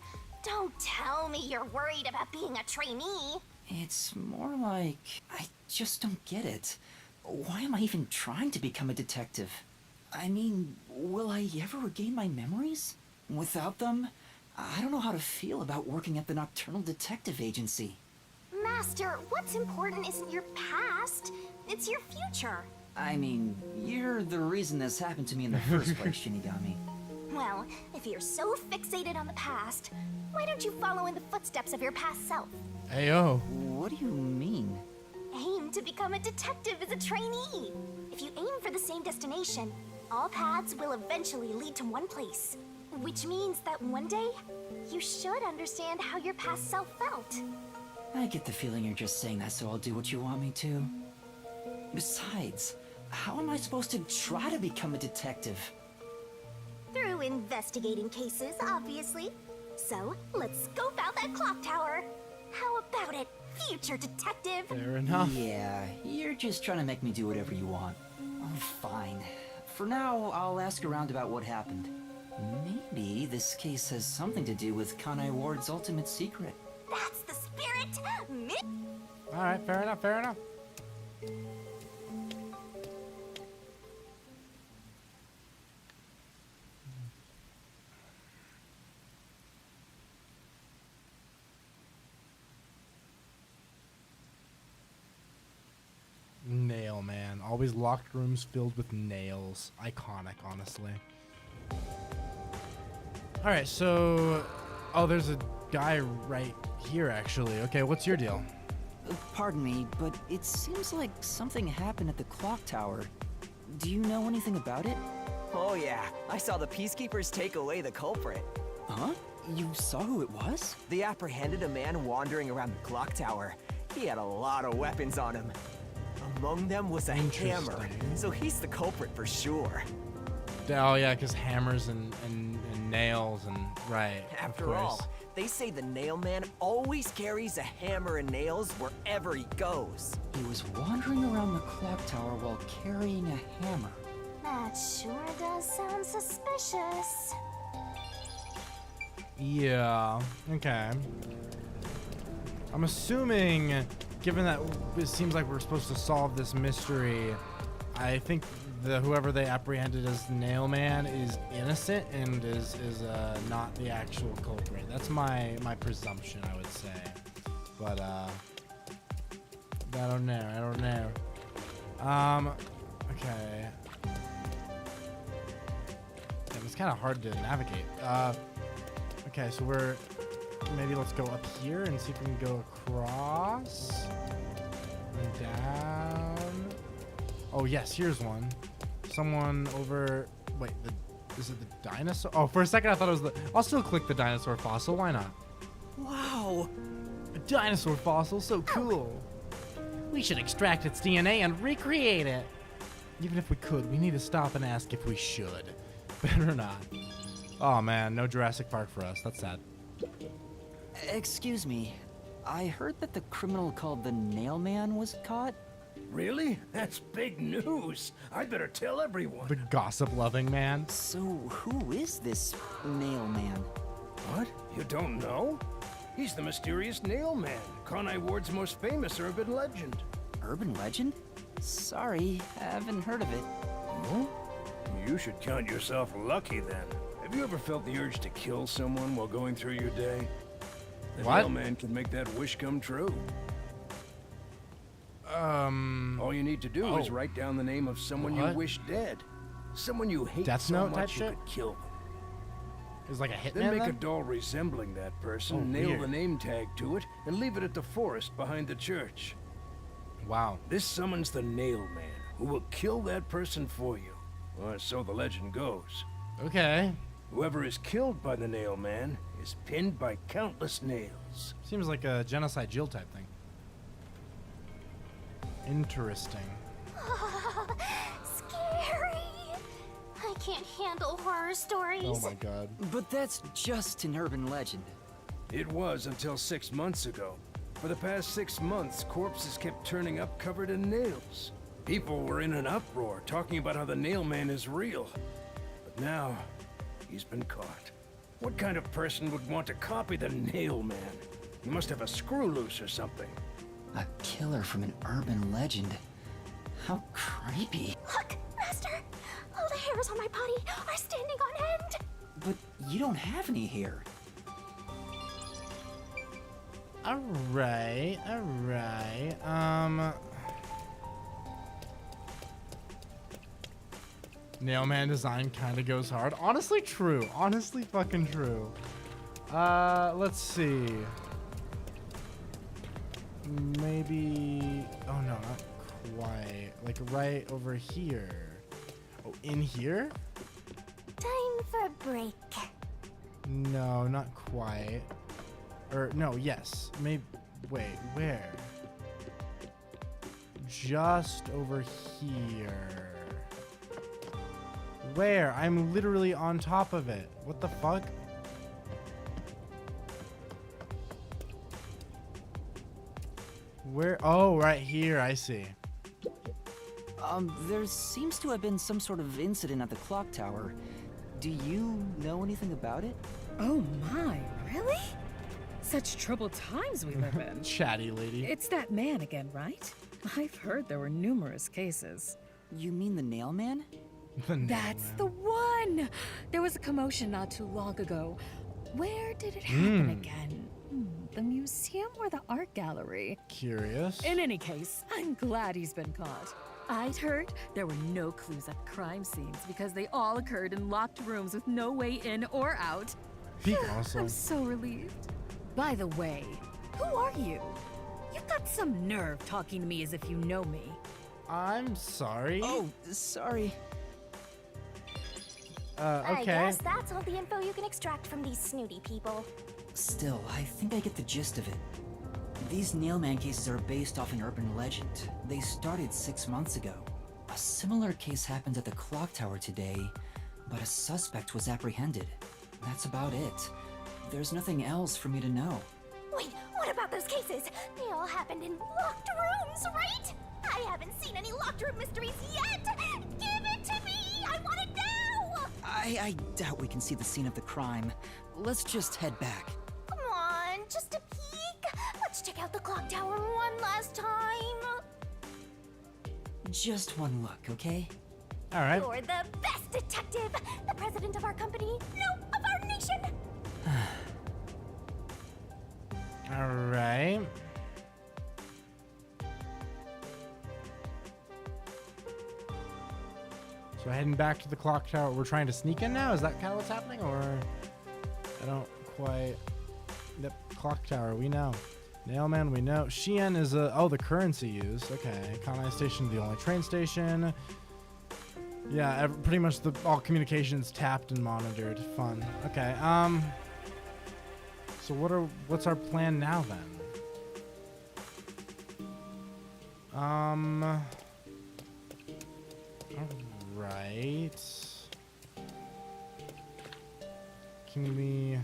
don't tell me you're worried about being a trainee. It's more like I just don't get it. Why am I even trying to become a detective? I mean, will I ever regain my memories? Without them, I don't know how to feel about working at the Nocturnal Detective Agency. Master, what's important isn't your past, it's your future. I mean, you're the reason this happened to me in the first place, Shinigami. Well, if you're so fixated on the past, why don't you follow in the footsteps of your past self? Ayo. What do you mean? Aim to become a detective as a trainee. If you aim for the same destination, all paths will eventually lead to one place. Which means that one day, you should understand how your past self felt. I get the feeling you're just saying that so I'll do what you want me to. Besides, how am I supposed to try to become a detective? Through investigating cases, obviously. So, let's scope out that clock tower. How about it, future detective? Fair enough. Yeah, you're just trying to make me do whatever you want. Oh, fine. For now, I'll ask around about what happened. Maybe this case has something to do with Kanai Ward's ultimate secret. That's the spirit! Alright, fair enough, fair enough. Nail man. Always locked rooms filled with nails. Iconic, honestly. Alright, so... Oh, there's a guy right here, actually. Okay, what's your deal? Pardon me, but it seems like something happened at the clock tower. Do you know anything about it? Oh yeah, I saw the Peacekeepers take away the culprit. Huh? You saw who it was? They apprehended a man wandering around the clock tower. He had a lot of weapons on him. Among them was a hammer, so he's the culprit for sure. Oh yeah, because hammers and nails and right. After all, they say the nail man always carries a hammer and nails wherever he goes. He was wandering around the clock tower while carrying a hammer. That sure does sound suspicious. Yeah, okay. I'm assuming, given that it seems like we're supposed to solve this mystery, I think whoever they apprehended as Nailman is innocent and is not the actual culprit. That's my presumption, I would say. But I don't know. Okay. Damn, it's kind of hard to navigate. Okay, so maybe let's go up here and see if we can go across and down. Oh yes, here's one. Someone over. Wait, is it the dinosaur? Oh, for a second I thought it was I'll still click the dinosaur fossil. Why not? Wow, a dinosaur fossil, so cool. We should extract its DNA and recreate it. Even if we could, we need to stop and ask if we should. Better not. Oh man, no Jurassic Park for us. That's sad. Excuse me. I heard that the criminal called the Nailman was caught. Really? That's big news. I'd better tell everyone. The gossip-loving man. So who is this Nailman? What? You don't know? He's the mysterious Nailman, Kanai Ward's most famous urban legend. Urban legend? Sorry, haven't heard of it. No? You should count yourself lucky then. Have you ever felt the urge to kill someone while going through your day? The Nailman can make that wish come true. All you need to do is write down the name of someone you wish dead. Someone you hate Death so Note much type you shit? could kill them. It's like a hitman Then make then? a doll resembling that person, Oh, nail weird. the name tag to it, and leave it at the forest behind the church. Wow. This summons the Nailman, who will kill that person for you. Or so the legend goes. Okay. Whoever is killed by the Nailman is pinned by countless nails. Seems like a genocide Jill type thing. Interesting. Scary. I can't handle horror stories. Oh my god. But that's just an urban legend. It was until 6 months ago. For the past 6 months, corpses kept turning up covered in nails. People were in an uproar, talking about how the Nailman is real. But now, he's been caught. What kind of person would want to copy the Nailman? He must have a screw loose or something. A killer from an urban legend. How creepy. Look, Master! All the hairs on my body are standing on end! But you don't have any hair. Alright. Nailman design kind of goes hard. Honestly, true. Honestly, fucking true. Let's see. Maybe. Oh no, not quite. Like right over here. Oh, in here? Time for a break. No, not quite. Or no, yes. Maybe. Wait, where? Just over here. Where? I'm literally on top of it. What the fuck? Where? Oh, right here. I see. There seems to have been some sort of incident at the clock tower. Do you know anything about it? Oh my, really? Such troubled times we live in. Chatty lady. It's that man again, right? I've heard there were numerous cases. You mean the nail man? That's the one! There was a commotion not too long ago. Where did it happen again? The museum or the art gallery? Curious. In any case, I'm glad he's been caught. I'd heard there were no clues at crime scenes because they all occurred in locked rooms with no way in or out. Awesome. I'm so relieved. By the way, who are you? You've got some nerve talking to me as if you know me. I'm sorry. Oh, sorry. Okay. I guess that's all the info you can extract from these snooty people. Still, I think I get the gist of it. These Nailman cases are based off an urban legend. They started 6 months ago. A similar case happened at the clock tower today, but a suspect was apprehended. That's about it. There's nothing else for me to know. Wait, what about those cases? They all happened in locked rooms, right? I haven't seen any locked room mysteries yet! Give it to me! I want it now! I doubt we can see the scene of the crime. Let's just head back. Come on, just a peek. Let's check out the clock tower one last time. Just one look, okay? All right. You're the best detective! The president of our company, no, of our nation! All right. So heading back to the clock tower. We're trying to sneak in now? Is that kind of what's happening? Or I don't quite... Yep, clock tower, we know. Nailman, we know. Shien is oh, the currency used. Okay, Kanai Station, the only train station. Yeah, pretty much all communications tapped and monitored. Fun. Okay, so what's our plan now then? Alright. Can we...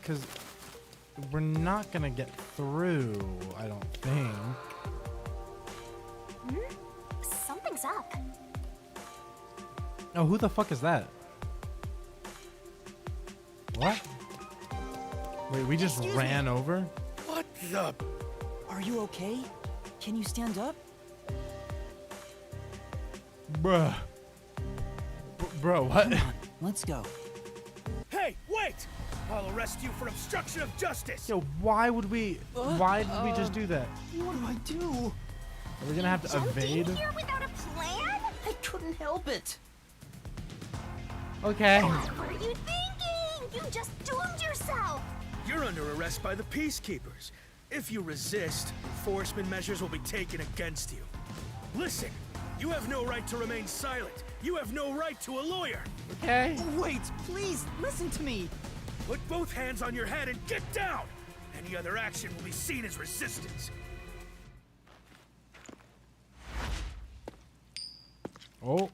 Because we're not gonna get through, I don't think. Something's up. Oh, who the fuck is that? What? Wait, we just ran over? What's up? Are you okay? Can you stand up? Bruh. Bro, what? Come on, let's go. Hey, wait! I'll arrest you for obstruction of justice! Yo, why would we... Why did we just do that? What do I do? Are we gonna have to evade? Here without a plan? I couldn't help it. Okay. What were you thinking? You just doomed yourself! You're under arrest by the Peacekeepers. If you resist, enforcement measures will be taken against you. Listen, you have no right to remain silent. You have no right to a lawyer. Okay. Wait, please, listen to me. Put both hands on your head and get down. Any other action will be seen as resistance. Oh.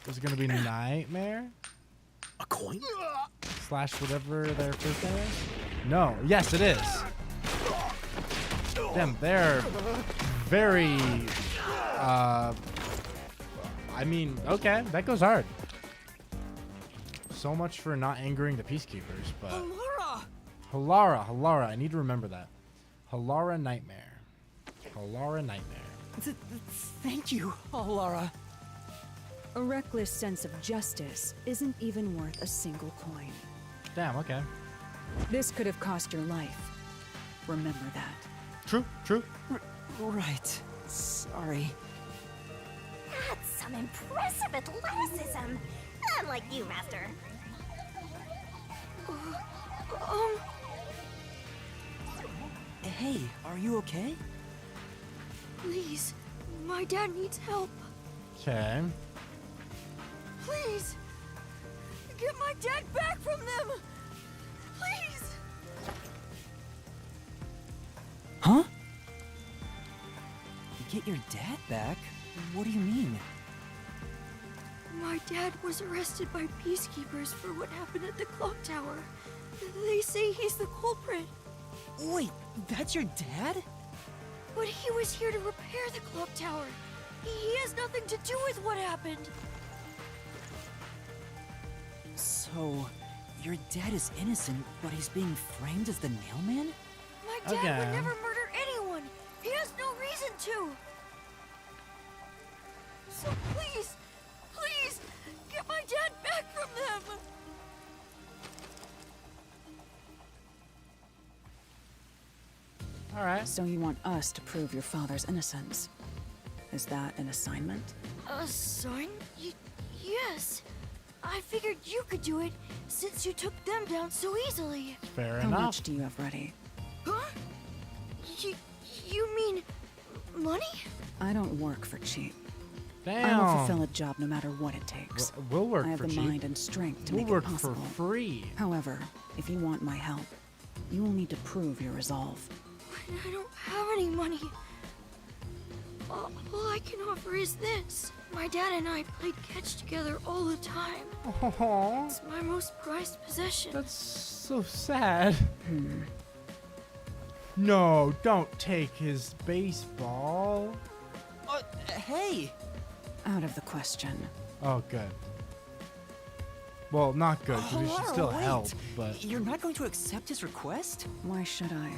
Is it gonna be Nightmare? A coin? Slash whatever their first name is? No. Yes, it is. Damn, they're very... I mean, okay, that goes hard. So much for not angering the Peacekeepers, but... Halara, I need to remember that. Halara Nightmare. Halara Nightmare. Thank you, Halara. A reckless sense of justice isn't even worth a single coin. Damn, okay. This could have cost your life. Remember that. True. Right. Sorry. some impressive athleticism. Unlike you, Master. Hey, are you okay? Please, my dad needs help. Okay. Please, get my dad back from them. Please. Huh? Get your dad back? What do you mean? My dad was arrested by peacekeepers for what happened at the clock tower. They say he's the culprit. Wait, that's your dad? But he was here to repair the clock tower. He has nothing to do with what happened. So, your dad is innocent, but he's being framed as the Nailman? My dad would never murder anyone. He has no reason to. So please, please, get my dad back from them. All right. So you want us to prove your father's innocence? Is that an assignment? A sign? Yes. I figured you could do it since you took them down so easily. Fair How enough. much do you have ready? Huh? You mean money? I don't work for cheap. Damn. I will fulfill a job no matter what it takes. We'll work I have for the cheap. mind and strength to We'll make work it possible. for free. However, if you want my help, you will need to prove your resolve. I don't have any money. All I can offer is this. My dad and I played catch together all the time. Aww. It's my most prized possession. That's so sad. No, don't take his baseball. Hey! Out of the question. Oh, good. Well, not good, because we should Lara, still wait. help, but... You're not going to accept his request? Why should I?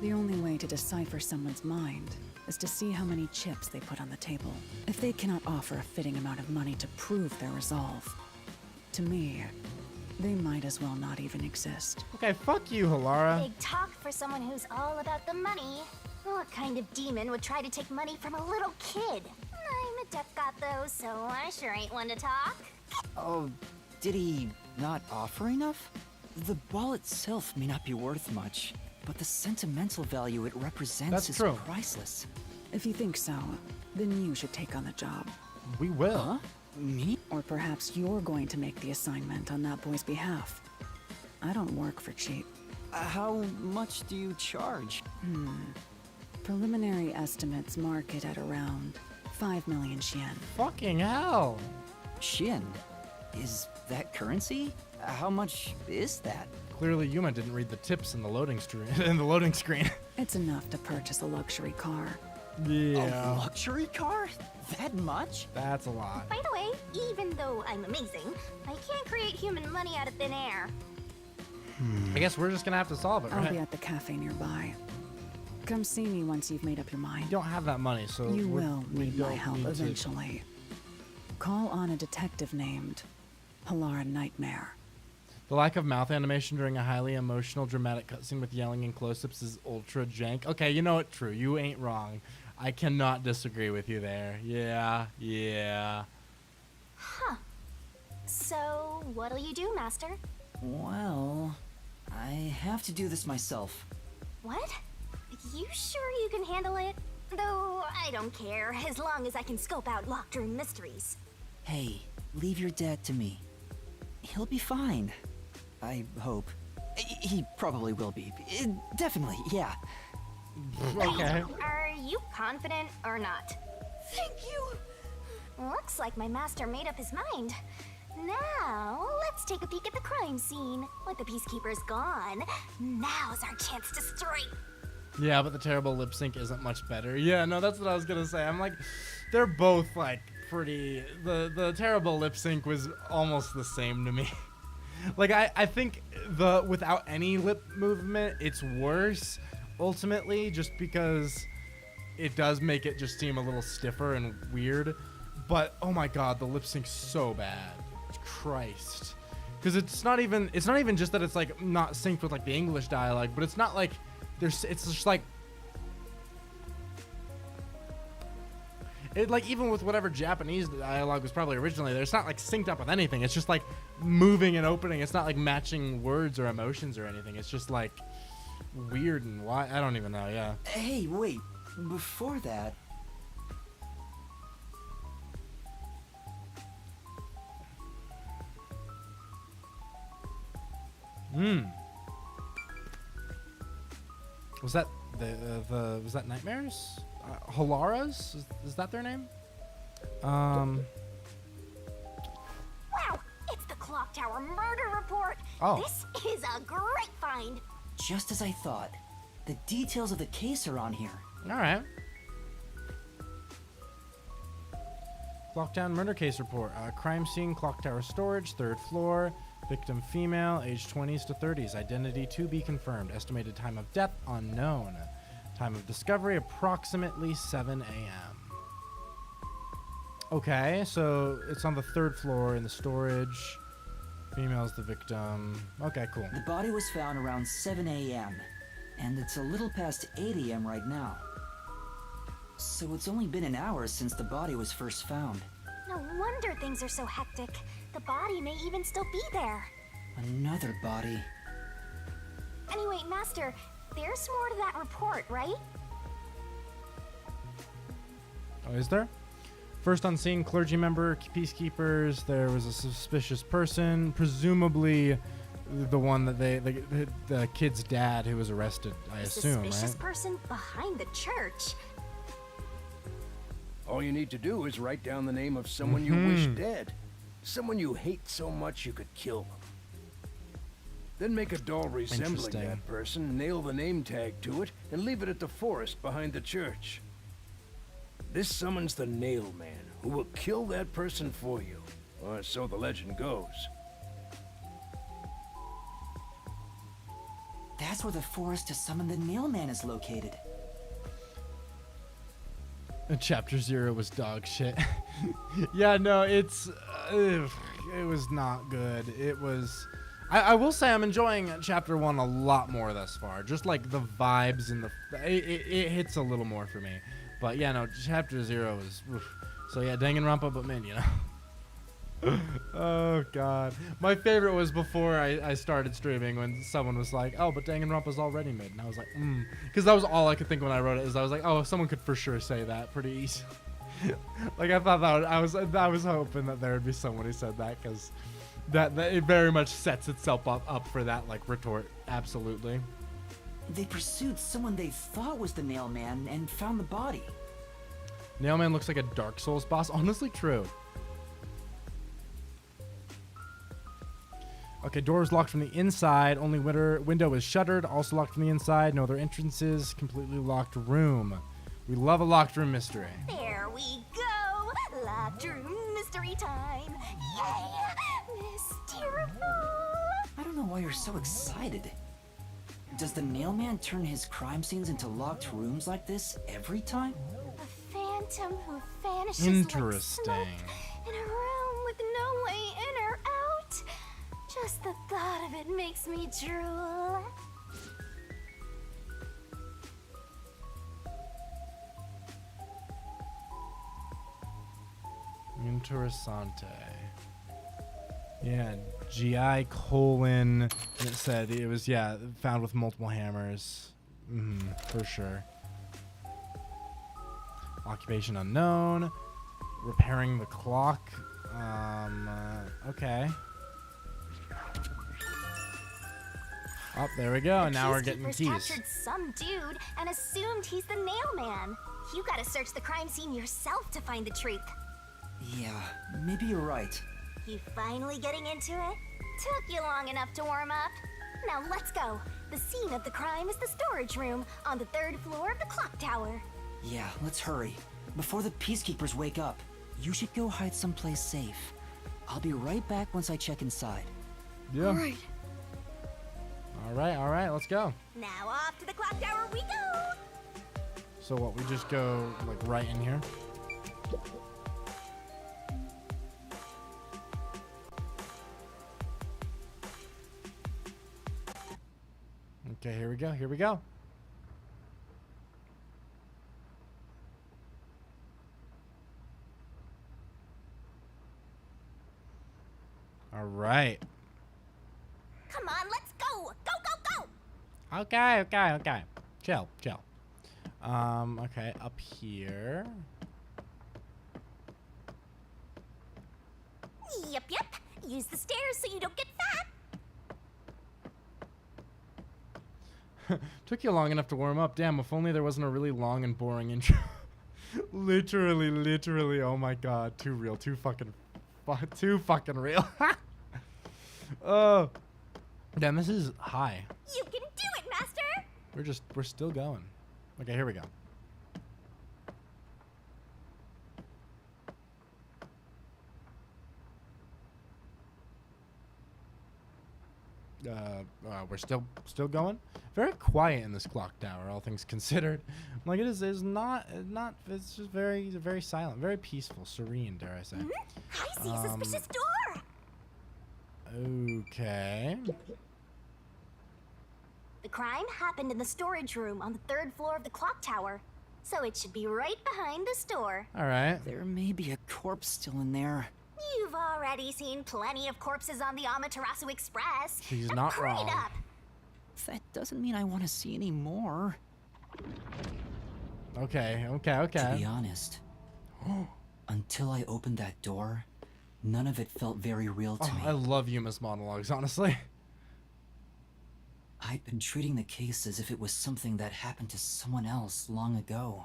The only way to decipher someone's mind is to see how many chips they put on the table. If they cannot offer a fitting amount of money to prove their resolve, to me, they might as well not even exist. Okay, fuck you, Halara. Big talk for someone who's all about the money. What kind of demon would try to take money from a little kid? I'm a duck god though, so I sure ain't one to talk. Oh, did he not offer enough? The ball itself may not be worth much, but the sentimental value it represents is priceless. If you think so, then you should take on the job. We will. Huh? Me? Or perhaps you're going to make the assignment on that boy's behalf. I don't work for cheap. How much do you charge? Preliminary estimates mark it at around 5 million yen. Fucking hell. Shin? Is that currency? How much is that? Clearly, Yuma didn't read the tips in the loading screen. It's enough to purchase a luxury car. Yeah. A luxury car? That much? That's a lot. By the way, even though I'm amazing, I can't create human money out of thin air. I guess we're just gonna have to solve it, I'll right? be at the cafe nearby. Come see me once you've made up your mind. We don't have that money, so You we will need my don't help need to- eventually. Call on a detective named Halara Nightmare. The lack of mouth animation during a highly emotional, dramatic cutscene with yelling and close-ups is ultra jank. Okay, you know what? True. You ain't wrong. I cannot disagree with you there. Yeah. Huh. So, what'll you do, Master? Well, I have to do this myself. What? You sure you can handle it? Though, I don't care, as long as I can scope out locked room mysteries. Hey, leave your dad to me. He'll be fine. I hope. He probably will be. Definitely, yeah. Okay. Are you confident or not? Thank you! Looks like my master made up his mind. Now, let's take a peek at the crime scene. With the peacekeepers gone, now's our chance to strike. Yeah, but the terrible lip sync isn't much better. Yeah, no, that's what I was gonna say. I'm like, they're both like pretty. The terrible lip sync was almost the same to me. Like I think the without any lip movement, it's worse ultimately, just because it does make it just seem a little stiffer and weird. But oh my god, the lip sync's so bad. Christ. Because it's not even just that it's like not synced with like the English dialogue, but it's not like it's just like It, like, even with whatever Japanese dialogue was probably originally there, it's not like synced up with anything. It's just like moving and opening. It's not like matching words or emotions or anything. It's just like weird and why I don't even know. Yeah. Hey, wait. Before that. Was that the was that Nightmares? Halaras? Is that their name? Wow, it's the Clock Tower murder report. Oh. This is a great find. Just as I thought. The details of the case are on here. All right. Lockdown murder case report. Crime scene, clock tower storage, 3rd floor. Victim female, age 20s to 30s. Identity to be confirmed. Estimated time of death unknown. Time of discovery approximately 7 a.m. Okay, so it's on the 3rd floor in the storage. Female's the victim. Okay, cool. The body was found around 7 a.m. and it's a little past 8 a.m. right now. So it's only been an hour since the body was first found. No wonder things are so hectic. The body may even still be there. Another body. Anyway, Master, there's more to that report, right? Oh, is there? First on scene, clergy member, peacekeepers. There was a suspicious person, presumably the one that the kid's dad who was arrested, I assume, right? Suspicious person behind the church. All you need to do is write down the name of someone you wish dead. Someone you hate so much you could kill them. Then make a doll resembling that person, nail the name tag to it, and leave it at the forest behind the church. This summons the Nail Man, who will kill that person for you. Or so the legend goes. That's where the forest to summon the Nail Man is located. Chapter 0 was dog shit. Yeah, no, it was not good. It was... I will say I'm enjoying Chapter 1 a lot more thus far. Just like the vibes and it hits a little more for me. But yeah, no, Chapter 0 is... So yeah, danganronpa, but man, you know. Oh, God. My favorite was before I started streaming when someone was like, oh, but danganronpa's already made. And I was like, Because that was all I could think when I wrote it, is I was like, oh, someone could for sure say that pretty easy. Like, I thought that I was hoping that there would be someone who said that, because that it very much sets itself up for that, like, retort. Absolutely. They pursued someone they thought was the Nail Man and found the body. Nail Man looks like a Dark Souls boss. Honestly, true. Okay, door is locked from the inside. Only window is shuttered. Also locked from the inside. No other entrances. Completely locked room. We love a locked room mystery. There we go. Locked room mystery time. Yay! Mysteriful. I don't know why you're so excited. Does the Nail Man turn his crime scenes into locked rooms like this every time? A phantom who vanishes Interesting. like smoke in a room with no way in or out. Just the thought of it makes me drool. Interessante. Yeah, GI colon. It said it was, yeah, found with multiple hammers. For sure. Occupation unknown. Repairing the clock. Okay. Oh, there we go. Now we're getting keys. Captured some dude and assumed he's the Nail Man. You gotta search the crime scene yourself to find the truth. Yeah, maybe you're right. You finally getting into it? Took you long enough to warm up. Now let's go. The scene of the crime is the storage room on the 3rd floor of the clock tower. Yeah, let's hurry. Before the peacekeepers wake up, you should go hide someplace safe. I'll be right back once I check inside. Yeah. All right, let's go. Now off to the clock tower we go. So what, we just go like right in here? Okay, here we go. Here we go. right. Come on, let's go! Go, go, go! Okay. Chill. Okay, up here. Yep. Use the stairs so you don't get fat. Took you long enough to warm up. Damn, if only there wasn't a really long and boring intro. literally, oh my god. Too real. Too fucking real. Oh. Damn, this is high. You can do it, Master! We're still going. Okay, here we go. We're still going. Very quiet in this clock tower, all things considered. Like it is not. It's just very silent, very peaceful, serene, dare I say. I see a suspicious door. Okay. The crime happened in the storage room on the 3rd floor of the clock tower, so it should be right behind the store. All right. There may be a corpse still in there. You've already seen plenty of corpses on the Amaterasu Express. She's not wrong. Up. That doesn't mean I want to see any more. Okay. To be honest, until I opened that door, none of it felt very real to me. I love Yuma's monologues, honestly. I'd been treating the case as if it was something that happened to someone else long ago.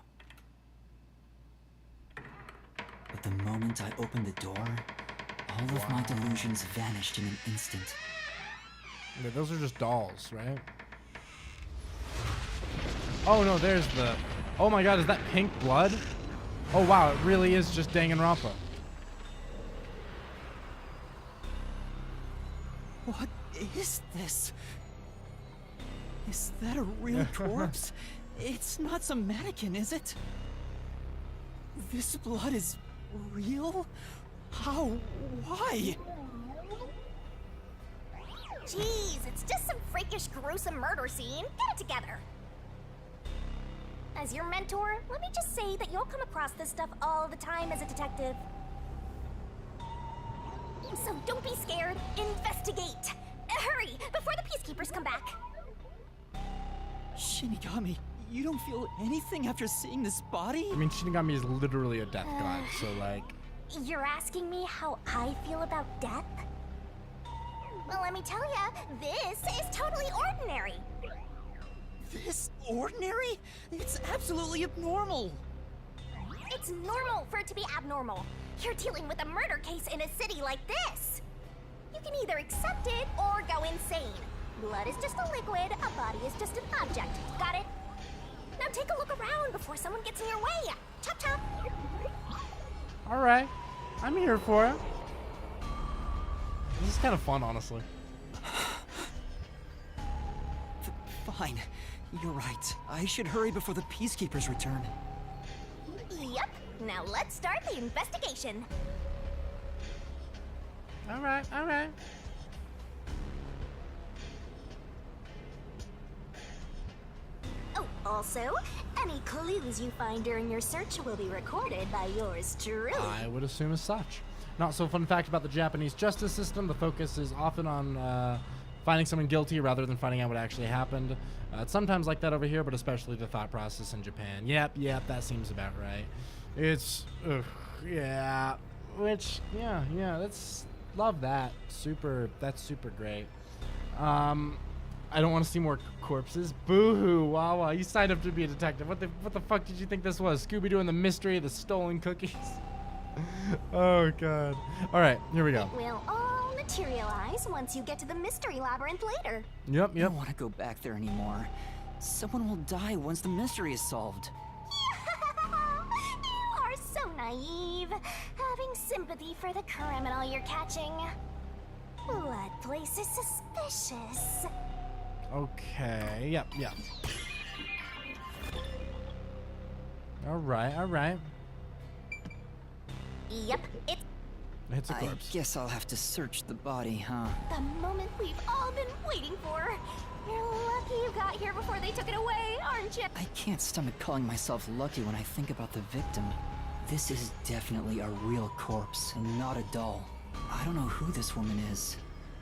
But the moment I opened the door, all of my delusions vanished in an instant. Yeah, those are just dolls, right? Oh no, there's the... Oh my god, is that pink blood? Oh wow, it really is just Danganronpa. What is this? Is that a real corpse? It's not some mannequin, is it? This blood is real? How? Why? Jeez, it's just some freakish, gruesome murder scene. Get it together. As your mentor, let me just say that you'll come across this stuff all the time as a detective. So don't be scared. Investigate. Hurry, before the peacekeepers come back. Shinigami, you don't feel anything after seeing this body? I mean, Shinigami is literally a death god, so like... You're asking me how I feel about death? Well, let me tell ya, this is totally ordinary. This ordinary? It's absolutely abnormal. It's normal for it to be abnormal. You're dealing with a murder case in a city like this. You can either accept it or go insane. Blood is just a liquid, a body is just an object. Got it? Now take a look around before someone gets in your way. Chop chop. Alright, I'm here for it. This is kind of fun, honestly. Fine. You're right. I should hurry before the peacekeepers return. Yep. Now let's start the investigation. Alright. Oh, also, any clues you find during your search will be recorded by yours truly. I would assume as such. Not so fun fact about the Japanese justice system, the focus is often on finding someone guilty rather than finding out what actually happened. It's sometimes like that over here, but especially the thought process in Japan. Yep, that seems about right. It's, yeah, that's, love that. That's super great. I don't want to see more corpses. Boo-hoo, Wawa, you signed up to be a detective. What the fuck did you think this was? Scooby-Doo and the mystery of the stolen cookies? Oh, God. All right, here we go. It will all materialize once you get to the mystery labyrinth later. Yep. I don't want to go back there anymore. Someone will die once the mystery is solved. You are so naive, having sympathy for the criminal you're catching. Blood place is suspicious. Okay, yep. All right. Yep, It's a corpse. I guess I'll have to search the body, huh? the moment we've all been waiting for. You're lucky you got here before they took it away, aren't you? I can't stomach calling myself lucky when I think about the victim. This is definitely a real corpse and not a doll. I don't know who this woman is.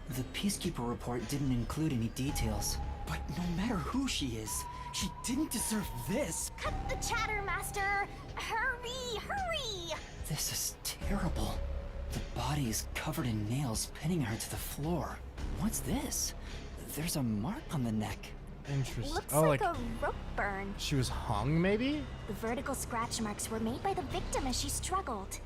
The Peacekeeper report didn't include any details. But no matter who she is, she didn't deserve this. Cut the chatter, Master! Hurry, hurry! This is terrible. The body is covered in nails pinning her to the floor. What's this? There's a mark on the neck. Interesting. Looks Oh, like a rope burn. she was hung, maybe? The vertical scratch marks were made by the victim as she struggled.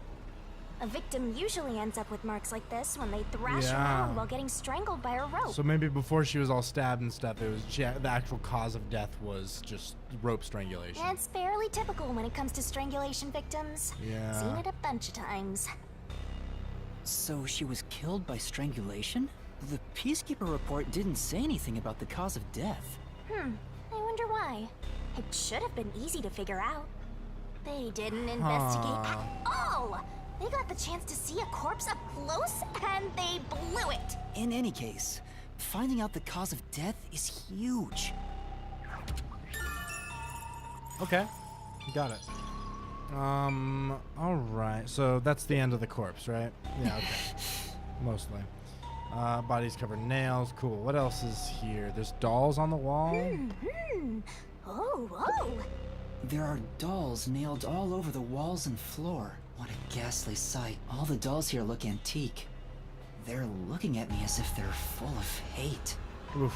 A victim usually ends up with marks like this when they thrash around while getting strangled by a rope. So maybe before she was all stabbed and stuff, it was the actual cause of death was just rope strangulation. It's fairly typical when it comes to strangulation victims. Yeah. Seen it a bunch of times. So she was killed by strangulation? The Peacekeeper report didn't say anything about the cause of death. I wonder why. It should have been easy to figure out. They didn't investigate at all! They got the chance to see a corpse up close, and they blew it! In any case, finding out the cause of death is huge. Okay, got it. All right. So that's the end of the corpse, right? Yeah. Okay. Mostly. Body's covered in nails. Cool. What else is here? There's dolls on the wall. Oh. There are dolls nailed all over the walls and floor. What a ghastly sight. All the dolls here look antique. They're looking at me as if they're full of hate. Oof.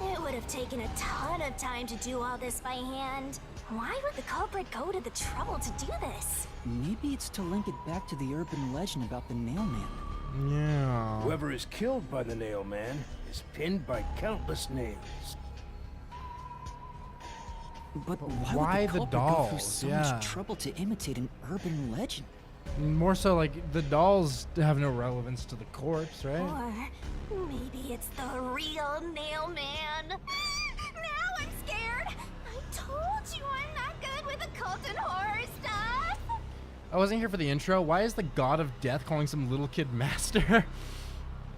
It would have taken a ton of time to do all this by hand. Why would the culprit go to the trouble to do this? Maybe it's to link it back to the urban legend about the Nailman. Yeah. Whoever is killed by the Nail Man is pinned by countless nails. But why would the the culprit go through dolls? so Yeah. much trouble to imitate an urban legend? More so, like the dolls have no relevance to the corpse, right? Or maybe it's the real Nail Man. Now I'm scared. I told you I'm not good with occult and horror stuff. I wasn't here for the intro. Why is the god of death calling some little kid master?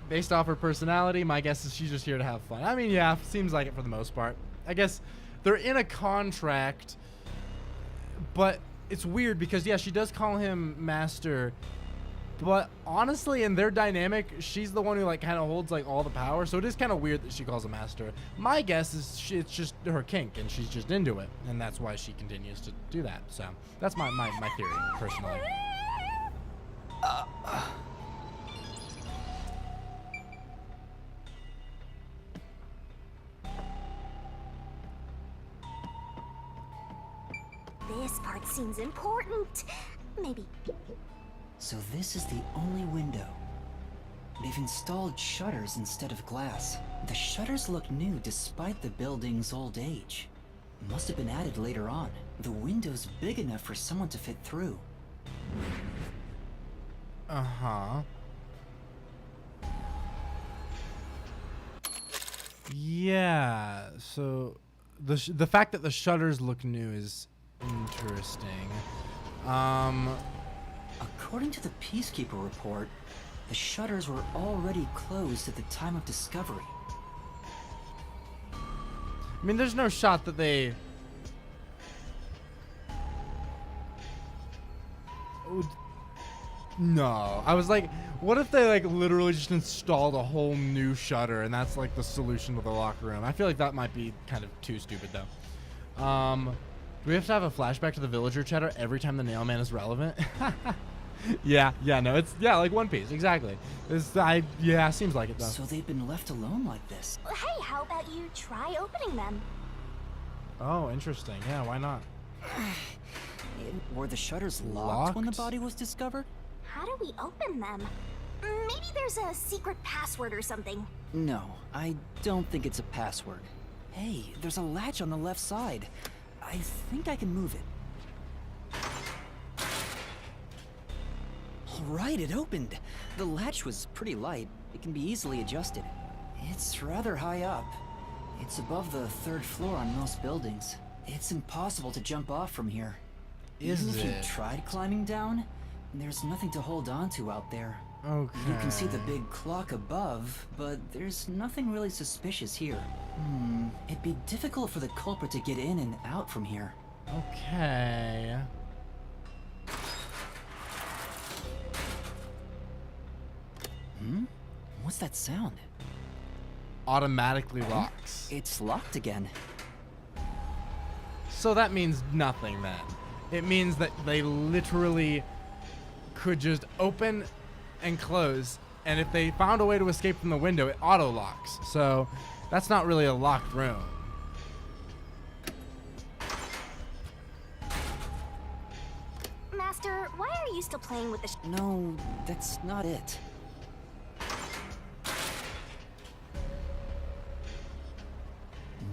Based off her personality, my guess is she's just here to have fun. I mean, yeah, seems like it for the most part. I guess they're in a contract, but it's weird because, yeah, she does call him master, but honestly, in their dynamic, she's the one who, like, kind of holds, like, all the power, so it is kind of weird that she calls him master. My guess is it's just her kink, and she's just into it, and that's why she continues to do that. So that's my theory, personally. This part seems important. Maybe. So this is the only window. They've installed shutters instead of glass. The shutters look new despite the building's old age. Must have been added later on. The window's big enough for someone to fit through. Uh-huh. Yeah, so the fact that the shutters look new is interesting. According to the Peacekeeper report, the shutters were already closed at the time of discovery. I mean, there's no shot that they... No. I was like, what if they, like, literally just installed a whole new shutter and that's, like, the solution to the locker room? I feel like that might be kind of too stupid, though. Do we have to have a flashback to the villager chatter every time the Nailman is relevant? Yeah, no, it's, yeah, like One Piece, exactly. Yeah, seems like it, though. So they've been left alone like this. Hey, how about you try opening them? Oh, interesting. Yeah, why not? Were the shutters locked when the body was discovered? How do we open them? Maybe there's a secret password or something. No, I don't think it's a password. Hey, there's a latch on the left side. I think I can move it. Alright, it opened. The latch was pretty light. It can be easily adjusted. It's rather high up. It's above the 3rd floor on most buildings. It's impossible to jump off from here. Even if you tried climbing down, there's nothing to hold on to out there. Okay. You can see the big clock above, but there's nothing really suspicious here. It'd be difficult for the culprit to get in and out from here. Okay. What's that sound? Automatically locks. It's locked again. So that means nothing then. It means that they literally could just open and close, and if they found a way to escape from the window, it auto locks. So that's not really a locked room. Master, why are you still playing with the No, that's not it.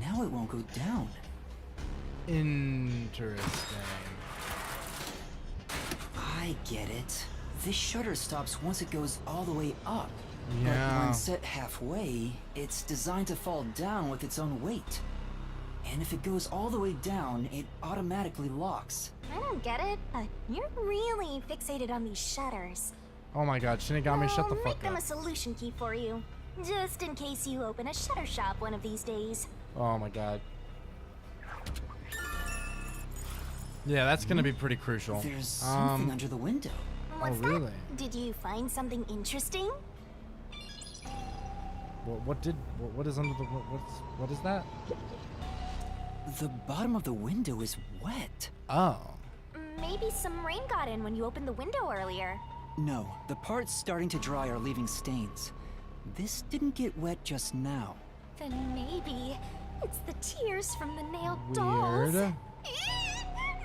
Now it won't go down. Interesting. I get it. This shutter stops once it goes all the way up. Yeah. But when set halfway, it's designed to fall down with its own weight. And if it goes all the way down, it automatically locks. I don't get it. You're really fixated on these shutters. Oh my god, Shinigami, shut the I'll fuck make them up. a solution key for you. Just in case you open a shutter shop one of these days. Oh my god. Yeah, that's gonna be pretty crucial. There's something under the window. What's oh, really? that? Did you find something interesting? What is under the, what is that? The bottom of the window is wet. Oh. Maybe some rain got in when you opened the window earlier. No, the parts starting to dry are leaving stains. This didn't get wet just now. Then maybe it's the tears from the nailed dolls. Weird.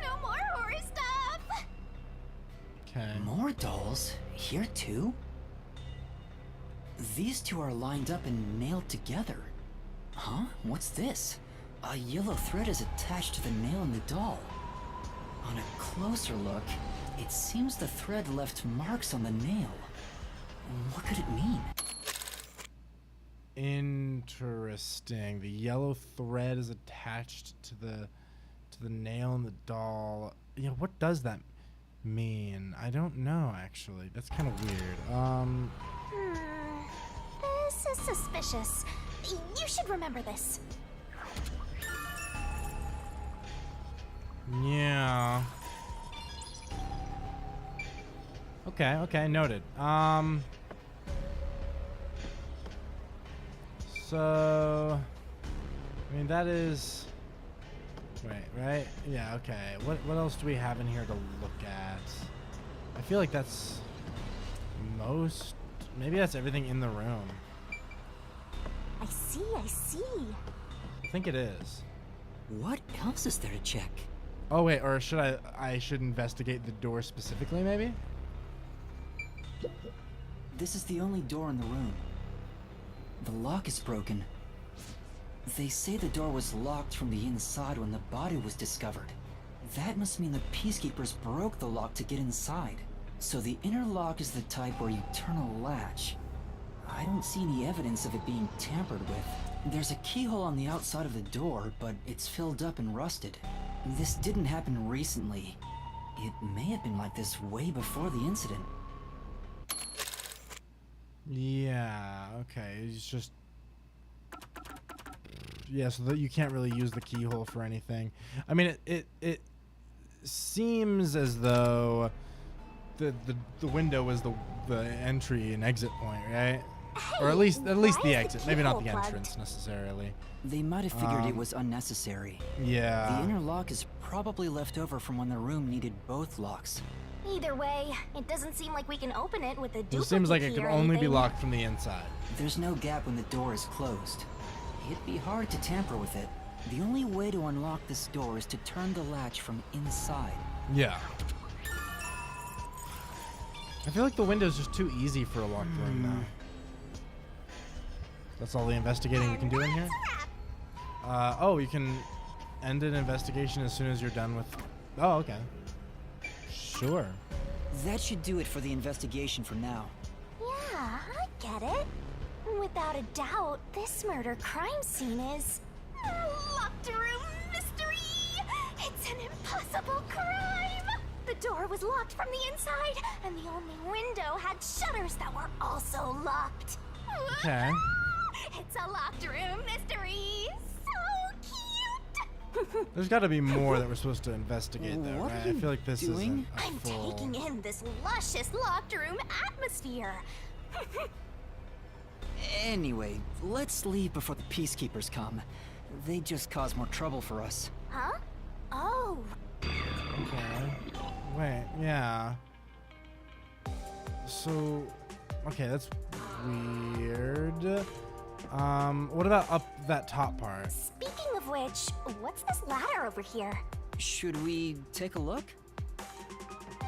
No more horror stuff. Okay. More dolls? Here too? These two are lined up and nailed together. Huh? What's this? A yellow thread is attached to the nail in the doll. On a closer look, it seems the thread left marks on the nail. What could it mean? Interesting. The yellow thread is attached to the nail in the doll. Yeah, what does that mean? I don't know actually. That's kind of weird. This is suspicious. You should remember this. Yeah. Okay, noted. So I mean that is right? Yeah, okay. What else do we have in here to look at? I feel like that's maybe that's everything in the room. I see. I think it is. What else is there to check? Oh wait, or should I should investigate the door specifically maybe? This is the only door in the room. The lock is broken. They say the door was locked from the inside when the body was discovered. That must mean the Peacekeepers broke the lock to get inside. So the inner lock is the type where you turn a latch. I don't see any evidence of it being tampered with. There's a keyhole on the outside of the door, but it's filled up and rusted. This didn't happen recently. It may have been like this way before the incident. Yeah, okay. It's just yeah, so that you can't really use the keyhole for anything. I mean, it seems as though the window was the entry and exit point, right? Or at least the exit, maybe not the entrance necessarily. They might have figured it was unnecessary. Yeah. The inner lock is probably left over from when the room needed both locks. Either way, it doesn't seem like we can open it with a duplicate It seems like it key could or only be anything. locked from the inside. There's no gap when the door is closed. It'd be hard to tamper with it. The only way to unlock this door is to turn the latch from inside. Yeah. I feel like the window's just too easy for a locked room now. That's all the investigating we can do in here? Oh, you can end an investigation as soon as you're done with... Oh, okay. Sure. That should do it for the investigation for now. Yeah, I get it. Without a doubt, this murder crime scene is a locked room mystery. It's an impossible crime. The door was locked from the inside, and the only window had shutters that were also locked. Okay. It's a locked room mystery. So cute. There's got to be more that we're supposed to investigate there, What right? are I feel like this isn't a I'm full... taking in this luscious locked room atmosphere. Anyway, let's leave before the Peacekeepers come. They just cause more trouble for us. Huh? Oh. Okay. Wait, yeah. So, okay, that's weird. What about up that top part? Speaking of which, what's this ladder over here? Should we take a look?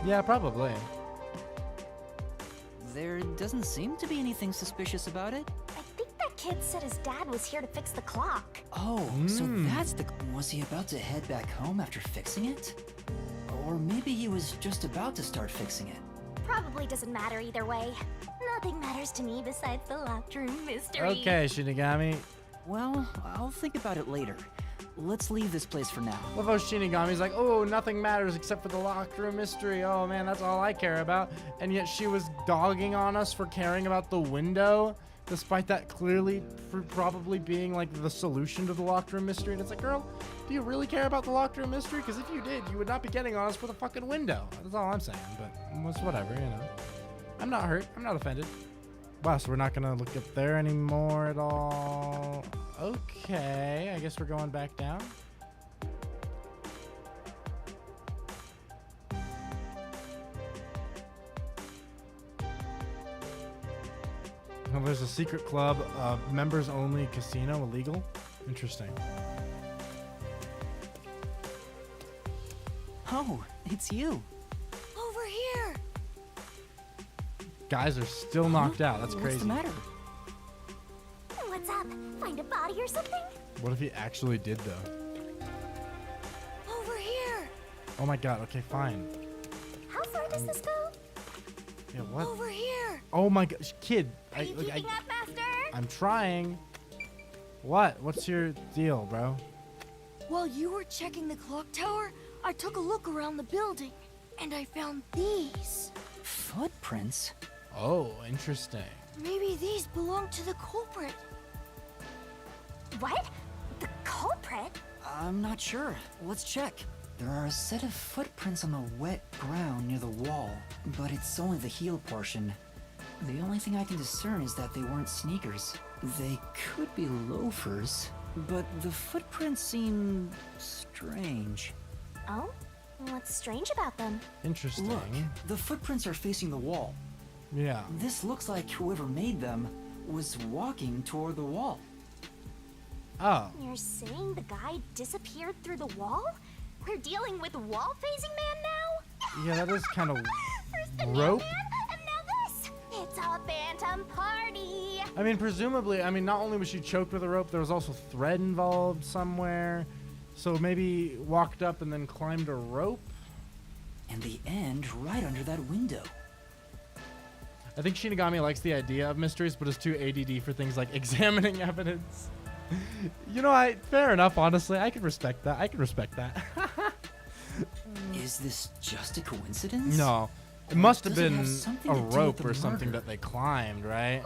Yeah, probably. There doesn't seem to be anything suspicious about it. I think that kid said his dad was here to fix the clock. Oh, so that's the... Was he about to head back home after fixing it? Or maybe he was just about to start fixing it. Probably doesn't matter either way. Nothing matters to me besides the locked room mystery. Okay, Shinigami. Well, I'll think about it later. Let's leave this place for now. What about Shinigami's like, oh, nothing matters except for the locked room mystery. Oh man, that's all I care about. And yet she was dogging on us for caring about the window, despite that clearly probably being like the solution to the locked room mystery. And it's like, girl, do you really care about the locked room mystery? Because if you did, you would not be getting on us for the fucking window. That's all I'm saying. But it's whatever, you know. I'm not hurt. I'm not offended. Wow, so we're not gonna look up there anymore at all. Okay, I guess we're going back down. Oh, there's a secret club, members only casino, illegal. Interesting. Oh, it's you. Over here. Guys are still knocked out. That's crazy. What's the matter? What's up? Find a body or something? What if he actually did though? Over here. Oh my god. Okay, fine. How far does this go? Yeah, what? Over here. Oh my gosh, kid. Are you keeping up, Master? I'm trying. What? What's your deal, bro? While you were checking the clock tower, I took a look around the building, and I found these. Footprints? Oh, interesting. Maybe these belong to the culprit. What? The culprit? I'm not sure. Let's check. There are a set of footprints on the wet ground near the wall, but it's only the heel portion. The only thing I can discern is that they weren't sneakers. They could be loafers, but the footprints seem strange. Oh? What's strange about them? Interesting. Look, the footprints are facing the wall. Yeah. This looks like whoever made them was walking toward the wall. Oh. You're saying the guy disappeared through the wall? We're dealing with wall-facing man now? Yeah, that is kind of First the rope. mailman, and now this! It's a phantom party! I mean, presumably, not only was she choked with a rope, there was also thread involved somewhere. So maybe walked up and then climbed a rope? And the end right under that window. I think Shinigami likes the idea of mysteries, but is too ADD for things like examining evidence. You know, fair enough, honestly. I can respect that. Is this just a coincidence? No. It must have Does it been have something a to do with rope the or something murder? that they climbed, right?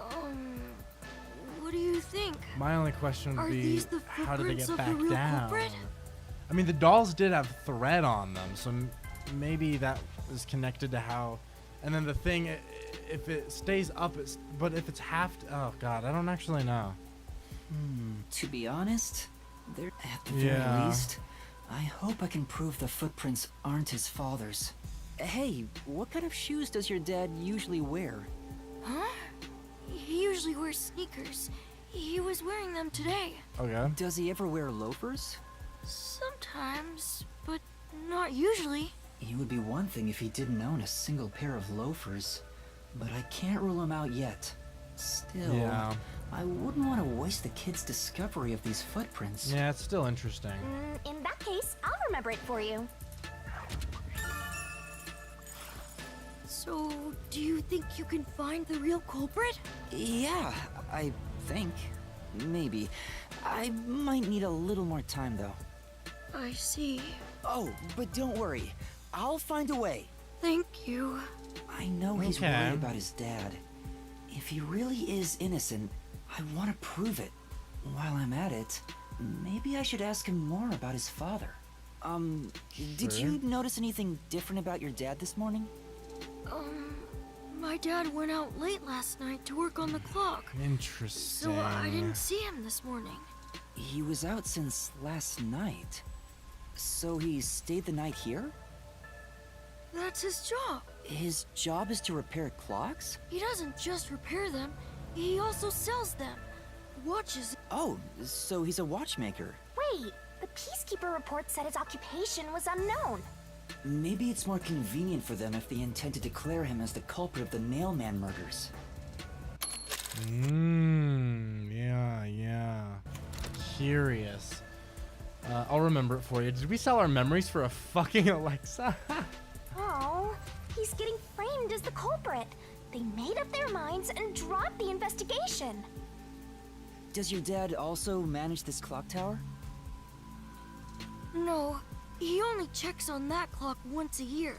What do you think? My only question would Are be, these the how did they footprints get of the back real down? culprit? I mean, the dolls did have thread on them, so maybe that is connected to how... And then the thing, if it stays up, but if it's half... Oh, God, I don't actually know. To be honest, at the very Yeah. least, I hope I can prove the footprints aren't his father's. Hey, what kind of shoes does your dad usually wear? Huh? He usually wears sneakers. He was wearing them today. Okay. Does he ever wear loafers? Sometimes, but not usually. It would be one thing if he didn't own a single pair of loafers, but I can't rule him out yet. Still, Yeah. I wouldn't want to waste the kid's discovery of these footprints. Yeah, it's still interesting. In that case, I'll remember it for you. So, do you think you can find the real culprit? Yeah, I think. Maybe. I might need a little more time, though. I see. Oh, but don't worry. I'll find a way. Thank you. I know he's Okay. worried about his dad. If he really is innocent, I want to prove it. While I'm at it, maybe I should ask him more about his father. Did Sure. you notice anything different about your dad this morning? My dad went out late last night to work on the clock. Interesting. So I didn't see him this morning. He was out since last night. So he stayed the night here? That's his job. His job is to repair clocks? He doesn't just repair them, he also sells them. Watches. Oh, so he's a watchmaker. Wait, the Peacekeeper report said his occupation was unknown. Maybe it's more convenient for them if they intend to declare him as the culprit of the Nailman murders. Yeah. Curious. I'll remember it for you. Did we sell our memories for a fucking Alexa? Oh, he's getting framed as the culprit. They made up their minds and dropped the investigation. Does your dad also manage this clock tower? No, he only checks on that clock once a year.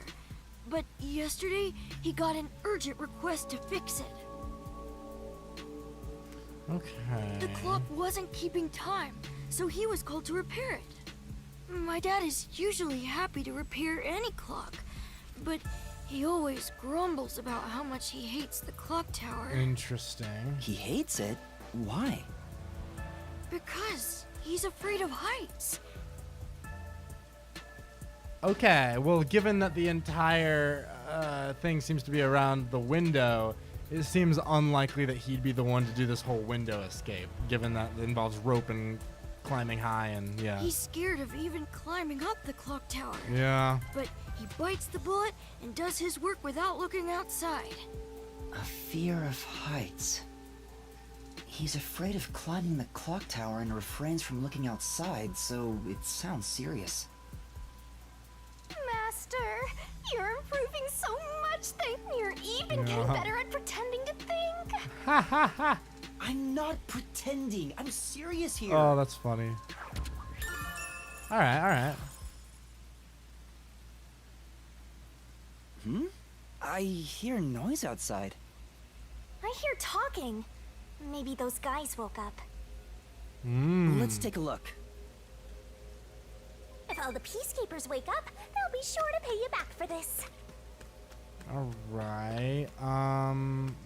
But yesterday, he got an urgent request to fix it. Okay. The clock wasn't keeping time, so he was called to repair it. My dad is usually happy to repair any clock, but he always grumbles about how much he hates the clock tower. Interesting. He hates it? Why? Because he's afraid of heights. Okay, well, given that the entire thing seems to be around the window, it seems unlikely that he'd be the one to do this whole window escape, given that it involves rope and climbing high and, yeah. He's scared of even climbing up the clock tower. Yeah. But he bites the bullet and does his work without looking outside. A fear of heights. He's afraid of climbing the clock tower and refrains from looking outside, so it sounds serious. Master, you're improving so much that you're even getting better at pretending to think. Ha ha ha! I'm not pretending. I'm serious here. Oh, that's funny. Alright. I hear noise outside. I hear talking. Maybe those guys woke up. Let's take a look. If all the Peacekeepers wake up, they'll be sure to pay you back for this. Alright.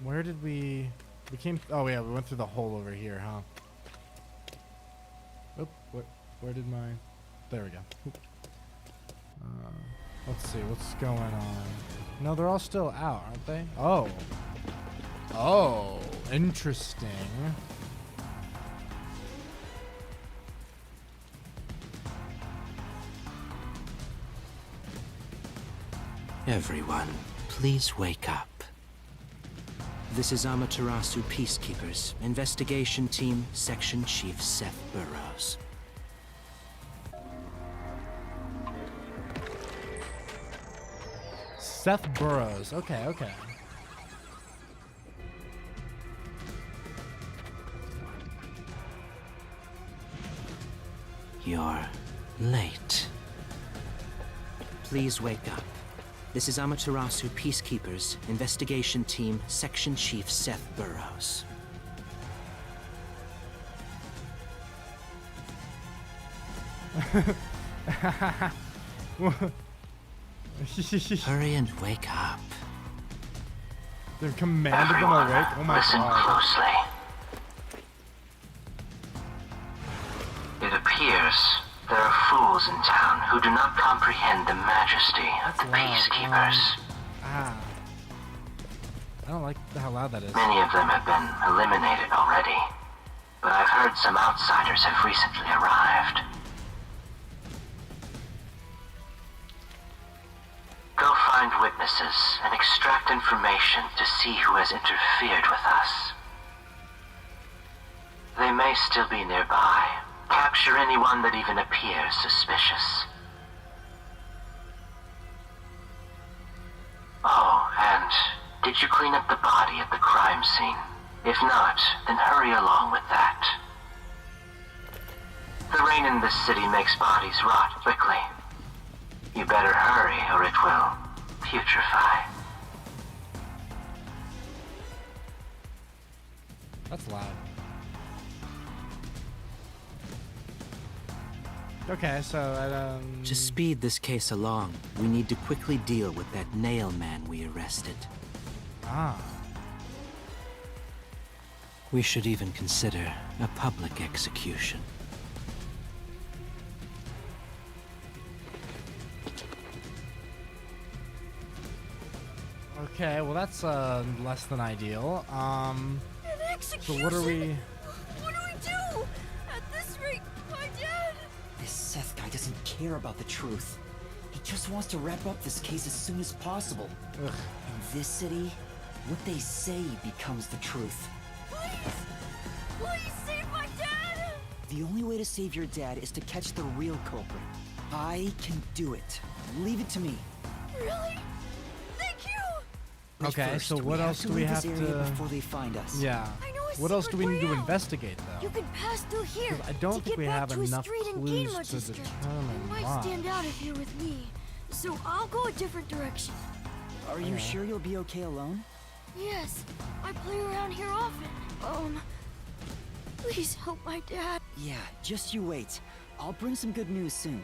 Where did we came? Oh yeah, we went through the hole over here, huh? Oop, where did my? There we go. Oop. Let's see what's going on. No, they're all still out, aren't they? Oh, interesting. Everyone, please wake up. This is Amaterasu Peacekeepers, Investigation Team, Section Chief Seth Burrows. Seth Burrows. Okay. You're late. Please wake up. This is Amaterasu Peacekeepers, Investigation Team, Section Chief Seth Burrows. Hurry and wake up. They've commanded them awake? Oh my Listen god. closely. It appears there are fools in town who do not comprehend the majesty of the Peacekeepers. I don't like how loud that is. Many of them have been eliminated already, but I've heard some outsiders have recently arrived. Go find witnesses and extract information to see who has interfered with us. They may still be nearby. Capture anyone that even appears suspicious. Oh, and did you clean up the body at the crime scene? If not, then hurry along with that. The rain in this city makes bodies rot quickly. You better hurry or it will putrefy. That's loud. Okay, so To speed this case along, we need to quickly deal with that nail man we arrested. Ah. We should even consider a public execution. Okay, well that's less than ideal. An execution? So what are we? What do we do? At this rate, my dad. This Seth guy doesn't care about the truth. He just wants to wrap up this case as soon as possible. Ugh. In this city, what they say becomes the truth. Please save my dad! The only way to save your dad is to catch the real culprit. I can do it. Leave it to me. Really? Thank you! But Okay, first, so what else do we leave have this area to? before they find us? Yeah. I know a What else do we need to secret way out. investigate though? You can pass through here. 'Cause I don't to think get we back have to a enough street in clues Game to District. determine It might why. stand out if you're with me, so I'll go a different direction. Are you sure you'll be okay alone? Yes, I play around here often. Please help my dad. Yeah, just you wait. I'll bring some good news soon.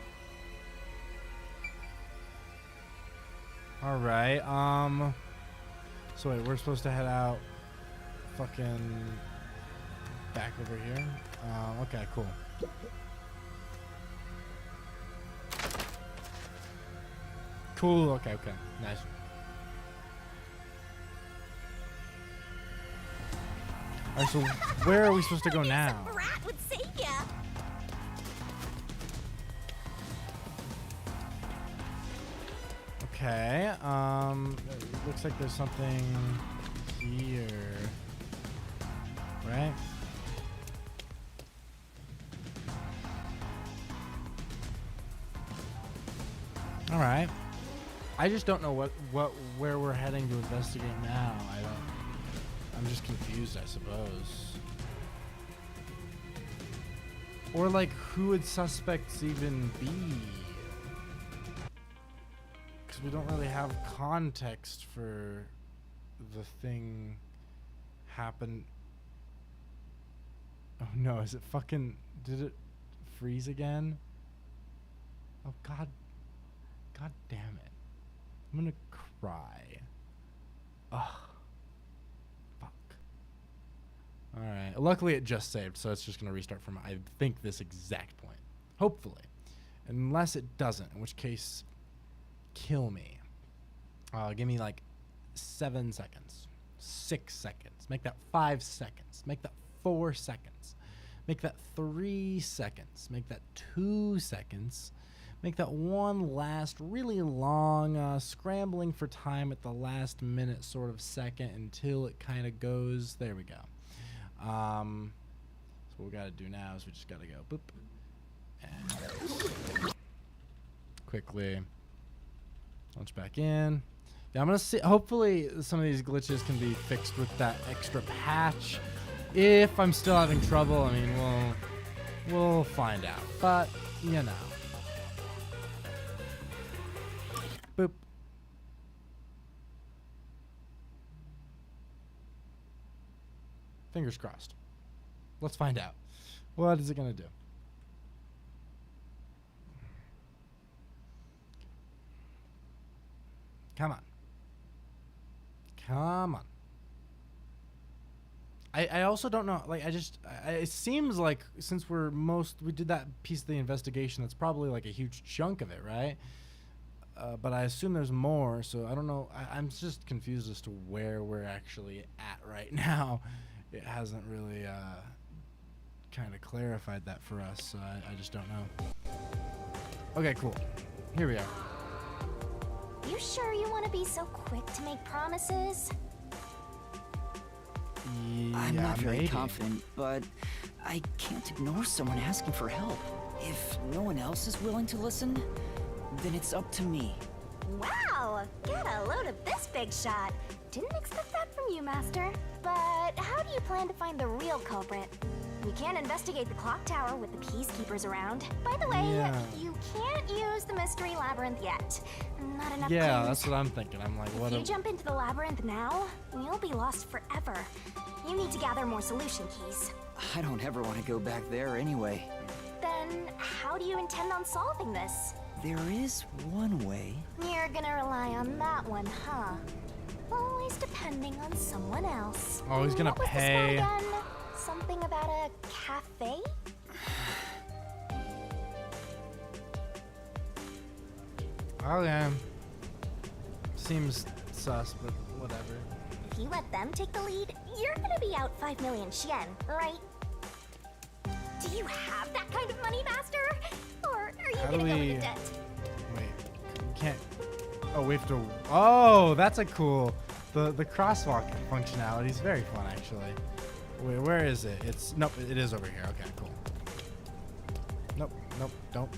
All right. So wait, we're supposed to head out. Fucking back over here. Okay, cool. Cool. Okay. Nice. All right. So where are we supposed to go now? Brat would save ya. Okay. It looks like there's something here. Right? All right. I just don't know where we're heading to investigate now. I'm just confused, I suppose. Or like, who would suspects even be? Because we don't really have context for the thing happen. Oh no, is it fucking, did it freeze again? Oh god damn it. I'm gonna cry. Ugh. Fuck. Alright, luckily it just saved, so it's just gonna restart from, I think, this exact point. Hopefully. Unless it doesn't, in which case, kill me. Give me like 7 seconds. 6 seconds. Make that 5 seconds. Make that 4 seconds. Make that 3 seconds. Make that 2 seconds. Make that one last really long scrambling for time at the last minute sort of second until it kind of goes. There we go. So what we got to do now is we just got to go boop. And quickly launch back in. Yeah, I'm going to see. Hopefully some of these glitches can be fixed with that extra patch. If I'm still having trouble, I mean, we'll find out. But, you know. Boop. Fingers crossed. Let's find out. What is it going to do? Come on. Come on. I also don't know, like, it seems like since we did that piece of the investigation, that's probably like a huge chunk of it, right? But I assume there's more, so I don't know. I'm just confused as to where we're actually at right now. It hasn't really kind of clarified that for us, so I just don't know. Okay, cool. Here we are. You sure you want to be so quick to make promises? Yeah, I'm not very maybe. confident, but I can't ignore someone asking for help. If no one else is willing to listen, then it's up to me. Wow! Get a load of this big shot. Didn't expect that from you, Master. But how do you plan to find the real culprit? We can't investigate the clock tower with the peacekeepers around. By the way, you can't use the mystery labyrinth yet. Not enough Yeah, clues. that's what I'm thinking. I'm like, what? If you jump into the labyrinth now, you'll be lost forever. You need to gather more solution keys. I don't ever want to go back there anyway. Then how do you intend on solving this? There is one way. You're gonna rely on that one, huh? Always depend spending on someone else. Oh, he's gonna What was the pay. spot again? Something about a cafe? Okay. Seems sus, but whatever. If you let them take the lead, you're gonna be out 5 million yen, right? Do you have that kind of money, Master? Or are you How gonna do go we- into debt? Wait, we can't. Oh, we have to. Oh, that's a cool. The crosswalk functionality is very fun, actually. Wait, where is it? It's nope. It is over here. Okay, cool. Nope, nope, don't.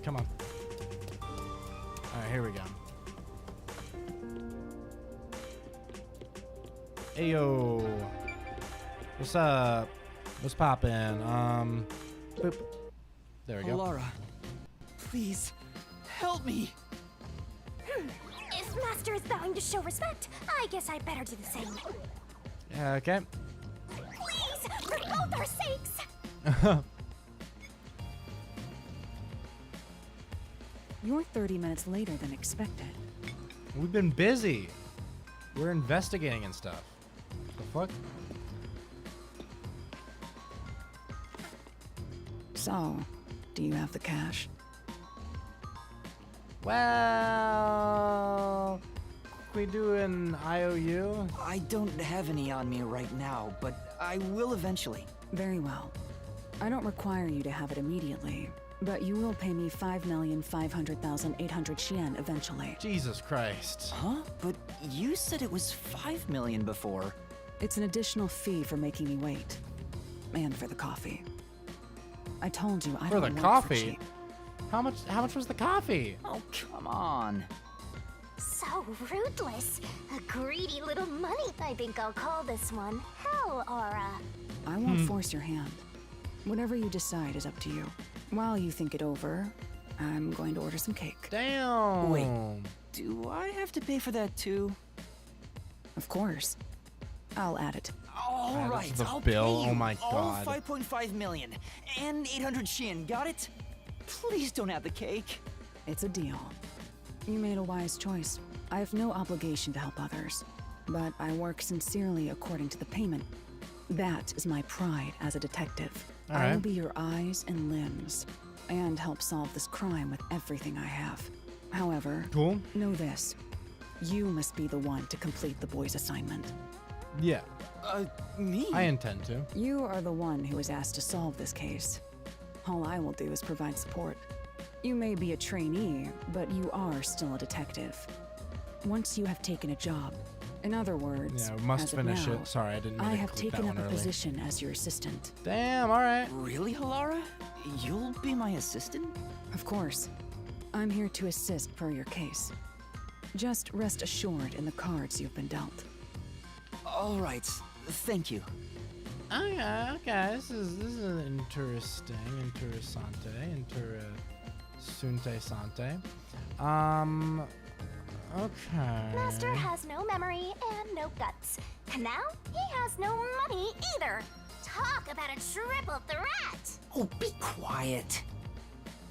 Come on. All right, here we go. Ayo. What's up? What's poppin'? Boop. There we go. Laura, please, help me. If Master is vowing to show respect, I guess I better do the same. Yeah, okay. Please, for both our sakes! You're 30 minutes later than expected. We've been busy. We're investigating and stuff. The fuck? So, do you have the cash? Well, we do an IOU? I don't have any on me right now, but I will eventually. Very well. I don't require you to have it immediately, but you will pay me 5,500,800 yen eventually. Jesus Christ. Huh? But you said it was 5 million before. It's an additional fee for making me wait. And for the coffee. I told you I For don't the work coffee? for cheap. How much was the coffee? Oh, come on. So rootless. A greedy little money. I think I'll call this one Hell Aura. I won't force your hand. Whatever you decide is up to you. While you think it over, I'm going to order some cake. Damn. Wait, do I have to pay for that too? Of course. I'll add it. All Add it right, to the I'll bill? pay you Oh my all God. 5.5 million and 800 yen. Got it? Please don't add the cake. It's a deal. You made a wise choice. I have no obligation to help others, but I work sincerely according to the payment. That is my pride as a detective. All I will right. be your eyes and limbs, and help solve this crime with everything I have. However, Cool. know this. You must be the one to complete the boy's assignment. Yeah, Me? I intend to. You are the one who is asked to solve this case. All I will do is provide support. You may be a trainee, but you are still a detective. Once you have taken a job, in other words, Yeah, we must as of finish now, it. Sorry, I didn't mean I to have click that taken up one a early. position as your assistant. Damn, alright. Really, Halara? You'll be my assistant? Of course. I'm here to assist per your case. Just rest assured in the cards you've been dealt. All right, thank you. Okay. This is interesting. Interessante. Okay. Master has no memory and no guts. And now he has no money either. Talk about a triple threat! Oh, be quiet.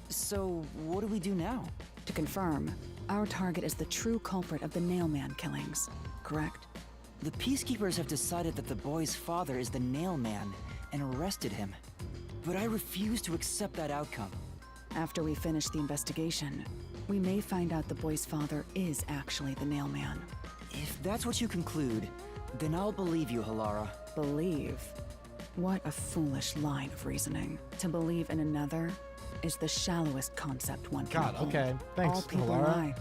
So, what do we do now? To confirm, our target is the true culprit of the Nailman killings, correct? The Peacekeepers have decided that the boy's father is the Nailman and arrested him. But I refuse to accept that outcome. After we finish the investigation, we may find out the boy's father is actually the Nailman. If that's what you conclude, then I'll believe you, Halara. Believe? What a foolish line of reasoning. To believe in another is the shallowest concept one can God, hold. okay. Thanks, All people Halara. lie.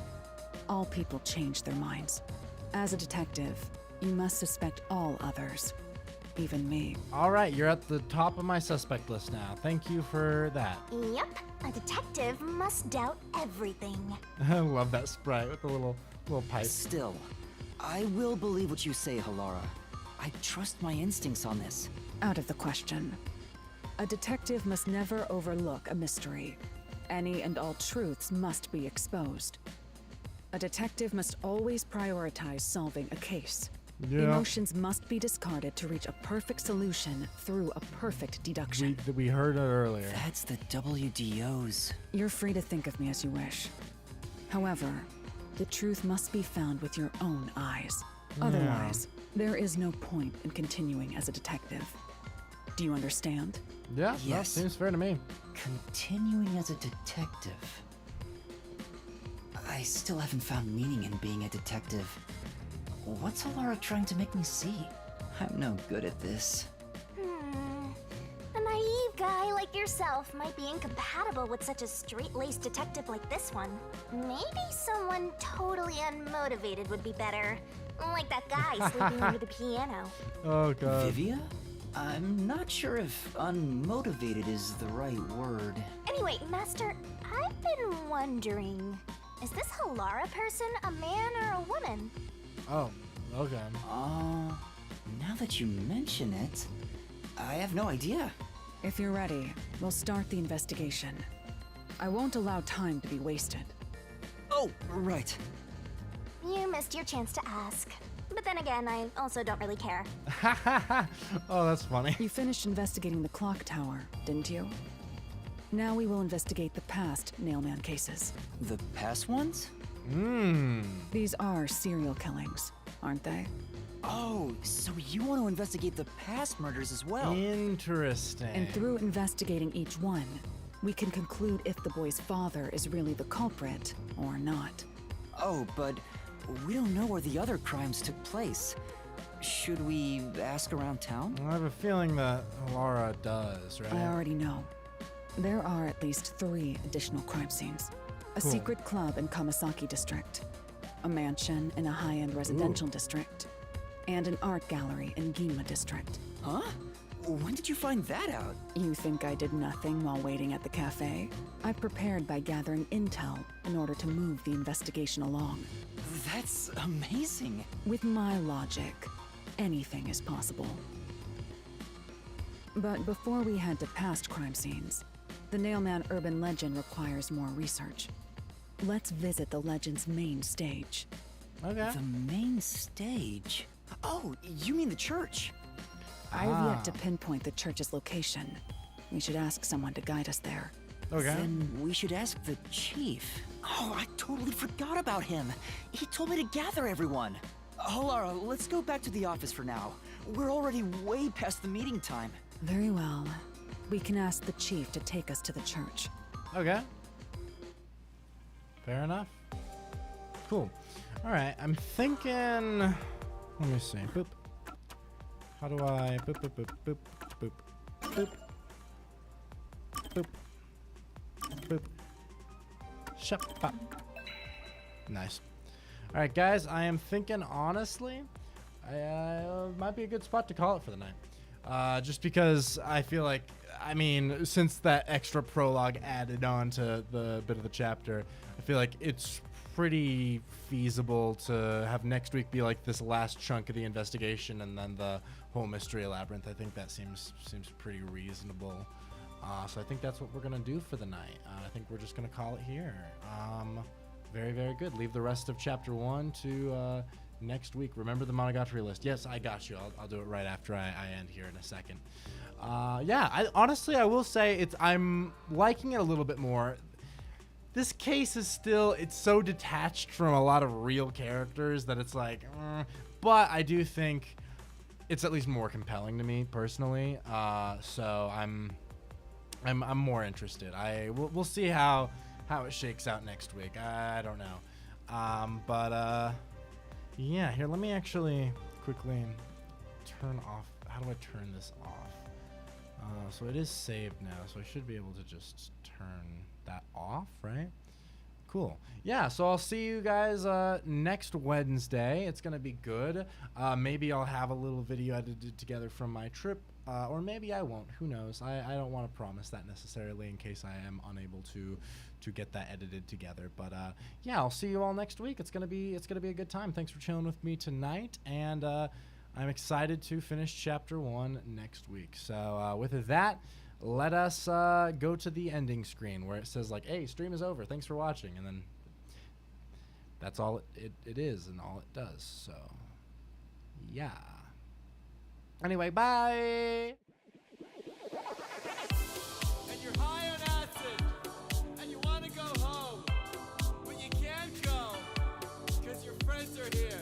All people change their minds. As a detective, you must suspect all others, even me. Alright, you're at the top of my suspect list now. Thank you for that. Yep, a detective must doubt everything. I love that sprite with the little pipe. Still, I will believe what you say, Halara. I trust my instincts on this. Out of the question. A detective must never overlook a mystery. Any and all truths must be exposed. A detective must always prioritize solving a case. Yeah. Emotions must be discarded to reach a perfect solution through a perfect deduction. We heard it earlier. That's the WDO's. You're free to think of me as you wish. However, the truth must be found with your own eyes. Yeah. Otherwise, There is no point in continuing as a detective. Do you understand? Yeah, Yes. that seems fair to me. Continuing as a detective. I still haven't found meaning in being a detective. What's Alara trying to make me see? I'm no good at this. A naive guy like yourself might be incompatible with such a straight-laced detective like this one. Maybe someone totally unmotivated would be better. Like that guy sleeping under the piano. Oh, God. Vivia? I'm not sure if unmotivated is the right word. Anyway, Master, I've been wondering, is this Halara person a man or a woman? Oh, okay. Now that you mention it, I have no idea. If you're ready, we'll start the investigation. I won't allow time to be wasted. Oh, right. You missed your chance to ask. But then again, I also don't really care. Oh, that's funny. You finished investigating the clock tower, didn't you? Now we will investigate the past Nailman cases. The past ones? These are serial killings, aren't they? Oh, so you want to investigate the past murders as well? Interesting. And through investigating each one, we can conclude if the boy's father is really the culprit or not. Oh, but we don't know where the other crimes took place. Should we ask around town? I have a feeling that Laura does, right? I already know. There are at least 3 additional crime scenes. A Cool. secret club in Kamasaki district, a mansion in a high-end residential district, and an art gallery in Ginma district. Huh? When did you find that out? You think I did nothing while waiting at the cafe? I prepared by gathering intel in order to move the investigation along. That's amazing. With my logic, anything is possible. But before we head to past crime scenes, the Nailman urban legend requires more research. Let's visit the legend's main stage. Okay. The main stage? Oh, you mean the church? I've yet to pinpoint the church's location. We should ask someone to guide us there. Okay. Then we should ask the chief. Oh, I totally forgot about him. He told me to gather everyone. Halara, let's go back to the office for now. We're already way past the meeting time. Very well. We can ask the chief to take us to the church. Okay. Fair enough. Cool. All right, I'm thinking. Let me see. Boop. How do I? Boop, boop, boop, boop, boop, boop, boop, boop. Shut up. Nice. All right, guys. I am thinking honestly, might be a good spot to call it for the night. Just because I feel like, I mean, since that extra prologue added on to the bit of the chapter, I feel like it's pretty feasible to have next week be like this last chunk of the investigation and then the whole mystery labyrinth. I think that seems pretty reasonable. So I think that's what we're gonna do for the night. I think we're just gonna call it here. Very, very good. Leave the rest of chapter 1 to next week. Remember the Monogatari list. Yes, I got you. I'll do it right after I end here in a second. Yeah, honestly, I will say I'm liking it a little bit more. This case is still, it's so detached from a lot of real characters that it's like, but I do think it's at least more compelling to me personally. So I'm more interested. We'll see how it shakes out next week. I don't know. Yeah, here, let me actually quickly turn off. How do I turn this off? So it is saved now, so I should be able to just turn that off, right? Cool. Yeah, so I'll see you guys next Wednesday. It's gonna be good. Maybe I'll have a little video edited together from my trip, or maybe I won't. Who knows? I don't want to promise that necessarily in case I am unable to get that edited together. But yeah, I'll see you all next week. It's gonna be a good time. Thanks for chilling with me tonight, and I'm excited to finish chapter 1 next week. So with that, let us go to the ending screen where it says like, hey, stream is over, thanks for watching, and then that's all it is and all it does. So yeah, anyway, bye. And you're high on acid and you want to go home, but you can't go because your friends are here.